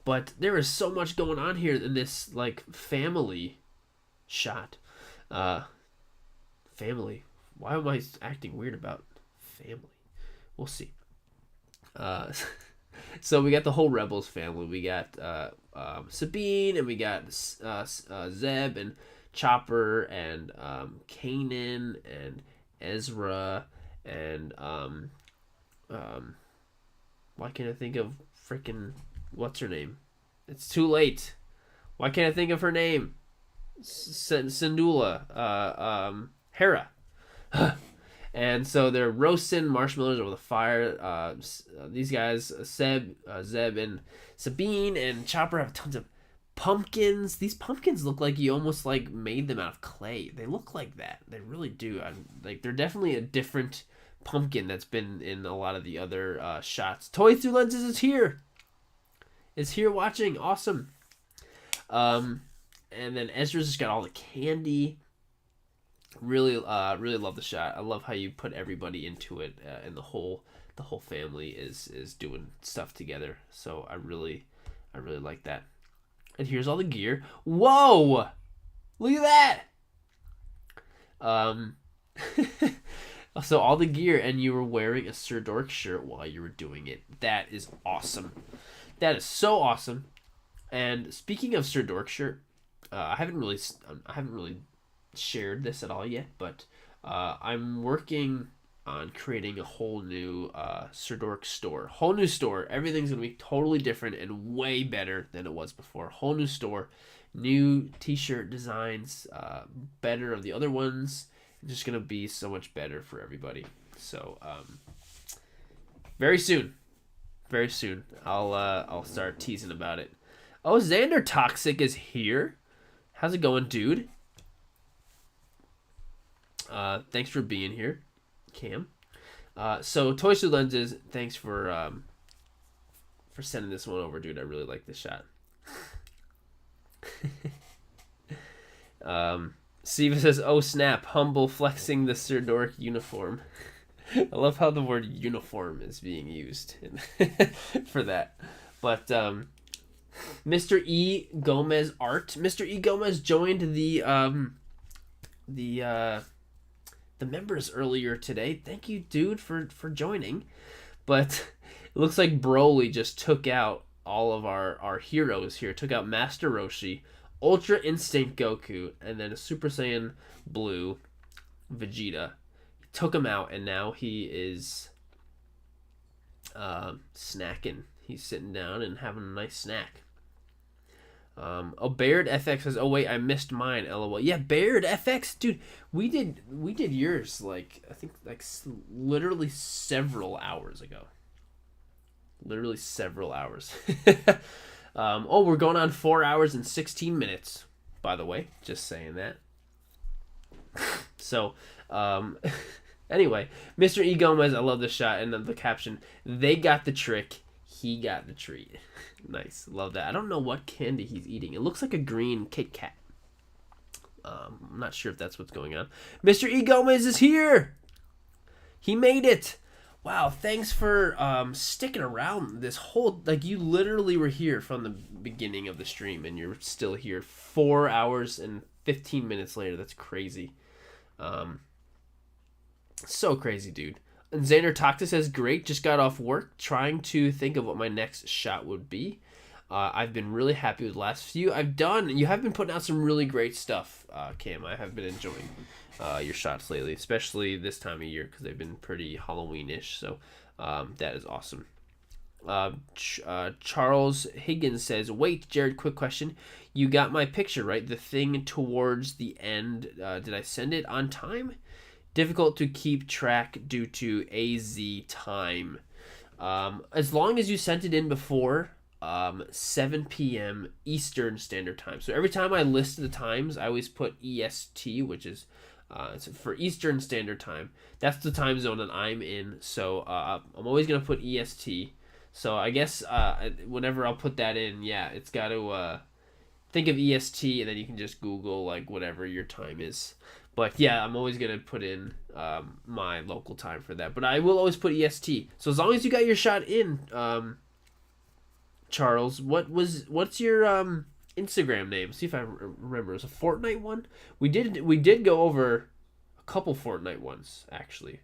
But there is so much going on here in this like family shot. Family. Why am I acting weird about family? We'll see. So we got the whole Rebels family. We got Sabine, and we got Zeb and Chopper and Kanan and Ezra and why can't I think of freaking what's her name? It's too late. Why can't I think of her name? Syndulla. Hera. And so they're roasting marshmallows over the fire. These guys, Zeb and Sabine and Chopper, have tons of pumpkins. These pumpkins look like you almost like made them out of clay. They look like that. They really do. They're definitely a different pumpkin that's been in a lot of the other shots. Toy Through Lenses is here. Is here watching. Awesome. And then Ezra's just got all the candy. Really love the shot. I love how you put everybody into it, and the whole family is doing stuff together. So I really like that. And here's all the gear. Whoa! Look at that. So all the gear, and you were wearing a Sirdork shirt while you were doing it. That is awesome. That is so awesome. And speaking of Sirdork shirt, I haven't really shared this at all yet, but I'm working on creating a whole new Sirdork store. Whole new store. Everything's gonna be totally different and way better than it was before. Whole new store, new T-shirt designs, better of the other ones. It's just gonna be so much better for everybody. So very soon, I'll start teasing about it. Oh, Xander Toxic is here. How's it going, dude? Thanks for being here, Cam. So Toy Story Lenses, thanks for sending this one over, dude. I really like this shot. Siva says, "Oh snap! Humble flexing the Sirdork uniform." I love how the word uniform is being used for that. But Mr. E Gomez art. Mr. E Gomez joined the members earlier today. Thank you, dude, for joining. But it looks like Broly just took out all of our heroes here. Took out Master Roshi, Ultra Instinct Goku, and then a Super Saiyan Blue Vegeta. He took him out, and now he is snacking. He's sitting down and having a nice snack. Baird FX says, "Oh wait, I missed mine." LOL. Yeah, Baird FX, dude. We did yours I think literally several hours ago. Literally several hours. We're going on 4 hours and 16 minutes. By the way, just saying that. So, anyway, Mr. E Gomez, I love this shot, and the caption: "They got the trick, he got the treat." Nice, love that. I don't know what candy he's eating. It looks like a green Kit Kat. I'm not sure if that's what's going on. Mr. E Gomez is here. He made it. Wow, thanks for sticking around this whole... you literally were here from the beginning of the stream, and you're still here 4 hours and 15 minutes later. That's crazy. So crazy, dude. And Xander Toxic says, "Great, just got off work, trying to think of what my next shot would be. I've been really happy with the last few I've done. You have been putting out some really great stuff, Cam. I have been enjoying your shots lately, especially this time of year, because they've been pretty Halloween-ish, so that is awesome." Charles Higgins says, "Wait, Jared, quick question. You got my picture, right? The thing towards the end, did I send it on time? Difficult to keep track due to AZ time." As long as you sent it in before 7 p.m. Eastern Standard Time. So every time I list the times, I always put EST, which is for Eastern Standard Time. That's the time zone that I'm in. So I'm always going to put EST. So I guess whenever I'll put that in, yeah, it's got to think of EST, and then you can just Google whatever your time is. But yeah, I'm always going to put in my local time for that. But I will always put EST. So as long as you got your shot in, Charles, what's your Instagram name? See if I remember. It was a Fortnite one? We did go over a couple Fortnite ones, actually.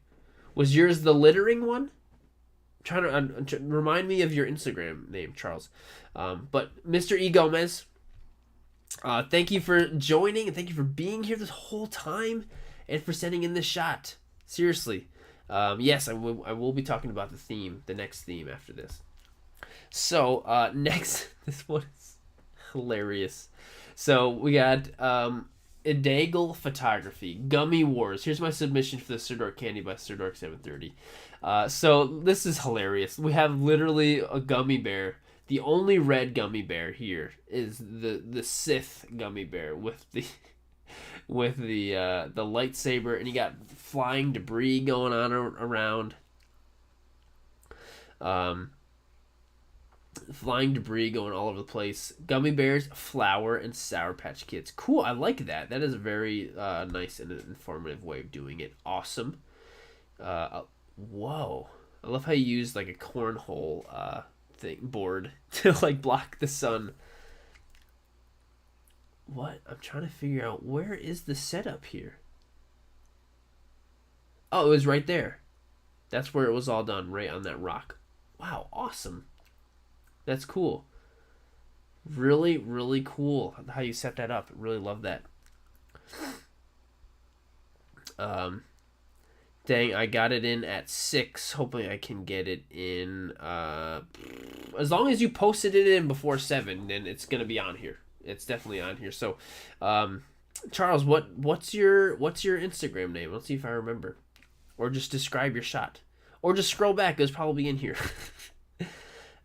Was yours the littering one? I'm trying to remind me of your Instagram name, Charles. But Mr. E Gomez, thank you for joining, and thank you for being here this whole time, and for sending in this shot. Seriously. Yes, I will be talking about the next theme after this. So, next, this one is hilarious. So, we got Idegal Photography, Gummy Wars. Here's my submission for the Sirdork Candy by Sirdork 730. So, this is hilarious. We have literally a gummy bear. The only red gummy bear here is the Sith gummy bear with the lightsaber, and you got flying debris going on around. Flying debris going all over the place. Gummy bears, flour, and Sour Patch Kids. Cool, I like that. That is a very nice and informative way of doing it. Awesome. Whoa. I love how you use a cornhole board to block the sun. What? I'm trying to figure out where is the setup here. Oh, it was right there. That's where it was all done, right on that rock. Wow, awesome. That's cool. Really, really cool how you set that up. Really love that. Um, Dang, I got it in at 6. Hopefully I can get it in. As long as you posted it in before 7, then it's going to be on here. It's definitely on here. So, Charles, what's your Instagram name? Let's see if I remember. Or just describe your shot. Or just scroll back. It's probably in here.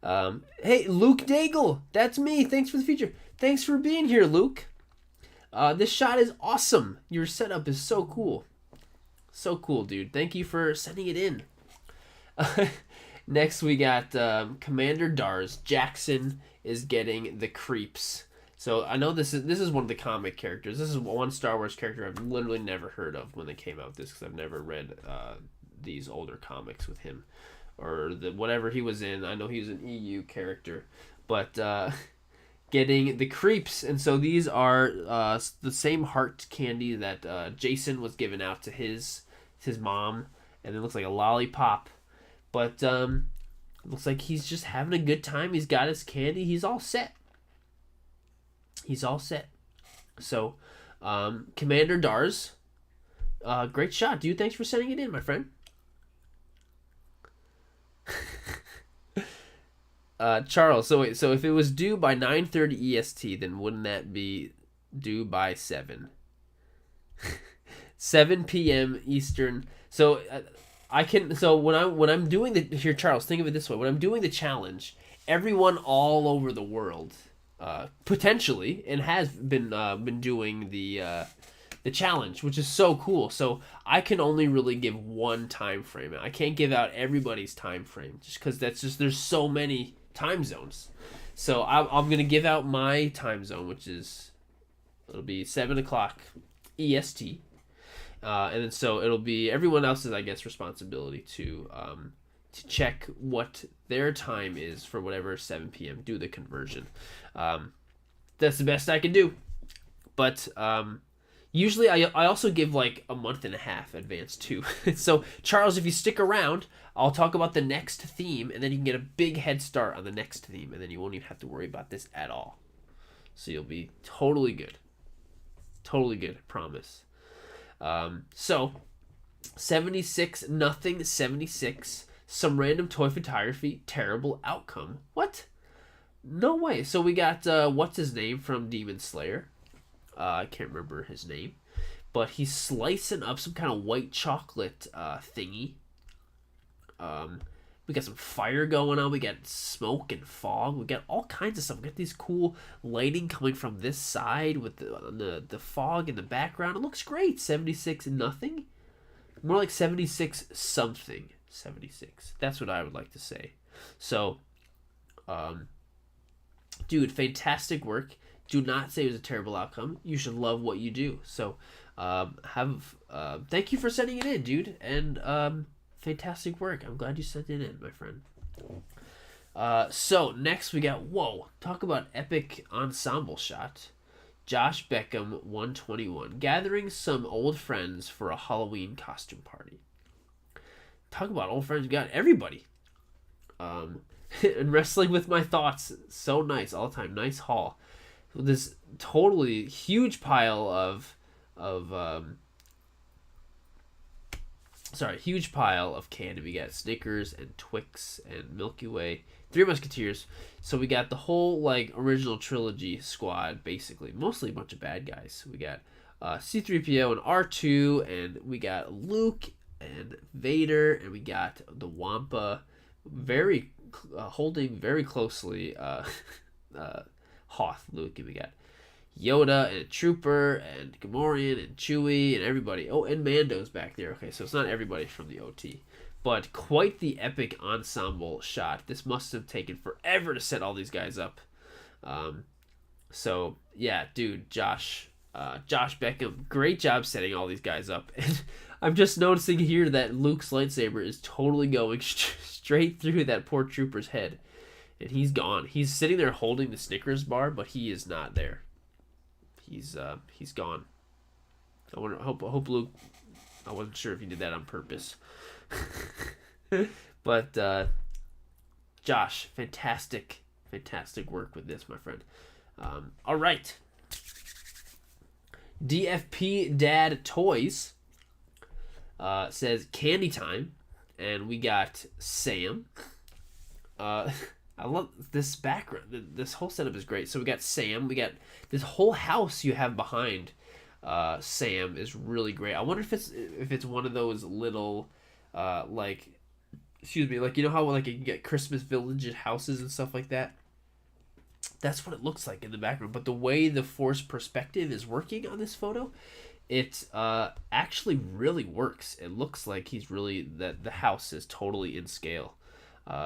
Hey, Luke Daigle. That's me. Thanks for the feature. Thanks for being here, Luke. This shot is awesome. Your setup is so cool. So cool, dude. Thank you for sending it in. Next, we got Commander Dars. Jackson is getting the creeps. So I know this is one of the comic characters. This is one Star Wars character I've literally never heard of when they came out with this, because I've never read these older comics with him, or whatever he was in. I know he was an EU character, but getting the creeps. And so these are the same heart candy that Jason was giving out to his mom, and it looks like a lollipop, but it looks like he's just having a good time. He's got his candy. He's all set. So Commander Dars, great shot, dude. Thanks for sending it in, my friend. Charles, so if it was due by 9:30 EST, then wouldn't that be due by 7? 7 p.m. Eastern. So when I'm doing here, Charles, think of it this way: when I'm doing the challenge, everyone all over the world, potentially, and has been doing the challenge, which is so cool. So I can only really give one time frame. I can't give out everybody's time frame, just because there's so many time zones. So I'm gonna give out my time zone, which it'll be 7 o'clock EST. And then so it'll be everyone else's, I guess, responsibility to check what their time is for whatever 7 p.m. Do the conversion. That's the best I can do. But usually I also give like a month and a half advance too. So Charles, if you stick around, I'll talk about the next theme, and then you can get a big head start on the next theme, and then you won't even have to worry about this at all. So you'll be totally good. Totally good, I promise. So 76 nothing 76. Some random toy photography. Terrible outcome. What? No way. So we got what's his name from Demon Slayer. I can't remember his name, but he's slicing up some kind of white chocolate thingy. We got some fire going on. We got smoke and fog. We got all kinds of stuff. We got these cool lighting coming from this side with the fog in the background. It looks great. 76 nothing. More like 76 something. 76. That's what I would like to say. So, dude, fantastic work. Do not say it was a terrible outcome. You should love what you do. So, thank you for sending it in, dude. And, fantastic work. I'm glad you sent it in, my friend. So next we got, talk about epic ensemble shot. Josh Beckham 121, gathering some old friends for a Halloween costume party. Talk about old friends. We got everybody. And wrestling with my thoughts. So nice all the time. Nice haul. This totally huge pile of huge pile of candy. We got Snickers and Twix and Milky Way, Three Musketeers. So we got the whole like original trilogy squad, basically, mostly a bunch of bad guys. We got C-3PO and R2, and we got Luke and Vader, and we got the Wampa, holding very closely Hoth Luke, and we got Yoda and Trooper and Gamorrean and Chewie and everybody. Oh, and Mando's back there. Okay, so it's not everybody from the OT. But quite the epic ensemble shot. This must have taken forever to set all these guys up. So, yeah, dude, Josh Beckham, great job setting all these guys up. And I'm just noticing here that Luke's lightsaber is totally going straight through that poor Trooper's head. And he's gone. He's sitting there holding the Snickers bar, but he is not there. He's gone. Hope Luke I wasn't sure if he did that on purpose. But Josh, fantastic work with this, my friend. All right. DFP Dad Toys says candy time, and we got Sam. I love this background. This whole setup is great. So we got Sam. We got this whole house you have behind Sam is really great. I wonder if it's one of those little like, excuse me, like, you know how like you can get Christmas village houses and stuff like that. That's what it looks like in the background. But the way the forced perspective is working on this photo, it actually really works. It looks like he's really that the house is totally in scale.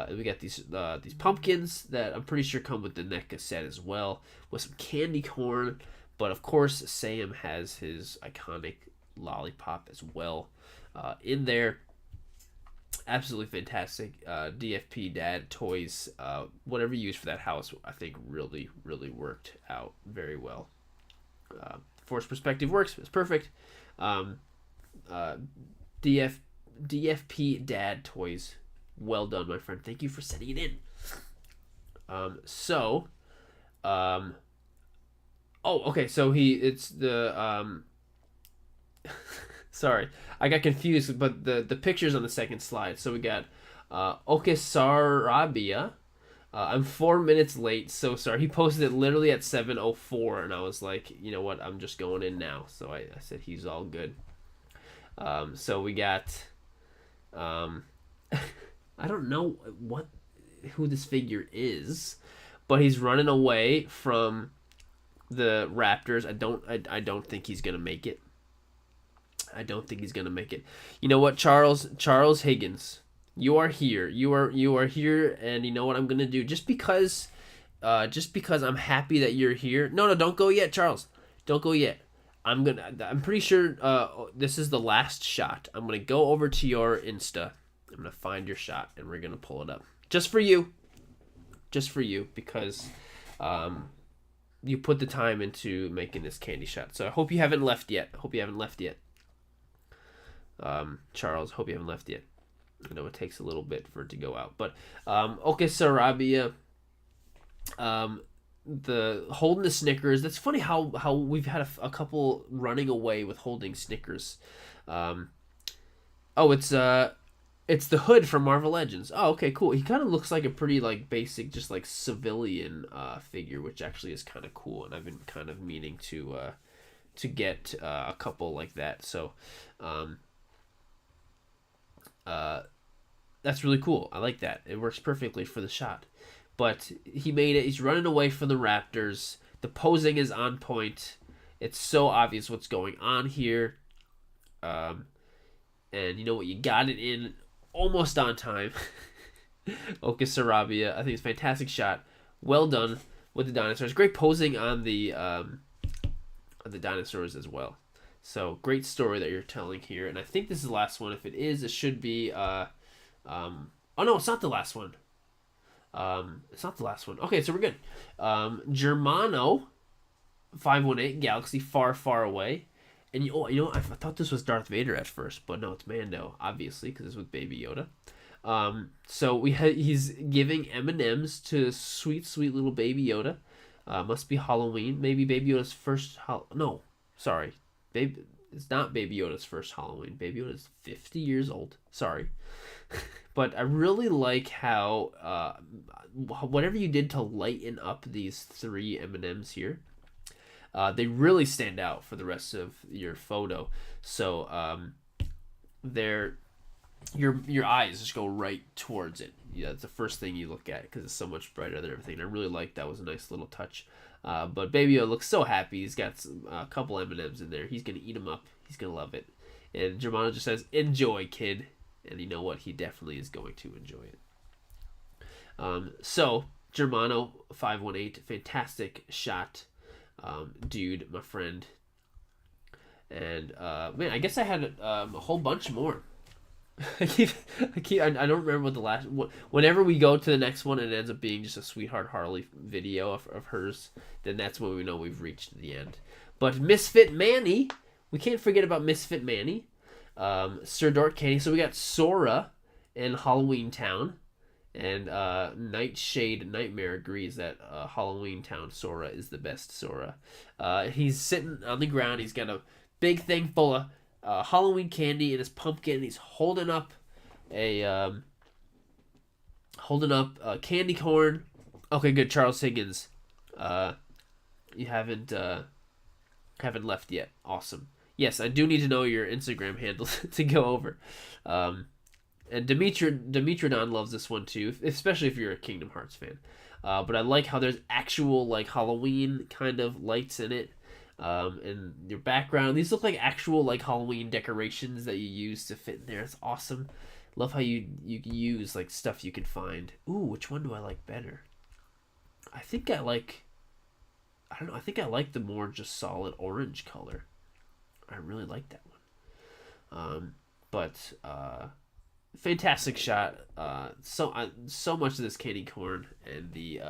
We got these pumpkins that I'm pretty sure come with the NECA set as well, with some candy corn. But of course, Sam has his iconic lollipop as well in there. Absolutely fantastic. DFP Dad Toys, whatever you used for that house, I think really worked out very well. Force perspective works. It's perfect. DFP Dad Toys. Well done, my friend. Thank you for sending it in. Okay. So it's the sorry, I got confused. But the pictures on the second slide. So we got Okesarabia. I'm 4 minutes late. So sorry. He posted it literally at 7:04, and I was like, you know what? I'm just going in now. So I said he's all good. So we got I don't know who this figure is, but he's running away from the Raptors. I don't think he's gonna make it. I don't think he's gonna make it. You know what, Charles Higgins, you are here. You are here, and you know what I'm gonna do? Just because I'm happy that you're here. No, don't go yet, Charles. Don't go yet. I'm pretty sure this is the last shot. I'm gonna go over to your Insta. I'm going to find your shot, and we're going to pull it up. Just for you, because you put the time into making this candy shot. So I hope you haven't left yet. Charles, hope you haven't left yet. I know it takes a little bit for it to go out. But, okay, Sarabia, the holding the Snickers. That's funny how we've had a couple running away with holding Snickers. It's the Hood from Marvel Legends. Oh, okay, cool. He kind of looks like a pretty like basic, just like civilian figure, which actually is kind of cool. And I've been kind of meaning to get a couple like that. So, that's really cool. I like that. It works perfectly for the shot. But he made it. He's running away from the Raptors. The posing is on point. It's so obvious what's going on here. And you know what? You got it in almost on time. Oka Sarabia, I think it's a fantastic shot. Well done with the dinosaurs. Great posing on the dinosaurs as well. So great story that you're telling here, and I think this is the last one. If it is, it should be. Oh no, it's not the last one. It's not the last one. Okay, so we're good. Germano, 518 Galaxy, far away. And I thought this was Darth Vader at first, but no, it's Mando, obviously, because it's with Baby Yoda. So he's giving M&Ms to sweet little Baby Yoda. Must be Halloween. Maybe Baby Yoda's first. No, sorry, it's not Baby Yoda's first Halloween. Baby Yoda's 50 years old. Sorry, but I really like how whatever you did to lighten up these 3 M&Ms here. They really stand out for the rest of your photo. So your eyes just go right towards it. Yeah, it's the first thing you look at because it's so much brighter than everything. And I really like that. Was a nice little touch. But Baby Yoda looks so happy. He's got a couple M&Ms in there. He's gonna eat them up. He's gonna love it. And Germano just says, "Enjoy, kid." And you know what? He definitely is going to enjoy it. So Germano 518, fantastic shot. Dude, my friend. And man, I guess I had a whole bunch more. I don't remember what the last. Whenever we go to the next one and it ends up being just a Sweetheart Harley video of hers, then that's when we know we've reached the end. But Misfit Manny, we can't forget about Misfit Manny. Sirdork candy. So we got Sora in Halloween Town. And Nightshade Nightmare agrees that Halloween Town Sora is the best Sora. He's sitting on the ground. He's got a big thing full of Halloween candy in his pumpkin. He's holding up a candy corn. Okay, good. Charles Higgins, you haven't left yet. Awesome. Yes, I do need to know your Instagram handle to go over. And Dimitrodon loves this one too, especially if you're a Kingdom Hearts fan. But I like how there's actual like Halloween kind of lights in it. In your background, these look like actual like Halloween decorations that you use to fit in there. It's awesome. Love how you use like stuff you can find. Ooh, which one do I like better? I think I like the more just solid orange color. I really like that one. Fantastic shot. So much of this candy corn and the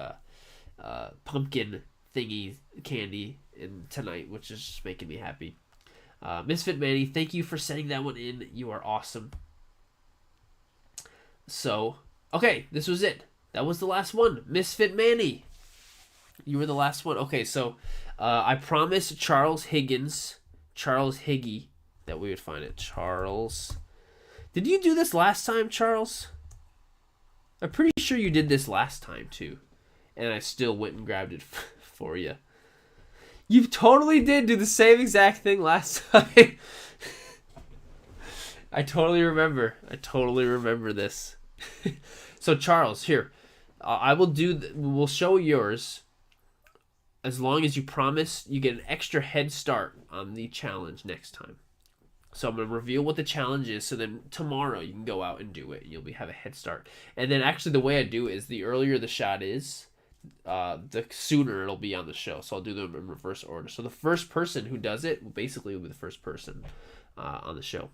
pumpkin thingy candy in tonight, which is just making me happy. Misfit Manny, thank you for sending that one in. You are awesome. So, okay, this was it. That was the last one. Misfit Manny, you were the last one. Okay, so I promised Charles Higgy, that we would find it. Charles. Did you do this last time, Charles? I'm pretty sure you did this last time, too. And I still went and grabbed it for you. You totally did do the same exact thing last time. I totally remember this. So, Charles, here. We'll show yours. As long as you promise you get an extra head start on the challenge next time. So I'm going to reveal what the challenge is, so then tomorrow you can go out and do it. You'll have a head start. And then actually the way I do it is the earlier the shot is, the sooner it'll be on the show. So I'll do them in reverse order. So the first person who does it will be the first person on the show.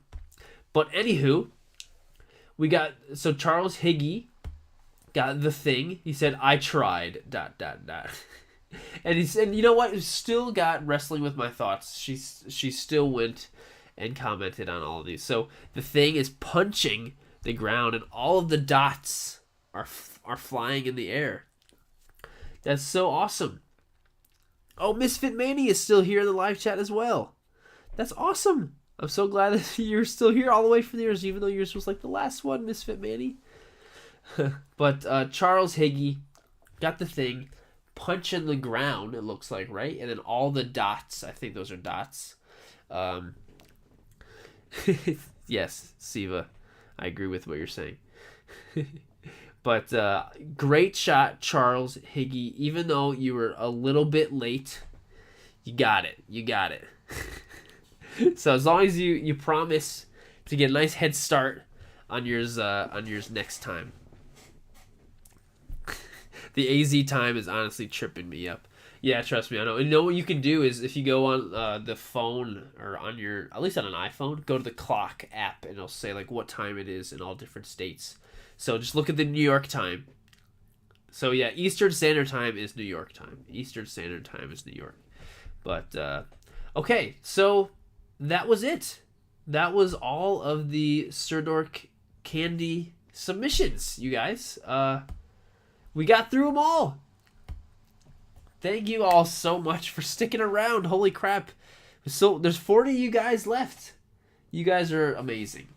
But anywho, so Charles Higgy got the thing. He said, I tried, ... And he said, you know what? Still got Wrestling with My Thoughts. She still went and commented on all of these. So the thing is punching the ground, and all of the dots are flying in the air. That's so awesome. Oh, Misfit Manny is still here in the live chat as well. That's awesome. I'm so glad that you're still here all the way for yours, even though yours was like the last one, Misfit Manny. But Charles Higgy got the thing, punching the ground, it looks like, right? And then all the dots, I think those are dots. Yes, Siva, I agree with what you're saying. But great shot, Charles Higgy. Even though you were a little bit late, you got it. So as long as you promise to get a nice head start on yours next time. The AZ time is honestly tripping me up. Yeah, trust me, I know. And you know what you can do is if you go on the phone or on at least on an iPhone, go to the clock app and it'll say like what time it is in all different states. So just look at the New York time. So yeah, Eastern Standard Time is New York time. Eastern Standard Time is New York. But okay, so that was it. That was all of the Sirdork candy submissions, you guys. We got through them all. Thank you all so much for sticking around. Holy crap. So there's 40 of you guys left. You guys are amazing.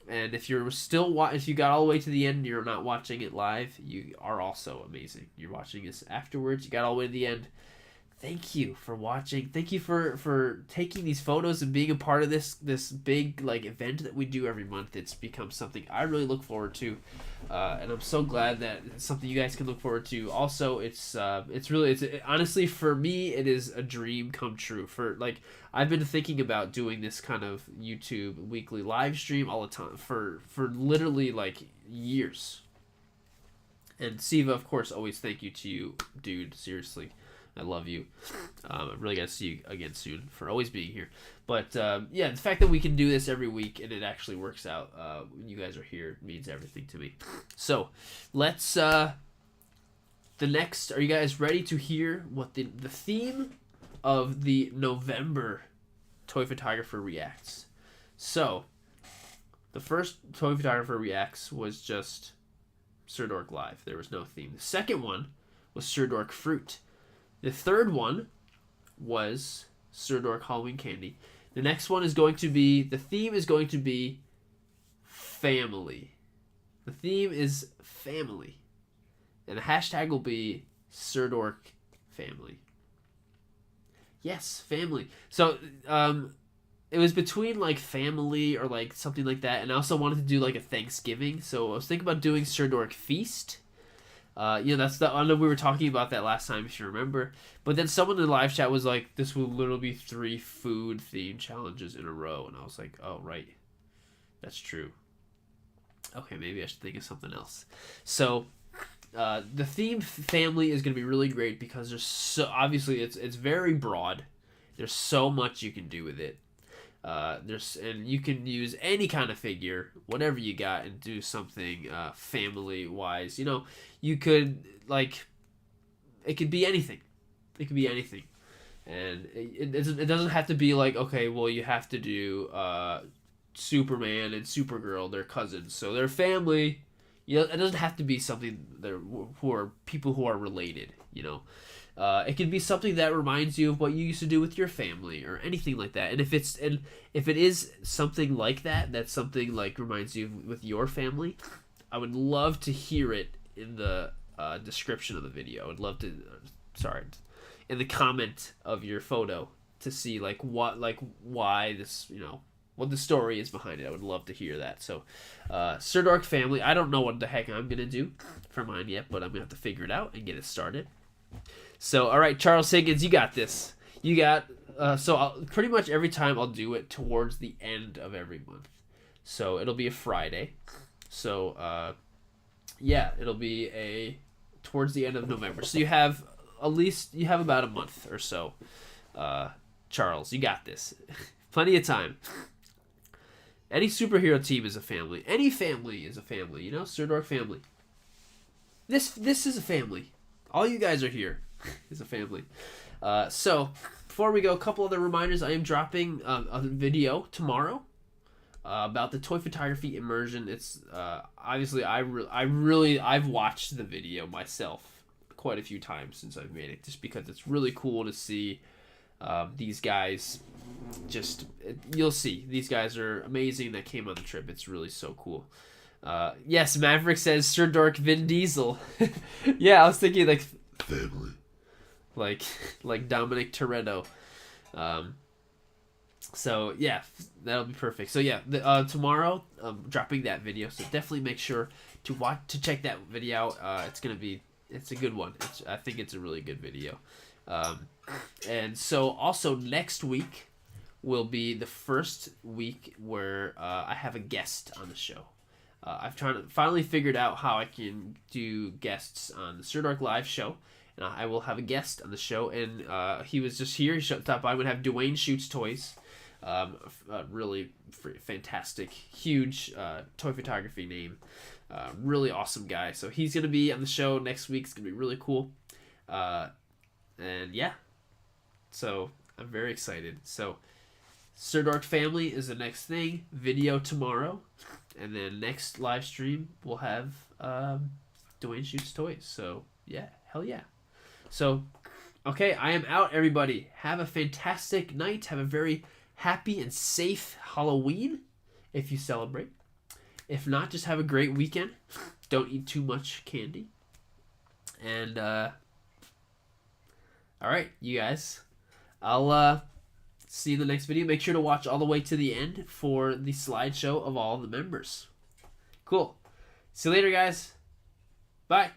And if you're if you got all the way to the end and you're not watching it live, you are also amazing. You're watching this afterwards. You got all the way to the end. Thank you for watching. Thank you for taking these photos and being a part of this big like event that we do every month. It's become something I really look forward to, and I'm so glad that it's something you guys can look forward to. Also, it's honestly for me it is a dream come true. For like I've been thinking about doing this kind of YouTube weekly live stream all the time for literally like years. And Siva, of course, always thank you to you, dude. Seriously. I love you. I'm really going to see you again soon for always being here. But, yeah, the fact that we can do this every week and it actually works out when you guys are here means everything to me. So, let's... are you guys ready to hear what the theme of the November Toy Photographer Reacts? So, The first Toy Photographer Reacts was just Sirdork Live. There was no theme. The second one was Sirdork Fruit. The third one was Sirdork Halloween Candy. The next one is going to be, the theme is going to be family. The theme is family. And the hashtag will be Sirdork Family. Yes, family. So, it was between like family or like something like that, and I also wanted to do like a Thanksgiving. So I was thinking about doing Sirdork Feast. That's the. I know we were talking about that last time, if you remember. But then someone in the live chat was like, "This will literally be 3 food themed challenges in a row," and I was like, "Oh right, that's true. Okay, maybe I should think of something else." So. The theme family is going to be really great because there's so obviously it's very broad. There's so much you can do with it. And you can use any kind of figure, whatever you got, and do something family wise. You could it could be anything. It could be anything, and it doesn't have to be like, okay, well, you have to do Superman and Supergirl, they're cousins, so they're family. It doesn't have to be something who are people who are related. It can be something that reminds you of what you used to do with your family or anything like that. And if it is something like that, that's something like reminds you with your family, I would love to hear it in the description of the video. I would love to, in the comment of your photo to see why this, what the story is behind it. I would love to hear that. So, Sirdork Family. I don't know what the heck I'm gonna do for mine yet, but I'm gonna have to figure it out and get it started. So, all right, Charles Higgins, you got this. You got. Pretty much every time I'll do it towards the end of every month. So it'll be a Friday. So, it'll be towards the end of November. So you have about a month or so. Charles, you got this. Plenty of time. Any superhero team is a family. Any family is a family. Sirdork Family. This is a family. All you guys are here is a family. So before we go, a couple other reminders. I am dropping a video tomorrow about the toy photography immersion. It's obviously I've watched the video myself quite a few times since I've made it, just because it's really cool to see these guys. You'll see these guys are amazing that came on the trip. It's really so cool. Yes, Maverick says Sirdork Vin Diesel. Yeah, I was thinking like family, like Dominic Toretto. So yeah, that'll be perfect. So yeah, tomorrow I'm dropping that video. So definitely make sure to check that video out. It's a good one. I think it's a really good video. And so also next week will be the first week where I have a guest on the show. I've finally figured out how I can do guests on the Sirdork Live show, and I will have a guest on the show. And he was just here. He stopped by. I'm gonna have Dwayne Shoots Toys, really fantastic, huge toy photography name, really awesome guy. So he's gonna be on the show next week. It's gonna be really cool. And yeah, so I'm very excited. So Sirdork Family is the next thing. Video tomorrow, and then next live stream we'll have Dwayne Shoots Toys. So yeah, hell yeah. So okay, I am out, everybody. Have a fantastic night. Have a very happy and safe Halloween if you celebrate. If not, just have a great weekend. Don't eat too much candy. And all right, you guys. I'll see you in the next video. Make sure to watch all the way to the end for the slideshow of all the members. Cool. See you later, guys. Bye.